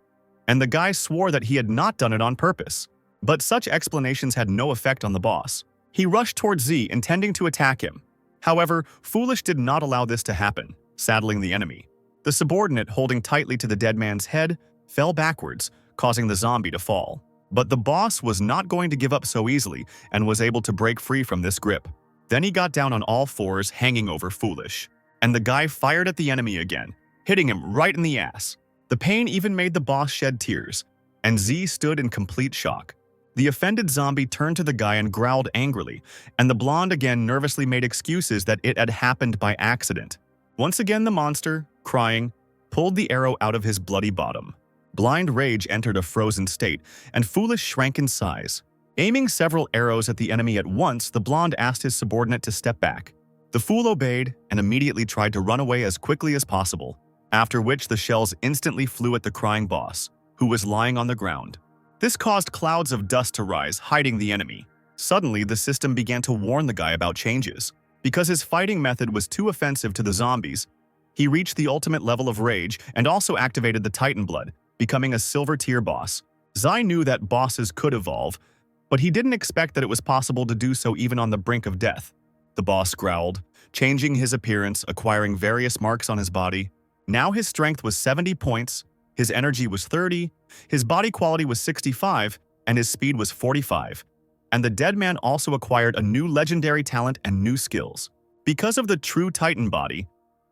and the guy swore that he had not done it on purpose. But such explanations had no effect on the boss. He rushed towards Z, intending to attack him. However, Foolish did not allow this to happen, saddling the enemy. The subordinate, holding tightly to the dead man's head, fell backwards, causing the zombie to fall. But the boss was not going to give up so easily and was able to break free from this grip. Then he got down on all fours, hanging over Foolish. And the guy fired at the enemy again, hitting him right in the ass. The pain even made the boss shed tears, and Z stood in complete shock. The offended zombie turned to the guy and growled angrily, and the blonde again nervously made excuses that it had happened by accident. Once again the monster, crying, pulled the arrow out of his bloody bottom. Blind rage entered a frozen state, and Foolish shrank in size. Aiming several arrows at the enemy at once, the blonde asked his subordinate to step back. The fool obeyed and immediately tried to run away as quickly as possible, after which the shells instantly flew at the crying boss, who was lying on the ground. This caused clouds of dust to rise, hiding the enemy. Suddenly, the system began to warn the guy about changes. Because his fighting method was too offensive to the zombies, he reached the ultimate level of rage and also activated the Titan Blood, becoming a silver tier boss. Zai knew that bosses could evolve, but he didn't expect that it was possible to do so even on the brink of death. The boss growled, changing his appearance, acquiring various marks on his body. Now his strength was 70 points, his energy was 30, his body quality was 65, and his speed was 45. And the dead man also acquired a new legendary talent and new skills. Because of the true Titan body,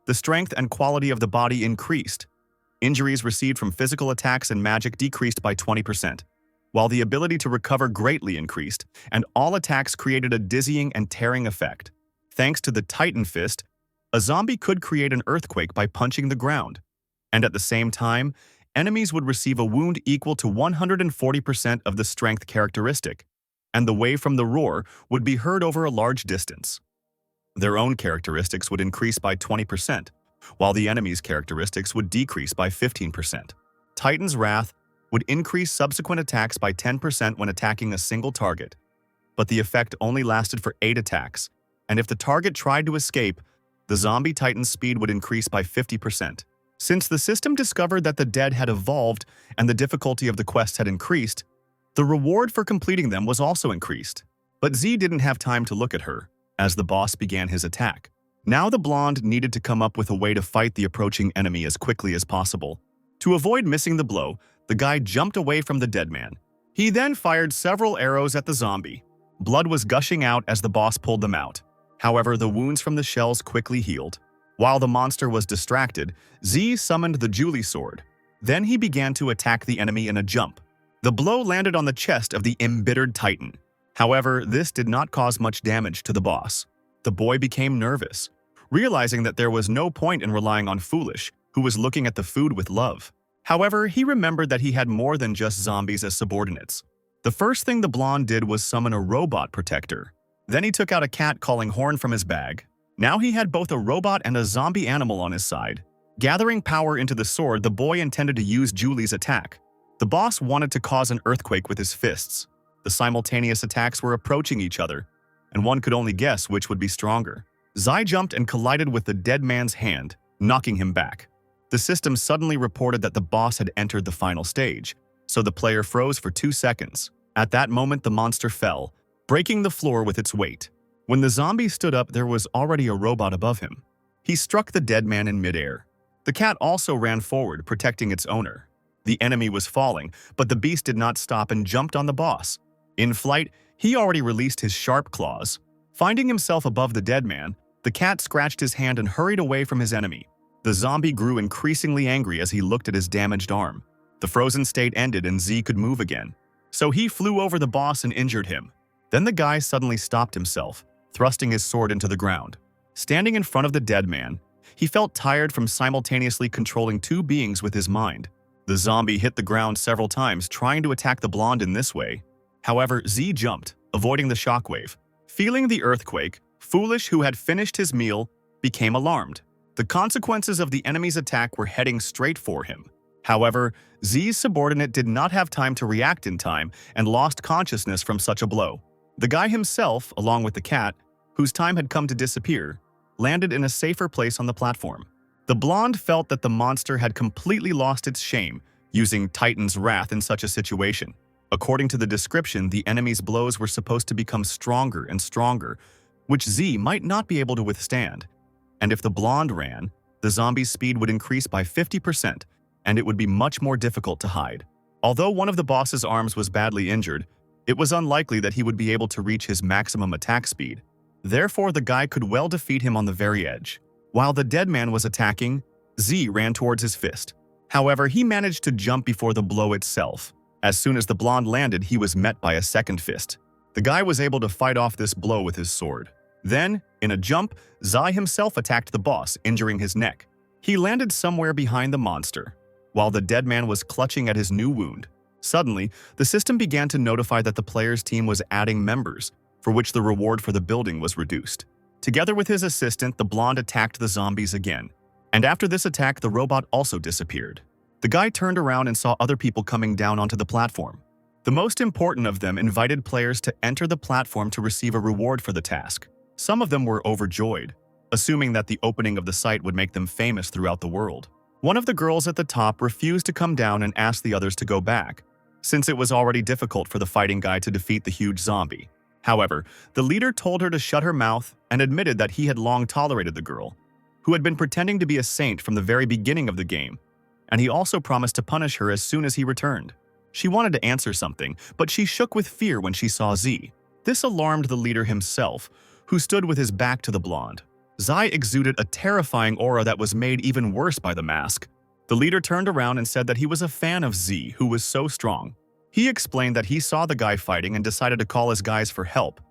the strength and quality of the body increased. Injuries received from physical attacks and magic decreased by 20%, while the ability to recover greatly increased, and all attacks created a dizzying and tearing effect. Thanks to the Titan Fist, a zombie could create an earthquake by punching the ground, and at the same time, enemies would receive a wound equal to 140% of the strength characteristic, and the wave from the roar would be heard over a large distance. Their own characteristics would increase by 20%, while the enemy's characteristics would decrease by 15%. Titan's Wrath would increase subsequent attacks by 10% when attacking a single target, but the effect only lasted for 8 attacks, and if the target tried to escape, the zombie Titan's speed would increase by 50%. Since the system discovered that the dead had evolved and the difficulty of the quests had increased, the reward for completing them was also increased. But Z didn't have time to look at her, as the boss began his attack. Now the blonde needed to come up with a way to fight the approaching enemy as quickly as possible. To avoid missing the blow, the guy jumped away from the dead man. He then fired several arrows at the zombie. Blood was gushing out as the boss pulled them out. However, the wounds from the shells quickly healed. While the monster was distracted, Z summoned the Julie sword. Then he began to attack the enemy in a jump. The blow landed on the chest of the embittered Titan. However, this did not cause much damage to the boss. The boy became nervous, realizing that there was no point in relying on Foolish, who was looking at the food with love. However, he remembered that he had more than just zombies as subordinates. The first thing the blonde did was summon a robot protector. Then he took out a cat calling horn from his bag. Now he had both a robot and a zombie animal on his side. Gathering power into the sword, the boy intended to use Julie's attack. The boss wanted to cause an earthquake with his fists. The simultaneous attacks were approaching each other, and one could only guess which would be stronger. Zai jumped and collided with the dead man's hand, knocking him back. The system suddenly reported that the boss had entered the final stage, so the player froze for 2 seconds. At that moment, the monster fell, breaking the floor with its weight. When the zombie stood up, there was already a robot above him. He struck the dead man in midair. The cat also ran forward, protecting its owner. The enemy was falling, but the beast did not stop and jumped on the boss. In flight, he already released his sharp claws. Finding himself above the dead man, the cat scratched his hand and hurried away from his enemy. The zombie grew increasingly angry as he looked at his damaged arm. The frozen state ended and Z could move again. So he flew over the boss and injured him. Then the guy suddenly stopped himself, thrusting his sword into the ground. Standing in front of the dead man, he felt tired from simultaneously controlling 2 beings with his mind. The zombie hit the ground several times, trying to attack the blonde in this way. However, Z jumped, avoiding the shockwave. Feeling the earthquake, Foolish, who had finished his meal, became alarmed. The consequences of the enemy's attack were heading straight for him. However, Z's subordinate did not have time to react in time and lost consciousness from such a blow. The guy himself, along with the cat, whose time had come to disappear, landed in a safer place on the platform. The blonde felt that the monster had completely lost its shame, using Titan's wrath in such a situation. According to the description, the enemy's blows were supposed to become stronger and stronger, which Z might not be able to withstand. And if the blonde ran, the zombie's speed would increase by 50%, and it would be much more difficult to hide. Although one of the boss's arms was badly injured, it was unlikely that he would be able to reach his maximum attack speed. Therefore, the guy could well defeat him on the very edge. While the dead man was attacking, Z ran towards his fist. However, he managed to jump before the blow itself. As soon as the blonde landed, he was met by a second fist. The guy was able to fight off this blow with his sword. Then, in a jump, Zai himself attacked the boss, injuring his neck. He landed somewhere behind the monster, while the dead man was clutching at his new wound. Suddenly, the system began to notify that the player's team was adding members, for which the reward for the building was reduced. Together with his assistant, the blonde attacked the zombies again. And after this attack, the robot also disappeared. The guy turned around and saw other people coming down onto the platform. The most important of them invited players to enter the platform to receive a reward for the task. Some of them were overjoyed, assuming that the opening of the site would make them famous throughout the world. One of the girls at the top refused to come down and asked the others to go back, since it was already difficult for the fighting guy to defeat the huge zombie. However, the leader told her to shut her mouth and admitted that he had long tolerated the girl, who had been pretending to be a saint from the very beginning of the game, and he also promised to punish her as soon as he returned. She wanted to answer something, but she shook with fear when she saw Z. This alarmed the leader himself, who stood with his back to the blonde. Zai exuded a terrifying aura that was made even worse by the mask. The leader turned around and said that he was a fan of Z, who was so strong. He explained that he saw the guy fighting and decided to call his guys for help,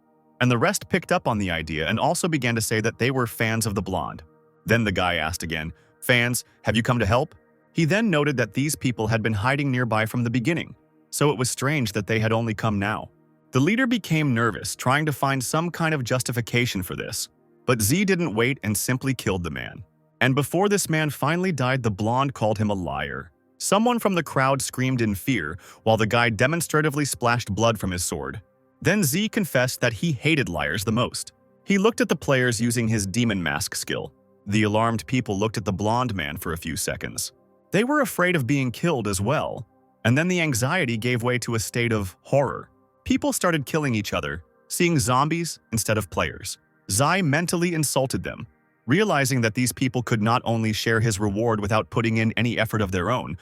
and the rest picked up on the idea and also began to say that they were fans of the blonde. Then the guy asked again, "Fans, have you come to help?" He then noted that these people had been hiding nearby from the beginning, so it was strange that they had only come now. The leader became nervous, trying to find some kind of justification for this, but Z didn't wait and simply killed the man. And before this man finally died, the blonde called him a liar. Someone from the crowd screamed in fear, while the guy demonstratively splashed blood from his sword. Then Z confessed that he hated liars the most. He looked at the players using his demon mask skill. The alarmed people looked at the blonde man for a few seconds. They were afraid of being killed as well, and then the anxiety gave way to a state of horror. People started killing each other, seeing zombies instead of players. Zai mentally insulted them, realizing that these people could not only share his reward without putting in any effort of their own,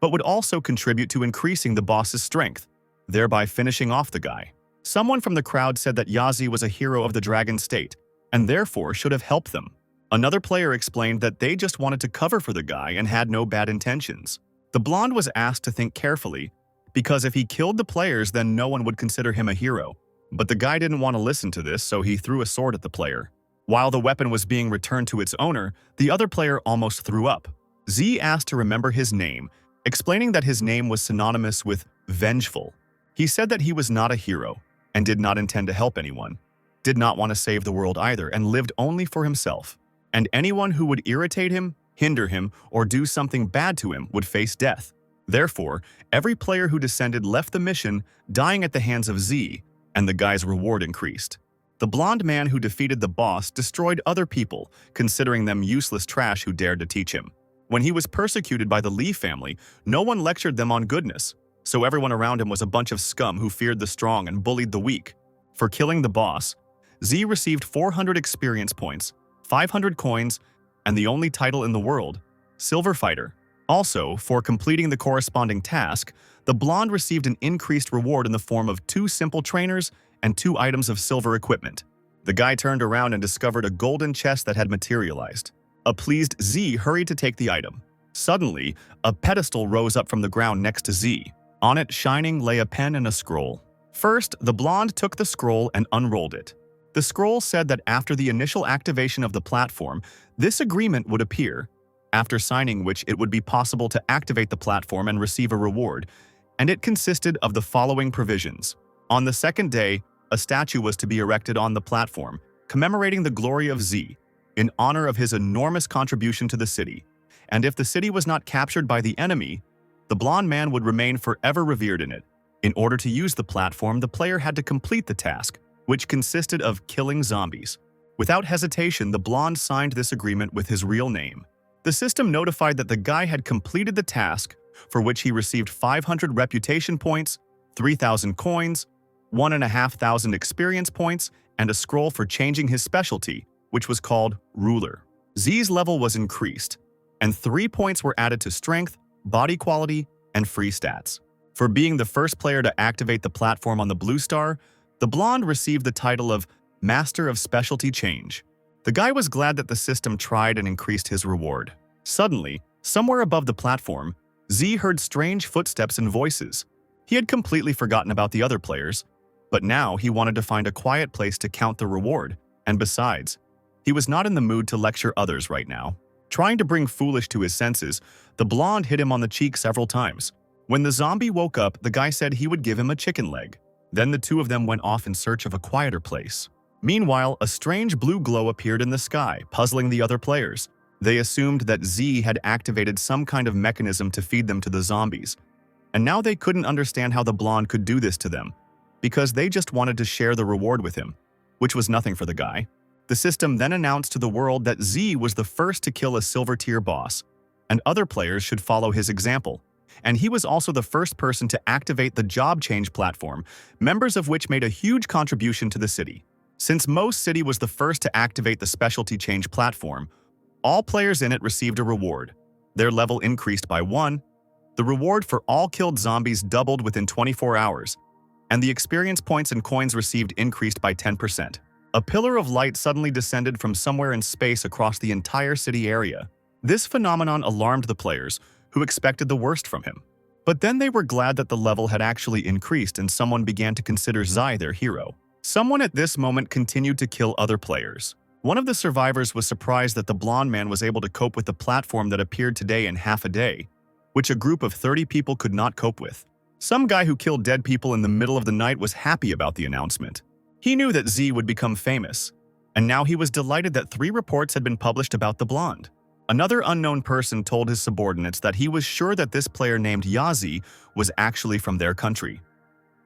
but would also contribute to increasing the boss's strength, thereby finishing off the guy. Someone from the crowd said that Yazi was a hero of the Dragon State, and therefore should have helped them. Another player explained that they just wanted to cover for the guy and had no bad intentions. The blonde was asked to think carefully, because if he killed the players, then no one would consider him a hero. But the guy didn't want to listen to this, so he threw a sword at the player. While the weapon was being returned to its owner, the other player almost threw up. Z asked to remember his name, explaining that his name was synonymous with vengeful. He said that he was not a hero and did not intend to help anyone, did not want to save the world either, and lived only for himself. And anyone who would irritate him, hinder him, or do something bad to him would face death. Therefore, every player who descended left the mission, dying at the hands of Z, and the guy's reward increased. The blonde man who defeated the boss destroyed other people, considering them useless trash who dared to teach him. When he was persecuted by the Lee family, no one lectured them on goodness, so everyone around him was a bunch of scum who feared the strong and bullied the weak. For killing the boss, Z received 400 experience points, 500 coins, and the only title in the world, Silver Fighter. Also, for completing the corresponding task, the blonde received an increased reward in the form of 2 simple trainers and 2 items of silver equipment. The guy turned around and discovered a golden chest that had materialized. A pleased Z hurried to take the item. Suddenly, a pedestal rose up from the ground next to Z. On it, shining, lay a pen and a scroll. First, the blonde took the scroll and unrolled it. The scroll said that after the initial activation of the platform, this agreement would appear, after signing which it would be possible to activate the platform and receive a reward, and it consisted of the following provisions. On the second day, a statue was to be erected on the platform, commemorating the glory of Z, in honor of his enormous contribution to the city. And if the city was not captured by the enemy, the blonde man would remain forever revered in it. In order to use the platform, the player had to complete the task, which consisted of killing zombies. Without hesitation, the blonde signed this agreement with his real name. The system notified that the guy had completed the task, for which he received 500 reputation points, 3,000 coins, 1,500 experience points, and a scroll for changing his specialty, which was called Ruler. Z's level was increased, and 3 points were added to strength, body quality, and free stats. For being the first player to activate the platform on the blue star, the blonde received the title of Master of Specialty Change. The guy was glad that the system tried and increased his reward. Suddenly, somewhere above the platform, Z heard strange footsteps and voices. He had completely forgotten about the other players, but now he wanted to find a quiet place to count the reward, and besides, he was not in the mood to lecture others right now. Trying to bring Foolish to his senses, the blonde hit him on the cheek several times. When the zombie woke up, the guy said he would give him a chicken leg. Then the two of them went off in search of a quieter place. Meanwhile, a strange blue glow appeared in the sky, puzzling the other players. They assumed that Z had activated some kind of mechanism to feed them to the zombies. And now they couldn't understand how the blonde could do this to them, because they just wanted to share the reward with him, which was nothing for the guy. The system then announced to the world that Z was the first to kill a silver tier boss, and other players should follow his example. And he was also the first person to activate the job change platform, members of which made a huge contribution to the city. Since most city was the first to activate the specialty change platform, all players in it received a reward. Their level increased by 1, the reward for all killed zombies doubled within 24 hours, and the experience points and coins received increased by 10%. A pillar of light suddenly descended from somewhere in space across the entire city area. This phenomenon alarmed the players, who expected the worst from him. But then they were glad that the level had actually increased and someone began to consider Zai their hero. Someone at this moment continued to kill other players. One of the survivors was surprised that the blonde man was able to cope with the platform that appeared today in half a day, which a group of 30 people could not cope with. Some guy who killed dead people in the middle of the night was happy about the announcement. He knew that Z would become famous, and now he was delighted that 3 reports had been published about the blonde. Another unknown person told his subordinates that he was sure that this player named Yazi was actually from their country.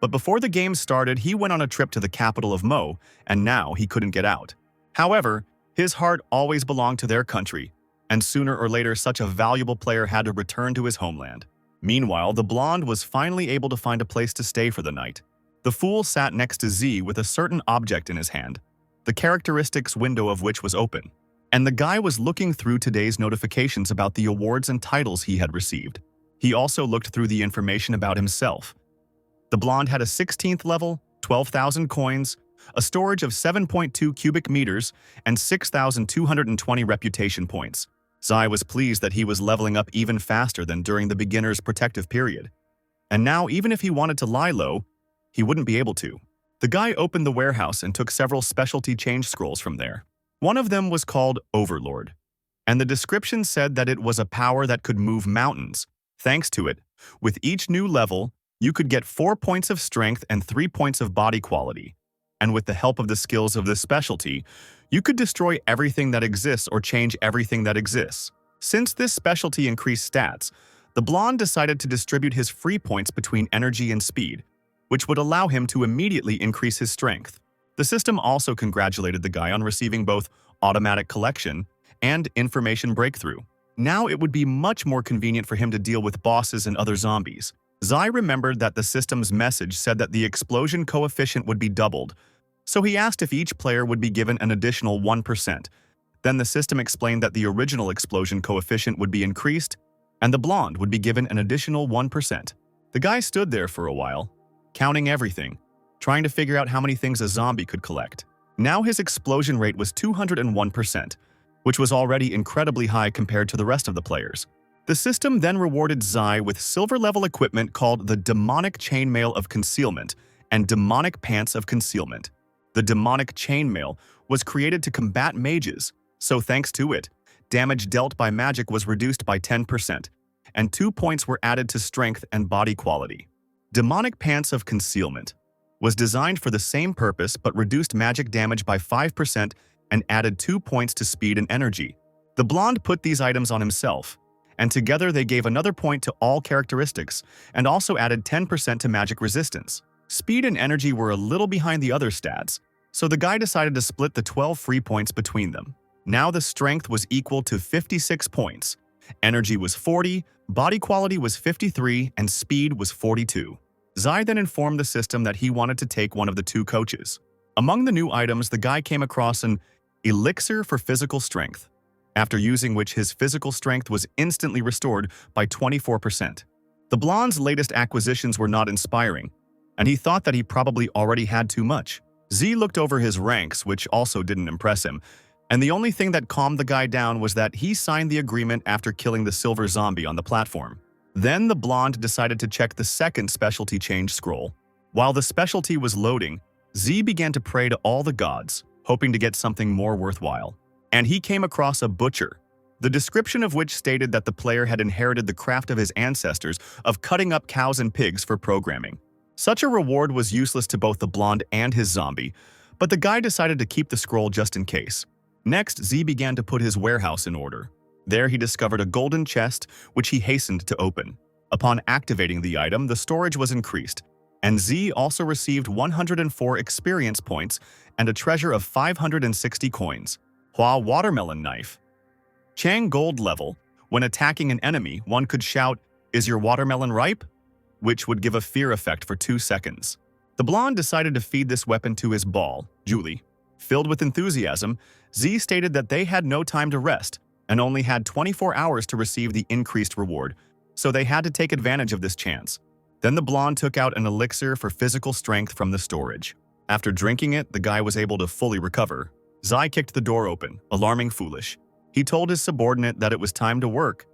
But before the game started, he went on a trip to the capital of Mo, and now he couldn't get out. However, his heart always belonged to their country, and sooner or later such a valuable player had to return to his homeland. Meanwhile, the blonde was finally able to find a place to stay for the night. The fool sat next to Z with a certain object in his hand, the characteristics window of which was open. And the guy was looking through today's notifications about the awards and titles he had received. He also looked through the information about himself. The blonde had a 16th level, 12,000 coins, a storage of 7.2 cubic meters, and 6,220 reputation points. Zai was pleased that he was leveling up even faster than during the beginner's protective period. And now, even if he wanted to lie low, he wouldn't be able to. The guy opened the warehouse and took several specialty change scrolls from there. One of them was called Overlord, and the description said that it was a power that could move mountains. Thanks to it, with each new level, you could get 4 points of strength and 3 points of body quality. And with the help of the skills of this specialty, you could destroy everything that exists or change everything that exists. Since this specialty increased stats, the blonde decided to distribute his free points between energy and speed, which would allow him to immediately increase his strength. The system also congratulated the guy on receiving both automatic collection and information breakthrough. Now it would be much more convenient for him to deal with bosses and other zombies. Zai remembered that the system's message said that the explosion coefficient would be doubled, so he asked if each player would be given an additional 1%. Then the system explained that the original explosion coefficient would be increased, and the blonde would be given an additional 1%. The guy stood there for a while, counting everything, trying to figure out how many things a zombie could collect. Now his explosion rate was 201%, which was already incredibly high compared to the rest of the players. The system then rewarded Zai with silver-level equipment called the Demonic Chainmail of Concealment and Demonic Pants of Concealment. The Demonic Chainmail was created to combat mages, so thanks to it, damage dealt by magic was reduced by 10%, and 2 points were added to strength and body quality. Demonic Pants of Concealment was designed for the same purpose but reduced magic damage by 5% and added 2 points to speed and energy. The blonde put these items on himself, and together they gave another point to all characteristics and also added 10% to magic resistance. Speed and energy were a little behind the other stats, so the guy decided to split the 12 free points between them. Now the strength was equal to 56 points, energy was 40, body quality was 53, and speed was 42. Zai then informed the system that he wanted to take one of the 2 coaches. Among the new items, the guy came across an elixir for physical strength, after using which his physical strength was instantly restored by 24%. The blonde's latest acquisitions were not inspiring, and he thought that he probably already had too much. Z looked over his ranks, which also didn't impress him, and the only thing that calmed the guy down was that he signed the agreement after killing the silver zombie on the platform. Then the blonde decided to check the second specialty change scroll. While the specialty was loading, Z began to pray to all the gods, hoping to get something more worthwhile. And he came across a butcher, the description of which stated that the player had inherited the craft of his ancestors of cutting up cows and pigs for programming. Such a reward was useless to both the blonde and his zombie, but the guy decided to keep the scroll just in case. Next, Z began to put his warehouse in order. There he discovered a golden chest, which he hastened to open. Upon activating the item, the storage was increased, and Z also received 104 experience points and a treasure of 560 coins. Hua Watermelon Knife. Chang Gold level. When attacking an enemy, one could shout, "Is your watermelon ripe?" which would give a fear effect for 2 seconds. The blonde decided to feed this weapon to his ball, Julie. Filled with enthusiasm, Z stated that they had no time to rest and only had 24 hours to receive the increased reward, so they had to take advantage of this chance. Then the blonde took out an elixir for physical strength from the storage. After drinking it, the guy was able to fully recover. Zai kicked the door open, alarming Foolish. He told his subordinate that it was time to work,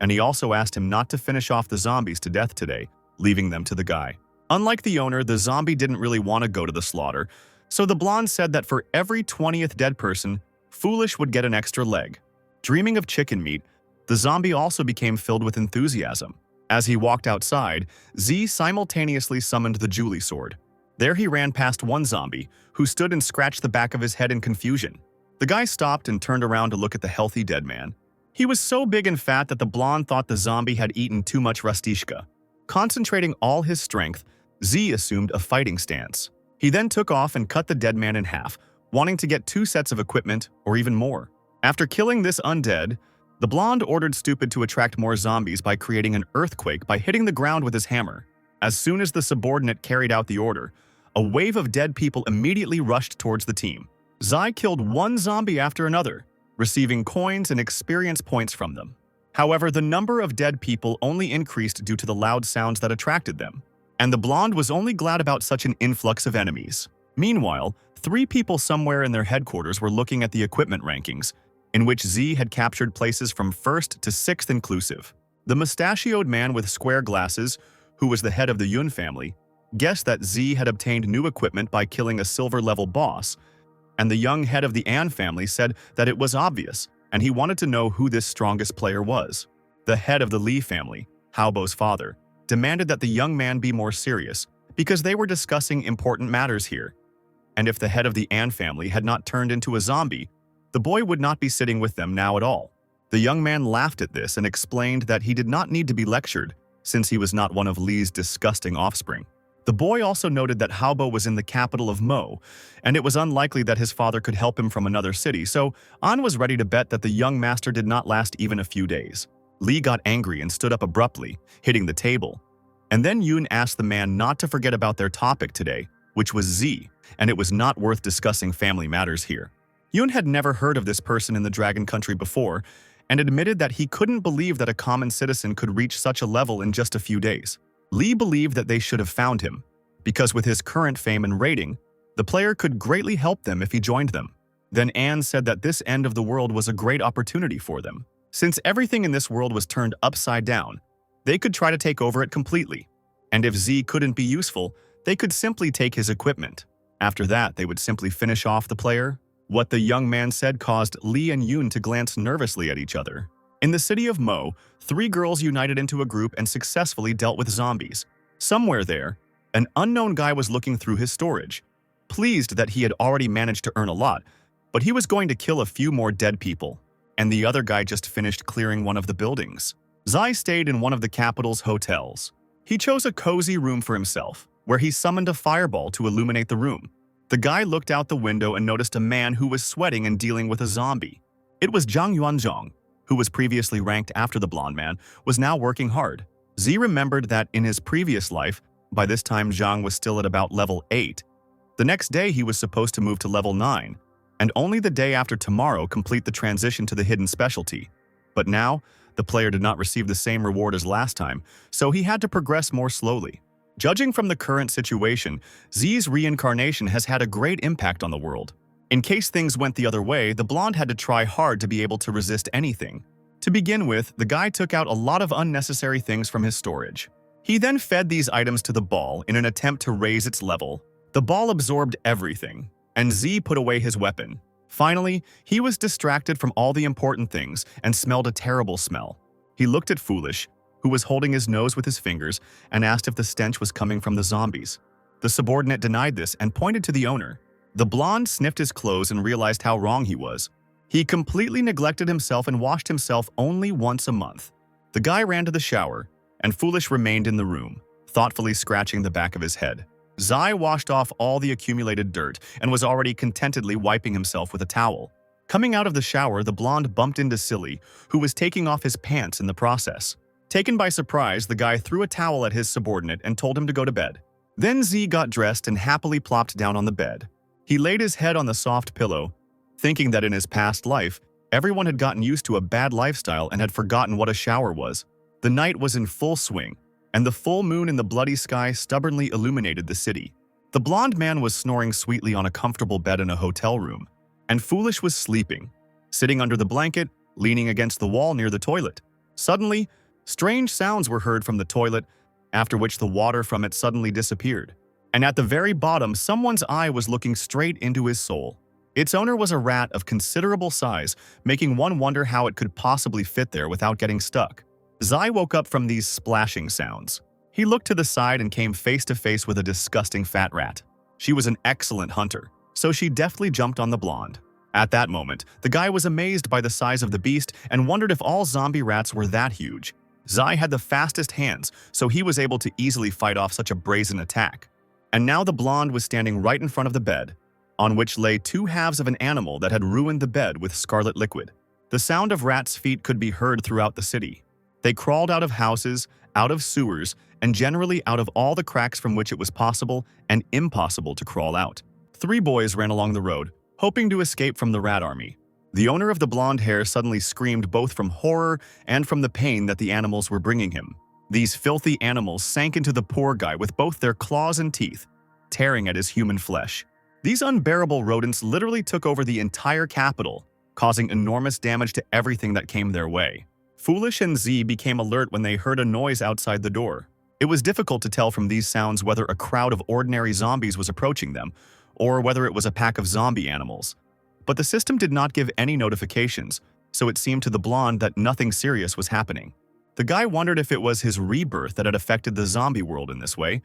and he also asked him not to finish off the zombies to death today, leaving them to the guy. Unlike the owner, the zombie didn't really want to go to the slaughter, so the blonde said that for every 20th dead person, Foolish would get an extra leg. Dreaming of chicken meat, the zombie also became filled with enthusiasm. As he walked outside, Z simultaneously summoned the Julie sword. There he ran past one zombie, who stood and scratched the back of his head in confusion. The guy stopped and turned around to look at the healthy dead man. He was so big and fat that the blonde thought the zombie had eaten too much rastishka. Concentrating all his strength, Z assumed a fighting stance. He then took off and cut the dead man in half, wanting to get 2 sets of equipment or even more. After killing this undead, the blonde ordered Stupid to attract more zombies by creating an earthquake by hitting the ground with his hammer. As soon as the subordinate carried out the order, a wave of dead people immediately rushed towards the team. Zai killed one zombie after another, receiving coins and experience points from them. However, the number of dead people only increased due to the loud sounds that attracted them, and the blonde was only glad about such an influx of enemies. Meanwhile, 3 people somewhere in their headquarters were looking at the equipment rankings, in which Z had captured places from 1st to 6th inclusive. The mustachioed man with square glasses, who was the head of the Yun family, guessed that Z had obtained new equipment by killing a silver-level boss, and the young head of the An family said that it was obvious, and he wanted to know who this strongest player was. The head of the Lee family, Haobo's father, demanded that the young man be more serious, because they were discussing important matters here. And if the head of the An family had not turned into a zombie, the boy would not be sitting with them now at all. The young man laughed at this and explained that he did not need to be lectured, since he was not one of Lee's disgusting offspring. The boy also noted that Haobo was in the capital of Mo, and it was unlikely that his father could help him from another city, so An was ready to bet that the young master did not last even a few days. Lee got angry and stood up abruptly, hitting the table. And then Yoon asked the man not to forget about their topic today, which was Z, and it was not worth discussing family matters here. Yoon had never heard of this person in the Dragon Country before, and admitted that he couldn't believe that a common citizen could reach such a level in just a few days. Lee believed that they should have found him, because with his current fame and rating, the player could greatly help them if he joined them. Then Anne said that this end of the world was a great opportunity for them. Since everything in this world was turned upside down, they could try to take over it completely. And if Z couldn't be useful, they could simply take his equipment. After that, they would simply finish off the player. What the young man said caused Lee and Yoon to glance nervously at each other. In the city of Mo, 3 girls united into a group and successfully dealt with zombies. Somewhere there, an unknown guy was looking through his storage, pleased that he had already managed to earn a lot, but he was going to kill a few more dead people. And the other guy just finished clearing one of the buildings. Zai stayed in one of the capital's hotels. He chose a cozy room for himself, where he summoned a fireball to illuminate the room. The guy looked out the window and noticed a man who was sweating and dealing with a zombie. It was Zhang Yuanzhong, who was previously ranked after the blonde man, was now working hard. Z remembered that in his previous life, by this time Zhang was still at about level 8. The next day he was supposed to move to level 9, and only the day after tomorrow complete the transition to the hidden specialty. But now, the player did not receive the same reward as last time, so he had to progress more slowly. Judging from the current situation, Z's reincarnation has had a great impact on the world. In case things went the other way, the blonde had to try hard to be able to resist anything. To begin with, the guy took out a lot of unnecessary things from his storage. He then fed these items to the ball in an attempt to raise its level. The ball absorbed everything, and Z put away his weapon. Finally, he was distracted from all the important things and smelled a terrible smell. He looked at Foolish, who was holding his nose with his fingers, and asked if the stench was coming from the zombies. The subordinate denied this and pointed to the owner. The blonde sniffed his clothes and realized how wrong he was. He completely neglected himself and washed himself only once a month. The guy ran to the shower, and Foolish remained in the room, thoughtfully scratching the back of his head. Zai washed off all the accumulated dirt and was already contentedly wiping himself with a towel. Coming out of the shower, the blonde bumped into Silly, who was taking off his pants in the process. Taken by surprise, the guy threw a towel at his subordinate and told him to go to bed. Then Z got dressed and happily plopped down on the bed. He laid his head on the soft pillow, thinking that in his past life, everyone had gotten used to a bad lifestyle and had forgotten what a shower was. The night was in full swing, and the full moon in the bloody sky stubbornly illuminated the city. The blonde man was snoring sweetly on a comfortable bed in a hotel room, and Foolish was sleeping, sitting under the blanket, leaning against the wall near the toilet. Suddenly, strange sounds were heard from the toilet, after which the water from it suddenly disappeared. And at the very bottom, someone's eye was looking straight into his soul. Its owner was a rat of considerable size, making one wonder how it could possibly fit there without getting stuck. Zai woke up from these splashing sounds. He looked to the side and came face to face with a disgusting fat rat. She was an excellent hunter, so she deftly jumped on the blonde. At that moment, the guy was amazed by the size of the beast and wondered if all zombie rats were that huge. Zai had the fastest hands, so he was able to easily fight off such a brazen attack. And now the blonde was standing right in front of the bed, on which lay 2 halves of an animal that had ruined the bed with scarlet liquid. The sound of rats' feet could be heard throughout the city. They crawled out of houses, out of sewers, and generally out of all the cracks from which it was possible and impossible to crawl out. 3 boys ran along the road, hoping to escape from the rat army. The owner of the blonde hair suddenly screamed both from horror and from the pain that the animals were bringing him. These filthy animals sank into the poor guy with both their claws and teeth, tearing at his human flesh. These unbearable rodents literally took over the entire capital, causing enormous damage to everything that came their way. Foolish and Z became alert when they heard a noise outside the door. It was difficult to tell from these sounds whether a crowd of ordinary zombies was approaching them, or whether it was a pack of zombie animals. But the system did not give any notifications, so it seemed to the blonde that nothing serious was happening. The guy wondered if it was his rebirth that had affected the zombie world in this way,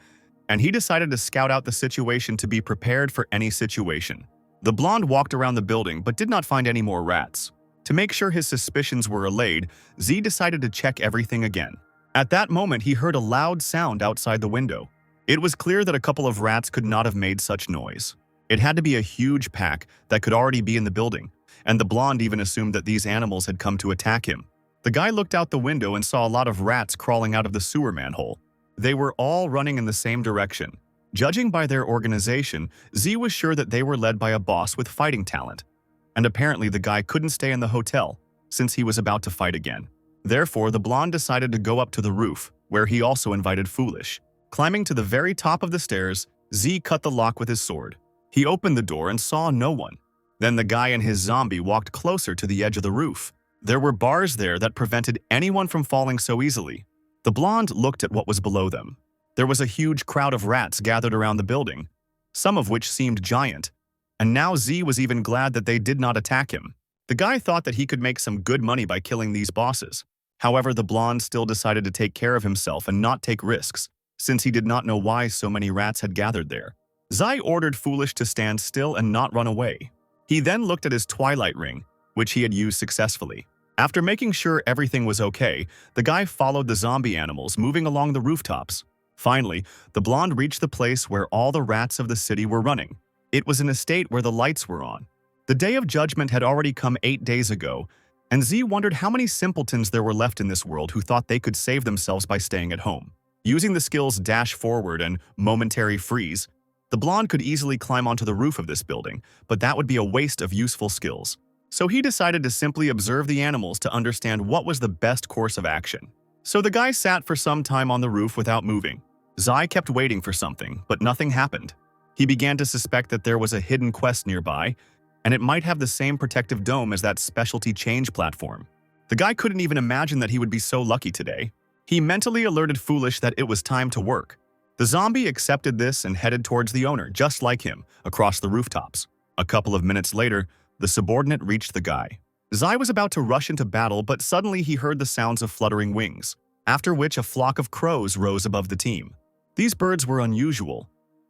and he decided to scout out the situation to be prepared for any situation. The blonde walked around the building but did not find any more rats. To make sure his suspicions were allayed, Z decided to check everything again. At that moment, he heard a loud sound outside the window. It was clear that a couple of rats could not have made such noise. It had to be a huge pack that could already be in the building, and the blonde even assumed that these animals had come to attack him. The guy looked out the window and saw a lot of rats crawling out of the sewer manhole. They were all running in the same direction. Judging by their organization, Z was sure that they were led by a boss with fighting talent. And apparently the guy couldn't stay in the hotel, since he was about to fight again. Therefore, the blonde decided to go up to the roof, where he also invited Foolish. Climbing to the very top of the stairs, Z cut the lock with his sword. He opened the door and saw no one. Then the guy and his zombie walked closer to the edge of the roof. There were bars there that prevented anyone from falling so easily. The blonde looked at what was below them. There was a huge crowd of rats gathered around the building, some of which seemed giant, and now Z was even glad that they did not attack him. The guy thought that he could make some good money by killing these bosses. However, the blonde still decided to take care of himself and not take risks, since he did not know why so many rats had gathered there. Zai ordered Foolish to stand still and not run away. He then looked at his twilight ring, which he had used successfully. After making sure everything was okay, the guy followed the zombie animals moving along the rooftops. Finally, the blonde reached the place where all the rats of the city were running. It was an estate where the lights were on. The day of judgment had already come 8 days ago, and Z wondered how many simpletons there were left in this world who thought they could save themselves by staying at home. Using the skills Dash Forward and Momentary Freeze, the blonde could easily climb onto the roof of this building, but that would be a waste of useful skills. So he decided to simply observe the animals to understand what was the best course of action. So the guy sat for some time on the roof without moving. Zai kept waiting for something, but nothing happened. He began to suspect that there was a hidden quest nearby, and it might have the same protective dome as that specialty change platform. The guy couldn't even imagine that he would be so lucky today. He mentally alerted Foolish that it was time to work. The zombie accepted this and headed towards the owner, just like him, across the rooftops. A couple of minutes later, the subordinate reached the guy. Zai was about to rush into battle, but suddenly he heard the sounds of fluttering wings, after which a flock of crows rose above the team. These birds were unusual.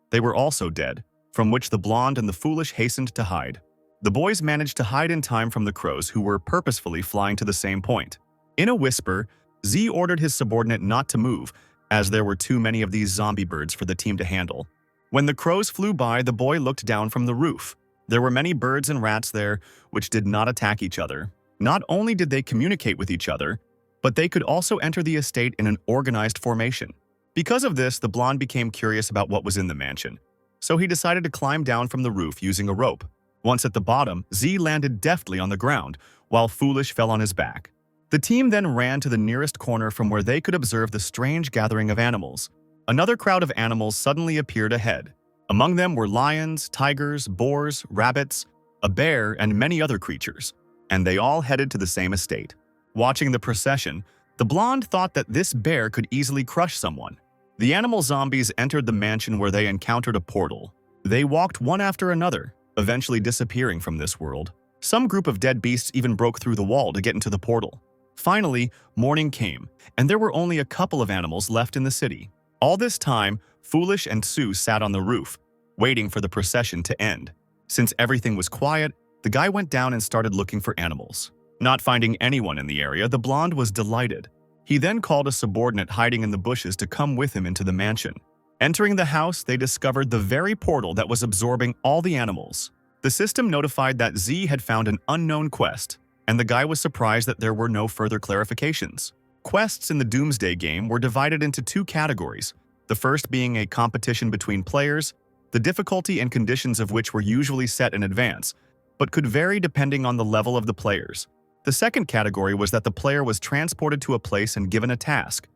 They were also dead, from which the blonde and the Foolish hastened to hide. The boys managed to hide in time from the crows, who were purposefully flying to the same point. In a whisper, Z ordered his subordinate not to move, as there were too many of these zombie birds for the team to handle. When the crows flew by, the boy looked down from the roof. There were many birds and rats there, which did not attack each other. Not only did they communicate with each other, but they could also enter the estate in an organized formation. Because of this, the blonde became curious about what was in the mansion, so he decided to climb down from the roof using a rope. Once at the bottom, Z landed deftly on the ground, while Foolish fell on his back. The team then ran to the nearest corner from where they could observe the strange gathering of animals. Another crowd of animals suddenly appeared ahead. Among them were lions, tigers, boars, rabbits, a bear, and many other creatures, and they all headed to the same estate. Watching the procession, the blonde thought that this bear could easily crush someone. The animal zombies entered the mansion where they encountered a portal. They walked one after another, eventually disappearing from this world. Some group of dead beasts even broke through the wall to get into the portal. Finally, morning came, and there were only a couple of animals left in the city. All this time, Foolish and Sue sat on the roof, waiting for the procession to end. Since everything was quiet, the guy went down and started looking for animals. Not finding anyone in the area, the blonde was delighted. He then called a subordinate hiding in the bushes to come with him into the mansion. Entering the house, they discovered the very portal that was absorbing all the animals. The system notified that Z had found an unknown quest, and the guy was surprised that there were no further clarifications. Quests in the Doomsday game were divided into two categories, the first being a competition between players, the difficulty and conditions of which were usually set in advance, but could vary depending on the level of the players. The second category was that the player was transported to a place and given a task,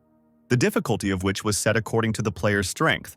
the difficulty of which was set according to the player's strength.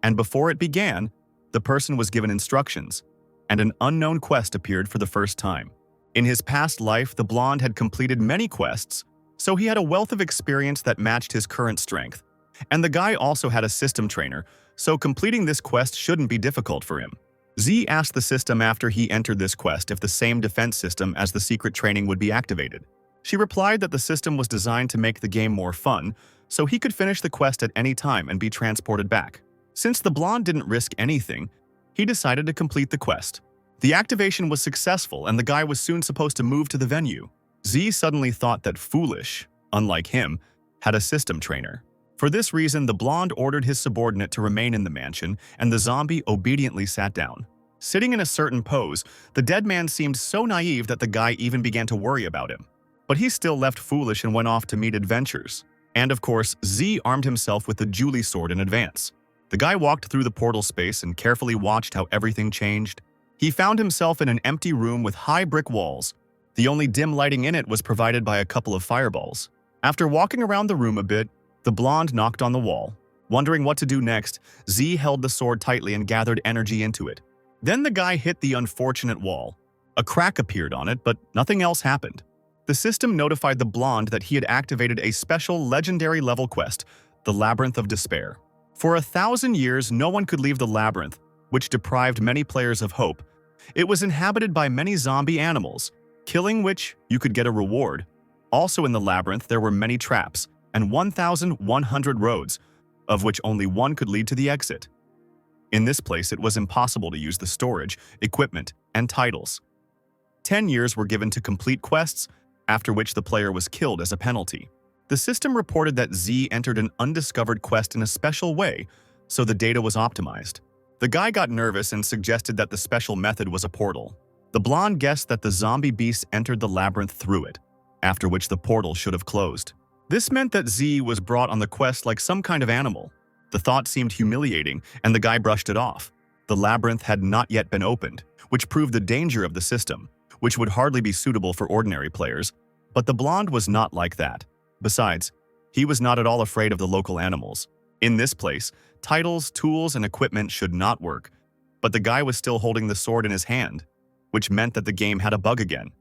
And before it began, the person was given instructions, and an unknown quest appeared for the first time. In his past life, the blonde had completed many quests, so he had a wealth of experience that matched his current strength. And the guy also had a system trainer, so completing this quest shouldn't be difficult for him. Z asked the system after he entered this quest if the same defense system as the secret training would be activated. She replied that the system was designed to make the game more fun, so he could finish the quest at any time and be transported back. Since the blonde didn't risk anything, he decided to complete the quest. The activation was successful, and the guy was soon supposed to move to the venue. Z suddenly thought that Foolish, unlike him, had a system trainer. For this reason, the blonde ordered his subordinate to remain in the mansion, and the zombie obediently sat down. Sitting in a certain pose, the dead man seemed so naive that the guy even began to worry about him. But he still left foolish and went off to meet adventures. And of course, Z armed himself with the Julie sword in advance. The guy walked through the portal space and carefully watched how everything changed. He found himself in an empty room with high brick walls. The only dim lighting in it was provided by a couple of fireballs. After walking around the room a bit, the blonde knocked on the wall. Wondering what to do next, Z held the sword tightly and gathered energy into it. Then the guy hit the unfortunate wall. A crack appeared on it, but nothing else happened. The system notified the blonde that he had activated a special legendary level quest, the Labyrinth of Despair. For 1,000 years, no one could leave the labyrinth, which deprived many players of hope. It was inhabited by many zombie animals, killing which you could get a reward. Also in the labyrinth, there were many traps and 1,100 roads, of which only one could lead to the exit. In this place, it was impossible to use the storage, equipment, and titles. 10 years were given to complete quests, after which the player was killed as a penalty. The system reported that Z entered an undiscovered quest in a special way, so the data was optimized. The guy got nervous and suggested that the special method was a portal. The blonde guessed that the zombie beast entered the labyrinth through it, after which the portal should have closed. This meant that Z was brought on the quest like some kind of animal. The thought seemed humiliating, and the guy brushed it off. The labyrinth had not yet been opened, which proved the danger of the system, which would hardly be suitable for ordinary players. But the blonde was not like that. Besides, he was not at all afraid of the local animals. In this place, titles, tools, and equipment should not work. But the guy was still holding the sword in his hand, which meant that the game had a bug again.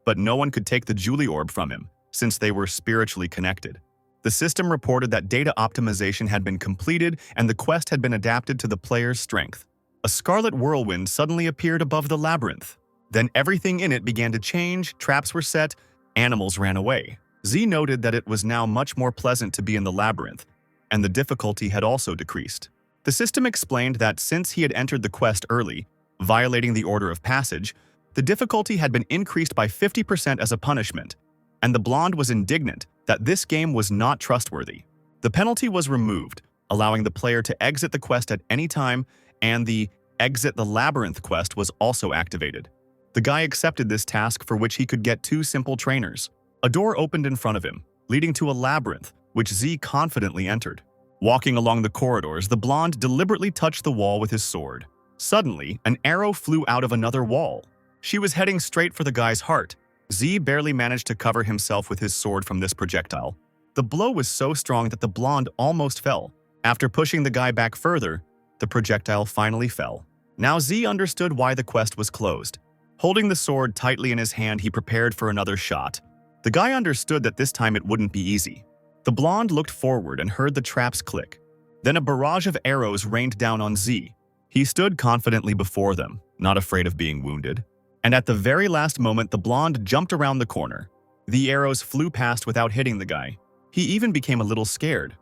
But no one could take the Julie orb from him, since they were spiritually connected. The system reported that data optimization had been completed and the quest had been adapted to the player's strength. A scarlet whirlwind suddenly appeared above the labyrinth. Then everything in it began to change, traps were set, animals ran away. Z noted that it was now much more pleasant to be in the labyrinth, and the difficulty had also decreased. The system explained that since he had entered the quest early, violating the order of passage, the difficulty had been increased by 50% as a punishment, and the blonde was indignant that this game was not trustworthy. The penalty was removed, allowing the player to exit the quest at any time, and the Exit the Labyrinth quest was also activated. The guy accepted this task, for which he could get 2 simple trainers. A door opened in front of him, leading to a labyrinth, which Z confidently entered. Walking along the corridors, the blonde deliberately touched the wall with his sword. Suddenly, an arrow flew out of another wall. She was heading straight for the guy's heart. Z barely managed to cover himself with his sword from this projectile. The blow was so strong that the blonde almost fell. After pushing the guy back further, the projectile finally fell. Now Z understood why the quest was closed. Holding the sword tightly in his hand, he prepared for another shot. The guy understood that this time it wouldn't be easy. The blonde looked forward and heard the traps click. Then a barrage of arrows rained down on Z. He stood confidently before them, not afraid of being wounded. And at the very last moment, the blonde jumped around the corner. The arrows flew past without hitting the guy. He even became a little scared,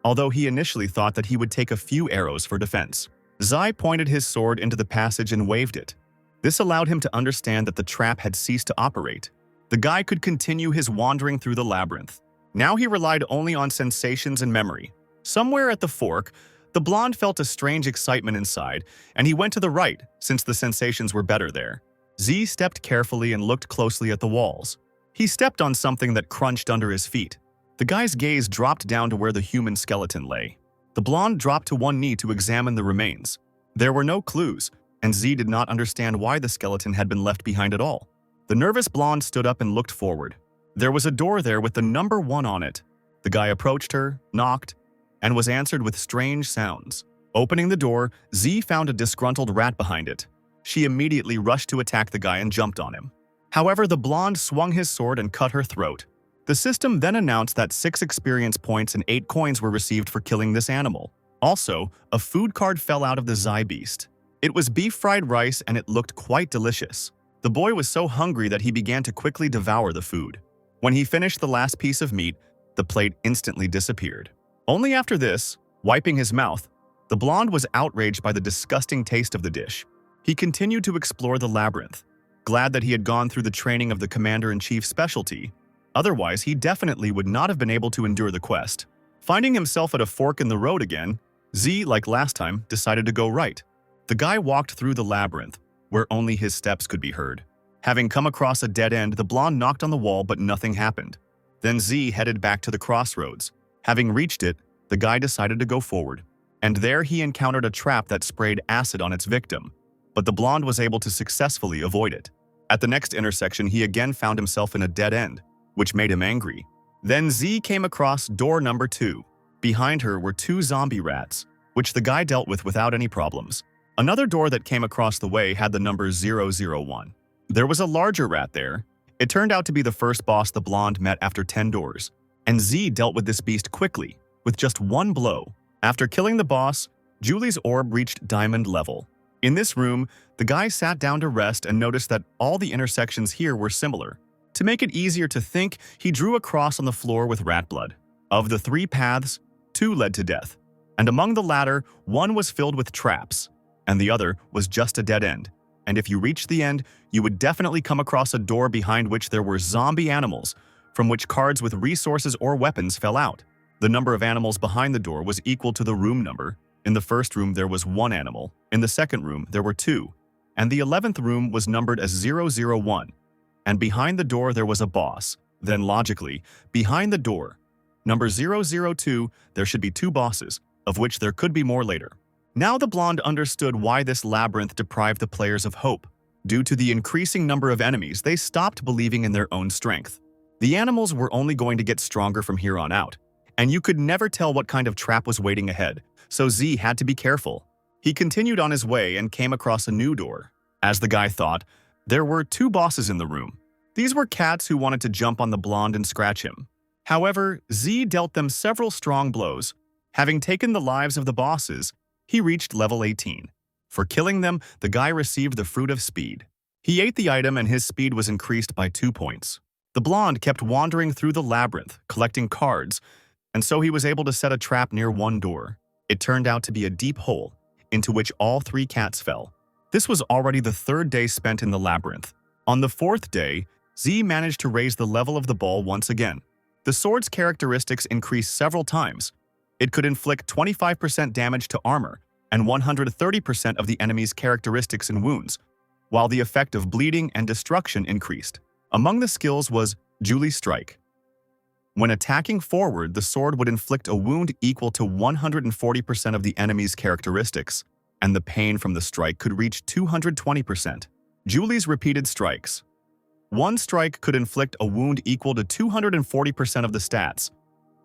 although he initially thought that he would take a few arrows for defense. Zai pointed his sword into the passage and waved it. This allowed him to understand that the trap had ceased to operate. The guy could continue his wandering through the labyrinth. Now he relied only on sensations and memory. Somewhere at the fork, the blonde felt a strange excitement inside, and he went to the right, since the sensations were better there. Z stepped carefully and looked closely at the walls. He stepped on something that crunched under his feet. The guy's gaze dropped down to where the human skeleton lay. The blonde dropped to one knee to examine the remains. There were no clues, and Z did not understand why the skeleton had been left behind at all. The nervous blonde stood up and looked forward. There was a door there with the number 1 on it. The guy approached her, knocked, and was answered with strange sounds. Opening the door, Z found a disgruntled rat behind it. She immediately rushed to attack the guy and jumped on him. However, the blonde swung his sword and cut her throat. The system then announced that 6 experience points and 8 coins were received for killing this animal. Also, a food card fell out of the Zai beast. It was beef fried rice and it looked quite delicious. The boy was so hungry that he began to quickly devour the food. When he finished the last piece of meat, the plate instantly disappeared. Only after this, wiping his mouth, the blonde was outraged by the disgusting taste of the dish. He continued to explore the labyrinth, glad that he had gone through the training of the Commander-in-Chief's specialty. Otherwise, he definitely would not have been able to endure the quest. Finding himself at a fork in the road again, Z, like last time, decided to go right. The guy walked through the labyrinth, where only his steps could be heard. Having come across a dead end, the blonde knocked on the wall, but nothing happened. Then Z headed back to the crossroads. Having reached it, the guy decided to go forward. And there he encountered a trap that sprayed acid on its victim, but the blonde was able to successfully avoid it. At the next intersection, he again found himself in a dead end, which made him angry. Then Z came across door number 2. Behind her were 2 zombie rats, which the guy dealt with without any problems. Another door that came across the way had the number 001. There was a larger rat there. It turned out to be the first boss the blonde met after 10 doors, and Z dealt with this beast quickly, with just one blow. After killing the boss, Julie's orb reached diamond level. In this room, the guy sat down to rest and noticed that all the intersections here were similar. To make it easier to think, he drew a cross on the floor with rat blood. Of the 3 paths, 2 led to death, and among the latter, one was filled with traps, and the other was just a dead end. And if you reached the end, you would definitely come across a door behind which there were zombie animals, from which cards with resources or weapons fell out. The number of animals behind the door was equal to the room number. In the first room there was 1 animal, in the second room there were 2, and the 11th room was numbered as 001. And behind the door there was a boss. Then logically, behind the door, number 002, there should be 2 bosses, of which there could be more later. Now the blonde understood why this labyrinth deprived the players of hope. Due to the increasing number of enemies, they stopped believing in their own strength. The animals were only going to get stronger from here on out, and you could never tell what kind of trap was waiting ahead, so Z had to be careful. He continued on his way and came across a new door. As the guy thought, there were 2 bosses in the room. These were cats who wanted to jump on the blonde and scratch him. However, Z dealt them several strong blows. Having taken the lives of the bosses, he reached level 18. For killing them, the guy received the fruit of speed. He ate the item and his speed was increased by 2 points. The blonde kept wandering through the labyrinth, collecting cards, and so he was able to set a trap near one door. It turned out to be a deep hole, into which all 3 cats fell. This was already the 3rd day spent in the labyrinth. On the 4th day, Z managed to raise the level of the ball once again. The sword's characteristics increased several times. It could inflict 25% damage to armor and 130% of the enemy's characteristics and wounds, while the effect of bleeding and destruction increased. Among the skills was Julie's Strike. When attacking forward, the sword would inflict a wound equal to 140% of the enemy's characteristics, and the pain from the strike could reach 220%. Julie's Repeated Strikes. One strike could inflict a wound equal to 240% of the stats,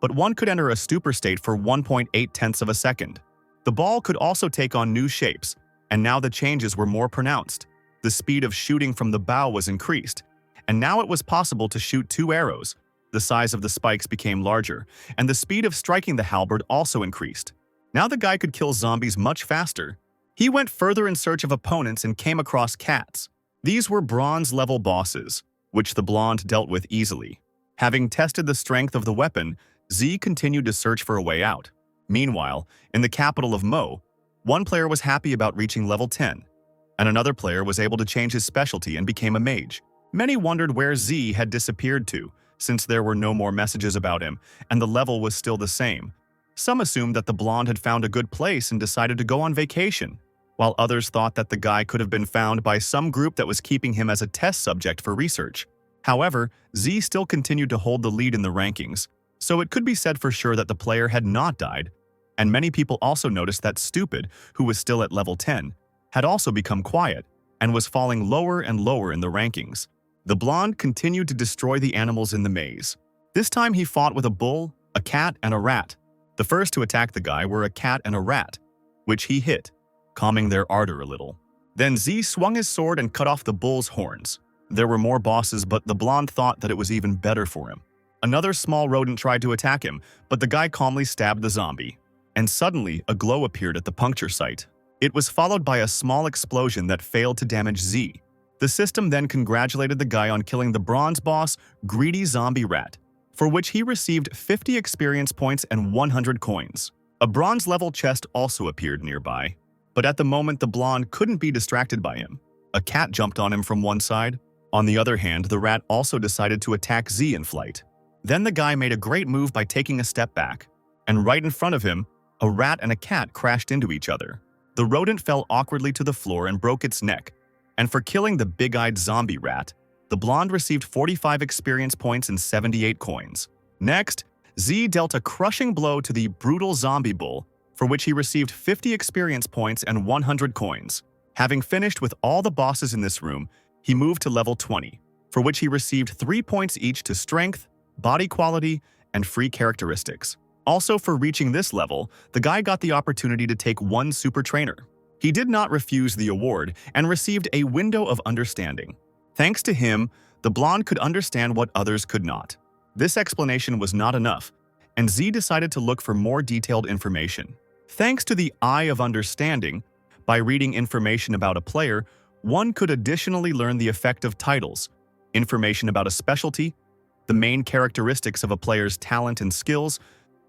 but one could enter a stupor state for 1.8 of a second. The ball could also take on new shapes, and now the changes were more pronounced. The speed of shooting from the bow was increased, and now it was possible to shoot 2 arrows. The size of the spikes became larger, and the speed of striking the halberd also increased. Now the guy could kill zombies much faster. He went further in search of opponents and came across cats. These were bronze-level bosses, which the blonde dealt with easily. Having tested the strength of the weapon, Z continued to search for a way out. Meanwhile, in the capital of Mo, one player was happy about reaching level 10, and another player was able to change his specialty and became a mage. Many wondered where Z had disappeared to, since there were no more messages about him, and the level was still the same. Some assumed that the blonde had found a good place and decided to go on vacation, while others thought that the guy could have been found by some group that was keeping him as a test subject for research. However, Z still continued to hold the lead in the rankings, so it could be said for sure that the player had not died, and many people also noticed that Stupid, who was still at level 10, had also become quiet and was falling lower and lower in the rankings. The blonde continued to destroy the animals in the maze. This time he fought with a bull, a cat, and a rat. The first to attack the guy were a cat and a rat, which he hit, calming their ardor a little. Then Z swung his sword and cut off the bull's horns. There were more bosses, but the blonde thought that it was even better for him. Another small rodent tried to attack him, but the guy calmly stabbed the zombie. And suddenly, a glow appeared at the puncture site. It was followed by a small explosion that failed to damage Z. The system then congratulated the guy on killing the bronze boss, Greedy Zombie Rat, for which he received 50 experience points and 100 coins. A bronze-level chest also appeared nearby, but at the moment the blonde couldn't be distracted by him. A cat jumped on him from one side. On the other hand, the rat also decided to attack Z in flight. Then the guy made a great move by taking a step back, and right in front of him, a rat and a cat crashed into each other. The rodent fell awkwardly to the floor and broke its neck, and for killing the big-eyed zombie rat, the blonde received 45 experience points and 78 coins. Next, Z dealt a crushing blow to the brutal zombie bull, for which he received 50 experience points and 100 coins. Having finished with all the bosses in this room, he moved to level 20, for which he received 3 points each to strength, body quality, and free characteristics. Also, for reaching this level, the guy got the opportunity to take one super trainer. He did not refuse the award and received a window of understanding. Thanks to him, the blonde could understand what others could not. This explanation was not enough, and Z decided to look for more detailed information. Thanks to the Eye of Understanding, by reading information about a player, one could additionally learn the effect of titles, information about a specialty, the main characteristics of a player's talent and skills,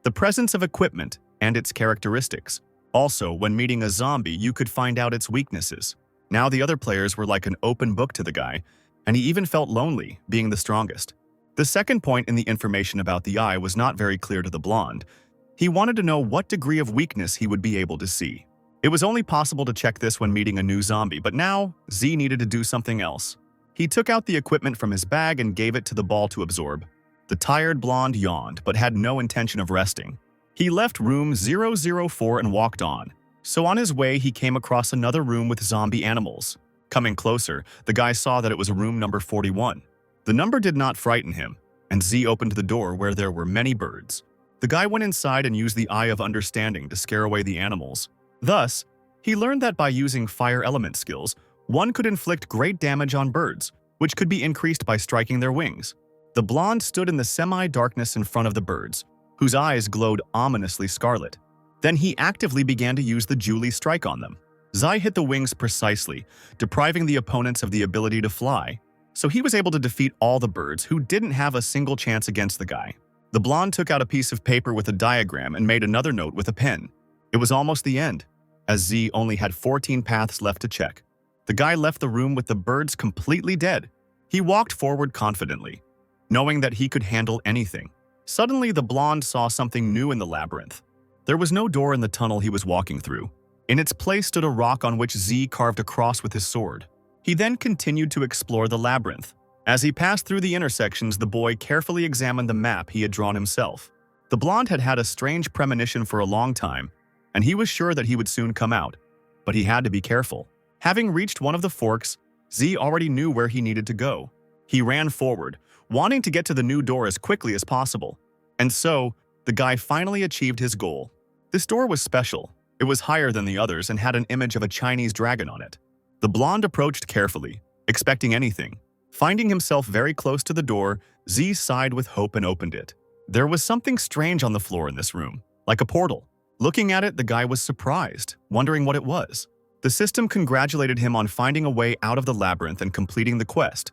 the presence of equipment and its characteristics. Also, when meeting a zombie, you could find out its weaknesses. Now the other players were like an open book to the guy, and he even felt lonely, being the strongest. The second point in the information about the eye was not very clear to the blonde. He wanted to know what degree of weakness he would be able to see. It was only possible to check this when meeting a new zombie, but now Z needed to do something else. He took out the equipment from his bag and gave it to the ball to absorb. The tired blonde yawned, but had no intention of resting. He left room 004 and walked on. So on his way, he came across another room with zombie animals. Coming closer, the guy saw that it was room number 41. The number did not frighten him, and Z opened the door where there were many birds. The guy went inside and used the Eye of Understanding to scare away the animals. Thus, he learned that by using fire element skills, one could inflict great damage on birds, which could be increased by striking their wings. The blonde stood in the semi-darkness in front of the birds, whose eyes glowed ominously scarlet. Then he actively began to use the Julie strike on them. Zai hit the wings precisely, depriving the opponents of the ability to fly, so he was able to defeat all the birds who didn't have a single chance against the guy. The blonde took out a piece of paper with a diagram and made another note with a pen. It was almost the end, as Z only had 14 paths left to check. The guy left the room with the birds completely dead. He walked forward confidently, knowing that he could handle anything. Suddenly, the blonde saw something new in the labyrinth. There was no door in the tunnel he was walking through. In its place stood a rock on which Z carved a cross with his sword. He then continued to explore the labyrinth. As he passed through the intersections, the boy carefully examined the map he had drawn himself. The blonde had had a strange premonition for a long time, and he was sure that he would soon come out, but he had to be careful. Having reached one of the forks, Z already knew where he needed to go. He ran forward, wanting to get to the new door as quickly as possible. And so, the guy finally achieved his goal. This door was special. It was higher than the others and had an image of a Chinese dragon on it. The blonde approached carefully, expecting anything. Finding himself very close to the door, Z sighed with hope and opened it. There was something strange on the floor in this room, like a portal. Looking at it, the guy was surprised, wondering what it was. The system congratulated him on finding a way out of the labyrinth and completing the quest,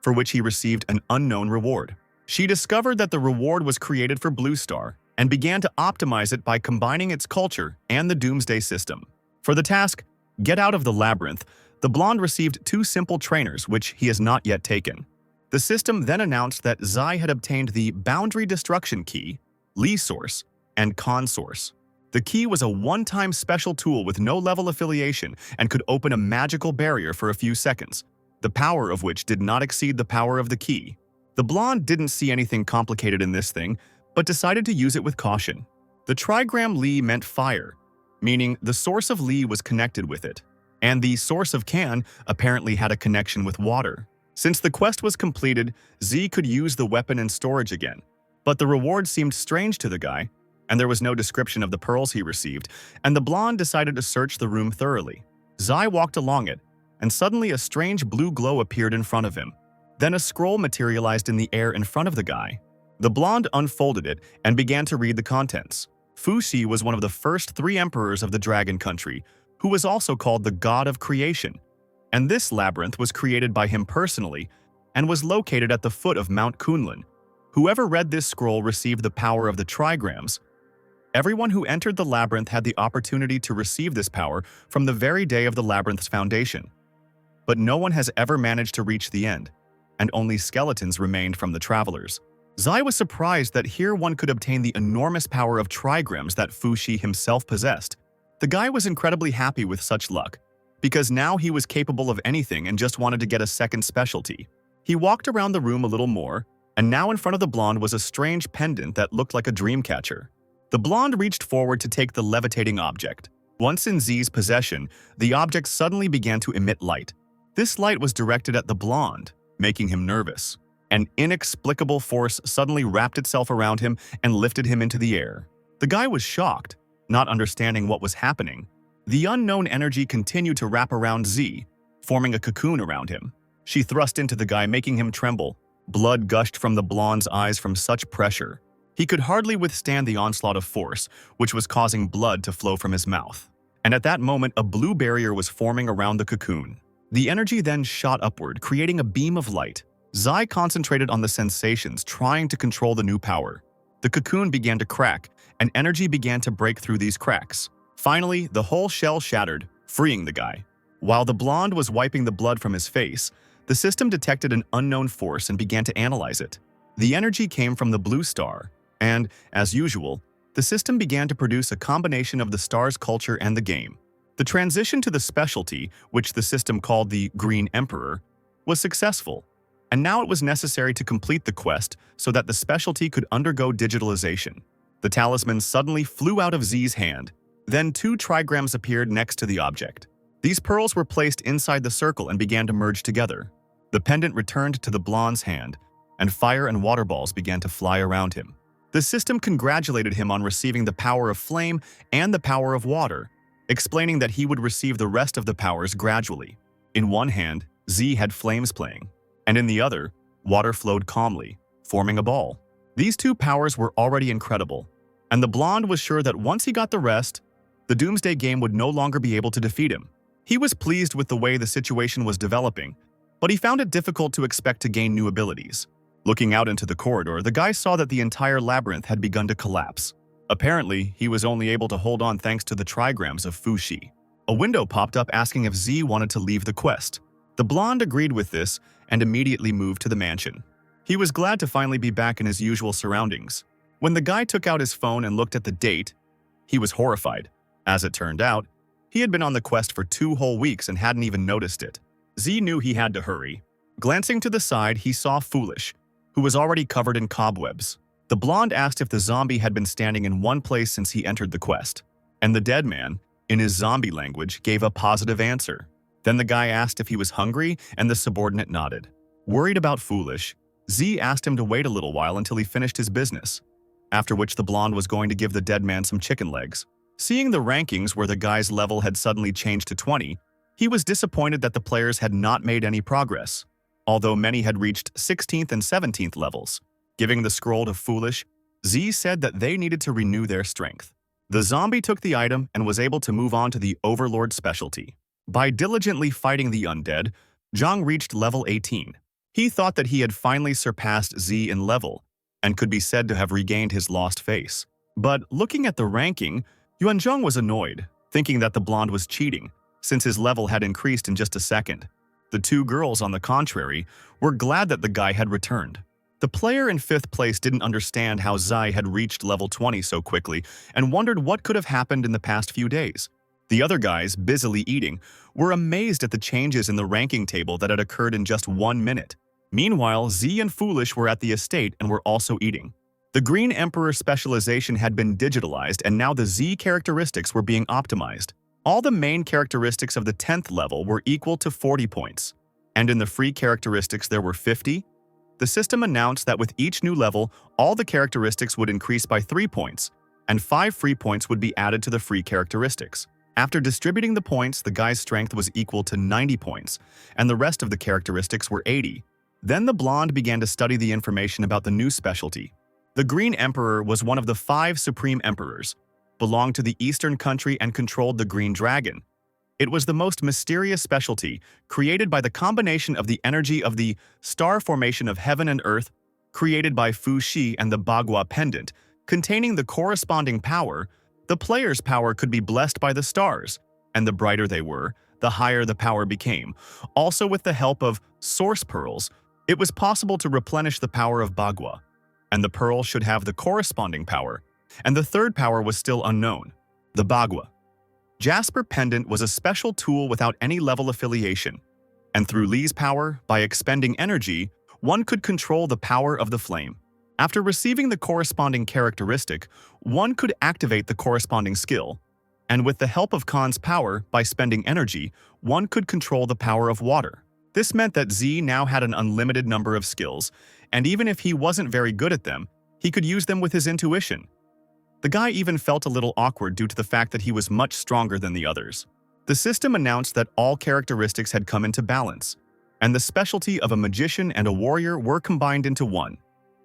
for which he received an unknown reward. She discovered that the reward was created for Blue Star and began to optimize it by combining its culture and the Doomsday system. For the task, Get Out of the Labyrinth, the blonde received 2 simple trainers which he has not yet taken. The system then announced that Zai had obtained the Boundary Destruction Key, Lee Source, and Con Source. The key was a one-time special tool with no level affiliation and could open a magical barrier for a few seconds, the power of which did not exceed the power of the key. The blonde didn't see anything complicated in this thing, but decided to use it with caution. The trigram Lee meant fire, meaning the source of Lee was connected with it, and the source of Can apparently had a connection with water. Since the quest was completed, Z could use the weapon in storage again, but the reward seemed strange to the guy, and there was no description of the pearls he received, and the blonde decided to search the room thoroughly. Zai walked along it, and suddenly a strange blue glow appeared in front of him. Then a scroll materialized in the air in front of the guy. The blonde unfolded it and began to read the contents. Fu Xi was one of the first 3 emperors of the Dragon Country, who was also called the God of Creation, and this labyrinth was created by him personally and was located at the foot of Mount Kunlun. Whoever read this scroll received the power of the trigrams. Everyone who entered the labyrinth had the opportunity to receive this power from the very day of the labyrinth's foundation. But no one has ever managed to reach the end, and only skeletons remained from the travelers. Zai was surprised that here one could obtain the enormous power of trigrams that Fu Shi himself possessed. The guy was incredibly happy with such luck, because now he was capable of anything and just wanted to get a second specialty. He walked around the room a little more, and now in front of the blonde was a strange pendant that looked like a dream catcher. The blonde reached forward to take the levitating object. Once in Z's possession, the object suddenly began to emit light. This light was directed at the blonde, making him nervous. An inexplicable force suddenly wrapped itself around him and lifted him into the air. The guy was shocked, not understanding what was happening. The unknown energy continued to wrap around Z, forming a cocoon around him. She thrust into the guy, making him tremble. Blood gushed from the blonde's eyes from such pressure. He could hardly withstand the onslaught of force, which was causing blood to flow from his mouth. And at that moment, a blue barrier was forming around the cocoon. The energy then shot upward, creating a beam of light. Zai concentrated on the sensations, trying to control the new power. The cocoon began to crack, and energy began to break through these cracks. Finally, the whole shell shattered, freeing the guy. While the blonde was wiping the blood from his face, the system detected an unknown force and began to analyze it. The energy came from the blue star, and, as usual, the system began to produce a combination of the star's culture and the game. The transition to the specialty, which the system called the Green Emperor, was successful, and now it was necessary to complete the quest so that the specialty could undergo digitalization. The talisman suddenly flew out of Z's hand. Then 2 trigrams appeared next to the object. These pearls were placed inside the circle and began to merge together. The pendant returned to the blonde's hand, and fire and water balls began to fly around him. The system congratulated him on receiving the power of flame and the power of water, explaining that he would receive the rest of the powers gradually. In one hand, Z had flames playing, and in the other, water flowed calmly, forming a ball. These 2 powers were already incredible, and the blonde was sure that once he got the rest, the Doomsday Game would no longer be able to defeat him. He was pleased with the way the situation was developing, but he found it difficult to expect to gain new abilities. Looking out into the corridor, the guy saw that the entire labyrinth had begun to collapse. Apparently, he was only able to hold on thanks to the trigrams of Fu Shi. A window popped up asking if Z wanted to leave the quest. The blonde agreed with this and immediately moved to the mansion. He was glad to finally be back in his usual surroundings. When the guy took out his phone and looked at the date, he was horrified. As it turned out, he had been on the quest for 2 whole weeks and hadn't even noticed it. Z knew he had to hurry. Glancing to the side, he saw Foolish, who was already covered in cobwebs. The blonde asked if the zombie had been standing in one place since he entered the quest, and the dead man, in his zombie language, gave a positive answer. Then the guy asked if he was hungry, and the subordinate nodded. Worried about Foolish, Z asked him to wait a little while until he finished his business, after which the blonde was going to give the dead man some chicken legs. Seeing the rankings where the guy's level had suddenly changed to 20, he was disappointed that the players had not made any progress, although many had reached 16th and 17th levels. Giving the scroll to Foolish, Z said that they needed to renew their strength. The zombie took the item and was able to move on to the Overlord specialty. By diligently fighting the undead, Zhang reached level 18. He thought that he had finally surpassed Z in level and could be said to have regained his lost face. But looking at the ranking, Yuanzhong was annoyed, thinking that the blonde was cheating, since his level had increased in just a second. The 2 girls, on the contrary, were glad that the guy had returned. The player in 5th place didn't understand how Zai had reached level 20 so quickly and wondered what could have happened in the past few days. The other guys, busily eating, were amazed at the changes in the ranking table that had occurred in just 1 minute. Meanwhile, Z and Foolish were at the estate and were also eating. The Green Emperor specialization had been digitalized, and now the Z characteristics were being optimized. All the main characteristics of the 10th level were equal to 40 points, and in the free characteristics there were 50. The system announced that with each new level, all the characteristics would increase by 3 points, and 5 free points would be added to the free characteristics. After distributing the points, the guy's strength was equal to 90 points, and the rest of the characteristics were 80. Then the blonde began to study the information about the new specialty. The Green Emperor was one of the 5 Supreme Emperors, belonged to the Eastern country and controlled the Green Dragon. It was the most mysterious specialty, created by the combination of the energy of the star formation of heaven and earth, created by Fu Shi, and the Bagua pendant, containing the corresponding power. The player's power could be blessed by the stars, and the brighter they were, the higher the power became. Also, with the help of source pearls, it was possible to replenish the power of Bagua. and the pearl should have the corresponding power, and the third power was still unknown, the bagua. Jasper Pendant was a special tool without any level affiliation, and through Lee's power, by expending energy, one could control the power of the flame. After receiving the corresponding characteristic, one could activate the corresponding skill, and with the help of Khan's power, by spending energy, one could control the power of water. This meant that Z now had an unlimited number of skills, and even if he wasn't very good at them, he could use them with his intuition. The guy even felt a little awkward due to the fact that he was much stronger than the others. The system announced that all characteristics had come into balance, and the specialty of a magician and a warrior were combined into one,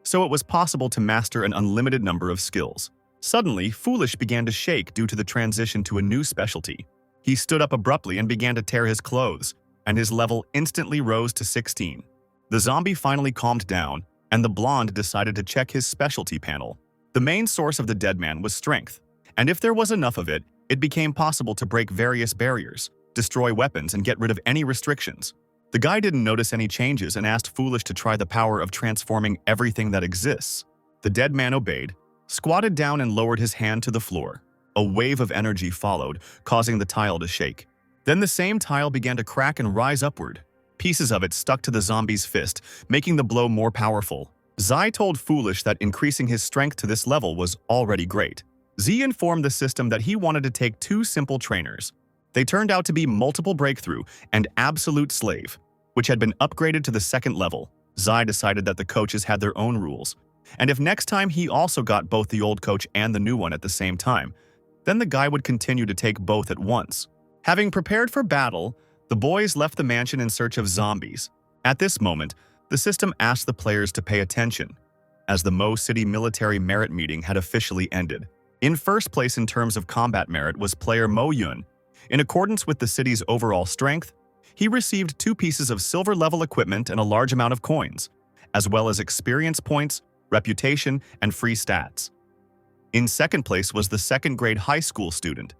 so it was possible to master an unlimited number of skills. Suddenly, Foolish began to shake due to the transition to a new specialty. He stood up abruptly and began to tear his clothes, and his level instantly rose to 16. The zombie finally calmed down, and the blonde decided to check his specialty panel. The main source of the dead man was strength, and if there was enough of it, it became possible to break various barriers, destroy weapons, and get rid of any restrictions. The guy didn't notice any changes and asked Foolish to try the power of transforming everything that exists. The dead man obeyed, squatted down and lowered his hand to the floor. A wave of energy followed, causing the tile to shake. Then the same tile began to crack and rise upward. Pieces of it stuck to the zombie's fist, making the blow more powerful. Zai told Foolish that increasing his strength to this level was already great. Z informed the system that he wanted to take 2 simple trainers. They turned out to be Multiple Breakthrough and Absolute Slave, which had been upgraded to the 2nd level. Zai decided that the coaches had their own rules, and if next time he also got both the old coach and the new one at the same time, then the guy would continue to take both at once. Having prepared for battle, the boys left the mansion in search of zombies. At this moment, the system asked the players to pay attention, as the Mo City military merit meeting had officially ended. In first place in terms of combat merit was player Mo Yun. In accordance with the city's overall strength, he received 2 pieces of silver-level equipment and a large amount of coins, as well as experience points, reputation, and free stats. In second place was the 2nd grade high school student,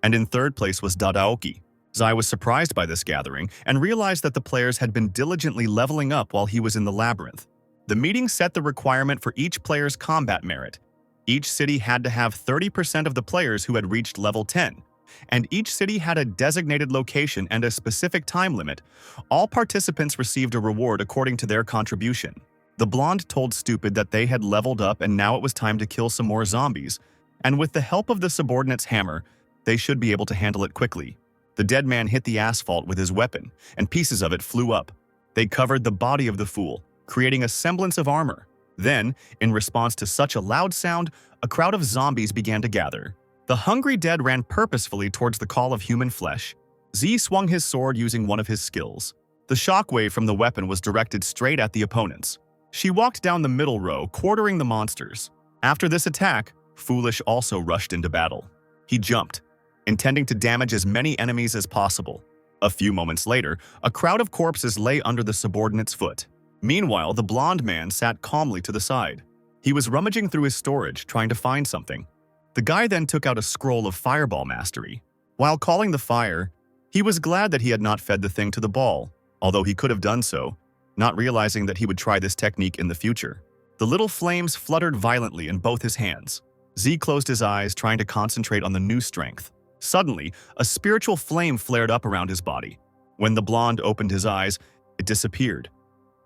and in third place was Dadaoki. Zai was surprised by this gathering and realized that the players had been diligently leveling up while he was in the Labyrinth. The meeting set the requirement for each player's combat merit. Each city had to have 30% of the players who had reached level 10, and each city had a designated location and a specific time limit. All participants received a reward according to their contribution. The blonde told Stupid that they had leveled up and now it was time to kill some more zombies, and with the help of the subordinate's hammer, they should be able to handle it quickly. The dead man hit the asphalt with his weapon, and pieces of it flew up. They covered the body of the fool, creating a semblance of armor. Then, in response to such a loud sound, a crowd of zombies began to gather. The hungry dead ran purposefully towards the call of human flesh. Z swung his sword using one of his skills. The shockwave from the weapon was directed straight at the opponents. She walked down the middle row, quartering the monsters. After this attack, Foolish also rushed into battle. He jumped, intending to damage as many enemies as possible. A few moments later, a crowd of corpses lay under the subordinate's foot. Meanwhile, the blonde man sat calmly to the side. He was rummaging through his storage, trying to find something. The guy then took out a scroll of fireball mastery. While calling the fire, he was glad that he had not fed the thing to the ball, although he could have done so, not realizing that he would try this technique in the future. The little flames fluttered violently in both his hands. Z closed his eyes, trying to concentrate on the new strength. Suddenly, a spiritual flame flared up around his body. When the blonde opened his eyes, it disappeared.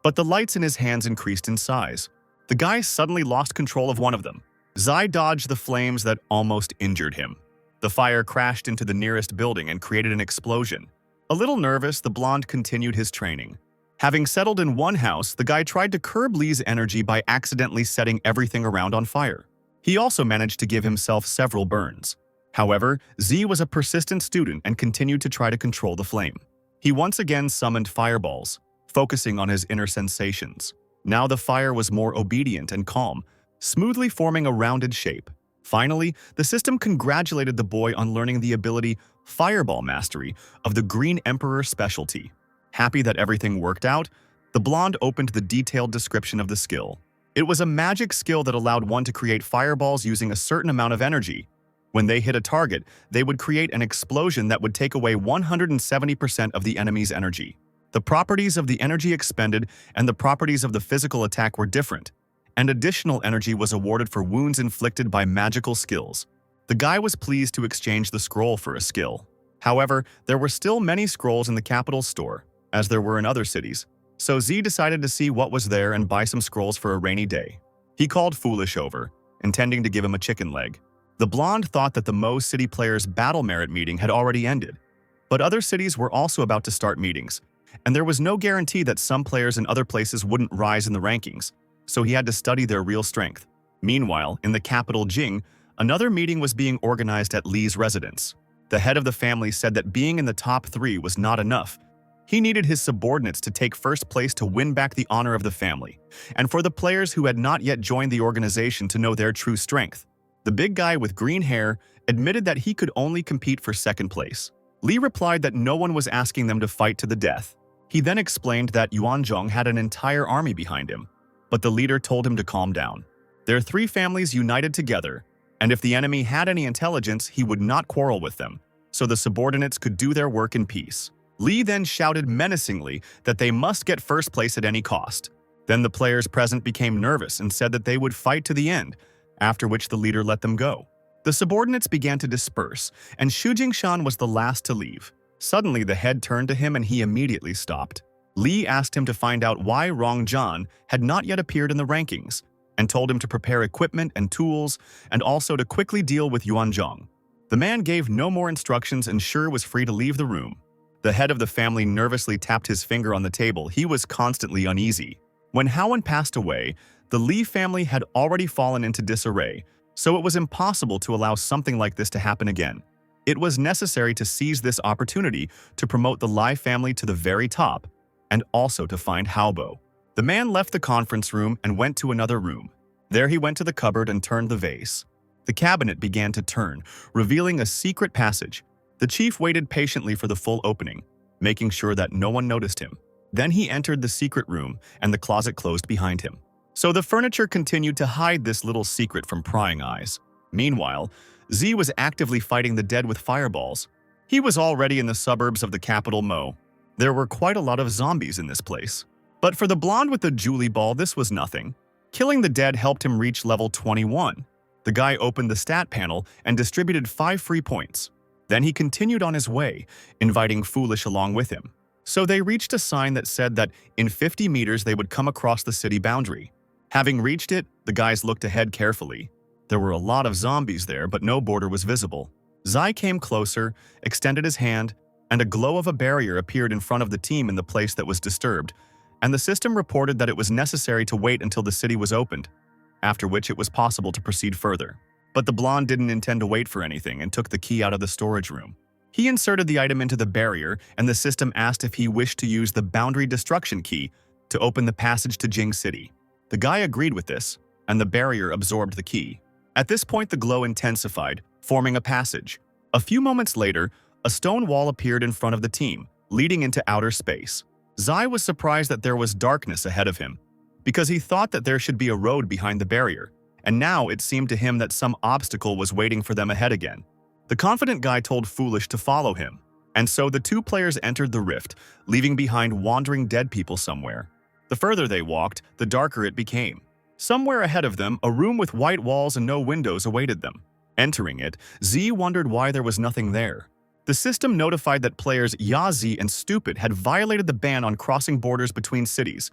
But the lights in his hands increased in size. The guy suddenly lost control of one of them. Zai dodged the flames that almost injured him. The fire crashed into the nearest building and created an explosion. A little nervous, the blonde continued his training. Having settled in one house, the guy tried to curb Lee's energy by accidentally setting everything around on fire. He also managed to give himself several burns. However, Z was a persistent student and continued to try to control the flame. He once again summoned fireballs, focusing on his inner sensations. Now the fire was more obedient and calm, smoothly forming a rounded shape. Finally, the system congratulated the boy on learning the ability Fireball Mastery of the Green Emperor specialty. Happy that everything worked out, the blonde opened the detailed description of the skill. It was a magic skill that allowed one to create fireballs using a certain amount of energy. When they hit a target, they would create an explosion that would take away 170% of the enemy's energy. The properties of the energy expended and the properties of the physical attack were different, and additional energy was awarded for wounds inflicted by magical skills. The guy was pleased to exchange the scroll for a skill. However, there were still many scrolls in the capital store, as there were in other cities, so Z decided to see what was there and buy some scrolls for a rainy day. He called Foolish over, intending to give him a chicken leg. The blonde thought that the Mo City players' battle merit meeting had already ended, but other cities were also about to start meetings, and there was no guarantee that some players in other places wouldn't rise in the rankings, so he had to study their real strength. Meanwhile, in the capital Jing, another meeting was being organized at Lee's residence. The head of the family said that being in the top 3 was not enough. He needed his subordinates to take first place to win back the honor of the family, and for the players who had not yet joined the organization to know their true strength. The big guy with green hair admitted that he could only compete for second place. Lee replied that no one was asking them to fight to the death. He then explained that Yuanzhong had an entire army behind him, but the leader told him to calm down. Their 3 families united together, and if the enemy had any intelligence, he would not quarrel with them, so the subordinates could do their work in peace. Lee then shouted menacingly that they must get first place at any cost. Then the players present became nervous and said that they would fight to the end, after which the leader let them go. The subordinates began to disperse, and Xu Jingshan was the last to leave. Suddenly, the head turned to him and he immediately stopped. Lee asked him to find out why Rong Zhan had not yet appeared in the rankings, and told him to prepare equipment and tools, and also to quickly deal with Yuanzhong. The man gave no more instructions and Sure was free to leave the room. The head of the family nervously tapped his finger on the table. He was constantly uneasy. When Howen passed away, the Lee family had already fallen into disarray, so it was impossible to allow something like this to happen again. It was necessary to seize this opportunity to promote the Lai family to the very top, and also to find Haobo. The man left the conference room and went to another room. There he went to the cupboard and turned the vase. The cabinet began to turn, revealing a secret passage. The chief waited patiently for the full opening, making sure that no one noticed him. Then he entered the secret room, and the closet closed behind him. So the furniture continued to hide this little secret from prying eyes. Meanwhile, Z was actively fighting the dead with fireballs. He was already in the suburbs of the capital Mo. There were quite a lot of zombies in this place. But for the blonde with the Julie ball, this was nothing. Killing the dead helped him reach level 21. The guy opened the stat panel and distributed 5 free points. Then he continued on his way, inviting Foolish along with him. So they reached a sign that said that in 50 meters they would come across the city boundary. Having reached it, the guys looked ahead carefully. There were a lot of zombies there, but no border was visible. Zai came closer, extended his hand, and a glow of a barrier appeared in front of the team in the place that was disturbed, and the system reported that it was necessary to wait until the city was opened, after which it was possible to proceed further. But the blonde didn't intend to wait for anything and took the key out of the storage room. He inserted the item into the barrier, and the system asked if he wished to use the boundary destruction key to open the passage to Jing City. The guy agreed with this, and the barrier absorbed the key. At this point, the glow intensified, forming a passage. A few moments later, a stone wall appeared in front of the team, leading into outer space. Zai was surprised that there was darkness ahead of him, because he thought that there should be a road behind the barrier, and now it seemed to him that some obstacle was waiting for them ahead again. The confident guy told Foolish to follow him, and so the 2 players entered the rift, leaving behind wandering dead people somewhere. The further they walked, the darker it became. Somewhere ahead of them, a room with white walls and no windows awaited them. Entering it, Z wondered why there was nothing there. The system notified that players Yazi and Stupid had violated the ban on crossing borders between cities,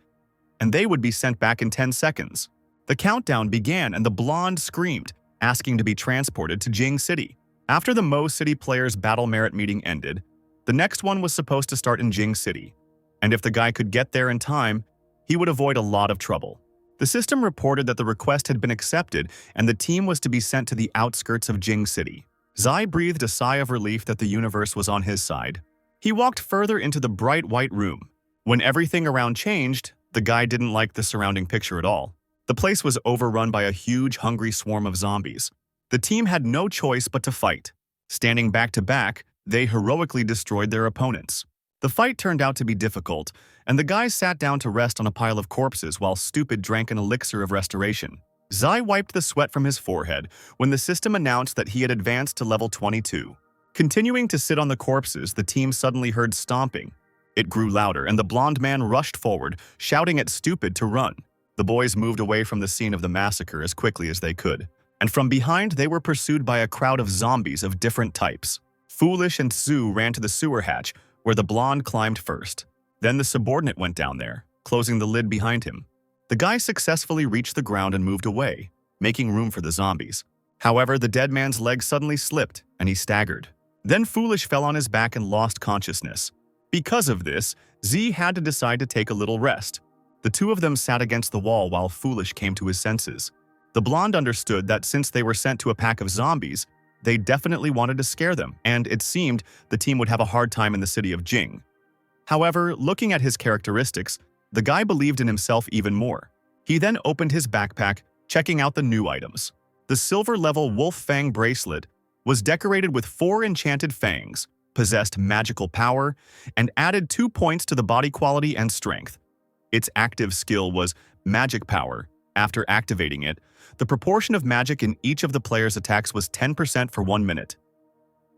and they would be sent back in 10 seconds. The countdown began and the blonde screamed, asking to be transported to Jing City. After the Mo City players' battle merit meeting ended, the next one was supposed to start in Jing City, and if the guy could get there in time, he would avoid a lot of trouble. The system reported that the request had been accepted and the team was to be sent to the outskirts of Jing City. Zai breathed a sigh of relief that the universe was on his side. He walked further into the bright white room. When everything around changed, the guy didn't like the surrounding picture at all. The place was overrun by a huge, hungry swarm of zombies. The team had no choice but to fight. Standing back to back, they heroically destroyed their opponents. The fight turned out to be difficult, and the guys sat down to rest on a pile of corpses while Stupid drank an elixir of restoration. Zai wiped the sweat from his forehead when the system announced that he had advanced to level 22. Continuing to sit on the corpses, the team suddenly heard stomping. It grew louder, and the blonde man rushed forward, shouting at Stupid to run. The boys moved away from the scene of the massacre as quickly as they could, and from behind they were pursued by a crowd of zombies of different types. Foolish and Sue ran to the sewer hatch, where the blonde climbed first. Then the subordinate went down there, closing the lid behind him. The guy successfully reached the ground and moved away, making room for the zombies. However, the dead man's leg suddenly slipped, and he staggered. Then Foolish fell on his back and lost consciousness. Because of this, Z had to decide to take a little rest. The two of them sat against the wall while Foolish came to his senses. The blonde understood that since they were sent to a pack of zombies, they definitely wanted to scare them, and it seemed the team would have a hard time in the city of Jing. However, looking at his characteristics, the guy believed in himself even more. He then opened his backpack, checking out the new items. The silver-level Wolf Fang bracelet was decorated with 4 enchanted fangs, possessed magical power, and added 2 points to the body quality and strength. Its active skill was Magic Power. After activating it, the proportion of magic in each of the player's attacks was 10% for 1 minute.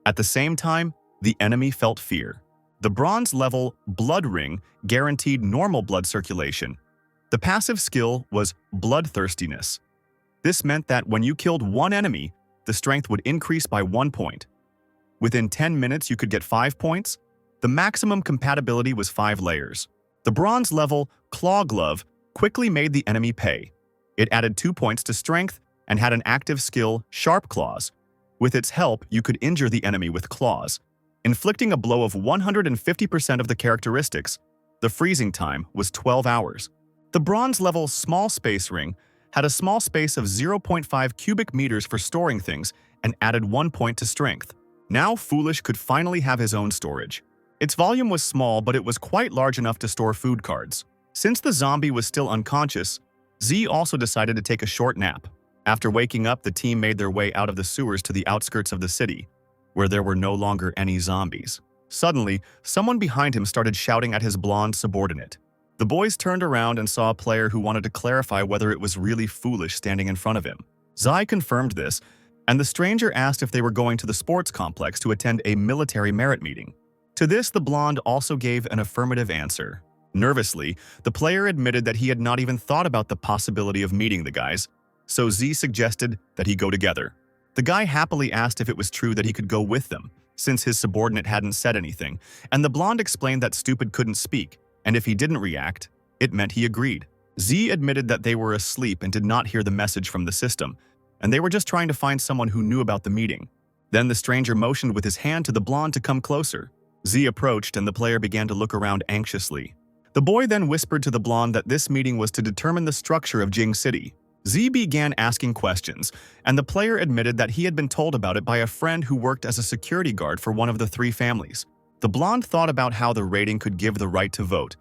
At the same time, the enemy felt fear. The bronze-level Blood Ring guaranteed normal blood circulation. The passive skill was Bloodthirstiness. This meant that when you killed one enemy, the strength would increase by 1 point. Within 10 minutes, you could get 5 points. The maximum compatibility was 5 layers. The bronze-level Claw Glove quickly made the enemy pay. It added 2 points to strength and had an active skill, Sharp Claws. With its help, you could injure the enemy with claws, inflicting a blow of 150% of the characteristics. The freezing time was 12 hours. The bronze-level Small Space Ring had a small space of 0.5 cubic meters for storing things and added 1 point to strength. Now Foolish could finally have his own storage. Its volume was small, but it was quite large enough to store food cards. Since the zombie was still unconscious, Z also decided to take a short nap. After waking up, the team made their way out of the sewers to the outskirts of the city, where there were no longer any zombies. Suddenly, someone behind him started shouting at his blonde subordinate. The boys turned around and saw a player who wanted to clarify whether it was really Foolish standing in front of him. Zai confirmed this, and the stranger asked if they were going to the sports complex to attend a military merit meeting. To this, the blonde also gave an affirmative answer. Nervously, the player admitted that he had not even thought about the possibility of meeting the guys, so Z suggested that he go together. The guy happily asked if it was true that he could go with them, since his subordinate hadn't said anything, and the blonde explained that Stupid couldn't speak, and if he didn't react, it meant he agreed. Z admitted that they were asleep and did not hear the message from the system, and they were just trying to find someone who knew about the meeting. Then the stranger motioned with his hand to the blonde to come closer. Z approached and the player began to look around anxiously. The boy then whispered to the blonde that this meeting was to determine the structure of Jing City. Z began asking questions, and the player admitted that he had been told about it by a friend who worked as a security guard for one of the 3 families. The blonde thought about how the rating could give the right to vote,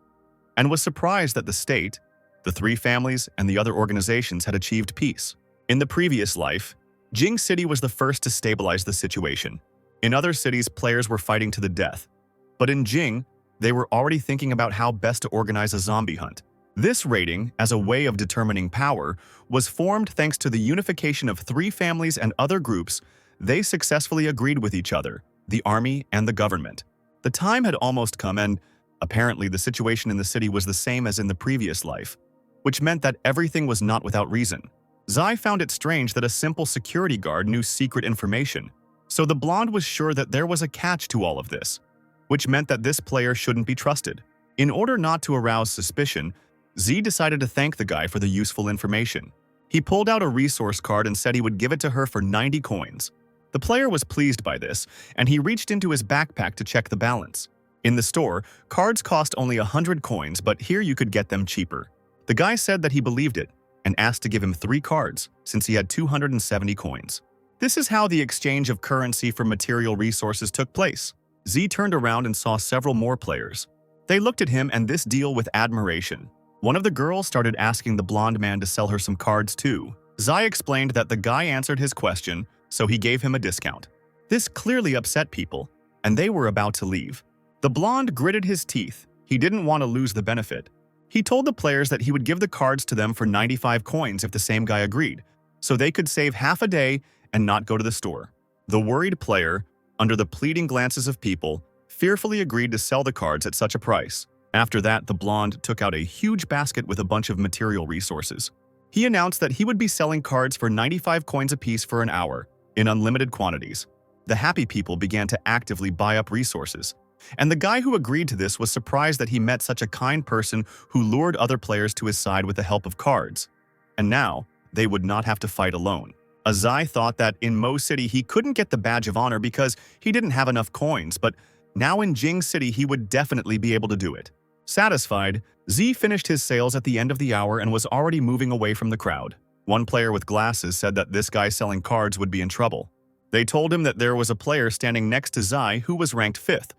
and was surprised that the state, the 3 families, and the other organizations had achieved peace. In the previous life, Jing City was the first to stabilize the situation. In other cities, players were fighting to the death, but in Jing, they were already thinking about how best to organize a zombie hunt. This rating, as a way of determining power, was formed thanks to the unification of 3 families and other groups. They successfully agreed with each other, the army and the government. The time had almost come and, apparently, the situation in the city was the same as in the previous life, which meant that everything was not without reason. Zai found it strange that a simple security guard knew secret information, so the blonde was sure that there was a catch to all of this, which meant that this player shouldn't be trusted. In order not to arouse suspicion, Z decided to thank the guy for the useful information. He pulled out a resource card and said he would give it to her for 90 coins. The player was pleased by this, and he reached into his backpack to check the balance. In the store, cards cost only 100 coins, but here you could get them cheaper. The guy said that he believed it, and asked to give him 3 cards, since he had 270 coins. This is how the exchange of currency for material resources took place. Z turned around and saw several more players. They looked at him and this deal with admiration. One of the girls started asking the blonde man to sell her some cards too. Zai explained that the guy answered his question, so he gave him a discount. This clearly upset people, and they were about to leave. The blonde gritted his teeth. He didn't want to lose the benefit. He told the players that he would give the cards to them for 95 coins if the same guy agreed, so they could save half a day and not go to the store. The worried player, under the pleading glances of people, fearfully agreed to sell the cards at such a price. After that, the blonde took out a huge basket with a bunch of material resources. He announced that he would be selling cards for 95 coins apiece for an hour, in unlimited quantities. The happy people began to actively buy up resources. And the guy who agreed to this was surprised that he met such a kind person who lured other players to his side with the help of cards. And now, they would not have to fight alone. Azai thought that in Mo City he couldn't get the badge of honor because he didn't have enough coins, but now in Jing City he would definitely be able to do it. Satisfied, Z finished his sales at the end of the hour and was already moving away from the crowd. One player with glasses said that this guy selling cards would be in trouble. They told him that there was a player standing next to Zai who was ranked 5th,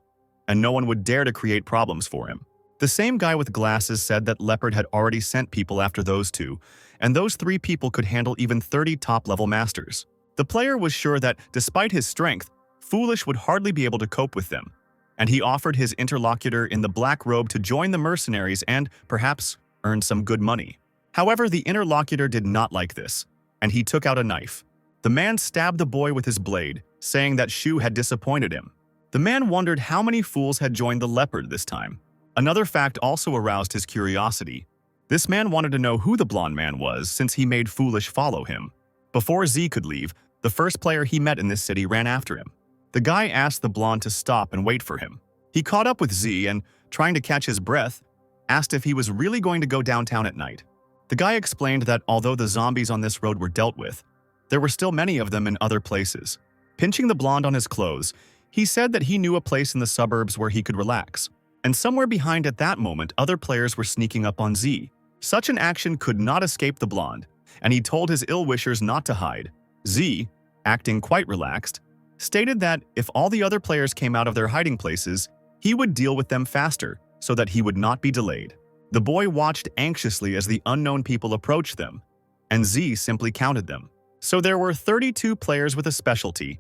and no one would dare to create problems for him. The same guy with glasses said that Leopard had already sent people after those two, and those 3 people could handle even 30 top-level masters. The player was sure that, despite his strength, Foolish would hardly be able to cope with them, and he offered his interlocutor in the black robe to join the mercenaries and, perhaps, earn some good money. However, the interlocutor did not like this, and he took out a knife. The man stabbed the boy with his blade, saying that Shu had disappointed him. The man wondered how many fools had joined the Leopard this time. Another fact also aroused his curiosity. This man wanted to know who the blonde man was since he made Foolish follow him. Before Z could leave, the first player he met in this city ran after him. The guy asked the blonde to stop and wait for him. He caught up with Z and, trying to catch his breath, asked if he was really going to go downtown at night. The guy explained that although the zombies on this road were dealt with, there were still many of them in other places. Pinching the blonde on his clothes, he said that he knew a place in the suburbs where he could relax. And somewhere behind at that moment, other players were sneaking up on Z. Such an action could not escape the blonde, and he told his ill-wishers not to hide. Z, acting quite relaxed, stated that if all the other players came out of their hiding places, he would deal with them faster so that he would not be delayed. The boy watched anxiously as the unknown people approached them, and Z simply counted them. So there were 32 players with a specialty,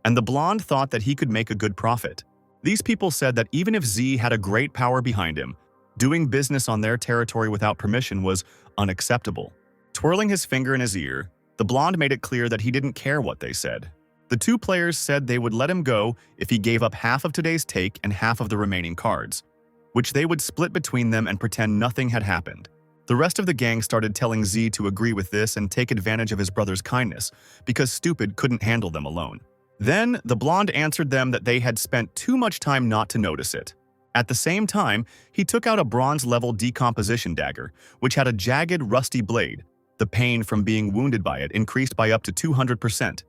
and the blonde thought that he could make a good profit. These people said that even if Z had a great power behind him, doing business on their territory without permission was unacceptable. Twirling his finger in his ear, the blonde made it clear that he didn't care what they said. The 2 players said they would let him go if he gave up half of today's take and half of the remaining cards, which they would split between them and pretend nothing had happened. The rest of the gang started telling Z to agree with this and take advantage of his brother's kindness, because Stupid couldn't handle them alone. Then, the blonde answered them that they had spent too much time not to notice it. At the same time, he took out a bronze-level decomposition dagger, which had a jagged, rusty blade. The pain from being wounded by it increased by up to 200%,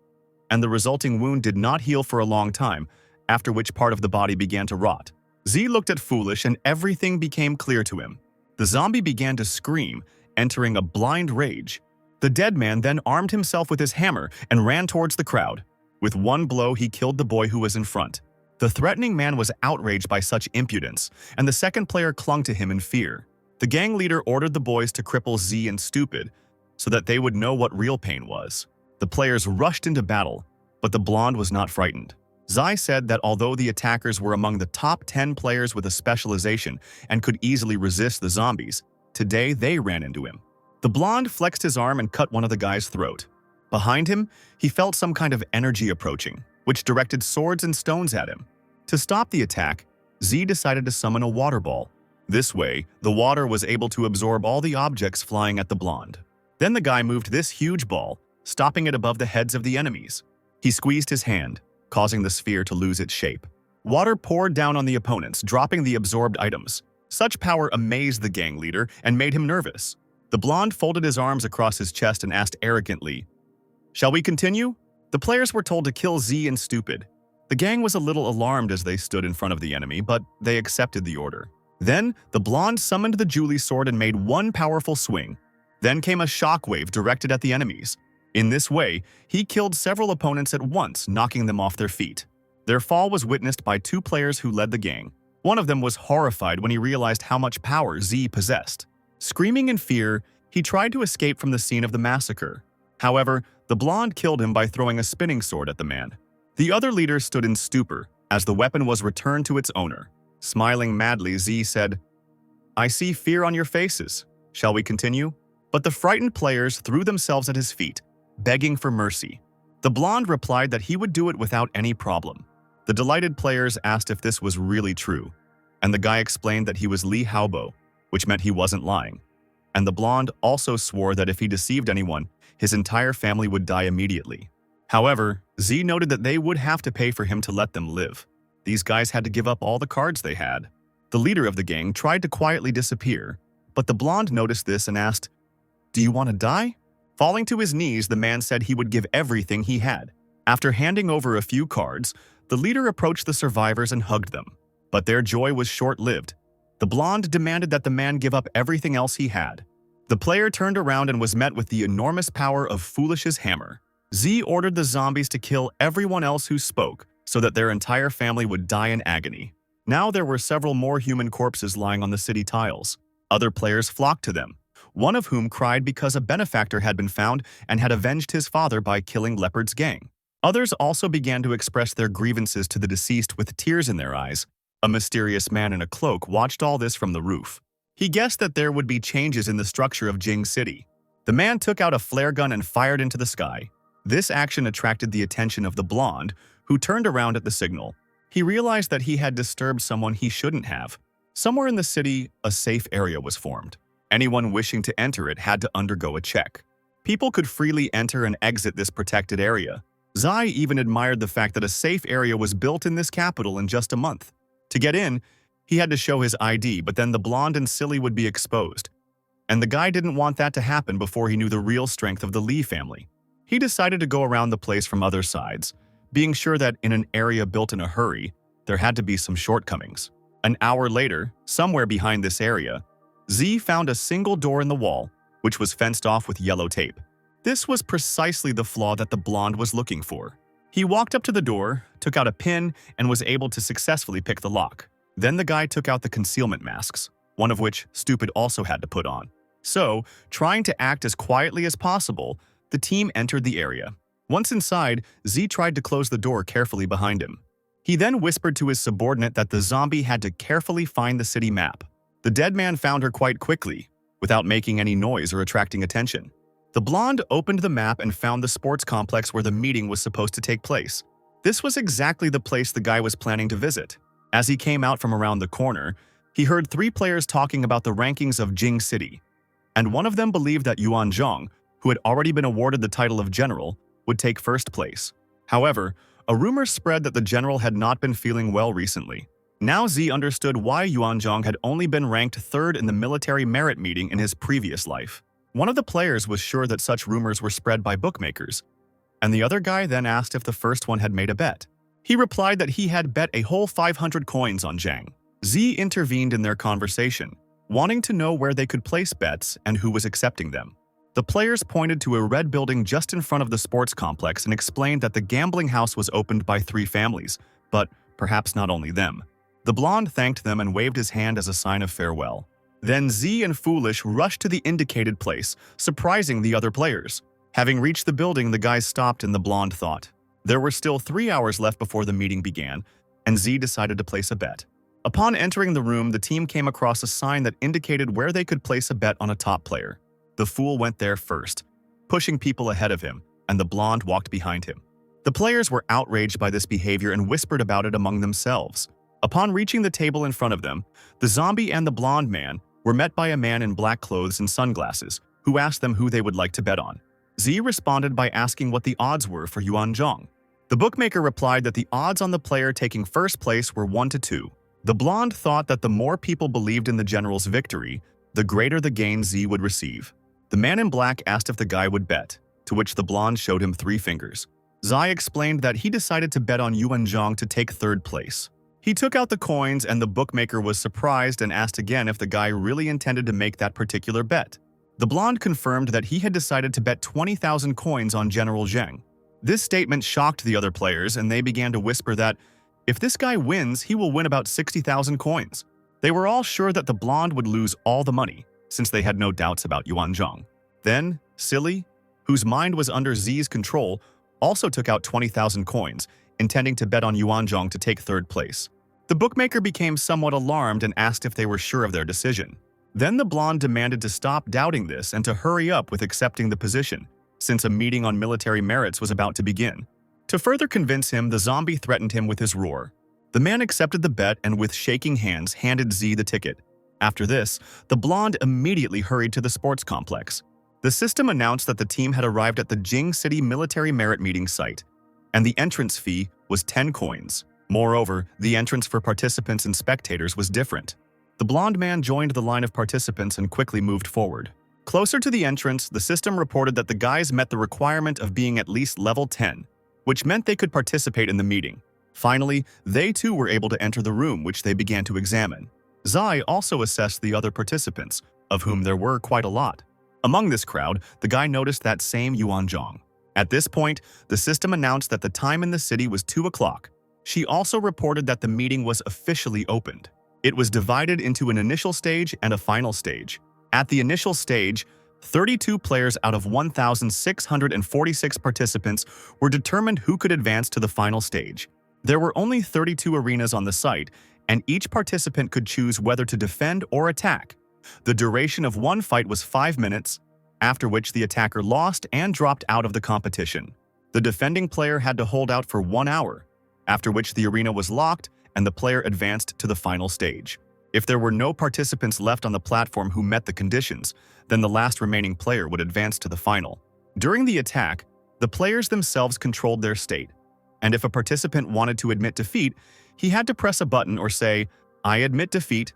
and the resulting wound did not heal for a long time, after which part of the body began to rot. Z looked at Foolish and everything became clear to him. The zombie began to scream, entering a blind rage. The dead man then armed himself with his hammer and ran towards the crowd. With one blow, he killed the boy who was in front. The threatening man was outraged by such impudence, and the second player clung to him in fear. The gang leader ordered the boys to cripple Z and Stupid so that they would know what real pain was. The players rushed into battle, but the blonde was not frightened. Zai said that although the attackers were among the top 10 players with a specialization and could easily resist the zombies, today they ran into him. The blonde flexed his arm and cut one of the guy's throat. Behind him, he felt some kind of energy approaching, which directed swords and stones at him. To stop the attack, Z decided to summon a water ball. This way, the water was able to absorb all the objects flying at the blonde. Then the guy moved this huge ball, stopping it above the heads of the enemies. He squeezed his hand, causing the sphere to lose its shape. Water poured down on the opponents, dropping the absorbed items. Such power amazed the gang leader and made him nervous. The blonde folded his arms across his chest and asked arrogantly, "Shall we continue?" The players were told to kill Z and Stupid. The gang was a little alarmed as they stood in front of the enemy, but they accepted the order. Then, the blonde summoned the Julie sword and made one powerful swing. Then came a shockwave directed at the enemies. In this way, he killed several opponents at once, knocking them off their feet. Their fall was witnessed by 2 players who led the gang. One of them was horrified when he realized how much power Z possessed. Screaming in fear, he tried to escape from the scene of the massacre. However, the blonde killed him by throwing a spinning sword at the man. The other leader stood in stupor as the weapon was returned to its owner. Smiling madly, Z said, "I see fear on your faces. Shall we continue?" But the frightened players threw themselves at his feet, begging for mercy. The blonde replied that he would do it without any problem. The delighted players asked if this was really true. and the guy explained that he was Li Haobo, which meant he wasn't lying. And the blonde also swore that if he deceived anyone, his entire family would die immediately. However, Z noted that they would have to pay for him to let them live. These guys had to give up all the cards they had. The leader of the gang tried to quietly disappear, but the blonde noticed this and asked, "Do you want to die?" Falling to his knees, the man said he would give everything he had. After handing over a few cards, the leader approached the survivors and hugged them. But their joy was short-lived. The blonde demanded that the man give up everything else he had. The player turned around and was met with the enormous power of Foolish's hammer. Z ordered the zombies to kill everyone else who spoke, so that their entire family would die in agony. Now there were several more human corpses lying on the city tiles. Other players flocked to them, one of whom cried because a benefactor had been found and had avenged his father by killing Leopard's gang. Others also began to express their grievances to the deceased with tears in their eyes. A mysterious man in a cloak watched all this from the roof. He guessed that there would be changes in the structure of Jing City. The man took out a flare gun and fired into the sky. This action attracted the attention of the blonde, who turned around at the signal. He realized that he had disturbed someone he shouldn't have. Somewhere in the city, a safe area was formed. Anyone wishing to enter it had to undergo a check. People could freely enter and exit this protected area. Zai even admired the fact that a safe area was built in this capital in just a month. To get in, he had to show his ID, but then the blonde and Silly would be exposed. And the guy didn't want that to happen before he knew the real strength of the Lee family. He decided to go around the place from other sides, being sure that in an area built in a hurry, there had to be some shortcomings. An hour later, somewhere behind this area, Z found a single door in the wall, which was fenced off with yellow tape. This was precisely the flaw that the blonde was looking for. He walked up to the door, took out a pin, and was able to successfully pick the lock. Then the guy took out the concealment masks, one of which Stupid also had to put on. So, trying to act as quietly as possible, the team entered the area. Once inside, Z tried to close the door carefully behind him. He then whispered to his subordinate that the zombie had to carefully find the city map. The dead man found her quite quickly, without making any noise or attracting attention. The blonde opened the map and found the sports complex where the meeting was supposed to take place. This was exactly the place the guy was planning to visit. As he came out from around the corner, he heard 3 players talking about the rankings of Jing City, and one of them believed that Yuan Zhong, who had already been awarded the title of general, would take first place. However, a rumor spread that the general had not been feeling well recently. Now Z understood why Yuan Zhong had only been ranked 3rd in the military merit meeting in his previous life. One of the players was sure that such rumors were spread by bookmakers, and the other guy then asked if the first one had made a bet. He replied that he had bet a whole 500 coins on Zhang. Z intervened in their conversation, wanting to know where they could place bets and who was accepting them. The players pointed to a red building just in front of the sports complex and explained that the gambling house was opened by 3 families, but perhaps not only them. The blonde thanked them and waved his hand as a sign of farewell. Then Z and Foolish rushed to the indicated place, surprising the other players. Having reached the building, the guys stopped and the blonde thought. There were still 3 hours left before the meeting began, and Z decided to place a bet. Upon entering the room, the team came across a sign that indicated where they could place a bet on a top player. The fool went there first, pushing people ahead of him, and the blonde walked behind him. The players were outraged by this behavior and whispered about it among themselves. Upon reaching the table in front of them, the zombie and the blonde man were met by a man in black clothes and sunglasses, who asked them who they would like to bet on. Z responded by asking what the odds were for Yuan Zhong. The bookmaker replied that the odds on the player taking first place were 1 to 2. The blonde thought that the more people believed in the general's victory, the greater the gain Z would receive. The man in black asked if the guy would bet, to which the blonde showed him 3 fingers. Zai explained that he decided to bet on Yuan Zhong to take 3rd place. He took out the coins and the bookmaker was surprised and asked again if the guy really intended to make that particular bet. The blonde confirmed that he had decided to bet 20,000 coins on General Zheng. This statement shocked the other players and they began to whisper that if this guy wins, he will win about 60,000 coins. They were all sure that the blonde would lose all the money, since they had no doubts about Yuan Zhong. Then, Silly, whose mind was under Z's control, also took out 20,000 coins, intending to bet on Yuan Zhong to take 3rd place. The bookmaker became somewhat alarmed and asked if they were sure of their decision. Then the blonde demanded to stop doubting this and to hurry up with accepting the position, since a meeting on military merits was about to begin. To further convince him, the zombie threatened him with his roar. The man accepted the bet and with shaking hands handed Z the ticket. After this, the blonde immediately hurried to the sports complex. The system announced that the team had arrived at the Jing City Military Merit Meeting site, and the entrance fee was 10 coins. Moreover, the entrance for participants and spectators was different. The blonde man joined the line of participants and quickly moved forward. Closer to the entrance, the system reported that the guys met the requirement of being at least level 10, which meant they could participate in the meeting. Finally, they too were able to enter the room, which they began to examine. Zai also assessed the other participants, of whom there were quite a lot. Among this crowd, the guy noticed that same Yuanzhong. At this point, the system announced that the time in the city was 2 o'clock. She also reported that the meeting was officially opened. It was divided into an initial stage and a final stage. At the initial stage, 32 players out of 1,646 participants were determined who could advance to the final stage. There were only 32 arenas on the site, and each participant could choose whether to defend or attack. The duration of one fight was 5 minutes, after which the attacker lost and dropped out of the competition. The defending player had to hold out for 1 hour, after which the arena was locked and the player advanced to the final stage. If there were no participants left on the platform who met the conditions, then the last remaining player would advance to the final. During the attack, the players themselves controlled their state, and if a participant wanted to admit defeat, he had to press a button or say, "I admit defeat,"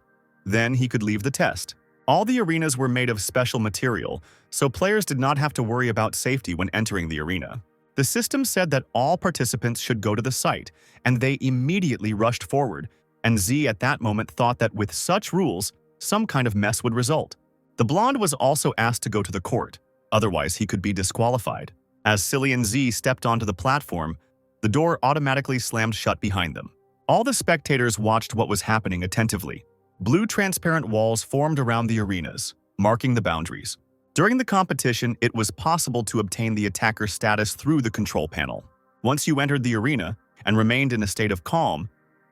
then he could leave the test. All the arenas were made of special material, so players did not have to worry about safety when entering the arena. The system said that all participants should go to the site, and they immediately rushed forward, and Z at that moment thought that with such rules, some kind of mess would result. The blonde was also asked to go to the court, otherwise he could be disqualified. As Silly and Z stepped onto the platform, the door automatically slammed shut behind them. All the spectators watched what was happening attentively. Blue transparent walls formed around the arenas, marking the boundaries. During the competition, it was possible to obtain the attacker status through the control panel. Once you entered the arena and remained in a state of calm,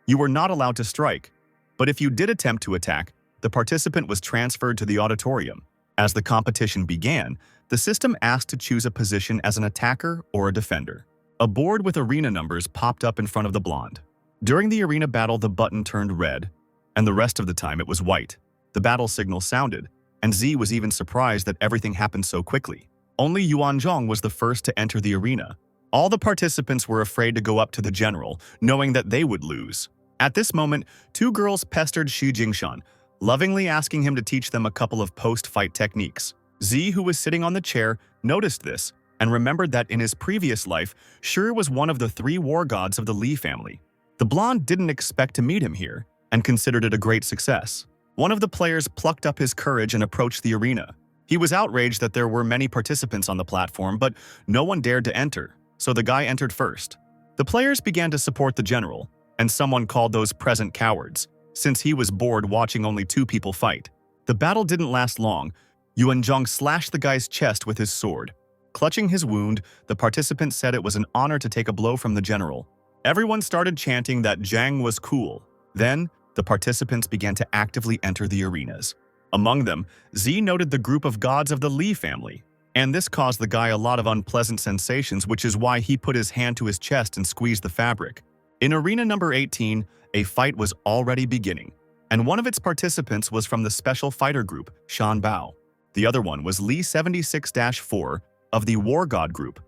you were not allowed to strike. But if you did attempt to attack, the participant was transferred to the auditorium. As the competition began, the system asked to choose a position as an attacker or a defender. A board with arena numbers popped up in front of the blonde. During the arena battle, the button turned red, and the rest of the time it was white. The battle signal sounded, and Z was even surprised that everything happened so quickly. Only Yuanzhong was the first to enter the arena. All the participants were afraid to go up to the general, knowing that they would lose. At this moment, 2 girls pestered Xu Jingshan, lovingly asking him to teach them a couple of post-fight techniques. Z, who was sitting on the chair, noticed this and remembered that in his previous life, Shi was one of the 3 war gods of the Lee family. The blonde didn't expect to meet him here and considered it a great success. One of the players plucked up his courage and approached the arena. He was outraged that there were many participants on the platform, but no one dared to enter, so the guy entered first. The players began to support the general, and someone called those present cowards, since he was bored watching only 2 people fight. The battle didn't last long. Yuanzhong slashed the guy's chest with his sword. Clutching his wound, the participant said it was an honor to take a blow from the general. Everyone started chanting that Zhang was cool. Then, the participants began to actively enter the arenas. Among them, Z noted the group of gods of the Lee family, and this caused the guy a lot of unpleasant sensations, which is why he put his hand to his chest and squeezed the fabric. In arena number 18, a fight was already beginning, and one of its participants was from the special fighter group, Shan Bao. The other one was Lee 76-4 of the War God group,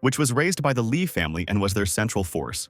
which was raised by the Lee family and was their central force.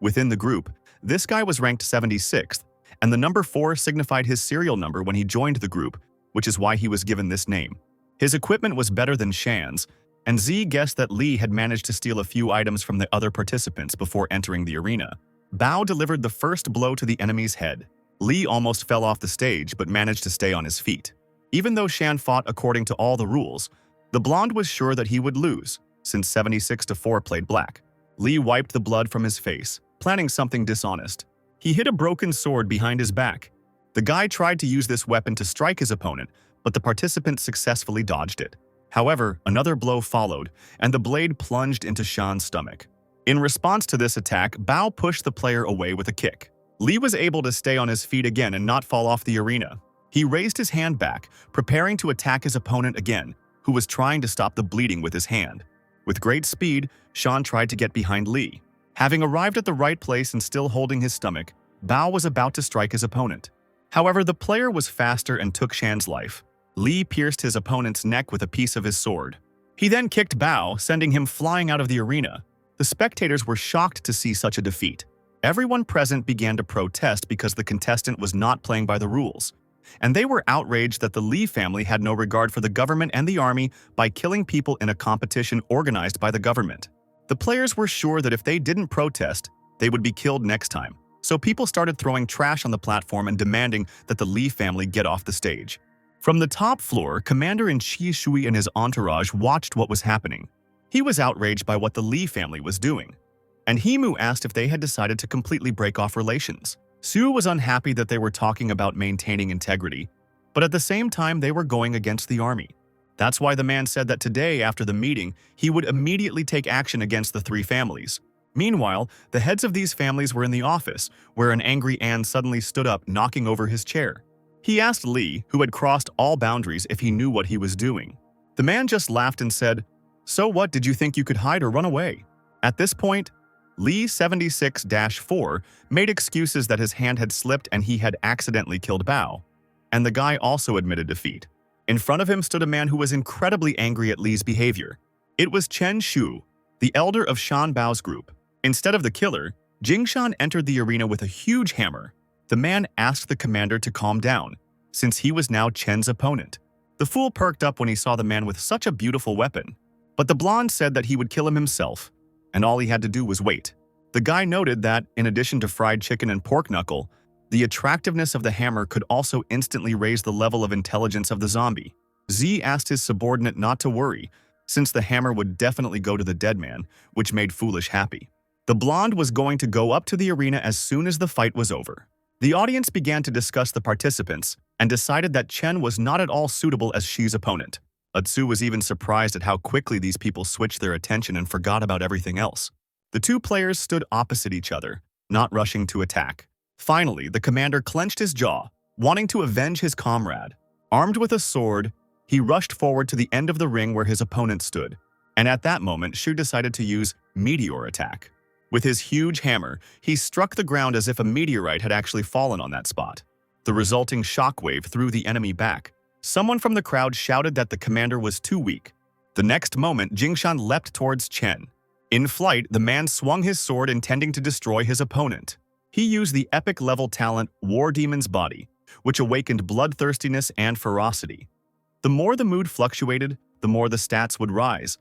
Within the group, this guy was ranked 76th, and the number 4 signified his serial number when he joined the group, which is why he was given this name. His equipment was better than Shan's, and Z guessed that Lee had managed to steal a few items from the other participants before entering the arena. Bao delivered the first blow to the enemy's head. Lee almost fell off the stage but managed to stay on his feet. Even though Shan fought according to all the rules, the blonde was sure that he would lose, since 76-4 played black. Lee wiped the blood from his face, planning something dishonest. He hid a broken sword behind his back. The guy tried to use this weapon to strike his opponent, but the participant successfully dodged it. However, another blow followed, and the blade plunged into Shan's stomach. In response to this attack, Bao pushed the player away with a kick. Lee was able to stay on his feet again and not fall off the arena. He raised his hand back, preparing to attack his opponent again, who was trying to stop the bleeding with his hand. With great speed, Shan tried to get behind Lee. Having arrived at the right place and still holding his stomach, Bao was about to strike his opponent. However, the player was faster and took Shan's life. Lee pierced his opponent's neck with a piece of his sword. He then kicked Bao, sending him flying out of the arena. The spectators were shocked to see such a defeat. Everyone present began to protest because the contestant was not playing by the rules, and they were outraged that the Lee family had no regard for the government and the army by killing people in a competition organized by the government. The players were sure that if they didn't protest, they would be killed next time, so people started throwing trash on the platform and demanding that the Lee family get off the stage. From the top floor, Commander-in-Chief Shui and his entourage watched what was happening. He was outraged by what the Lee family was doing, and Himu asked if they had decided to completely break off relations. Su was unhappy that they were talking about maintaining integrity, but at the same time they were going against the army. That's why the man said that today, after the meeting, he would immediately take action against the three families. Meanwhile, the heads of these families were in the office, where an angry An suddenly stood up, knocking over his chair. He asked Lee, who had crossed all boundaries, if he knew what he was doing. The man just laughed and said, "So what, did you think you could hide or run away?" At this point, Lee 76-4 made excuses that his hand had slipped and he had accidentally killed Bao, and the guy also admitted defeat. In front of him stood a man who was incredibly angry at Lee's behavior. It was Chen Shu, the elder of Shan Bao's group. Instead of the killer, Jingshan entered the arena with a huge hammer. The man asked the commander to calm down, since he was now Chen's opponent. The fool perked up when he saw the man with such a beautiful weapon, but the blonde said that he would kill him himself, and all he had to do was wait. The guy noted that, in addition to fried chicken and pork knuckle, the attractiveness of the hammer could also instantly raise the level of intelligence of the zombie. Z asked his subordinate not to worry, since the hammer would definitely go to the dead man, which made Foolish happy. The blonde was going to go up to the arena as soon as the fight was over. The audience began to discuss the participants and decided that Chen was not at all suitable as Shi's opponent. Atsu was even surprised at how quickly these people switched their attention and forgot about everything else. The two players stood opposite each other, not rushing to attack. Finally, the commander clenched his jaw, wanting to avenge his comrade. Armed with a sword, he rushed forward to the end of the ring where his opponent stood, and at that moment Shu decided to use meteor attack. With his huge hammer, he struck the ground as if a meteorite had actually fallen on that spot. The resulting shockwave threw the enemy back. Someone from the crowd shouted that the commander was too weak. The next moment, Jingshan leapt towards Chen. In flight, the man swung his sword intending to destroy his opponent. He used the epic-level talent War Demon's Body, which awakened bloodthirstiness and ferocity. The more the mood fluctuated, the more the stats would rise,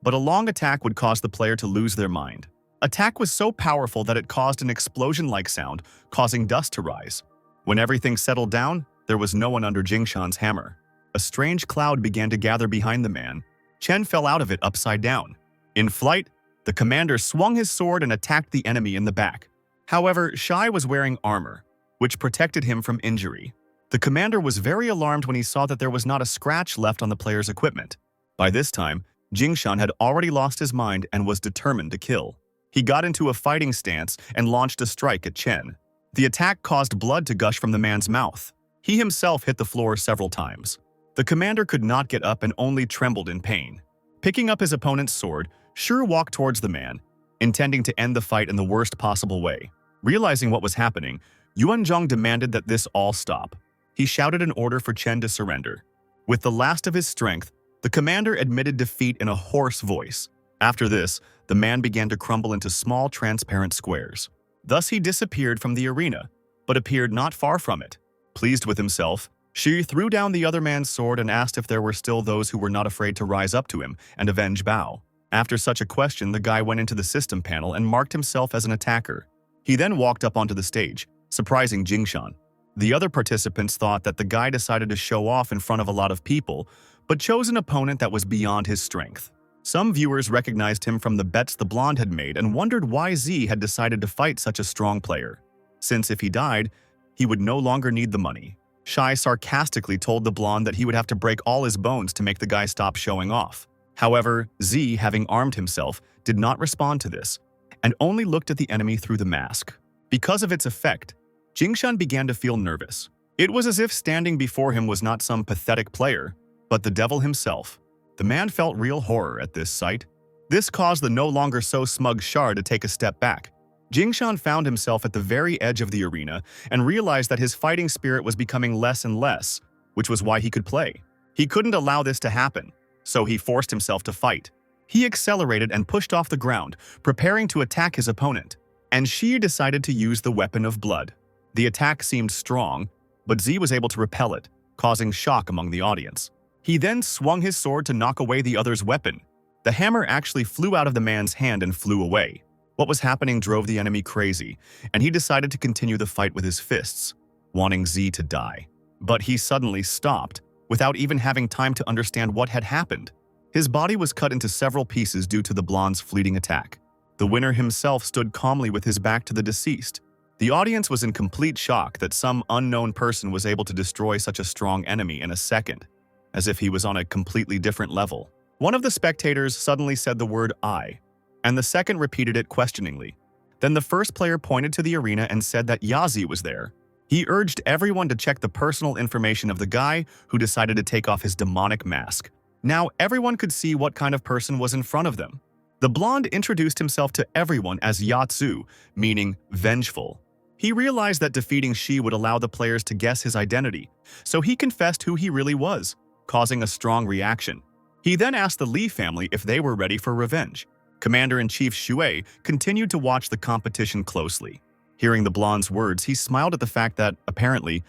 but a long attack would cause the player to lose their mind. Attack was so powerful that it caused an explosion-like sound, causing dust to rise. When everything settled down, there was no one under Jingshan's hammer. A strange cloud began to gather behind the man. Chen fell out of it upside down. In flight, the commander swung his sword and attacked the enemy in the back. However, Shai was wearing armor, which protected him from injury. The commander was very alarmed when he saw that there was not a scratch left on the player's equipment. By this time, Jingshan had already lost his mind and was determined to kill. He got into a fighting stance and launched a strike at Chen. The attack caused blood to gush from the man's mouth. He himself hit the floor several times. The commander could not get up and only trembled in pain. Picking up his opponent's sword, Shu walked towards the man, intending to end the fight in the worst possible way. Realizing what was happening, Yuanzhong demanded that this all stop. He shouted an order for Chen to surrender. With the last of his strength, the commander admitted defeat in a hoarse voice. After this, the man began to crumble into small, transparent squares. Thus he disappeared from the arena, but appeared not far from it. Pleased with himself, Shi threw down the other man's sword and asked if there were still those who were not afraid to rise up to him and avenge Bao. After such a question, the guy went into the system panel and marked himself as an attacker. He then walked up onto the stage, surprising Jingshan. The other participants thought that the guy decided to show off in front of a lot of people, but chose an opponent that was beyond his strength. Some viewers recognized him from the bets the blonde had made and wondered why Z had decided to fight such a strong player, since if he died, he would no longer need the money. Shai sarcastically told the blonde that he would have to break all his bones to make the guy stop showing off. However, Z, having armed himself, did not respond to this, and only looked at the enemy through the mask. Because of its effect, Jingshan began to feel nervous. It was as if standing before him was not some pathetic player, but the devil himself. The man felt real horror at this sight. This caused the no longer so smug Shar to take a step back. Jingshan found himself at the very edge of the arena and realized that his fighting spirit was becoming less and less, which was why he could play. He couldn't allow this to happen, so he forced himself to fight. He accelerated and pushed off the ground, preparing to attack his opponent, and Shi decided to use the weapon of blood. The attack seemed strong, but Z was able to repel it, causing shock among the audience. He then swung his sword to knock away the other's weapon. The hammer actually flew out of the man's hand and flew away. What was happening drove the enemy crazy, and he decided to continue the fight with his fists, wanting Z to die. But he suddenly stopped, without even having time to understand what had happened. His body was cut into several pieces due to the blonde's fleeting attack. The winner himself stood calmly with his back to the deceased. The audience was in complete shock that some unknown person was able to destroy such a strong enemy in a second, as if he was on a completely different level. One of the spectators suddenly said the word "I," and the second repeated it questioningly. Then the first player pointed to the arena and said that Yazi was there. He urged everyone to check the personal information of the guy who decided to take off his demonic mask. Now everyone could see what kind of person was in front of them. The blonde introduced himself to everyone as Yatsu, meaning vengeful. He realized that defeating Shi would allow the players to guess his identity, so he confessed who he really was, causing a strong reaction. He then asked the Lee family if they were ready for revenge. Commander-in-Chief Shui continued to watch the competition closely. Hearing the blonde's words, he smiled at the fact that, apparently,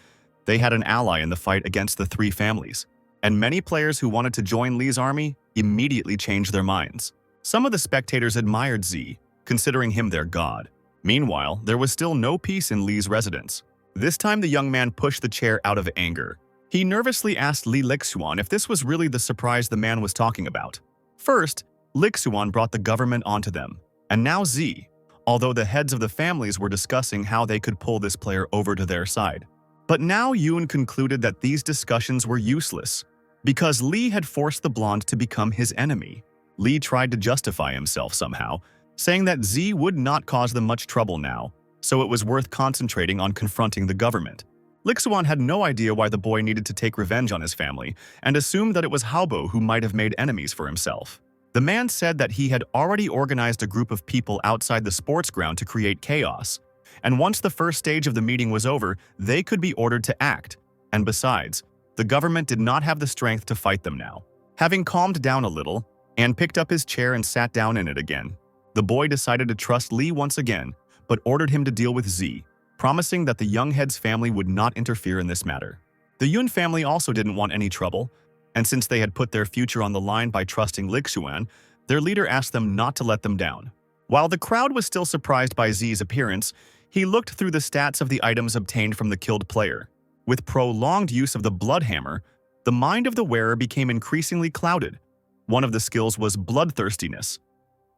they had an ally in the fight against the three families, and many players who wanted to join Lee's army immediately changed their minds. Some of the spectators admired Z, considering him their god. Meanwhile, there was still no peace in Lee's residence. This time the young man pushed the chair out of anger. He nervously asked Li Lixuan if this was really the surprise the man was talking about. First, Lixuan brought the government onto them, and now Z, although the heads of the families were discussing how they could pull this player over to their side. But now Yoon concluded that these discussions were useless, because Lee had forced the blonde to become his enemy. Lee tried to justify himself somehow, saying that Z would not cause them much trouble now, so it was worth concentrating on confronting the government. Lixuan had no idea why the boy needed to take revenge on his family, and assumed that it was Haobo who might have made enemies for himself. The man said that he had already organized a group of people outside the sports ground to create chaos, and once the first stage of the meeting was over, they could be ordered to act, and besides, the government did not have the strength to fight them now. Having calmed down a little, Anne picked up his chair and sat down in it again. The boy decided to trust Lee once again, but ordered him to deal with Z, promising that the young head's family would not interfere in this matter. The Yun family also didn't want any trouble, and since they had put their future on the line by trusting Lixuan, their leader asked them not to let them down. While the crowd was still surprised by Z's appearance, he looked through the stats of the items obtained from the killed player. With prolonged use of the blood hammer, the mind of the wearer became increasingly clouded. One of the skills was bloodthirstiness.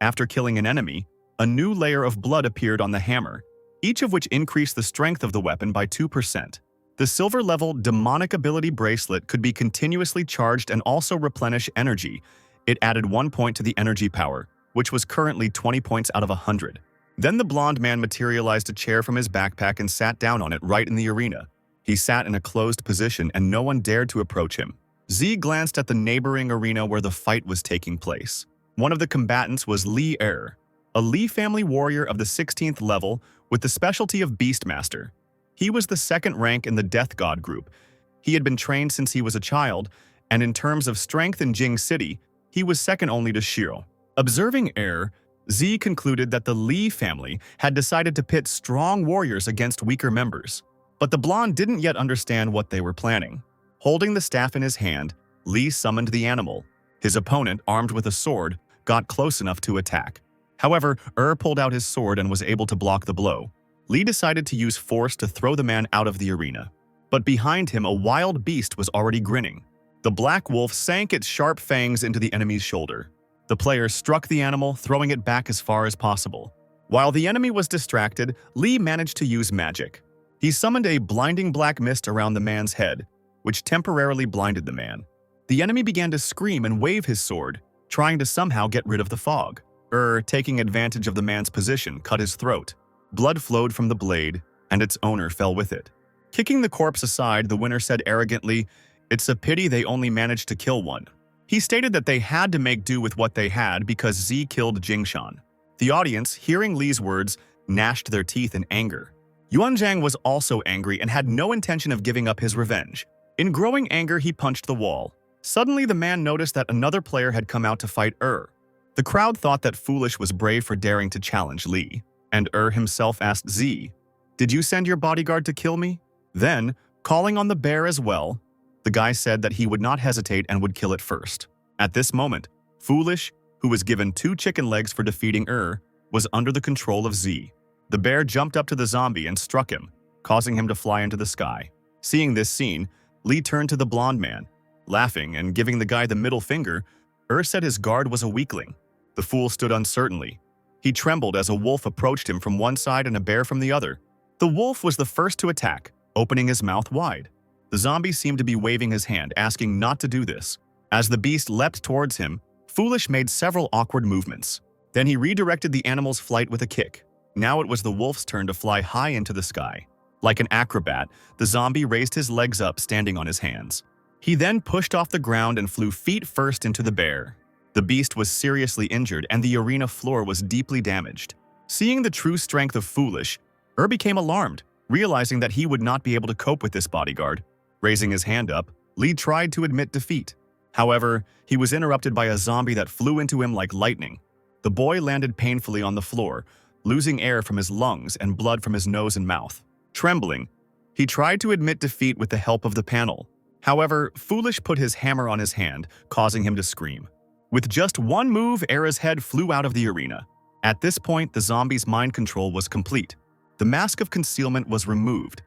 After killing an enemy, a new layer of blood appeared on the hammer, each of which increased the strength of the weapon by 2%. The silver-level demonic ability bracelet could be continuously charged and also replenish energy. It added 1 point to the energy power, which was currently 20 points out of 100. Then the blonde man materialized a chair from his backpack and sat down on it right in the arena. He sat in a closed position and no one dared to approach him. Z glanced at the neighboring arena where the fight was taking place. One of the combatants was Li Er, a Li family warrior of the 16th level with the specialty of Beastmaster. He was the second rank in the Death God group. He had been trained since he was a child, and in terms of strength in Jing City, he was second only to Shiro. Observing Er, Z concluded that the Li family had decided to pit strong warriors against weaker members. But the blonde didn't yet understand what they were planning. Holding the staff in his hand, Li summoned the animal. His opponent, armed with a sword, got close enough to attack. However, pulled out his sword and was able to block the blow. Li decided to use force to throw the man out of the arena. But behind him, a wild beast was already grinning. The black wolf sank its sharp fangs into the enemy's shoulder. The player struck the animal, throwing it back as far as possible. While the enemy was distracted, Li managed to use magic. He summoned a blinding black mist around the man's head, which temporarily blinded the man. The enemy began to scream and wave his sword, trying to somehow get rid of the fog. Taking advantage of the man's position, cut his throat. Blood flowed from the blade, and its owner fell with it. Kicking the corpse aside, the winner said arrogantly, "It's a pity they only managed to kill one." He stated that they had to make do with what they had because Z killed Jingshan. The audience, hearing Lee's words, gnashed their teeth in anger. Yuanzhang was also angry and had no intention of giving up his revenge. In growing anger, he punched the wall. Suddenly, the man noticed that another player had come out to fight The crowd thought that Foolish was brave for daring to challenge Lee, and himself asked Z, "Did you send your bodyguard to kill me?" Then, calling on the bear as well, the guy said that he would not hesitate and would kill it first. At this moment, Foolish, who was given 2 chicken legs for defeating was under the control of Z. The bear jumped up to the zombie and struck him, causing him to fly into the sky. Seeing this scene, Lee turned to the blonde man. Laughing and giving the guy the middle finger, said his guard was a weakling. The fool stood uncertainly. He trembled as a wolf approached him from one side and a bear from the other. The wolf was the first to attack, opening his mouth wide. The zombie seemed to be waving his hand, asking not to do this. As the beast leapt towards him, Foolish made several awkward movements. Then he redirected the animal's flight with a kick. Now it was the wolf's turn to fly high into the sky. Like an acrobat, the zombie raised his legs up, standing on his hands. He then pushed off the ground and flew feet first into the bear. The beast was seriously injured and the arena floor was deeply damaged. Seeing the true strength of Foolish, became alarmed, realizing that he would not be able to cope with this bodyguard. Raising his hand up, Lee tried to admit defeat. However, he was interrupted by a zombie that flew into him like lightning. The boy landed painfully on the floor, losing air from his lungs and blood from his nose and mouth. Trembling, he tried to admit defeat with the help of the panel. However, Foolish put his hammer on his hand, causing him to scream. With just one move, Era's head flew out of the arena. At this point, the zombie's mind control was complete. The mask of concealment was removed,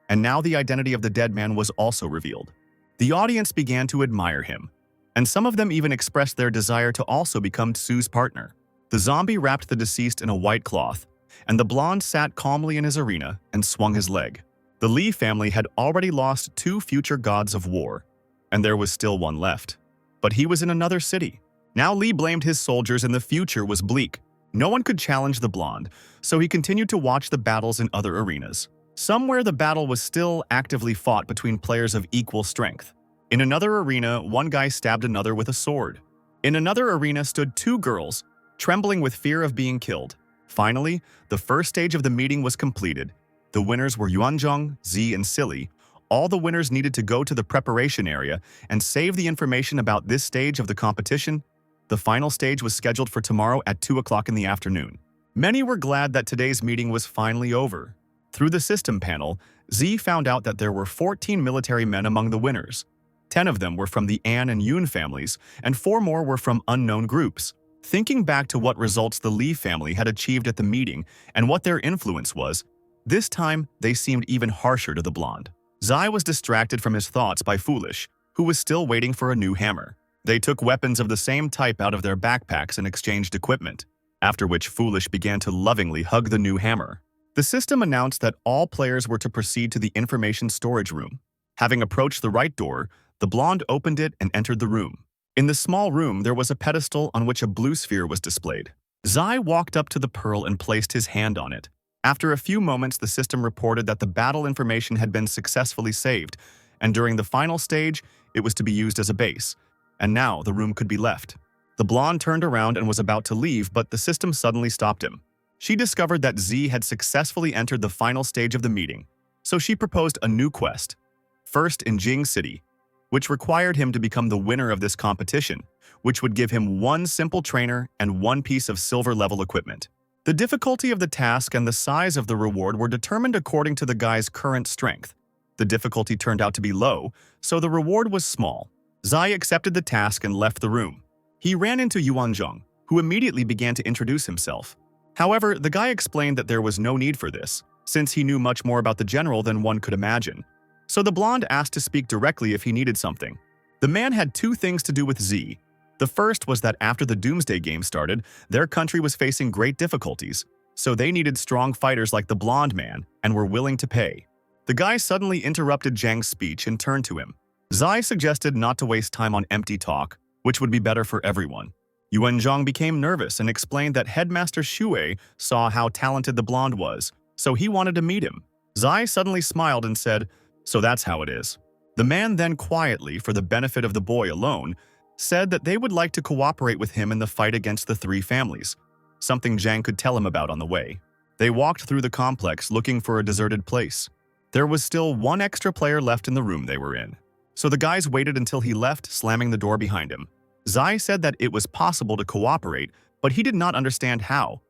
and now the identity of the dead man was also revealed. The audience began to admire him, and some of them even expressed their desire to also become Tsu's partner. The zombie wrapped the deceased in a white cloth, and the blonde sat calmly in his arena and swung his leg. The Lee family had already lost 2 future gods of war, and there was still one left. But he was in another city. Now Lee blamed his soldiers and the future was bleak. No one could challenge the blonde, so he continued to watch the battles in other arenas. Somewhere the battle was still actively fought between players of equal strength. In another arena, one guy stabbed another with a sword. In another arena stood 2 girls, trembling with fear of being killed. Finally, the first stage of the meeting was completed. The winners were Yuanzhang, Z, and Silly. All the winners needed to go to the preparation area and save the information about this stage of the competition. The final stage was scheduled for tomorrow at 2 o'clock in the afternoon. Many were glad that today's meeting was finally over. Through the system panel, Z found out that there were 14 military men among the winners. 10 of them were from the An and Yoon families, and 4 more were from unknown groups. Thinking back to what results the Lee family had achieved at the meeting and what their influence was, this time they seemed even harsher to the blonde. Zai was distracted from his thoughts by Foolish, who was still waiting for a new hammer. They took weapons of the same type out of their backpacks and exchanged equipment, after which Foolish began to lovingly hug the new hammer. The system announced that all players were to proceed to the information storage room. Having approached the right door, the blonde opened it and entered the room. In the small room, there was a pedestal on which a blue sphere was displayed. Zai walked up to the pearl and placed his hand on it. After a few moments, the system reported that the battle information had been successfully saved, and during the final stage, it was to be used as a base. And now the room could be left. The blonde turned around and was about to leave, but the system suddenly stopped him. She discovered that Z had successfully entered the final stage of the meeting, so she proposed a new quest. First in Jing City, which required him to become the winner of this competition, which would give him 1 simple trainer and 1 piece of silver-level equipment. The difficulty of the task and the size of the reward were determined according to the guy's current strength. The difficulty turned out to be low, so the reward was small. Zai accepted the task and left the room. He ran into Yuanzhang, who immediately began to introduce himself. However, the guy explained that there was no need for this, since he knew much more about the general than one could imagine. So the blonde asked to speak directly if he needed something. The man had 2 things to do with Z. The first was that after the Doomsday game started, their country was facing great difficulties, so they needed strong fighters like the blonde man and were willing to pay. The guy suddenly interrupted Zhang's speech and turned to him. Zai suggested not to waste time on empty talk, which would be better for everyone. Yuanzhang became nervous and explained that Headmaster Xue saw how talented the blonde was, so he wanted to meet him. Zai suddenly smiled and said, "So that's how it is." The man then quietly, for the benefit of the boy alone, said that they would like to cooperate with him in the fight against the three families, something Zhang could tell him about on the way. They walked through the complex looking for a deserted place. There was still one extra player left in the room they were in, so the guys waited until he left, slamming the door behind him. Zai said that it was possible to cooperate, but he did not understand how.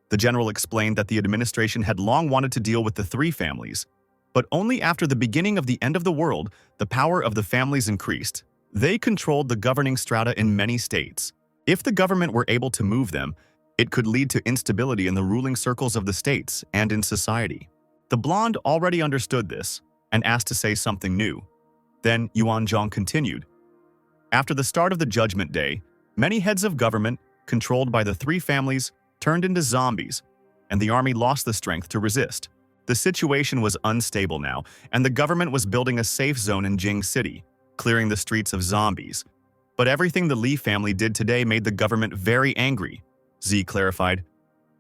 The general explained that the administration had long wanted to deal with the three families, but only after the beginning of the end of the world, the power of the families increased. They controlled the governing strata in many states. If the government were able to move them, it could lead to instability in the ruling circles of the states and in society. The blonde already understood this and asked to say something new. Then Yuanzhang continued. After the start of the Judgment Day, many heads of government, controlled by the three families, turned into zombies, and the army lost the strength to resist. The situation was unstable now, and the government was building a safe zone in Jing City, clearing the streets of zombies. But everything the Lee family did today made the government very angry, Z clarified.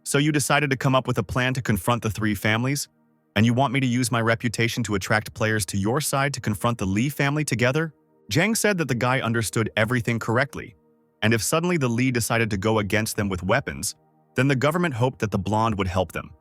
So you decided to come up with a plan to confront the three families? And you want me to use my reputation to attract players to your side to confront the Lee family together? Zhang said that the guy understood everything correctly, and if suddenly the Lee decided to go against them with weapons, then the government hoped that the blonde would help them,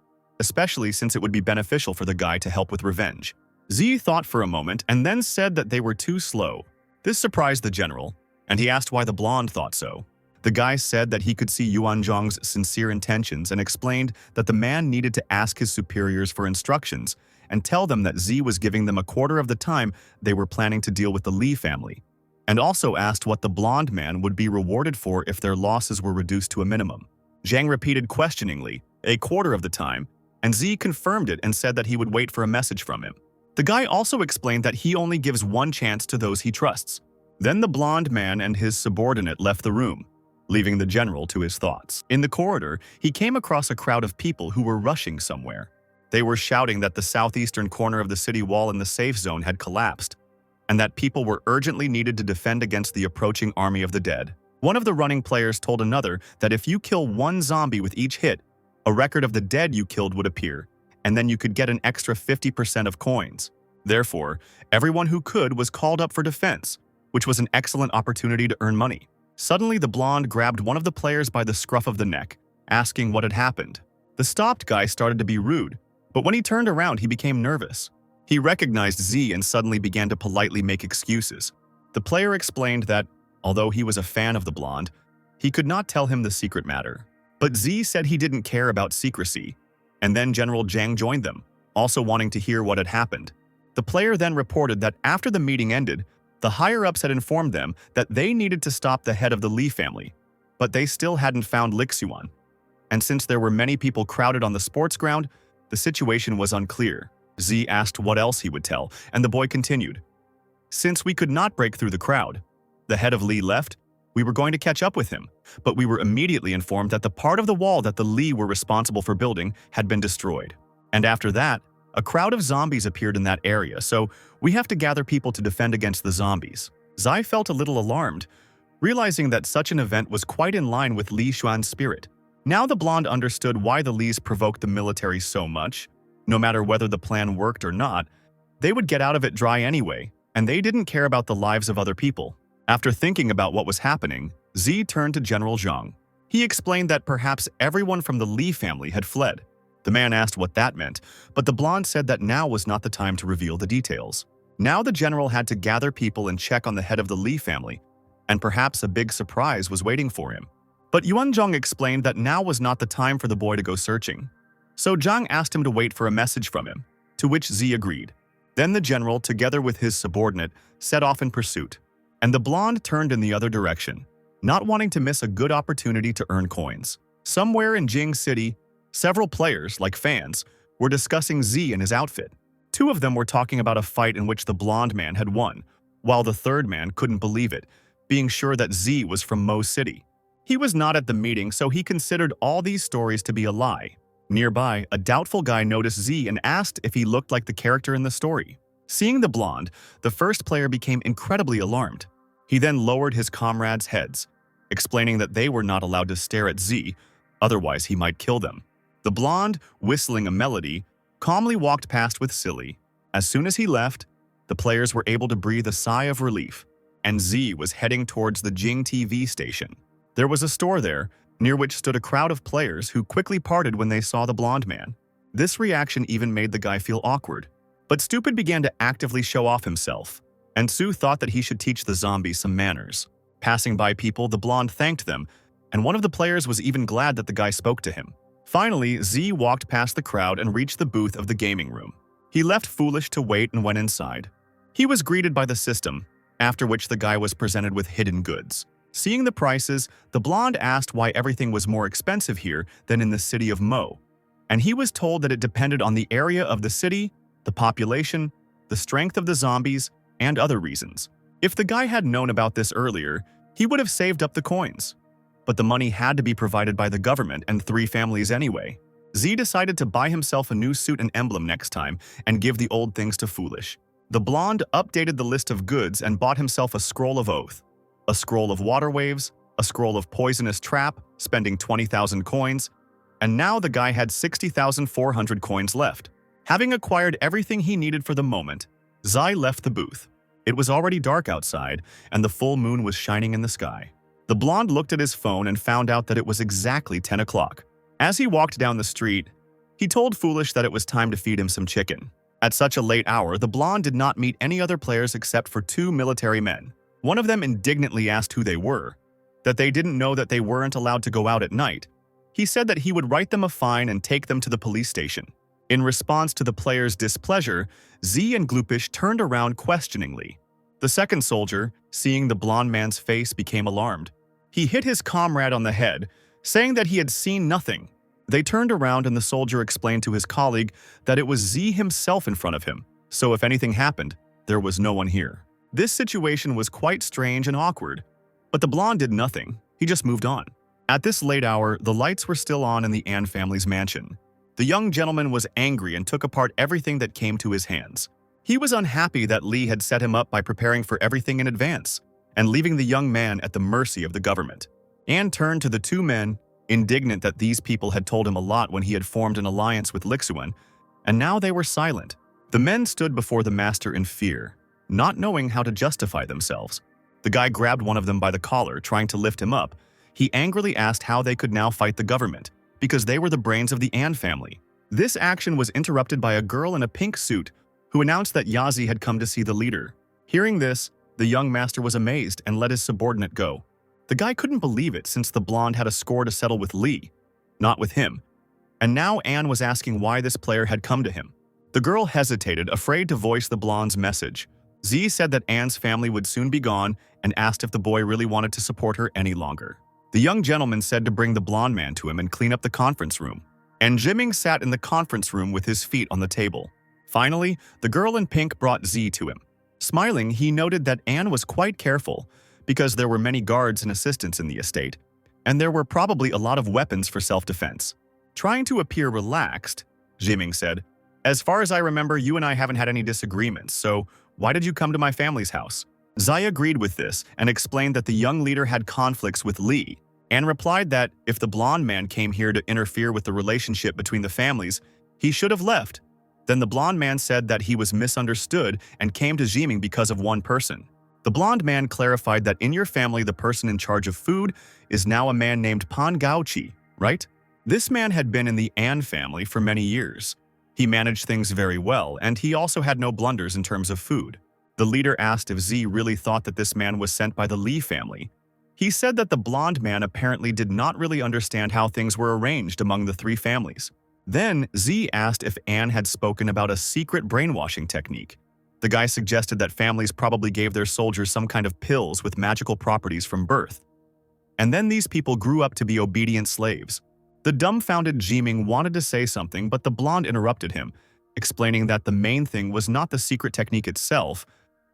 especially since it would be beneficial for the guy to help with revenge. Z thought for a moment and then said that they were too slow. This surprised the general, and he asked why the blonde thought so. The guy said that he could see Yuanzhang's sincere intentions and explained that the man needed to ask his superiors for instructions and tell them that Z was giving them a quarter of the time they were planning to deal with the Lee family, and also asked what the blonde man would be rewarded for if their losses were reduced to a minimum. Zhang repeated questioningly, a quarter of the time, and Z confirmed it and said that he would wait for a message from him. The guy also explained that he only gives one chance to those he trusts. Then the blonde man and his subordinate left the room, leaving the general to his thoughts. In the corridor, he came across a crowd of people who were rushing somewhere. They were shouting that the southeastern corner of the city wall in the safe zone had collapsed, and that people were urgently needed to defend against the approaching army of the dead. One of the running players told another that if you kill one zombie with each hit, a record of the dead you killed would appear, and then you could get an extra 50% of coins. Therefore, everyone who could was called up for defense, which was an excellent opportunity to earn money. Suddenly, the blonde grabbed one of the players by the scruff of the neck, asking what had happened. The stopped guy started to be rude, but when he turned around, he became nervous. He recognized Z and suddenly began to politely make excuses. The player explained that, although he was a fan of the blonde, he could not tell him the secret matter. But Z said he didn't care about secrecy, and then General Zhang joined them, also wanting to hear what had happened. The player then reported that after the meeting ended, the higher-ups had informed them that they needed to stop the head of the Lee family, but they still hadn't found Lixuan. And since there were many people crowded on the sports ground, the situation was unclear. Z asked what else he would tell, and the boy continued. Since we could not break through the crowd, the head of Lee left, we were going to catch up with him, but we were immediately informed that the part of the wall that the Lee were responsible for building had been destroyed. And after that, a crowd of zombies appeared in that area, so we have to gather people to defend against the zombies. Zai felt a little alarmed, realizing that such an event was quite in line with Li Xuan's spirit. Now the blonde understood why the Lees provoked the military so much. No matter whether the plan worked or not, they would get out of it dry anyway, and they didn't care about the lives of other people. After thinking about what was happening, Z turned to General Zhang. He explained that perhaps everyone from the Lee family had fled. The man asked what that meant, but the blonde said that now was not the time to reveal the details. Now the general had to gather people and check on the head of the Lee family, and perhaps a big surprise was waiting for him. But Yuanzhang explained that now was not the time for the boy to go searching. So Zhang asked him to wait for a message from him, to which Z agreed. Then the general, together with his subordinate, set off in pursuit, and the blonde turned in the other direction, not wanting to miss a good opportunity to earn coins. Somewhere in Jing City, several players, like fans, were discussing Z and his outfit. Two of them were talking about a fight in which the blonde man had won, while the third man couldn't believe it, being sure that Z was from Mo City. He was not at the meeting, so he considered all these stories to be a lie. Nearby, a doubtful guy noticed Z and asked if he looked like the character in the story. Seeing the blonde, the first player became incredibly alarmed. He then lowered his comrades' heads, explaining that they were not allowed to stare at Z, otherwise he might kill them. The blonde, whistling a melody, calmly walked past with Silly. As soon as he left, the players were able to breathe a sigh of relief, and Z was heading towards the Jing TV station. There was a store there, near which stood a crowd of players who quickly parted when they saw the blonde man. This reaction even made the guy feel awkward. But Stupid began to actively show off himself, and Sue thought that he should teach the zombies some manners. Passing by people, the blonde thanked them, and one of the players was even glad that the guy spoke to him. Finally, Z walked past the crowd and reached the booth of the gaming room. He left Foolish to wait and went inside. He was greeted by the system, after which the guy was presented with hidden goods. Seeing the prices, the blonde asked why everything was more expensive here than in the city of Mo, and he was told that it depended on the area of the city, the population, the strength of the zombies, and other reasons. If the guy had known about this earlier, he would have saved up the coins. But the money had to be provided by the government and 3 families anyway. Z decided to buy himself a new suit and emblem next time and give the old things to Foolish. The blonde updated the list of goods and bought himself a scroll of oath, a scroll of water waves, a scroll of poisonous trap, spending 20,000 coins, and now the guy had 60,400 coins left. Having acquired everything he needed for the moment, Zai left the booth. It was already dark outside, and the full moon was shining in the sky. The blonde looked at his phone and found out that it was exactly 10 o'clock. As he walked down the street, he told Foolish that it was time to feed him some chicken. At such a late hour, the blonde did not meet any other players except for 2 military men. One of them indignantly asked who they were, that they didn't know that they weren't allowed to go out at night. He said that he would write them a fine and take them to the police station. In response to the players' displeasure, Z and Gloopish turned around questioningly. The second soldier, seeing the blonde man's face, became alarmed. He hit his comrade on the head, saying that he had seen nothing. They turned around and the soldier explained to his colleague that it was Z himself in front of him, so if anything happened, there was no one here. This situation was quite strange and awkward, but the blonde did nothing. He just moved on. At this late hour, the lights were still on in the An family's mansion. The young gentleman was angry and took apart everything that came to his hands. He was unhappy that Lee had set him up by preparing for everything in advance and leaving the young man at the mercy of the government. An turned to the 2 men, indignant that these people had told him a lot when he had formed an alliance with Lixuan, and now they were silent. The men stood before the master in fear, not knowing how to justify themselves. The guy grabbed one of them by the collar, trying to lift him up. He angrily asked how they could now fight the government, because they were the brains of the An family. This action was interrupted by a girl in a pink suit who announced that Yazi had come to see the leader. Hearing this, the young master was amazed and let his subordinate go. The guy couldn't believe it since the blonde had a score to settle with Lee, not with him. And now An was asking why this player had come to him. The girl hesitated, afraid to voice the blonde's message. Z said that An's family would soon be gone and asked if the boy really wanted to support her any longer. The young gentleman said to bring the blonde man to him and clean up the conference room. And Jimming sat in the conference room with his feet on the table. Finally, the girl in pink brought Z to him. Smiling, he noted that An was quite careful because there were many guards and assistants in the estate, and there were probably a lot of weapons for self-defense. Trying to appear relaxed, Jimming said, "As far as I remember, you and I haven't had any disagreements, so why did you come to my family's house?" Zai agreed with this and explained that the young leader had conflicts with Lee, and replied that if the blonde man came here to interfere with the relationship between the families, he should have left. Then the blonde man said that he was misunderstood and came to Jiming because of one person. The blonde man clarified that in your family the person in charge of food is now a man named Pan Gaochi, right? This man had been in the An family for many years. He managed things very well, and he also had no blunders in terms of food. The leader asked if Z really thought that this man was sent by the Lee family. He said that the blonde man apparently did not really understand how things were arranged among the 3 families. Then Z asked if An had spoken about a secret brainwashing technique. The guy suggested that families probably gave their soldiers some kind of pills with magical properties from birth. And then these people grew up to be obedient slaves. The dumbfounded Jiming wanted to say something, but the blonde interrupted him, explaining that the main thing was not the secret technique itself,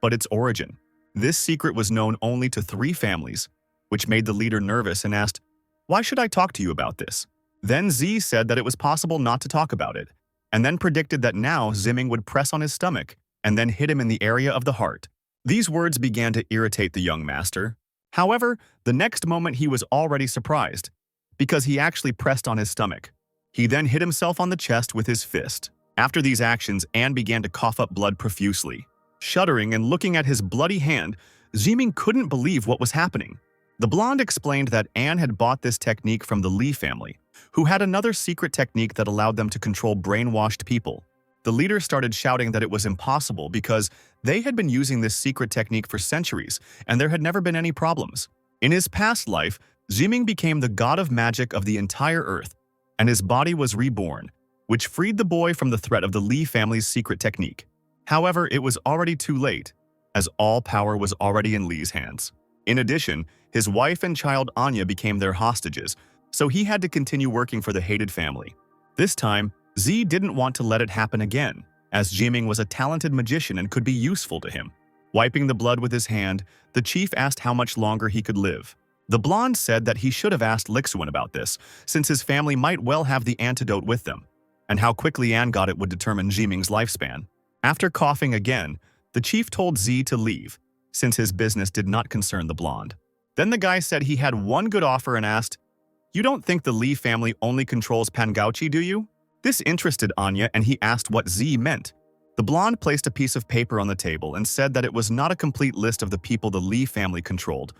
but its origin. This secret was known only to 3 families, which made the leader nervous and asked, "Why should I talk to you about this?" Then Z said that it was possible not to talk about it, and then predicted that now Zimming would press on his stomach and then hit him in the area of the heart. These words began to irritate the young master. However, the next moment he was already surprised, because he actually pressed on his stomach. He then hit himself on the chest with his fist. After these actions, An began to cough up blood profusely. Shuddering and looking at his bloody hand, Ziming couldn't believe what was happening. The blonde explained that Anne had bought this technique from the Lee family, who had another secret technique that allowed them to control brainwashed people. The leader started shouting that it was impossible because they had been using this secret technique for centuries and there had never been any problems. In his past life, Ziming became the god of magic of the entire earth, and his body was reborn, which freed the boy from the threat of the Lee family's secret technique. However, it was already too late, as all power was already in Lee's hands. In addition, his wife and child Anya became their hostages, so he had to continue working for the hated family. This time, Z didn't want to let it happen again, as Ziming was a talented magician and could be useful to him. Wiping the blood with his hand, the chief asked how much longer he could live. The blonde said that he should have asked Lixuan about this, since his family might well have the antidote with them, and how quickly Anne got it would determine Ziming's lifespan. After coughing again, the chief told Z to leave, since his business did not concern the blonde. Then the guy said he had one good offer and asked, "You don't think the Lee family only controls Pangauchi, do you?" This interested Anya and he asked what Z meant. The blonde placed a piece of paper on the table and said that it was not a complete list of the people the Lee family controlled,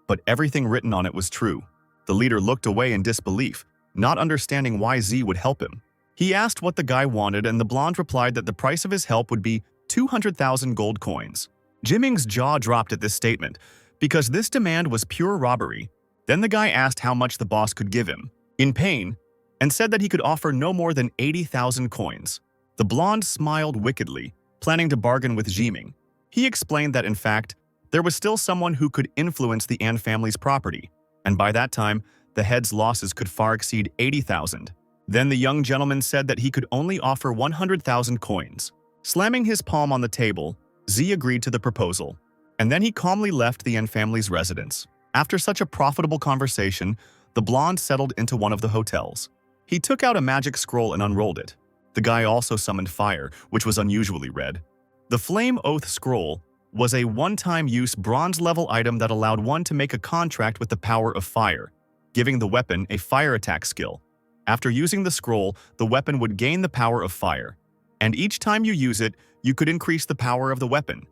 but everything written on it was true. The leader looked away in disbelief, not understanding why Z would help him. He asked what the guy wanted and the blonde replied that the price of his help would be 200,000 gold coins. Ziming's jaw dropped at this statement, because this demand was pure robbery. Then the guy asked how much the boss could give him, in pain, and said that he could offer no more than 80,000 coins. The blonde smiled wickedly, planning to bargain with Ziming. He explained that in fact, there was still someone who could influence the An family's property, and by that time, the head's losses could far exceed 80,000. Then the young gentleman said that he could only offer 100,000 coins. Slamming his palm on the table, Z agreed to the proposal, and then he calmly left the An family's residence. After such a profitable conversation, the blonde settled into one of the hotels. He took out a magic scroll and unrolled it. The guy also summoned fire, which was unusually red. The Flame Oath Scroll was a one-time use bronze-level item that allowed one to make a contract with the power of fire, giving the weapon a fire attack skill. After using the scroll, the weapon would gain the power of fire, and each time you use it, you could increase the power of the weapon,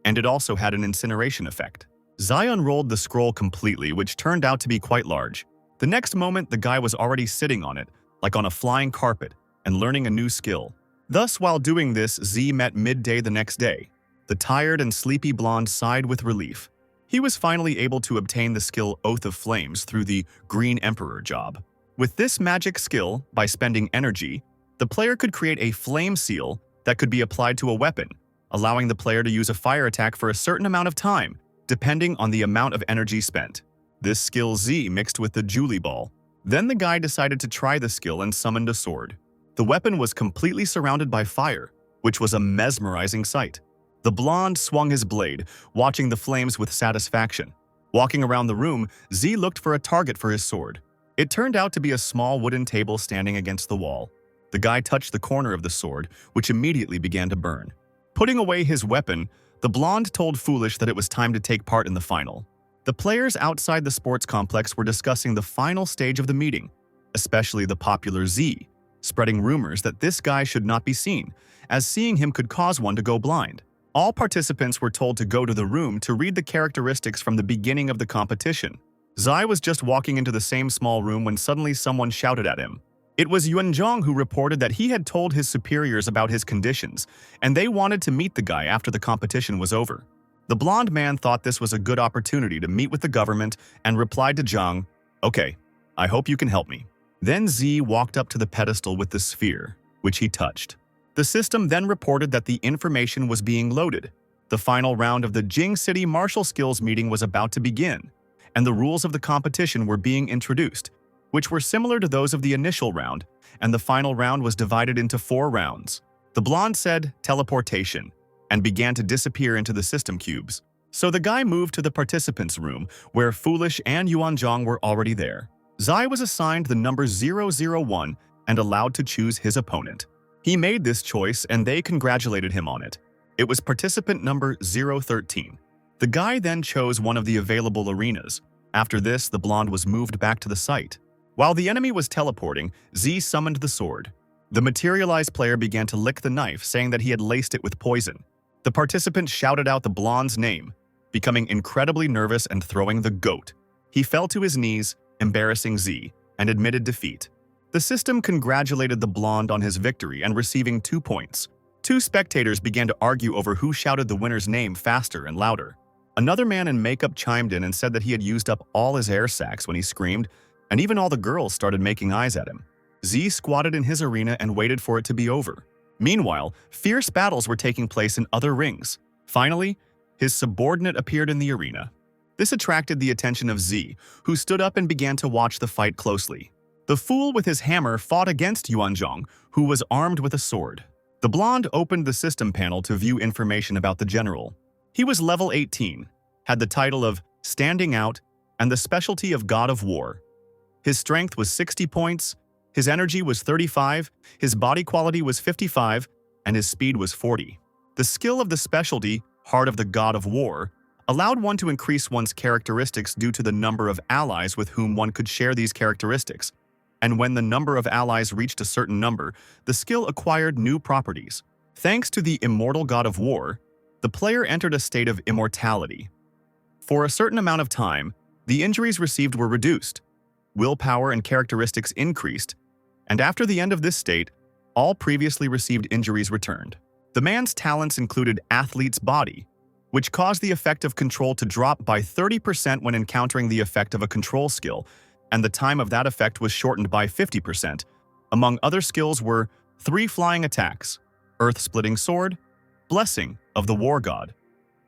and it also had an incineration effect. Zai unrolled the scroll completely, which turned out to be quite large. The next moment, the guy was already sitting on it, like on a flying carpet, and learning a new skill. Thus, while doing this, Z met midday the next day. The tired and sleepy blonde sighed with relief. He was finally able to obtain the skill Oath of Flames through the Green Emperor job. With this magic skill, by spending energy, the player could create a flame seal that could be applied to a weapon, allowing the player to use a fire attack for a certain amount of time, depending on the amount of energy spent. This skill Z mixed with the Julie Ball. Then the guy decided to try the skill and summoned a sword. The weapon was completely surrounded by fire, which was a mesmerizing sight. The blonde swung his blade, watching the flames with satisfaction. Walking around the room, Z looked for a target for his sword. It turned out to be a small wooden table standing against the wall. The guy touched the corner of the sword, which immediately began to burn. Putting away his weapon, the blonde told Foolish that it was time to take part in the final. The players outside the sports complex were discussing the final stage of the meeting, especially the popular Z, spreading rumors that this guy should not be seen, as seeing him could cause one to go blind. All participants were told to go to the room to read the characteristics from the beginning of the competition. Zai was just walking into the same small room when suddenly someone shouted at him. It was Yuanzhong who reported that he had told his superiors about his conditions, and they wanted to meet the guy after the competition was over. The blonde man thought this was a good opportunity to meet with the government and replied to Zhang, "Okay, I hope you can help me." Then Z walked up to the pedestal with the sphere, which he touched. The system then reported that the information was being loaded. The final round of the Jing City Martial Skills meeting was about to begin, and the rules of the competition were being introduced, which were similar to those of the initial round, and the final round was divided into 4 rounds. The blonde said, "Teleportation," and began to disappear into the system cubes. So the guy moved to the participants' room, where Foolish and Yuanzhong were already there. Zai was assigned the number 001 and allowed to choose his opponent. He made this choice and they congratulated him on it. It was participant number 013. The guy then chose one of the available arenas. After this, the blonde was moved back to the site. While the enemy was teleporting, Z summoned the sword. The materialized player began to lick the knife, saying that he had laced it with poison. The participant shouted out the blonde's name. becoming incredibly nervous and throwing the goat. He fell to his knees, embarrassing Z, and admitted defeat. The system congratulated the blonde on his victory and receiving 2 points. 2 spectators began to argue over who shouted the winner's name faster and louder. Another man in makeup chimed in and said that he had used up all his air sacs when he screamed, and even all the girls started making eyes at him. Z squatted in his arena and waited for it to be over. Meanwhile, fierce battles were taking place in other rings. Finally, his subordinate appeared in the arena. This attracted the attention of Z, who stood up and began to watch the fight closely. The fool with his hammer fought against Yuanzhong, who was armed with a sword. The blonde opened the system panel to view information about the general. He was level 18, had the title of Standing Out, and the specialty of God of War. His strength was 60 points, his energy was 35, his body quality was 55, and his speed was 40. The skill of the specialty, Heart of the God of War, allowed one to increase one's characteristics due to the number of allies with whom one could share these characteristics. And when the number of allies reached a certain number, the skill acquired new properties. Thanks to the Immortal God of War, the player entered a state of immortality. For a certain amount of time, the injuries received were reduced, willpower and characteristics increased, and after the end of this state, all previously received injuries returned. The man's talents included Athlete's Body, which caused the effect of control to drop by 30% when encountering the effect of a control skill, and the time of that effect was shortened by 50%. Among other skills were 3 flying attacks, Earth-Splitting Sword, Blessing of the War God,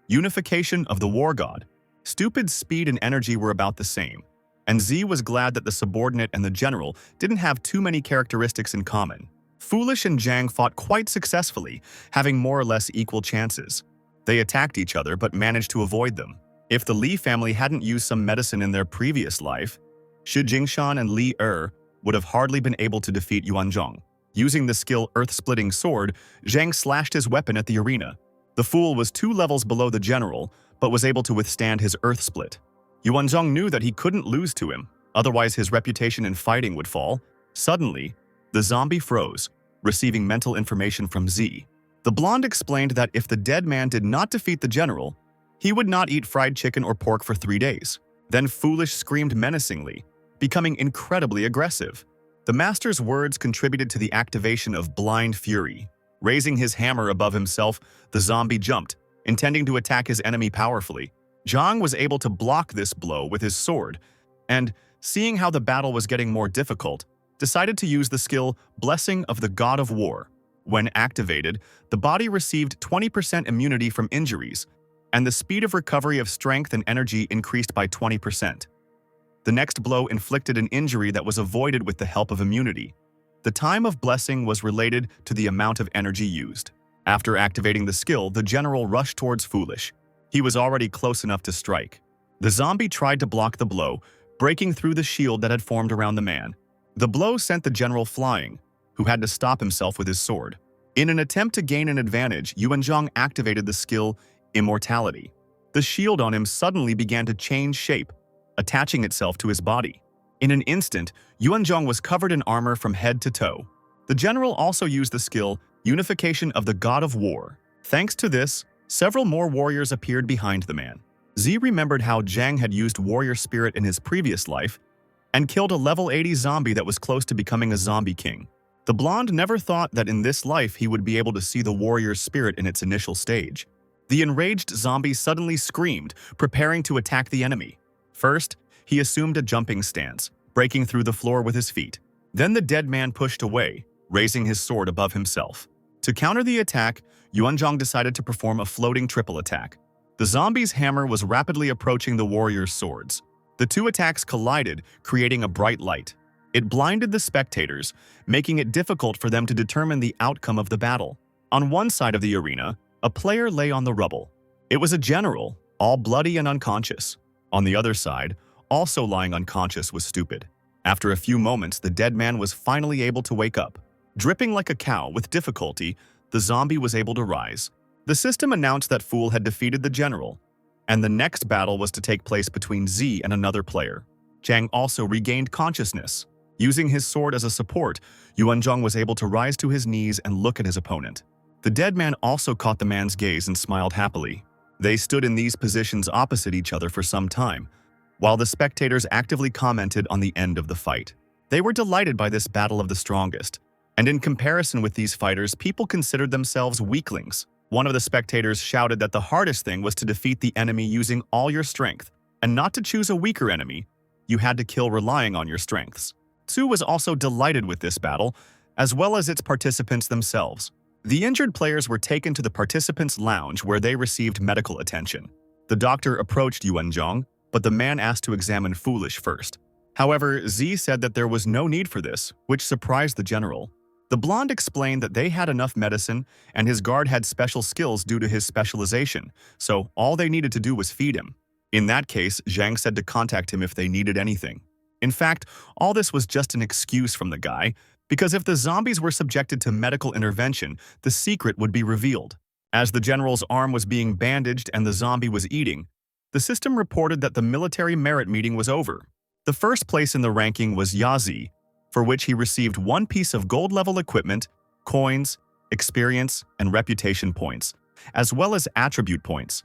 Unification of the War God. Stupid's speed and energy were about the same, and Z was glad that the subordinate and the general didn't have too many characteristics in common. Foolish and Zhang fought quite successfully, having more or less equal chances. They attacked each other but managed to avoid them. If the Lee family hadn't used some medicine in their previous life, Shi Jingshan and Li would have hardly been able to defeat Yuanzhong. Using the skill Earth-Splitting Sword, Zhang slashed his weapon at the arena. The fool was 2 levels below the general, but was able to withstand his Earth Split. Yuanzhong knew that he couldn't lose to him, otherwise his reputation in fighting would fall. Suddenly, the zombie froze, receiving mental information from Z. The blonde explained that if the dead man did not defeat the general, he would not eat fried chicken or pork for 3 days. Then Foolish screamed menacingly, becoming incredibly aggressive. The master's words contributed to the activation of Blind Fury. Raising his hammer above himself, the zombie jumped, intending to attack his enemy powerfully. Zhang was able to block this blow with his sword, and, seeing how the battle was getting more difficult, decided to use the skill Blessing of the God of War. When activated, the body received 20% immunity from injuries, and the speed of recovery of strength and energy increased by 20%. The next blow inflicted an injury that was avoided with the help of immunity. The time of Blessing was related to the amount of energy used. After activating the skill, the general rushed towards Foolish. He was already close enough to strike. The zombie tried to block the blow, breaking through the shield that had formed around the man. The blow sent the general flying, who had to stop himself with his sword. In an attempt to gain an advantage, Yuanzhong activated the skill Immortality. The shield on him suddenly began to change shape, attaching itself to his body. In an instant, Yuanzhong was covered in armor from head to toe. The general also used the skill Unification of the God of War. Thanks to this, several more warriors appeared behind the man. Z remembered how Zhang had used warrior spirit in his previous life and killed a level 80 zombie that was close to becoming a zombie king. The blonde never thought that in this life he would be able to see the warrior's spirit in its initial stage. The enraged zombie suddenly screamed, preparing to attack the enemy. First, he assumed a jumping stance, breaking through the floor with his feet. Then the dead man pushed away, raising his sword above himself. To counter the attack, Yuanzhong decided to perform a floating triple attack. The zombie's hammer was rapidly approaching the warrior's swords. The 2 attacks collided, creating a bright light. It blinded the spectators, making it difficult for them to determine the outcome of the battle. On one side of the arena, a player lay on the rubble. It was a general, all bloody and unconscious. On the other side, also lying unconscious, was Stupid. After a few moments, the dead man was finally able to wake up. Dripping like a cow with difficulty, the zombie was able to rise. The system announced that Fool had defeated the general, and the next battle was to take place between Z and another player. Zhang also regained consciousness. Using his sword as a support, Yuanzhong was able to rise to his knees and look at his opponent. The dead man also caught the man's gaze and smiled happily. They stood in these positions opposite each other for some time, while the spectators actively commented on the end of the fight. They were delighted by this battle of the strongest, and in comparison with these fighters, people considered themselves weaklings. One of the spectators shouted that the hardest thing was to defeat the enemy using all your strength, and not to choose a weaker enemy. You had to kill relying on your strengths. Tsu was also delighted with this battle, as well as its participants themselves. The injured players were taken to the participants' lounge where they received medical attention. The doctor approached Yuanzhong, but the man asked to examine Foolish first. However, Z said that there was no need for this, which surprised the general. The blonde explained that they had enough medicine and his guard had special skills due to his specialization, so all they needed to do was feed him. In that case, Zhang said to contact him if they needed anything. In fact, all this was just an excuse from the guy, because if the zombies were subjected to medical intervention, the secret would be revealed. As the general's arm was being bandaged and the zombie was eating, the system reported that the military merit meeting was over. The first place in the ranking was Yazi, for which he received 1 piece of gold-level equipment, coins, experience, and reputation points, as well as attribute points.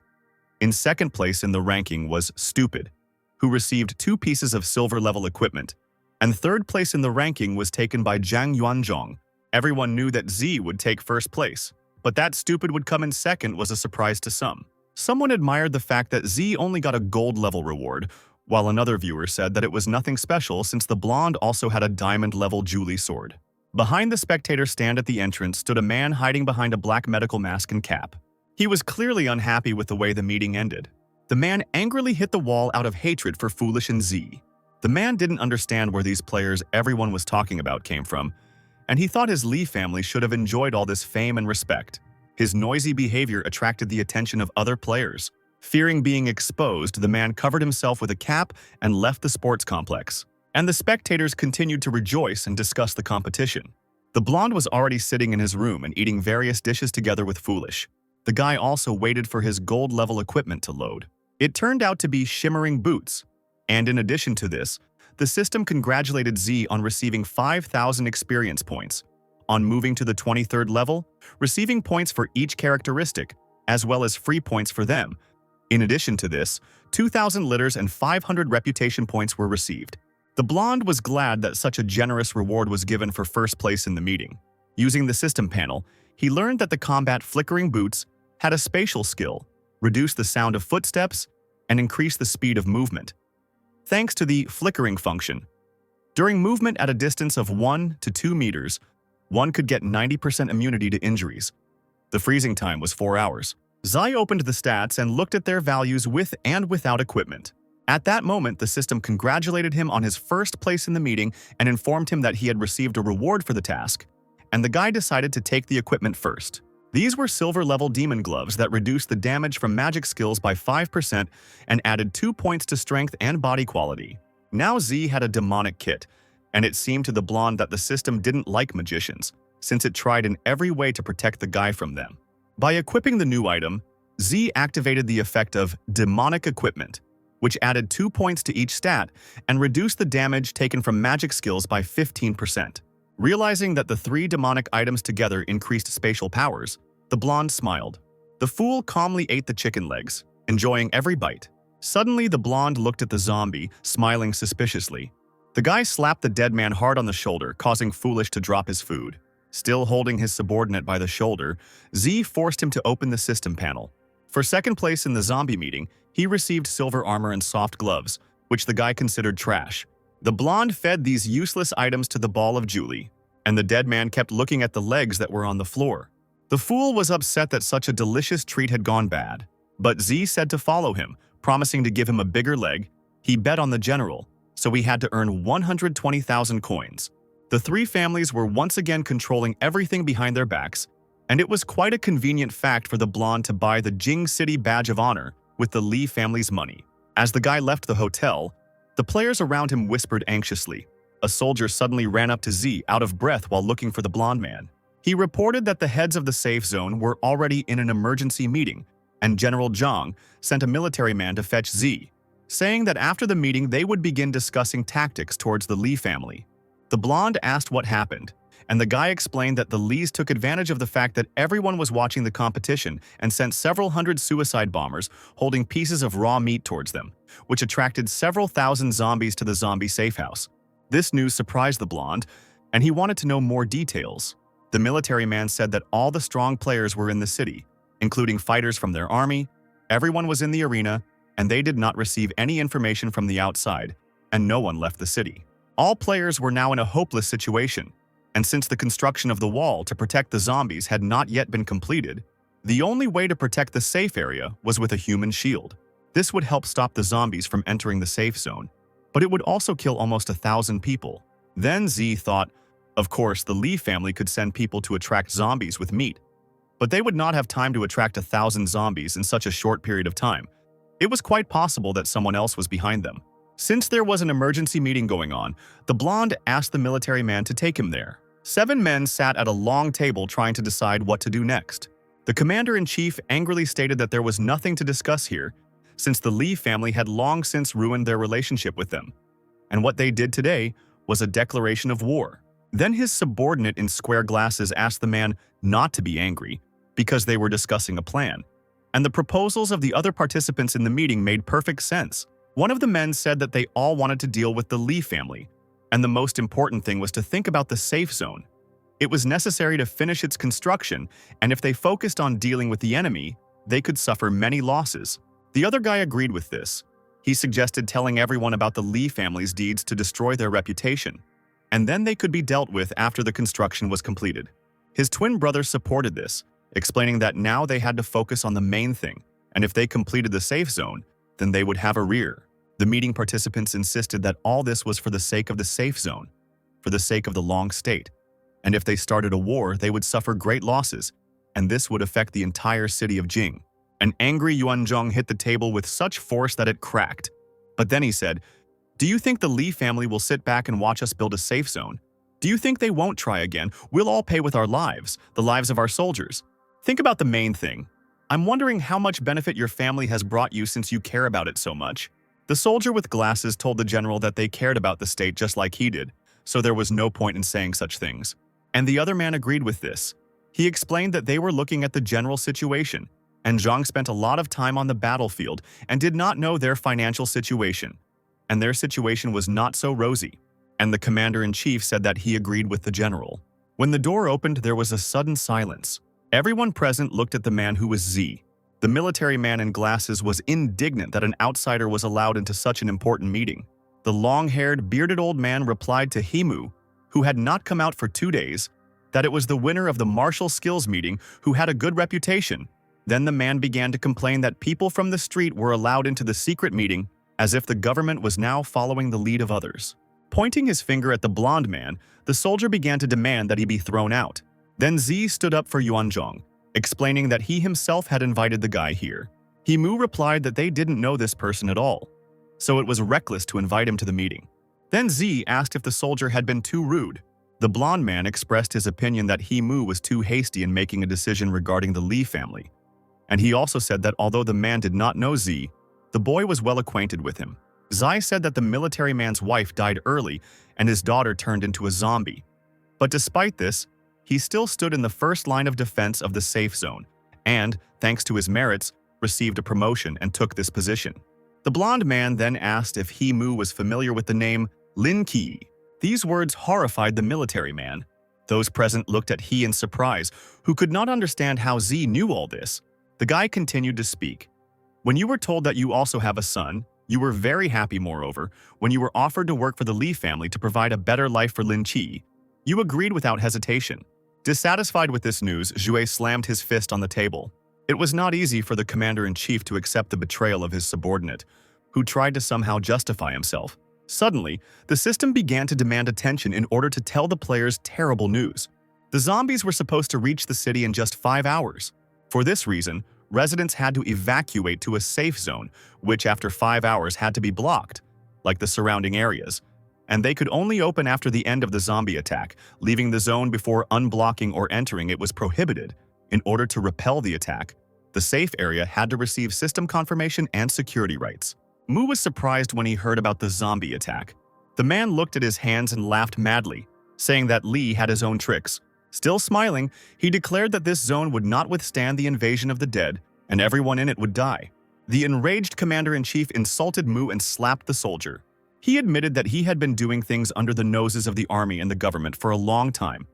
In second place in the ranking was Stupid, who received 2 pieces of silver-level equipment, and third place in the ranking was taken by Zhang Yuanzhong. Everyone knew that Z would take first place, but that Stupid would come in second was a surprise to some. Someone admired the fact that Z only got a gold-level reward, while another viewer said that it was nothing special since the blonde also had a diamond-level Julie sword. Behind the spectator stand at the entrance stood a man hiding behind a black medical mask and cap. He was clearly unhappy with the way the meeting ended. The man angrily hit the wall out of hatred for Foolish and Z. The man didn't understand where these players everyone was talking about came from, and he thought his Lee family should have enjoyed all this fame and respect. His noisy behavior attracted the attention of other players. Fearing being exposed, the man covered himself with a cap and left the sports complex. And the spectators continued to rejoice and discuss the competition. The blonde was already sitting in his room and eating various dishes together with Foolish. The guy also waited for his gold-level equipment to load. It turned out to be shimmering boots. And in addition to this, the system congratulated Z on receiving 5,000 experience points, on moving to the 23rd level, receiving points for each characteristic, as well as free points for them. In addition to this, 2,000 litters and 500 reputation points were received. The blonde was glad that such a generous reward was given for first place in the meeting. Using the system panel, he learned that the combat flickering boots had a spatial skill, reduced the sound of footsteps, and increased the speed of movement. Thanks to the flickering function, during movement at a distance of 1 to 2 meters, one could get 90% immunity to injuries. The freezing time was 4 hours. Zai opened the stats and looked at their values with and without equipment. At that moment, the system congratulated him on his first place in the meeting and informed him that he had received a reward for the task, and the guy decided to take the equipment first. These were silver-level demon gloves that reduced the damage from magic skills by 5% and added 2 points to strength and body quality. Now Z had a demonic kit, and it seemed to the blonde that the system didn't like magicians, since it tried in every way to protect the guy from them. By equipping the new item, Z activated the effect of demonic equipment, which added 2 points to each stat and reduced the damage taken from magic skills by 15%. Realizing that the 3 demonic items together increased spatial powers, the blonde smiled. The fool calmly ate the chicken legs, enjoying every bite. Suddenly, the blonde looked at the zombie, smiling suspiciously. The guy slapped the dead man hard on the shoulder, causing Foolish to drop his food. Still holding his subordinate by the shoulder, Z forced him to open the system panel. For second place in the zombie meeting, he received silver armor and soft gloves, which the guy considered trash. The blonde fed these useless items to the ball of Julie, and the dead man kept looking at the legs that were on the floor. The fool was upset that such a delicious treat had gone bad, but Z said to follow him, promising to give him a bigger leg. He bet on the general, so he had to earn 120,000 coins. The 3 families were once again controlling everything behind their backs, and it was quite a convenient fact for the blonde to buy the Jing City Badge of Honor with the Lee family's money. As the guy left the hotel, the players around him whispered anxiously. A soldier suddenly ran up to Z, out of breath while looking for the blonde man. He reported that the heads of the safe zone were already in an emergency meeting, and General Zhang sent a military man to fetch Z, saying that after the meeting they would begin discussing tactics towards the Lee family. The blonde asked what happened, and the guy explained that the Lees took advantage of the fact that everyone was watching the competition and sent several hundred suicide bombers holding pieces of raw meat towards them, which attracted several thousand zombies to the zombie safe house. This news surprised the blonde, and he wanted to know more details. The military man said that all the strong players were in the city, including fighters from their army. Everyone was in the arena, and they did not receive any information from the outside, and no one left the city. All players were now in a hopeless situation, and since the construction of the wall to protect the zombies had not yet been completed, the only way to protect the safe area was with a human shield. This would help stop the zombies from entering the safe zone, but it would also kill almost 1,000 people. Then Z thought, of course, the Lee family could send people to attract zombies with meat, but they would not have time to attract 1,000 zombies in such a short period of time. It was quite possible that someone else was behind them. Since there was an emergency meeting going on, the blonde asked the military man to take him there. 7 men sat at a long table trying to decide what to do next. The commander-in-chief angrily stated that there was nothing to discuss here, since the Lee family had long since ruined their relationship with them, and what they did today was a declaration of war. Then his subordinate in square glasses asked the man not to be angry, because they were discussing a plan, and the proposals of the other participants in the meeting made perfect sense. One of the men said that they all wanted to deal with the Lee family, and the most important thing was to think about the safe zone. It was necessary to finish its construction, and if they focused on dealing with the enemy, they could suffer many losses. The other guy agreed with this. He suggested telling everyone about the Lee family's deeds to destroy their reputation, and then they could be dealt with after the construction was completed. His twin brother supported this, explaining that now they had to focus on the main thing, and if they completed the safe zone, then they would have a rear. The meeting participants insisted that all this was for the sake of the safe zone, for the sake of the long state, and if they started a war, they would suffer great losses, and this would affect the entire city of Jing. An angry Yuanzhong hit the table with such force that it cracked. But then he said, "Do you think the Lee family will sit back and watch us build a safe zone? Do you think they won't try again? We'll all pay with our lives, the lives of our soldiers. Think about the main thing. I'm wondering how much benefit your family has brought you since you care about it so much." The soldier with glasses told the general that they cared about the state just like he did, so there was no point in saying such things. And the other man agreed with this. He explained that they were looking at the general situation, and Zhang spent a lot of time on the battlefield and did not know their financial situation, and their situation was not so rosy. And the commander-in-chief said that he agreed with the general. When the door opened, there was a sudden silence. Everyone present looked at the man who was Z. The military man in glasses was indignant that an outsider was allowed into such an important meeting. The long-haired, bearded old man replied to Himu, who had not come out for 2 days, that it was the winner of the martial skills meeting who had a good reputation. Then the man began to complain that people from the street were allowed into the secret meeting, as if the government was now following the lead of others. Pointing his finger at the blonde man, the soldier began to demand that he be thrown out. Then Z stood up for Yuanzhong, explaining that he himself had invited the guy here. Himu replied that they didn't know this person at all, so it was reckless to invite him to the meeting. Then Z asked if the soldier had been too rude. The blonde man expressed his opinion that Himu was too hasty in making a decision regarding the Lee family. And he also said that although the man did not know Z, the boy was well acquainted with him. Zai said that the military man's wife died early and his daughter turned into a zombie. But despite this, he still stood in the first line of defense of the safe zone and, thanks to his merits, received a promotion and took this position. The blonde man then asked if Himu was familiar with the name Lin Qi. These words horrified the military man. Those present looked at He in surprise, who could not understand how Z knew all this. The guy continued to speak. When you were told that you also have a son, you were very happy. Moreover, when you were offered to work for the Lee family to provide a better life for Lin Qi, you agreed without hesitation. Dissatisfied with this news, Zhue slammed his fist on the table. It was not easy for the commander-in-chief to accept the betrayal of his subordinate, who tried to somehow justify himself. Suddenly, the system began to demand attention in order to tell the players terrible news. The zombies were supposed to reach the city in just 5 hours. For this reason, residents had to evacuate to a safe zone, which after 5 hours had to be blocked, like the surrounding areas, and they could only open after the end of the zombie attack. Leaving the zone before unblocking or entering it was prohibited. In order to repel the attack, the safe area had to receive system confirmation and security rights. Mu was surprised when he heard about the zombie attack. The man looked at his hands and laughed madly, saying that Lee had his own tricks. Still smiling, he declared that this zone would not withstand the invasion of the dead, and everyone in it would die. The enraged commander-in-chief insulted Mu and slapped the soldier. He admitted that he had been doing things under the noses of the army and the government for a long time,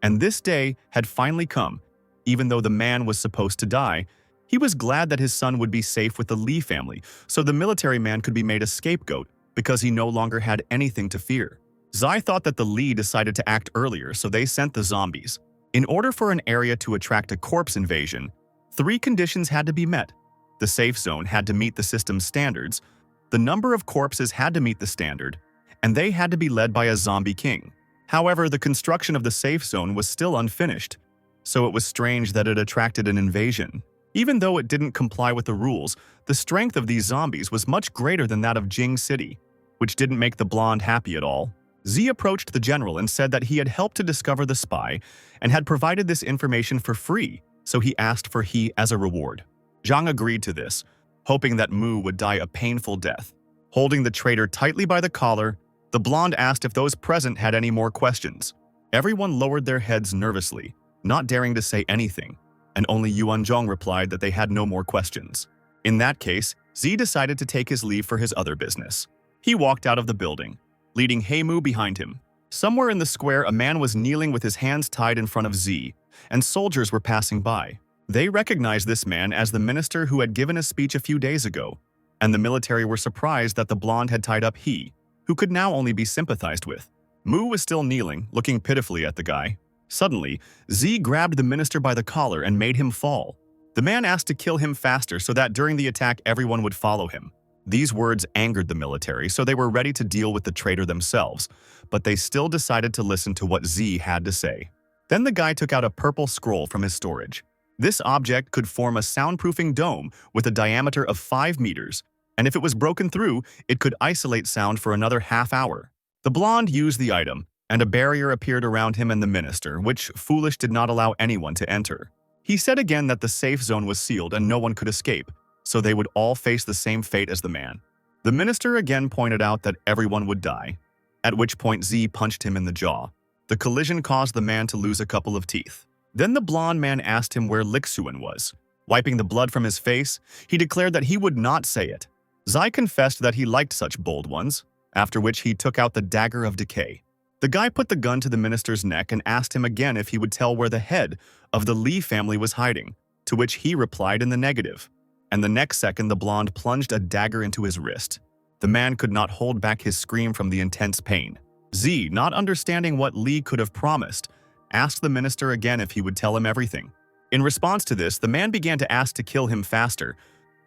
and this day had finally come. Even though the man was supposed to die, he was glad that his son would be safe with the Lee family, so the military man could be made a scapegoat because he no longer had anything to fear. Zai thought that the Lee decided to act earlier, so they sent the zombies. In order for an area to attract a corpse invasion, 3 conditions had to be met. The safe zone had to meet the system's standards, the number of corpses had to meet the standard, and they had to be led by a zombie king. However, the construction of the safe zone was still unfinished, so it was strange that it attracted an invasion. Even though it didn't comply with the rules, the strength of these zombies was much greater than that of Jing City, which didn't make the blonde happy at all. Z approached the general and said that he had helped to discover the spy and had provided this information for free, so he asked for he as a reward. Zhang agreed to this, hoping that Mu would die a painful death. Holding the traitor tightly by the collar, the blonde asked if those present had any more questions. Everyone lowered their heads nervously, not daring to say anything, and only Yuanzhong replied that they had no more questions. In that case, Z decided to take his leave for his other business. He walked out of the building, leading Heimu behind him. Somewhere in the square, a man was kneeling with his hands tied in front of Z, and soldiers were passing by. They recognized this man as the minister who had given a speech a few days ago, and the military were surprised that the blonde had tied up he, who could now only be sympathized with. Mu was still kneeling, looking pitifully at the guy. Suddenly, Z grabbed the minister by the collar and made him fall. The man asked to kill him faster so that during the attack everyone would follow him. These words angered the military, so they were ready to deal with the traitor themselves, but they still decided to listen to what Z had to say. Then the guy took out a purple scroll from his storage. This object could form a soundproofing dome with a diameter of 5 meters, and if it was broken through, it could isolate sound for another half hour. The blonde used the item, and a barrier appeared around him and the minister, which Foolish did not allow anyone to enter. He said again that the safe zone was sealed and no one could escape, so they would all face the same fate as the man. The minister again pointed out that everyone would die, at which point Z punched him in the jaw. The collision caused the man to lose a couple of teeth. Then the blonde man asked him where Lixuan was. Wiping the blood from his face, he declared that he would not say it. Zai confessed that he liked such bold ones, after which he took out the dagger of decay. The guy put the gun to the minister's neck and asked him again if he would tell where the head of the Lee family was hiding, to which he replied in the negative. And the next second the blonde plunged a dagger into his wrist. The man could not hold back his scream from the intense pain. Z, not understanding what Lee could have promised, asked the minister again if he would tell him everything. In response to this, the man began to ask to kill him faster,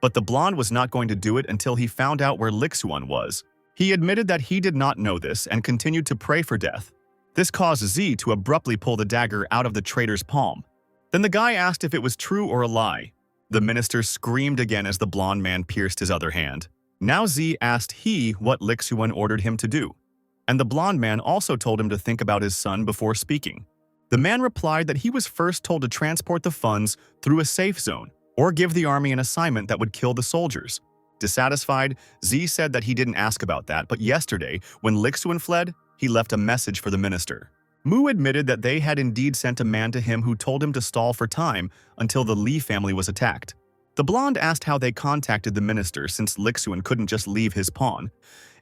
but the blonde was not going to do it until he found out where Lixuan was. He admitted that he did not know this and continued to pray for death. This caused Z to abruptly pull the dagger out of the traitor's palm. Then the guy asked if it was true or a lie. The minister screamed again as the blonde man pierced his other hand. Now Z asked he what Lixuan ordered him to do, and the blonde man also told him to think about his son before speaking. The man replied that he was first told to transport the funds through a safe zone or give the army an assignment that would kill the soldiers. Dissatisfied, Z said that he didn't ask about that, but yesterday, when Lixuan fled, he left a message for the minister. Mu admitted that they had indeed sent a man to him who told him to stall for time until the Lee family was attacked. The blonde asked how they contacted the minister since Lixuan couldn't just leave his pawn,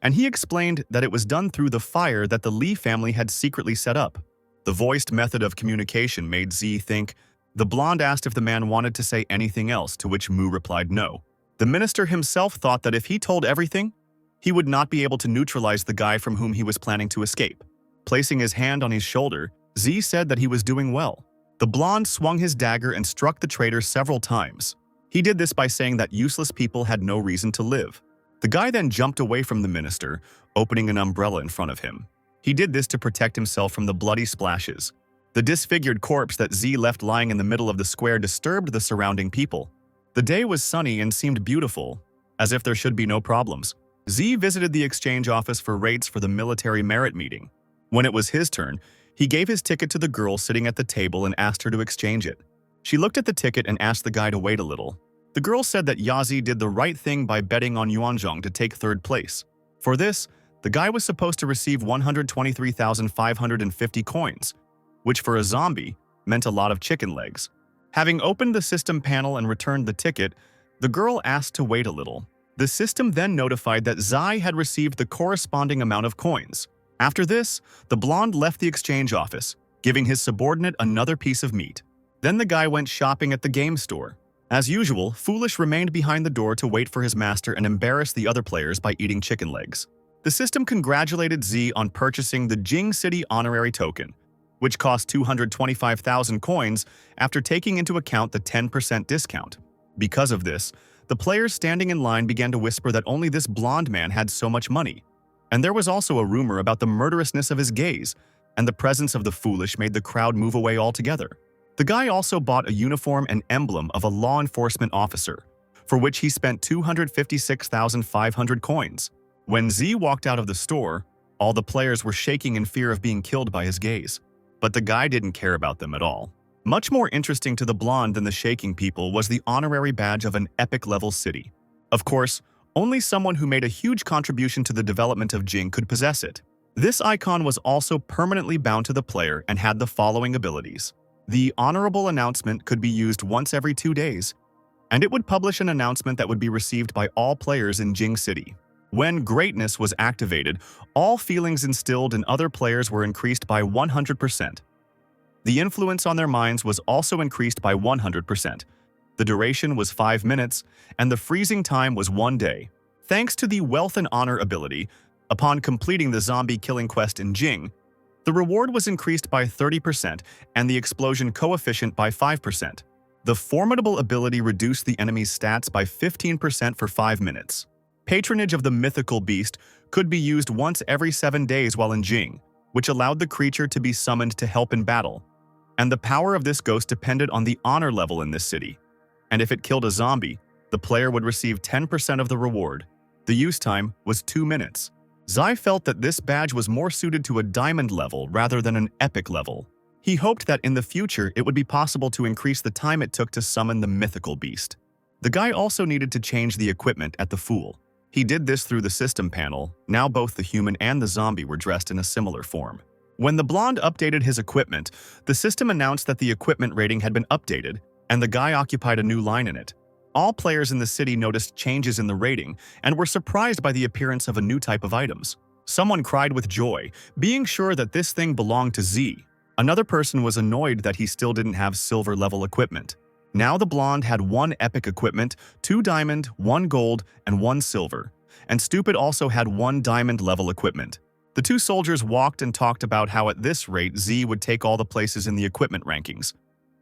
and he explained that it was done through the fire that the Lee family had secretly set up. The voiced method of communication made Z think. The blonde asked if the man wanted to say anything else, to which Mu replied no. The minister himself thought that if he told everything, he would not be able to neutralize the guy from whom he was planning to escape. Placing his hand on his shoulder, Z said that he was doing well. The blonde swung his dagger and struck the traitor several times. He did this by saying that useless people had no reason to live. The guy then jumped away from the minister, opening an umbrella in front of him. He did this to protect himself from the bloody splashes. The disfigured corpse that Z left lying in the middle of the square disturbed the surrounding people. The day was sunny and seemed beautiful, as if there should be no problems. Z visited the exchange office for rates for the military merit meeting. When it was his turn, he gave his ticket to the girl sitting at the table and asked her to exchange it. She looked at the ticket and asked the guy to wait a little. The girl said that Yazi did the right thing by betting on Yuanzhong to take third place. For this, The guy was supposed to receive 123,550 coins, which for a zombie meant a lot of chicken legs. Having opened the system panel and returned the ticket, the girl asked to wait a little. The system then notified that Zai had received the corresponding amount of coins. After this, the blonde left the exchange office, giving his subordinate another piece of meat. Then the guy went shopping at the game store. As usual, Foolish remained behind the door to wait for his master and embarrass the other players by eating chicken legs. The system congratulated Z on purchasing the Jing City honorary token, which cost 225,000 coins after taking into account the 10% discount. Because of this, the players standing in line began to whisper that only this blonde man had so much money. And there was also a rumor about the murderousness of his gaze, and the presence of the Foolish made the crowd move away altogether. The guy also bought a uniform and emblem of a law enforcement officer, for which he spent 256,500 coins. When Z walked out of the store, all the players were shaking in fear of being killed by his gaze. But the guy didn't care about them at all. Much more interesting to the blonde than the shaking people was the honorary badge of an epic-level city. Of course, only someone who made a huge contribution to the development of Jing could possess it. This icon was also permanently bound to the player and had the following abilities. The honorable announcement could be used once every 2 days, and it would publish an announcement that would be received by all players in Jing City. When greatness was activated, all feelings instilled in other players were increased by 100%. The influence on their minds was also increased by 100%. The duration was 5 minutes, and the freezing time was 1 day. Thanks to the Wealth and Honor ability, upon completing the zombie killing quest in Jing, the reward was increased by 30% and the explosion coefficient by 5%. The Formidable ability reduced the enemy's stats by 15% for 5 minutes. Patronage of the mythical beast could be used once every 7 days while in Jing, which allowed the creature to be summoned to help in battle. And the power of this ghost depended on the honor level in this city. And if it killed a zombie, the player would receive 10% of the reward. The use time was 2 minutes. Zai felt that this badge was more suited to a diamond level rather than an epic level. He hoped that in the future it would be possible to increase the time it took to summon the mythical beast. The guy also needed to change the equipment at the Fool. He did this through the system panel. Now both the human and the zombie were dressed in a similar form. When the blonde updated his equipment, the system announced that the equipment rating had been updated, and the guy occupied a new line in it. All players in the city noticed changes in the rating and were surprised by the appearance of a new type of items. Someone cried with joy, being sure that this thing belonged to Z. Another person was annoyed that he still didn't have silver-level equipment. Now the blonde had 1 epic equipment, 2 diamond, 1 gold, and 1 silver. And Stupid also had 1 diamond-level equipment. The 2 soldiers walked and talked about how at this rate Z would take all the places in the equipment rankings.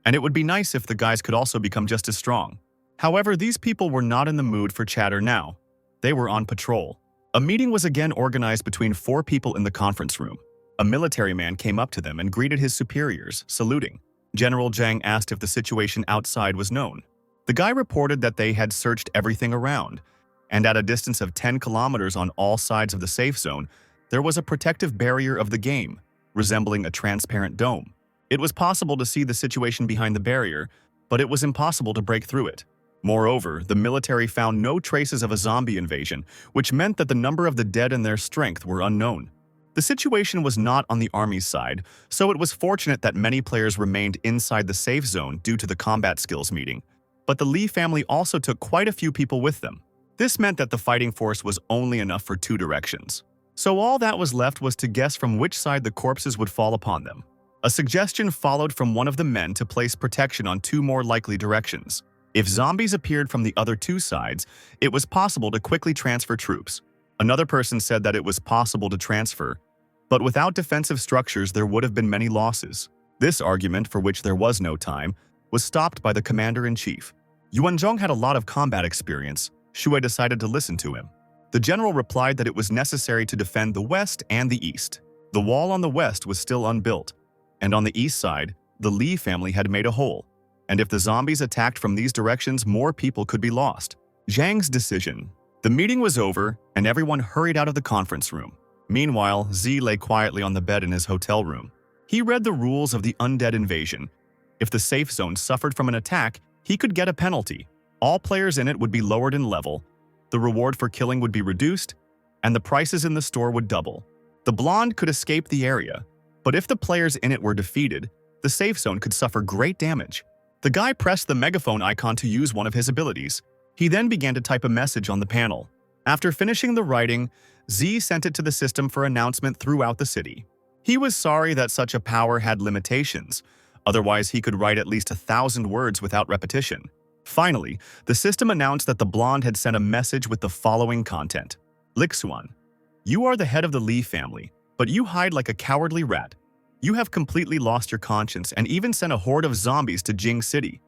And it would be nice if the guys could also become just as strong. However, these people were not in the mood for chatter now. They were on patrol. A meeting was again organized between 4 people in the conference room. A military man came up to them and greeted his superiors, saluting. General Zhang asked if the situation outside was known. The guy reported that they had searched everything around, and at a distance of 10 kilometers on all sides of the safe zone, there was a protective barrier of the game, resembling a transparent dome. It was possible to see the situation behind the barrier, but it was impossible to break through it. Moreover, the military found no traces of a zombie invasion, which meant that the number of the dead and their strength were unknown. The situation was not on the army's side, so it was fortunate that many players remained inside the safe zone due to the combat skills meeting. But the Lee family also took quite a few people with them. This meant that the fighting force was only enough for 2 directions. So all that was left was to guess from which side the corpses would fall upon them. A suggestion followed from one of the men to place protection on 2 more likely directions. If zombies appeared from the other 2 sides, it was possible to quickly transfer troops. Another person said that it was possible to transfer, but without defensive structures there would have been many losses. This argument, for which there was no time, was stopped by the commander-in-chief. Yuanzhong had a lot of combat experience. Shui decided to listen to him. The general replied that it was necessary to defend the west and the east. The wall on the west was still unbuilt, and on the east side, the Lee family had made a hole. And if the zombies attacked from these directions, more people could be lost. Zhang's decision. The meeting was over, and everyone hurried out of the conference room. Meanwhile, Z lay quietly on the bed in his hotel room. He read the rules of the undead invasion. If the safe zone suffered from an attack, he could get a penalty. All players in it would be lowered in level. The reward for killing would be reduced, and the prices in the store would double. The blonde could escape the area, but if the players in it were defeated, the safe zone could suffer great damage. The guy pressed the megaphone icon to use one of his abilities. He then began to type a message on the panel. After finishing the writing, Z sent it to the system for announcement throughout the city. He was sorry that such a power had limitations, otherwise he could write at least 1,000 words without repetition. Finally, the system announced that the blonde had sent a message with the following content. Lixuan, you are the head of the Lee family, but you hide like a cowardly rat. You have completely lost your conscience and even sent a horde of zombies to Jing City.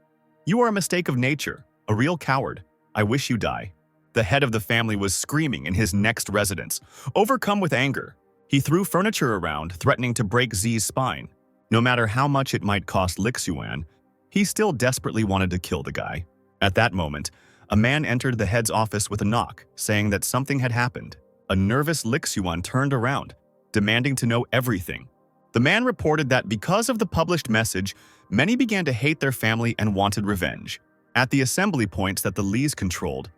You are a mistake of nature, a real coward. I wish you die. The head of the family was screaming in his next residence, overcome with anger. He threw furniture around, threatening to break Z's spine. No matter how much it might cost Lixuan, he still desperately wanted to kill the guy. At that moment, a man entered the head's office with a knock, saying that something had happened. A nervous Lixuan turned around, demanding to know everything. The man reported that because of the published message, many began to hate their family and wanted revenge. At the assembly points that the Lees controlled,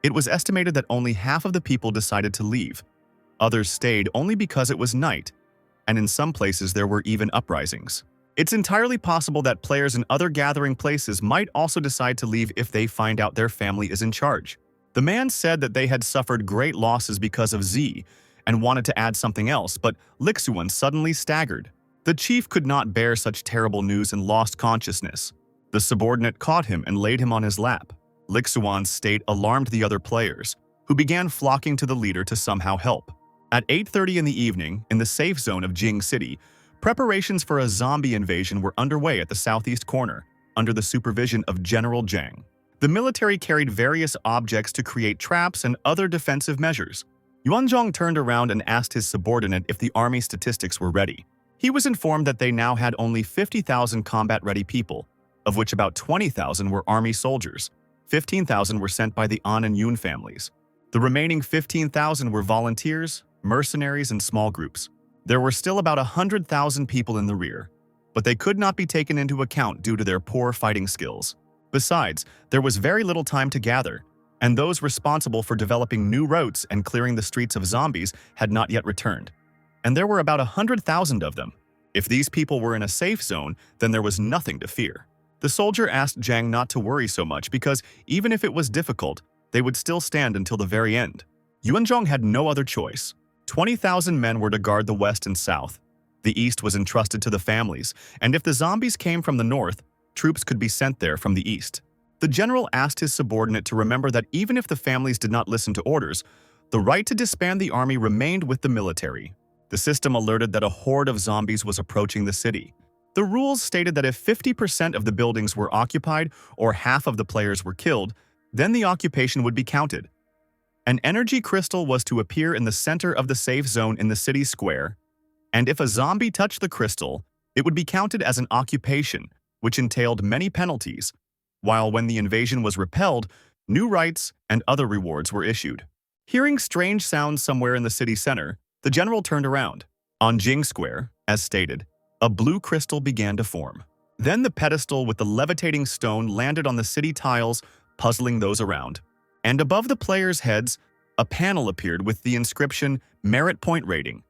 it was estimated that only half of the people decided to leave. Others stayed only because it was night, and in some places there were even uprisings. It's entirely possible that players in other gathering places might also decide to leave if they find out their family is in charge. The man said that they had suffered great losses because of Z and wanted to add something else, but Lixuan suddenly staggered. The chief could not bear such terrible news and lost consciousness. The subordinate caught him and laid him on his lap. Lixuan's state alarmed the other players, who began flocking to the leader to somehow help. At 8:30 in the evening, in the safe zone of Jing City, preparations for a zombie invasion were underway at the southeast corner, under the supervision of General Zhang. The military carried various objects to create traps and other defensive measures. Yuanzhong turned around and asked his subordinate if the army statistics were ready. He was informed that they now had only 50,000 combat-ready people, of which about 20,000 were army soldiers. 15,000 were sent by the An and Yun families. The remaining 15,000 were volunteers, mercenaries, and small groups. There were still about 100,000 people in the rear, but they could not be taken into account due to their poor fighting skills. Besides, there was very little time to gather, and those responsible for developing new routes and clearing the streets of zombies had not yet returned. And there were about 100,000 of them. If these people were in a safe zone, then there was nothing to fear. The soldier asked Zhang not to worry so much because even if it was difficult, they would still stand until the very end. Yuanzhong had no other choice. 20,000 men were to guard the west and south. The east was entrusted to the families, and if the zombies came from the north, troops could be sent there from the east. The general asked his subordinate to remember that even if the families did not listen to orders, the right to disband the army remained with the military. The system alerted that a horde of zombies was approaching the city. The rules stated that if 50% of the buildings were occupied or half of the players were killed, then the occupation would be counted. An energy crystal was to appear in the center of the safe zone in the city square, and if a zombie touched the crystal, it would be counted as an occupation, which entailed many penalties, while when the invasion was repelled, new rights and other rewards were issued. Hearing strange sounds somewhere in the city center, the general turned around. On Jing Square, as stated, a blue crystal began to form. Then the pedestal with the levitating stone landed on the city tiles, puzzling those around. And above the players' heads, a panel appeared with the inscription Merit Point Rating,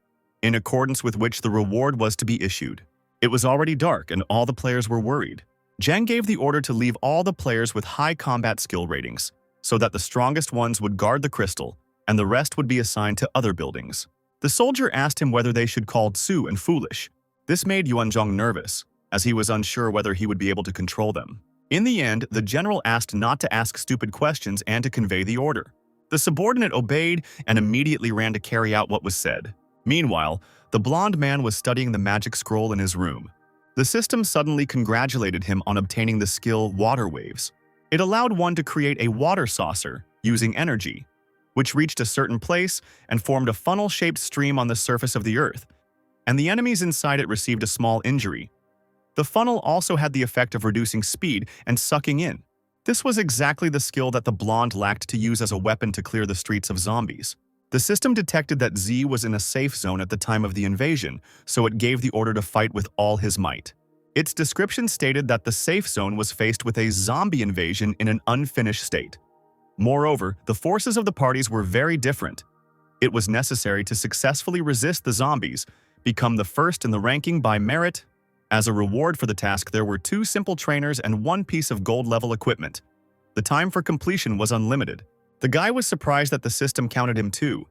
in accordance with which the reward was to be issued. It was already dark and all the players were worried. Zhang gave the order to leave all the players with high combat skill ratings, so that the strongest ones would guard the crystal, and the rest would be assigned to other buildings. The soldier asked him whether they should call Tsu and foolish. This made Yuanzhong nervous, as he was unsure whether he would be able to control them. In the end, the general asked not to ask stupid questions and to convey the order. The subordinate obeyed and immediately ran to carry out what was said. Meanwhile, the blonde man was studying the magic scroll in his room. The system suddenly congratulated him on obtaining the skill Water Waves. It allowed one to create a water saucer using energy, which reached a certain place and formed a funnel-shaped stream on the surface of the earth, and the enemies inside it received a small injury. The funnel also had the effect of reducing speed and sucking in. This was exactly the skill that the blonde lacked to use as a weapon to clear the streets of zombies. The system detected that Z was in a safe zone at the time of the invasion, so it gave the order to fight with all his might. Its description stated that the safe zone was faced with a zombie invasion in an unfinished state. Moreover, the forces of the parties were very different. It was necessary to successfully resist the zombies, become the first in the ranking by merit. As a reward for the task, there were 2 simple trainers and 1 piece of gold-level equipment. The time for completion was unlimited. The guy was surprised that the system counted him too,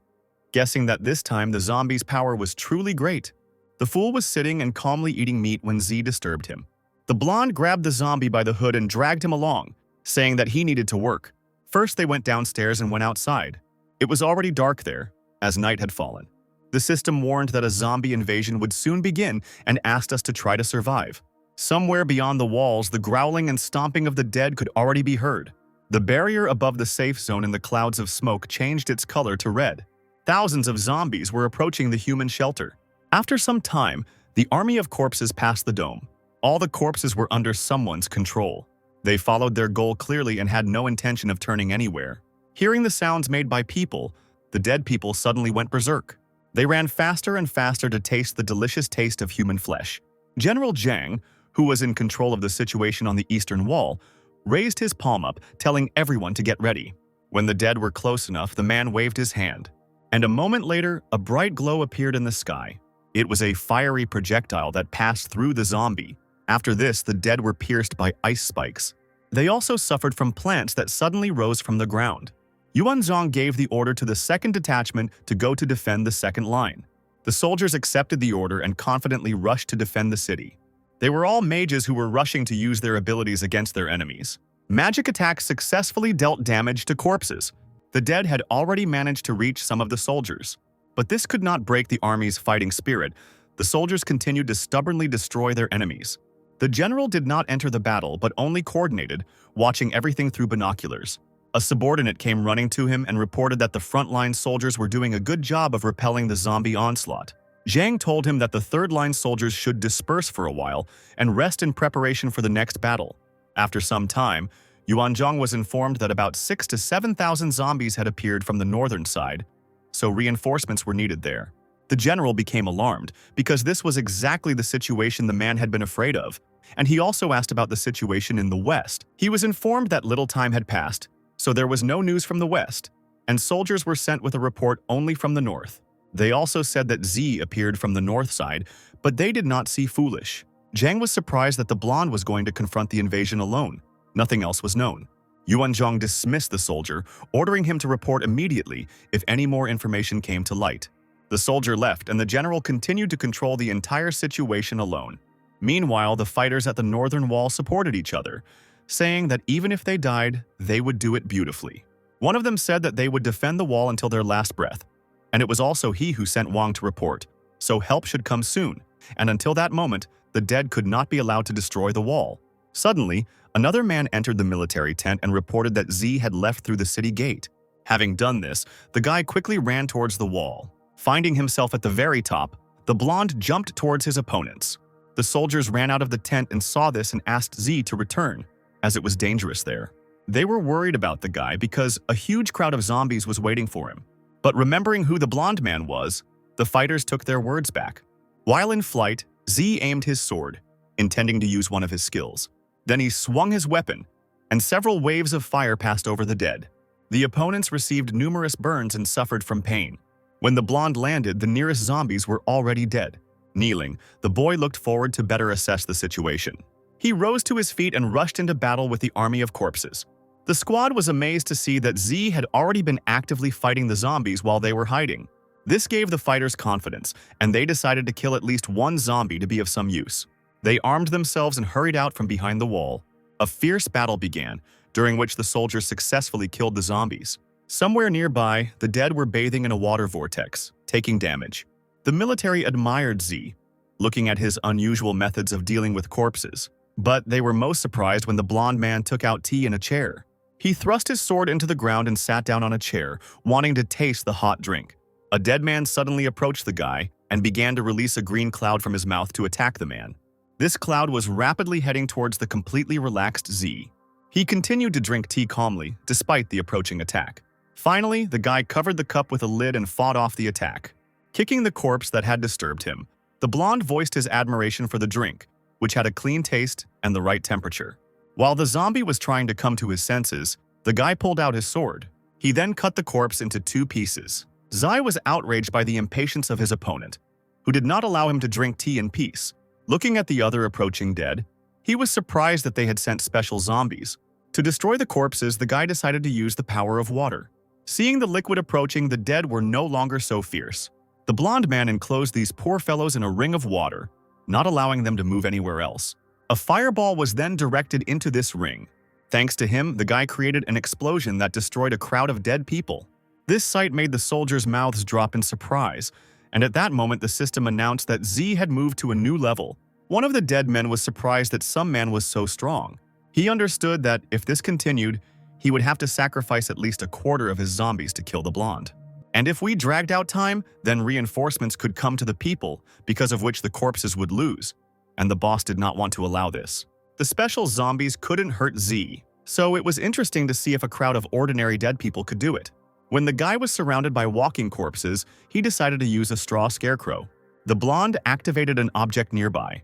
guessing that this time the zombie's power was truly great. The fool was sitting and calmly eating meat when Z disturbed him. The blonde grabbed the zombie by the hood and dragged him along, saying that he needed to work. First, they went downstairs and went outside. It was already dark there, as night had fallen. The system warned that a zombie invasion would soon begin and asked us to try to survive. Somewhere beyond the walls, the growling and stomping of the dead could already be heard. The barrier above the safe zone in the clouds of smoke changed its color to red. Thousands of zombies were approaching the human shelter. After some time, the army of corpses passed the dome. All the corpses were under someone's control. They followed their goal clearly and had no intention of turning anywhere. Hearing the sounds made by people, the dead people suddenly went berserk. They ran faster and faster to taste the delicious taste of human flesh. General Zhang, who was in control of the situation on the eastern wall, raised his palm up, telling everyone to get ready. When the dead were close enough, the man waved his hand. And a moment later, a bright glow appeared in the sky. It was a fiery projectile that passed through the zombie. After this, the dead were pierced by ice spikes. They also suffered from plants that suddenly rose from the ground. Yuanzhong gave the order to the second detachment to go to defend the second line. The soldiers accepted the order and confidently rushed to defend the city. They were all mages who were rushing to use their abilities against their enemies. Magic attacks successfully dealt damage to corpses. The dead had already managed to reach some of the soldiers. But this could not break the army's fighting spirit. The soldiers continued to stubbornly destroy their enemies. The general did not enter the battle but only coordinated, watching everything through binoculars. A subordinate came running to him and reported that the frontline soldiers were doing a good job of repelling the zombie onslaught. Zhang told him that the third-line soldiers should disperse for a while and rest in preparation for the next battle. After some time, Yuanzhong was informed that about 6,000 to 7,000 zombies had appeared from the northern side, so reinforcements were needed there. The general became alarmed because this was exactly the situation the man had been afraid of, and he also asked about the situation in the west. He was informed that little time had passed, so there was no news from the west, and soldiers were sent with a report only from the north. They also said that Z appeared from the north side, but they did not see Foolish. Zhang was surprised that the blonde was going to confront the invasion alone. Nothing else was known. Yuanzhong dismissed the soldier, ordering him to report immediately if any more information came to light. The soldier left, and the general continued to control the entire situation alone. Meanwhile, the fighters at the northern wall supported each other, saying that even if they died, they would do it beautifully. One of them said that they would defend the wall until their last breath, and it was also he who sent Wang to report, so help should come soon, and until that moment, the dead could not be allowed to destroy the wall. Suddenly, another man entered the military tent and reported that Z had left through the city gate. Having done this, the guy quickly ran towards the wall. Finding himself at the very top, the blonde jumped towards his opponents. The soldiers ran out of the tent and saw this and asked Z to return, as it was dangerous there. They were worried about the guy because a huge crowd of zombies was waiting for him. But remembering who the blonde man was, the fighters took their words back. While in flight, Z aimed his sword, intending to use one of his skills. Then he swung his weapon, and several waves of fire passed over the dead. The opponents received numerous burns and suffered from pain. When the blonde landed, the nearest zombies were already dead. Kneeling, the boy looked forward to better assess the situation. He rose to his feet and rushed into battle with the army of corpses. The squad was amazed to see that Z had already been actively fighting the zombies while they were hiding. This gave the fighters confidence, and they decided to kill at least one zombie to be of some use. They armed themselves and hurried out from behind the wall. A fierce battle began, during which the soldiers successfully killed the zombies. Somewhere nearby, the dead were bathing in a water vortex, taking damage. The military admired Z, looking at his unusual methods of dealing with corpses. But they were most surprised when the blonde man took out tea in a chair. He thrust his sword into the ground and sat down on a chair, wanting to taste the hot drink. A dead man suddenly approached the guy and began to release a green cloud from his mouth to attack the man. This cloud was rapidly heading towards the completely relaxed Z. He continued to drink tea calmly, despite the approaching attack. Finally, the guy covered the cup with a lid and fought off the attack. Kicking the corpse that had disturbed him, the blonde voiced his admiration for the drink, which had a clean taste and the right temperature. While the zombie was trying to come to his senses, the guy pulled out his sword. He then cut the corpse into 2 pieces. Zai was outraged by the impatience of his opponent, who did not allow him to drink tea in peace. Looking at the other approaching dead, he was surprised that they had sent special zombies. To destroy the corpses, the guy decided to use the power of water. Seeing the liquid approaching, the dead were no longer so fierce. The blonde man enclosed these poor fellows in a ring of water, not allowing them to move anywhere else. A fireball was then directed into this ring. Thanks to him, the guy created an explosion that destroyed a crowd of dead people. This sight made the soldiers' mouths drop in surprise, and at that moment the system announced that Z had moved to a new level. One of the dead men was surprised that some man was so strong. He understood that if this continued, he would have to sacrifice at least a quarter of his zombies to kill the blonde. And if we dragged out time, then reinforcements could come to the people, because of which the corpses would lose. And the boss did not want to allow this. The special zombies couldn't hurt Z, so it was interesting to see if a crowd of ordinary dead people could do it. When the guy was surrounded by walking corpses, he decided to use a straw scarecrow. The blonde activated an object nearby,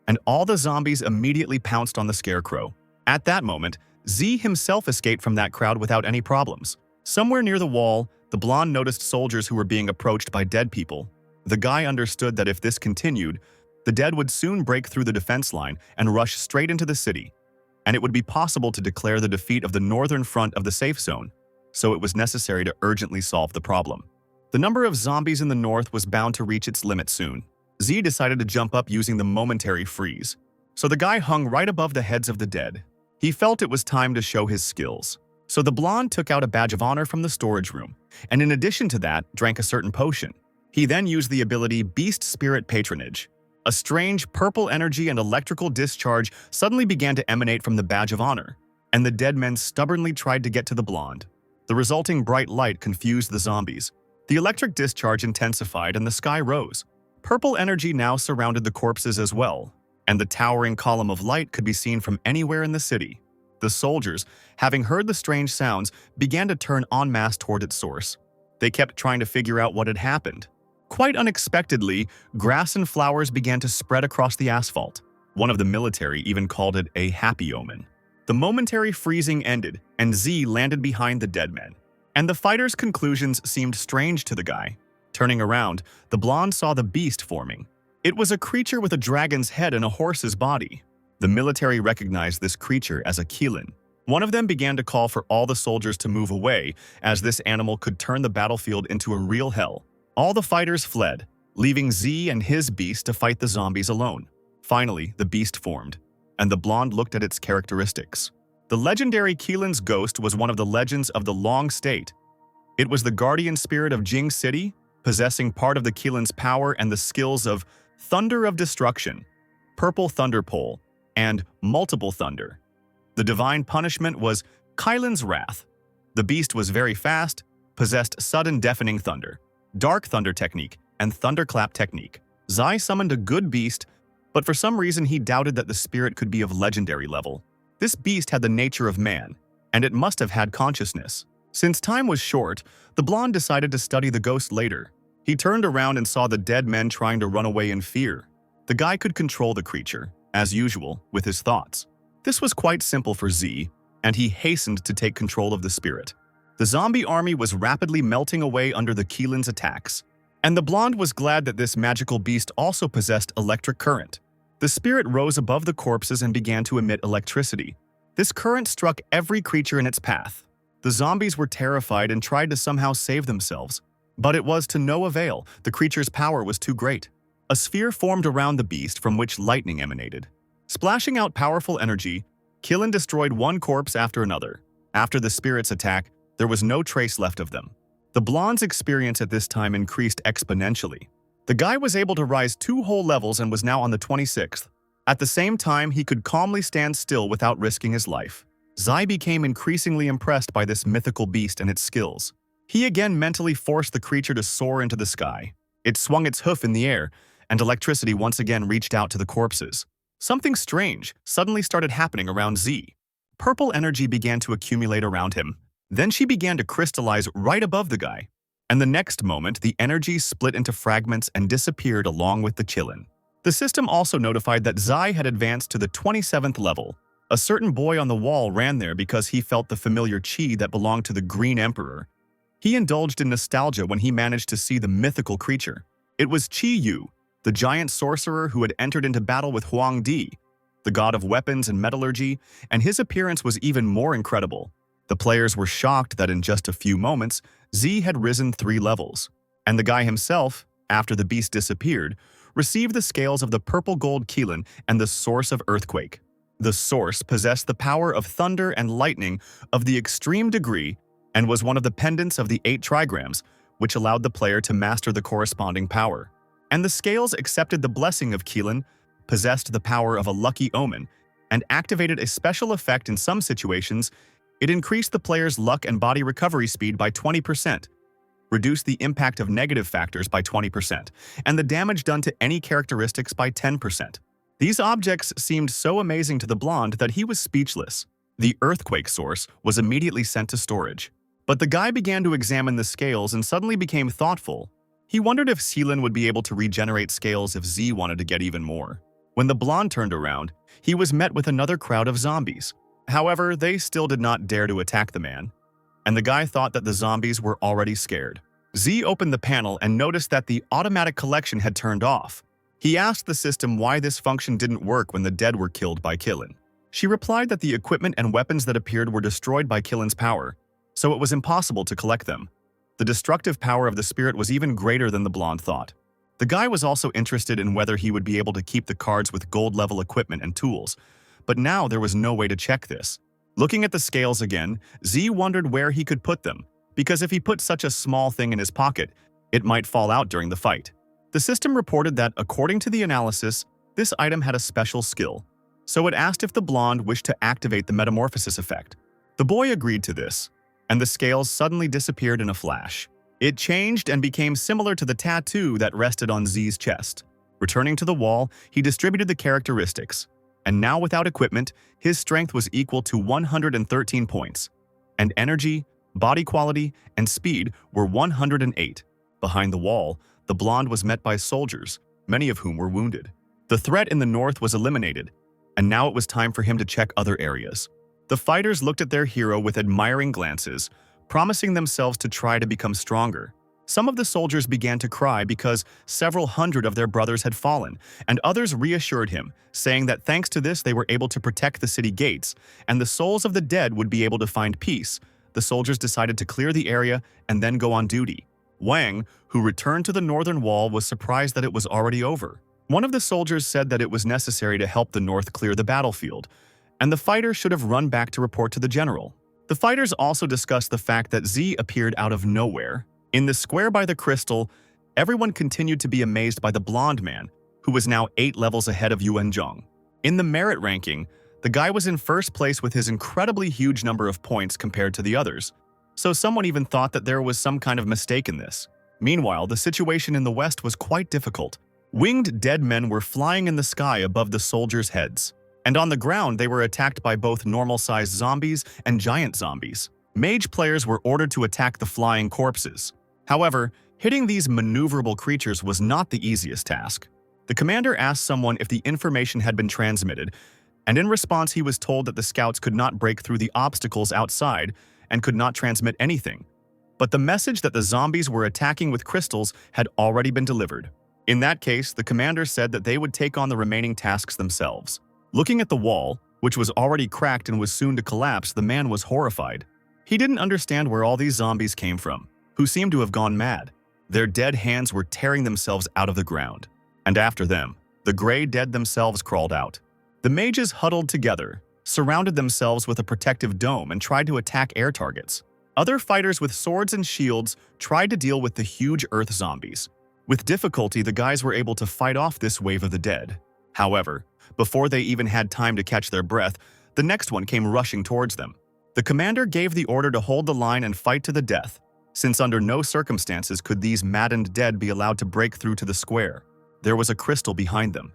and all the zombies immediately pounced on the scarecrow. At that moment, Z himself escaped from that crowd without any problems. Somewhere near the wall, the blonde noticed soldiers who were being approached by dead people. The guy understood that if this continued, the dead would soon break through the defense line and rush straight into the city, and it would be possible to declare the defeat of the northern front of the safe zone, so it was necessary to urgently solve the problem. The number of zombies in the north was bound to reach its limit soon. Z decided to jump up using the momentary freeze, so the guy hung right above the heads of the dead. He felt it was time to show his skills. So the blonde took out a badge of honor from the storage room, and in addition to that, drank a certain potion. He then used the ability Beast Spirit Patronage. A strange purple energy and electrical discharge suddenly began to emanate from the badge of honor, and the dead men stubbornly tried to get to the blonde. The resulting bright light confused the zombies. The electric discharge intensified and the sky rose. Purple energy now surrounded the corpses as well, and the towering column of light could be seen from anywhere in the city. The soldiers, having heard the strange sounds, began to turn en masse toward its source. They kept trying to figure out what had happened. Quite unexpectedly, grass and flowers began to spread across the asphalt. One of the military even called it a happy omen. The momentary freezing ended, and Z landed behind the dead men. And the fighter's conclusions seemed strange to the guy. Turning around, the blonde saw the beast forming. It was a creature with a dragon's head and a horse's body. The military recognized this creature as a Qilin. One of them began to call for all the soldiers to move away, as this animal could turn the battlefield into a real hell. All the fighters fled, leaving Z and his beast to fight the zombies alone. Finally, the beast formed, and the blonde looked at its characteristics. The legendary Qilin's ghost was one of the legends of the Long State. It was the guardian spirit of Jing City, possessing part of the Qilin's power and the skills of Thunder of Destruction, Purple Thunder Pole, and Multiple Thunder. The divine punishment was Qilin's Wrath. The beast was very fast, possessed Sudden Deafening Thunder, Dark Thunder Technique, and Thunderclap Technique. Zai summoned a good beast, but for some reason he doubted that the spirit could be of legendary level. This beast had the nature of man, and it must have had consciousness. Since time was short, the blonde decided to study the ghost later. He turned around and saw the dead men trying to run away in fear. The guy could control the creature, as usual, with his thoughts. This was quite simple for Z, and he hastened to take control of the spirit. The zombie army was rapidly melting away under the Qilin's attacks, and the blonde was glad that this magical beast also possessed electric current. The spirit rose above the corpses and began to emit electricity. This current struck every creature in its path. The zombies were terrified and tried to somehow save themselves, but it was to no avail. The creature's power was too great. A sphere formed around the beast from which lightning emanated. Splashing out powerful energy, Qilin destroyed one corpse after another. After the spirit's attack, there was no trace left of them. The blonde's experience at this time increased exponentially. The guy was able to rise 2 whole levels and was now on the 26th. At the same time, he could calmly stand still without risking his life. Zai became increasingly impressed by this mythical beast and its skills. He again mentally forced the creature to soar into the sky. It swung its hoof in the air, and electricity once again reached out to the corpses. Something strange suddenly started happening around Z. Purple energy began to accumulate around him. Then she began to crystallize right above the guy. And the next moment, the energy split into fragments and disappeared along with the Qilin. The system also notified that Zai had advanced to the 27th level. A certain boy on the wall ran there because he felt the familiar chi that belonged to the Green Emperor. He indulged in nostalgia when he managed to see the mythical creature. It was Qi Yu, the giant sorcerer who had entered into battle with Huang Di, the god of weapons and metallurgy, and his appearance was even more incredible. The players were shocked that in just a few moments, Z had risen 3 levels, and the guy himself, after the beast disappeared, received the scales of the purple gold Qilin and the source of earthquake. The source possessed the power of thunder and lightning of the extreme degree and was one of the pendants of the 8 trigrams, which allowed the player to master the corresponding power. And the scales accepted the blessing of Qilin, possessed the power of a lucky omen, and activated a special effect in some situations. It increased the player's luck and body recovery speed by 20%, reduced the impact of negative factors by 20%, and the damage done to any characteristics by 10%. These objects seemed so amazing to the blonde that he was speechless. The earthquake source was immediately sent to storage. But the guy began to examine the scales and suddenly became thoughtful. He wondered if Qilin would be able to regenerate scales if Z wanted to get even more. When the blonde turned around, he was met with another crowd of zombies. However, they still did not dare to attack the man, and the guy thought that the zombies were already scared. Z opened the panel and noticed that the automatic collection had turned off. He asked the system why this function didn't work when the dead were killed by Qilin. She replied that the equipment and weapons that appeared were destroyed by Qilin's power, so it was impossible to collect them. The destructive power of the spirit was even greater than the blonde thought. The guy was also interested in whether he would be able to keep the cards with gold-level equipment and tools, but now there was no way to check this. Looking at the scales again, Z wondered where he could put them, because if he put such a small thing in his pocket, it might fall out during the fight. The system reported that, according to the analysis, this item had a special skill, so it asked if the blonde wished to activate the metamorphosis effect. The boy agreed to this, and the scales suddenly disappeared in a flash. It changed and became similar to the tattoo that rested on Z's chest. Returning to the wall, he distributed the characteristics, and now without equipment, his strength was equal to 113 points, and energy, body quality, and speed were 108. Behind the wall, the blonde was met by soldiers, many of whom were wounded. The threat in the north was eliminated, and now it was time for him to check other areas. The fighters looked at their hero with admiring glances, promising themselves to try to become stronger. Some of the soldiers began to cry because several hundred of their brothers had fallen, and others reassured him, saying that thanks to this they were able to protect the city gates, and the souls of the dead would be able to find peace. The soldiers decided to clear the area and then go on duty. Wang, who returned to the northern wall, was surprised that it was already over. One of the soldiers said that it was necessary to help the north clear the battlefield, and the fighter should have run back to report to the general. The fighters also discussed the fact that Z appeared out of nowhere. In the square by the crystal, everyone continued to be amazed by the blonde man, who was now 8 levels ahead of Yuan Zhong. In the merit ranking, the guy was in first place with his incredibly huge number of points compared to the others, so someone even thought that there was some kind of mistake in this. Meanwhile, the situation in the west was quite difficult. Winged dead men were flying in the sky above the soldiers' heads, and on the ground they were attacked by both normal-sized zombies and giant zombies. Mage players were ordered to attack the flying corpses. However, hitting these maneuverable creatures was not the easiest task. The commander asked someone if the information had been transmitted, and in response he was told that the scouts could not break through the obstacles outside and could not transmit anything. But the message that the zombies were attacking with crystals had already been delivered. In that case, the commander said that they would take on the remaining tasks themselves. Looking at the wall, which was already cracked and was soon to collapse, the man was horrified. He didn't understand where all these zombies came from, who seemed to have gone mad. Their dead hands were tearing themselves out of the ground. And after them, the gray dead themselves crawled out. The mages huddled together, surrounded themselves with a protective dome, and tried to attack air targets. Other fighters with swords and shields tried to deal with the huge earth zombies. With difficulty, the guys were able to fight off this wave of the dead. However, before they even had time to catch their breath, the next one came rushing towards them. The commander gave the order to hold the line and fight to the death, since under no circumstances could these maddened dead be allowed to break through to the square. There was a crystal behind them,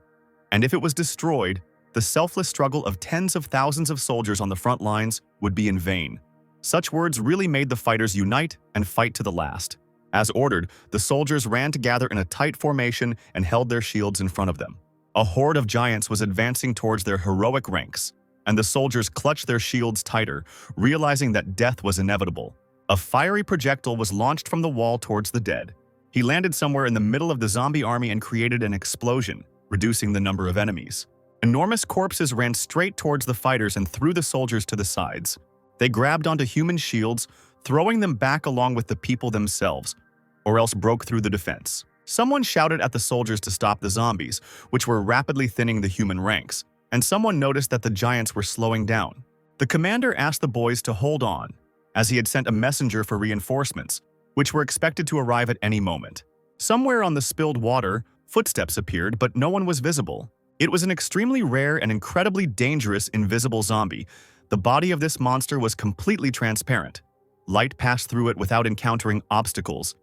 and if it was destroyed, the selfless struggle of tens of thousands of soldiers on the front lines would be in vain. Such words really made the fighters unite and fight to the last. As ordered, the soldiers ran together in a tight formation and held their shields in front of them. A horde of giants was advancing towards their heroic ranks, and the soldiers clutched their shields tighter, realizing that death was inevitable. A fiery projectile was launched from the wall towards the dead. He landed somewhere in the middle of the zombie army and created an explosion, reducing the number of enemies. Enormous corpses ran straight towards the fighters and threw the soldiers to the sides. They grabbed onto human shields, throwing them back along with the people themselves, or else broke through the defense. Someone shouted at the soldiers to stop the zombies, which were rapidly thinning the human ranks, and someone noticed that the giants were slowing down. The commander asked the boys to hold on, as he had sent a messenger for reinforcements, which were expected to arrive at any moment. Somewhere on the spilled water, footsteps appeared, but no one was visible. It was an extremely rare and incredibly dangerous invisible zombie. The body of this monster was completely transparent. Light passed through it without encountering obstacles.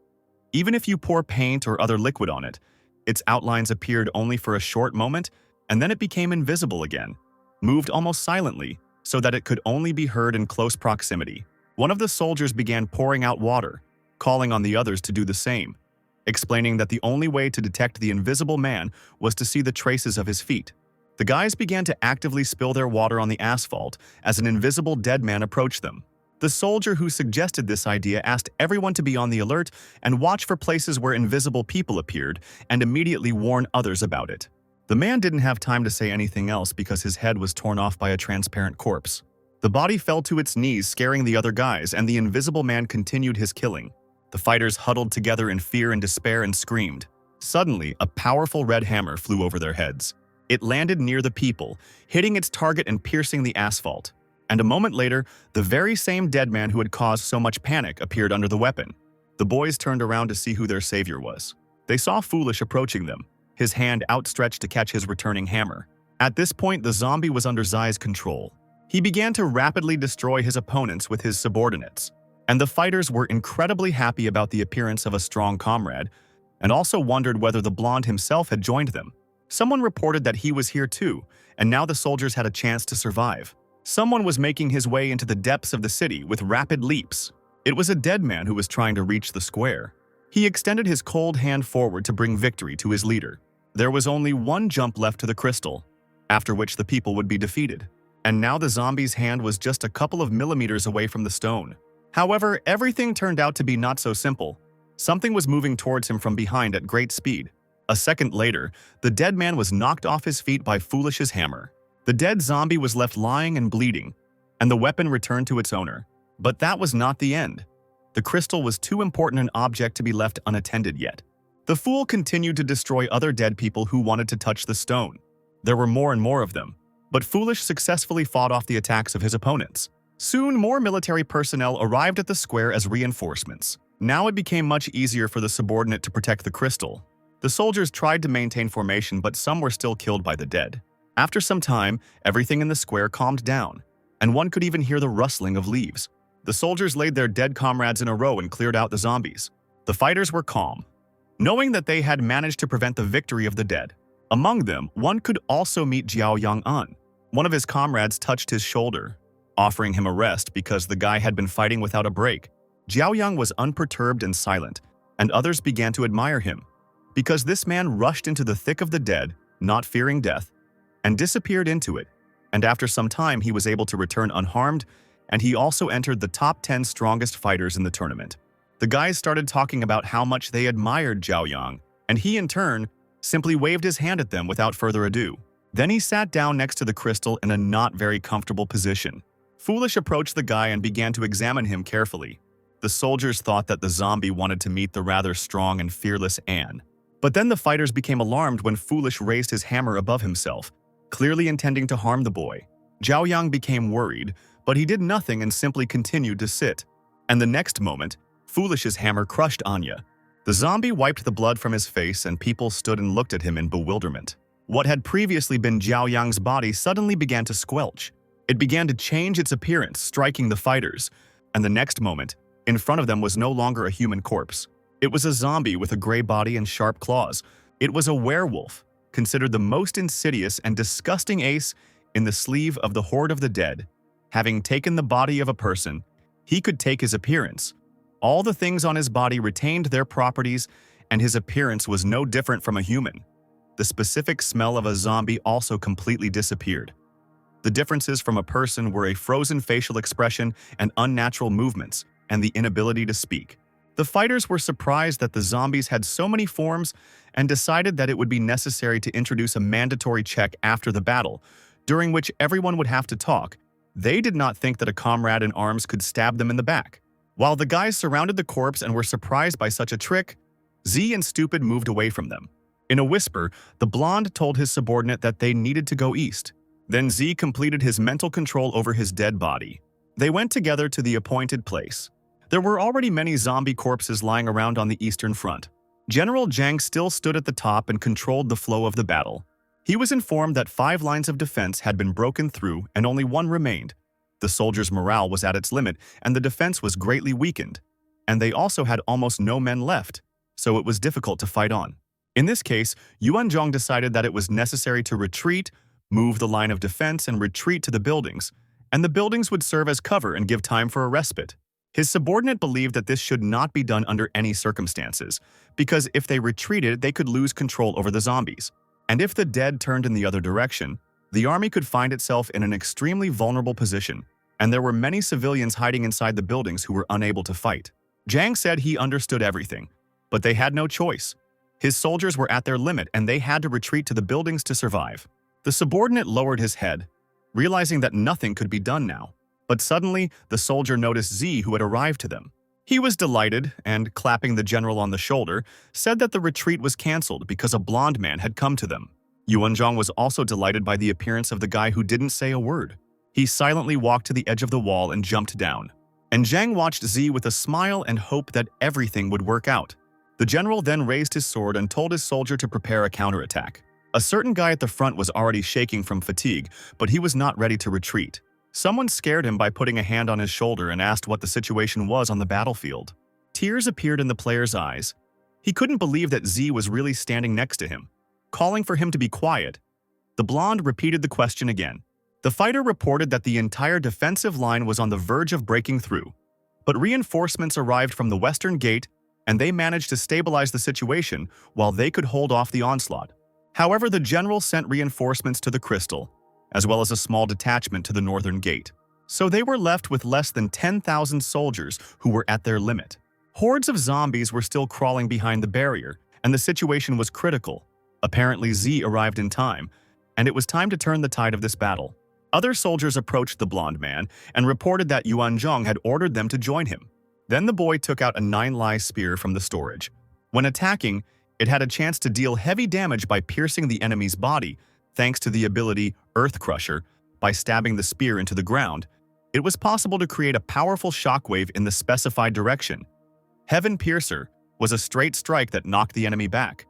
Even if you pour paint or other liquid on it, its outlines appeared only for a short moment, and then it became invisible again, moved almost silently, so that it could only be heard in close proximity. One of the soldiers began pouring out water, calling on the others to do the same, explaining that the only way to detect the invisible man was to see the traces of his feet. The guys began to actively spill their water on the asphalt as an invisible dead man approached them. The soldier who suggested this idea asked everyone to be on the alert and watch for places where invisible people appeared and immediately warn others about it. The man didn't have time to say anything else because his head was torn off by a transparent corpse. The body fell to its knees, scaring the other guys, and the invisible man continued his killing. The fighters huddled together in fear and despair and screamed. Suddenly, a powerful red hammer flew over their heads. It landed near the people, hitting its target and piercing the asphalt. And a moment later, the very same dead man who had caused so much panic appeared under the weapon. The boys turned around to see who their savior was. They saw Foolish approaching them, his hand outstretched to catch his returning hammer. At this point, the zombie was under Zai's control. He began to rapidly destroy his opponents with his subordinates, and the fighters were incredibly happy about the appearance of a strong comrade, and also wondered whether the blonde himself had joined them. Someone reported that he was here too, and now the soldiers had a chance to survive. Someone was making his way into the depths of the city with rapid leaps. It was a dead man who was trying to reach the square. He extended his cold hand forward to bring victory to his leader. There was only one jump left to the crystal, after which the people would be defeated. And now the zombie's hand was just a couple of millimeters away from the stone. However, everything turned out to be not so simple. Something was moving towards him from behind at great speed. A second later, the dead man was knocked off his feet by Foolish's hammer. The dead zombie was left lying and bleeding, and the weapon returned to its owner. But that was not the end. The crystal was too important an object to be left unattended yet. The fool continued to destroy other dead people who wanted to touch the stone. There were more and more of them, but Foolish successfully fought off the attacks of his opponents. Soon, more military personnel arrived at the square as reinforcements. Now it became much easier for the subordinate to protect the crystal. The soldiers tried to maintain formation, but some were still killed by the dead. After some time, everything in the square calmed down, and one could even hear the rustling of leaves. The soldiers laid their dead comrades in a row and cleared out the zombies. The fighters were calm, knowing that they had managed to prevent the victory of the dead. Among them, one could also meet Jiao Yang-un. One of his comrades touched his shoulder, offering him a rest because the guy had been fighting without a break. Jiao Yang was unperturbed and silent, and others began to admire him, because this man rushed into the thick of the dead, not fearing death, and disappeared into it, and after some time he was able to return unharmed, and he also entered the top 10 strongest fighters in the tournament. The guys started talking about how much they admired Jiao Yang, and he in turn simply waved his hand at them without further ado. Then he sat down next to the crystal in a not very comfortable position. Foolish approached the guy and began to examine him carefully. The soldiers thought that the zombie wanted to meet the rather strong and fearless Anne. But then the fighters became alarmed when Foolish raised his hammer above himself, clearly intending to harm the boy. Jiao Yang became worried, but he did nothing and simply continued to sit. And the next moment, Foolish's hammer crushed Anya. The zombie wiped the blood from his face and people stood and looked at him in bewilderment. What had previously been Jiao Yang's body suddenly began to squelch. It began to change its appearance, striking the fighters. And the next moment, in front of them was no longer a human corpse. It was a zombie with a gray body and sharp claws. It was a werewolf, considered the most insidious and disgusting ace in the sleeve of the Horde of the Dead. Having taken the body of a person, he could take his appearance. All the things on his body retained their properties, and his appearance was no different from a human. The specific smell of a zombie also completely disappeared. The differences from a person were a frozen facial expression and unnatural movements, and the inability to speak. The fighters were surprised that the zombies had so many forms and decided that it would be necessary to introduce a mandatory check after the battle, during which everyone would have to talk. They did not think that a comrade in arms could stab them in the back. While the guys surrounded the corpse and were surprised by such a trick, Z and Stupid moved away from them. In a whisper, the blonde told his subordinate that they needed to go east. Then Z completed his mental control over his dead body. They went together to the appointed place. There were already many zombie corpses lying around on the eastern front. General Zhang still stood at the top and controlled the flow of the battle. He was informed that 5 lines of defense had been broken through and only 1 remained. The soldiers' morale was at its limit and the defense was greatly weakened. And they also had almost no men left, so it was difficult to fight on. In this case, Yuanzhong decided that it was necessary to retreat, move the line of defense and retreat to the buildings, and the buildings would serve as cover and give time for a respite. His subordinate believed that this should not be done under any circumstances, because if they retreated, they could lose control over the zombies. And if the dead turned in the other direction, the army could find itself in an extremely vulnerable position, and there were many civilians hiding inside the buildings who were unable to fight. Zhang said he understood everything, but they had no choice. His soldiers were at their limit and they had to retreat to the buildings to survive. The subordinate lowered his head, realizing that nothing could be done now. But suddenly, the soldier noticed Z who had arrived to them. He was delighted and, clapping the general on the shoulder, said that the retreat was cancelled because a blonde man had come to them. Yuanzhong was also delighted by the appearance of the guy who didn't say a word. He silently walked to the edge of the wall and jumped down. And Zhang watched Z with a smile and hope that everything would work out. The general then raised his sword and told his soldier to prepare a counterattack. A certain guy at the front was already shaking from fatigue, but he was not ready to retreat. Someone scared him by putting a hand on his shoulder and asked what the situation was on the battlefield. Tears appeared in the player's eyes. He couldn't believe that Z was really standing next to him, calling for him to be quiet. The blonde repeated the question again. The fighter reported that the entire defensive line was on the verge of breaking through, but reinforcements arrived from the western gate and they managed to stabilize the situation while they could hold off the onslaught. However, the general sent reinforcements to the crystal, as well as a small detachment to the northern gate. So they were left with less than 10,000 soldiers who were at their limit. Hordes of zombies were still crawling behind the barrier, and the situation was critical. Apparently Z arrived in time, and it was time to turn the tide of this battle. Other soldiers approached the blonde man and reported that Yuanzhong had ordered them to join him. Then the boy took out a 9-lie spear from the storage. When attacking, it had a chance to deal heavy damage by piercing the enemy's body, thanks to the ability Earth Crusher. By stabbing the spear into the ground, it was possible to create a powerful shockwave in the specified direction. Heaven Piercer was a straight strike that knocked the enemy back.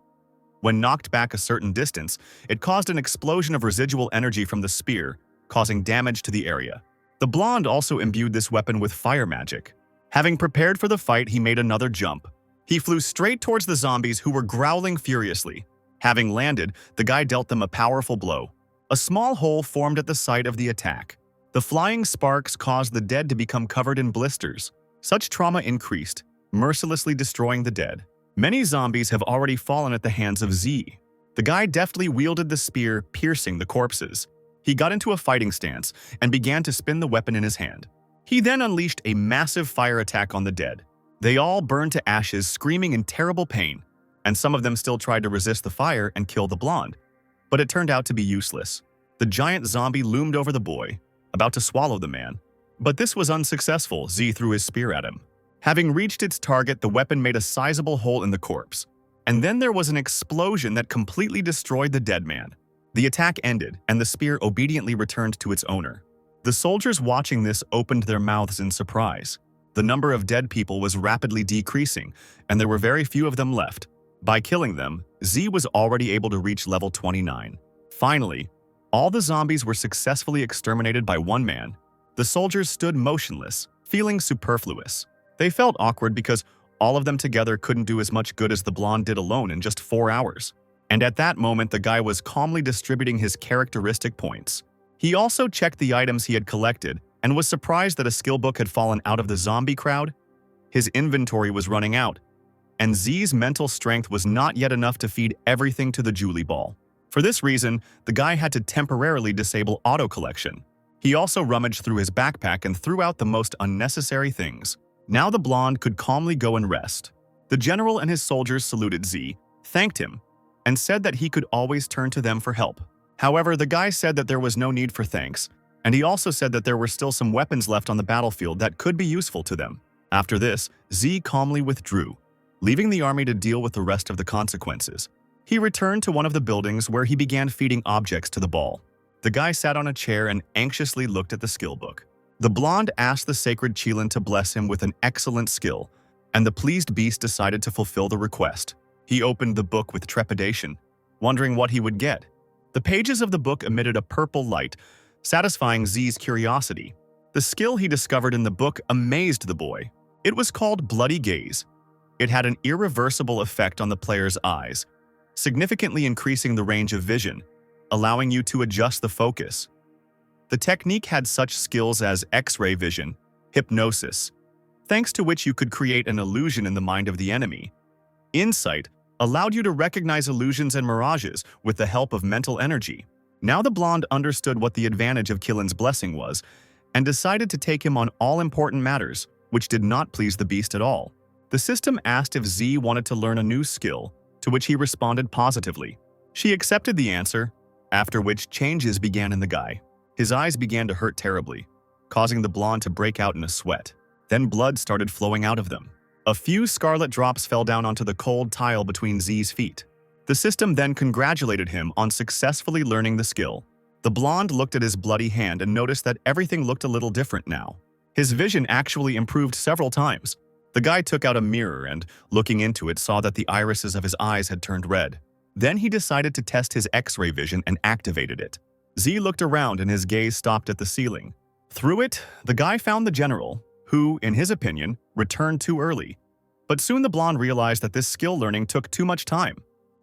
When knocked back a certain distance, it caused an explosion of residual energy from the spear, causing damage to the area. The blonde also imbued this weapon with fire magic. Having prepared for the fight, he made another jump. He flew straight towards the zombies who were growling furiously. Having landed, the guy dealt them a powerful blow. A small hole formed at the site of the attack. The flying sparks caused the dead to become covered in blisters. Such trauma increased, mercilessly destroying the dead. Many zombies have already fallen at the hands of Z. The guy deftly wielded the spear, piercing the corpses. He got into a fighting stance and began to spin the weapon in his hand. He then unleashed a massive fire attack on the dead. They all burned to ashes, screaming in terrible pain, and some of them still tried to resist the fire and kill the blonde. But it turned out to be useless. The giant zombie loomed over the boy, about to swallow the man. But this was unsuccessful. Z threw his spear at him. Having reached its target, the weapon made a sizable hole in the corpse. And then there was an explosion that completely destroyed the dead man. The attack ended, and the spear obediently returned to its owner. The soldiers watching this opened their mouths in surprise. The number of dead people was rapidly decreasing, and there were very few of them left. By killing them, Z was already able to reach level 29. Finally, all the zombies were successfully exterminated by one man. The soldiers stood motionless, feeling superfluous. They felt awkward because all of them together couldn't do as much good as the blonde did alone in just 4 hours. And at that moment, the guy was calmly distributing his characteristic points. He also checked the items he had collected and was surprised that a skill book had fallen out of the zombie crowd. His inventory was running out, and Z's mental strength was not yet enough to feed everything to the Julie ball. For this reason, the guy had to temporarily disable auto-collection. He also rummaged through his backpack and threw out the most unnecessary things. Now the blonde could calmly go and rest. The general and his soldiers saluted Z, thanked him, and said that he could always turn to them for help. However, the guy said that there was no need for thanks, and he also said that there were still some weapons left on the battlefield that could be useful to them. After this, Z calmly withdrew, leaving the army to deal with the rest of the consequences. He returned to one of the buildings where he began feeding objects to the ball. The guy sat on a chair and anxiously looked at the skill book. The blonde asked the sacred Qilin to bless him with an excellent skill, and the pleased beast decided to fulfill the request. He opened the book with trepidation, wondering what he would get. The pages of the book emitted a purple light, satisfying Z's curiosity. The skill he discovered in the book amazed the boy. It was called Bloody Gaze. It had an irreversible effect on the player's eyes, significantly increasing the range of vision, allowing you to adjust the focus. The technique had such skills as X-ray vision, hypnosis, thanks to which you could create an illusion in the mind of the enemy. Insight allowed you to recognize illusions and mirages with the help of mental energy. Now the blonde understood what the advantage of Qilin's blessing was, and decided to take him on all important matters, which did not please the beast at all. The system asked if Z wanted to learn a new skill, to which he responded positively. She accepted the answer, after which changes began in the guy. His eyes began to hurt terribly, causing the blonde to break out in a sweat. Then blood started flowing out of them. A few scarlet drops fell down onto the cold tile between Z's feet. The system then congratulated him on successfully learning the skill. The blonde looked at his bloody hand and noticed that everything looked a little different now. His vision actually improved several times. The guy took out a mirror and, looking into it, saw that the irises of his eyes had turned red. Then he decided to test his X-ray vision and activated it. Z looked around and his gaze stopped at the ceiling. Through it, the guy found the general, who, in his opinion, returned too early. But soon the blonde realized that this skill learning took too much time.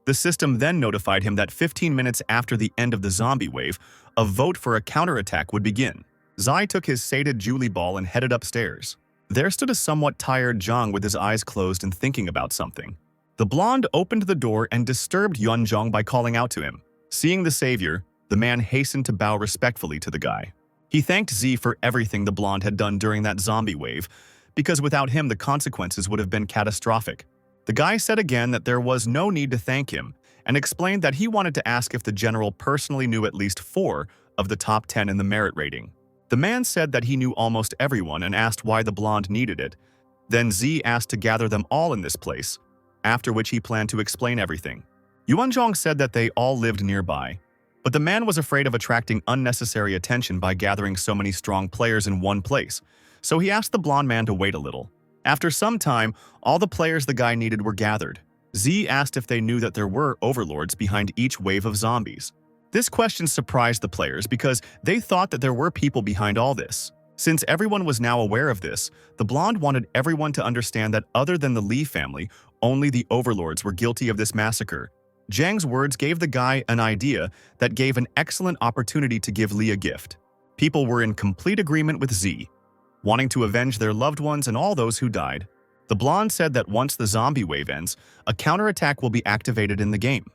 The system then notified him that 15 minutes after the end of the zombie wave, a vote for a counterattack would begin. Zai took his sated Julie ball and headed upstairs. There stood a somewhat tired Zhang with his eyes closed and thinking about something. The blonde opened the door and disturbed Yunzhong by calling out to him. Seeing the savior, the man hastened to bow respectfully to the guy. He thanked Z for everything the blonde had done during that zombie wave, because without him the consequences would have been catastrophic. The guy said again that there was no need to thank him, and explained that he wanted to ask if the general personally knew at least 4 of the top 10 in the merit rating. The man said that he knew almost everyone and asked why the blonde needed it. Then Z asked to gather them all in this place, after which he planned to explain everything. Yuanzhong said that they all lived nearby, but the man was afraid of attracting unnecessary attention by gathering so many strong players in one place, so he asked the blonde man to wait a little. After some time, all the players the guy needed were gathered. Z asked if they knew that there were overlords behind each wave of zombies. This question surprised the players because they thought that there were people behind all this. Since everyone was now aware of this, the blonde wanted everyone to understand that other than the Lee family, only the overlords were guilty of this massacre. Zhang's words gave the guy an idea that gave an excellent opportunity to give Lee a gift. People were in complete agreement with Z, wanting to avenge their loved ones and all those who died. The blonde said that once the zombie wave ends, a counterattack will be activated in the game.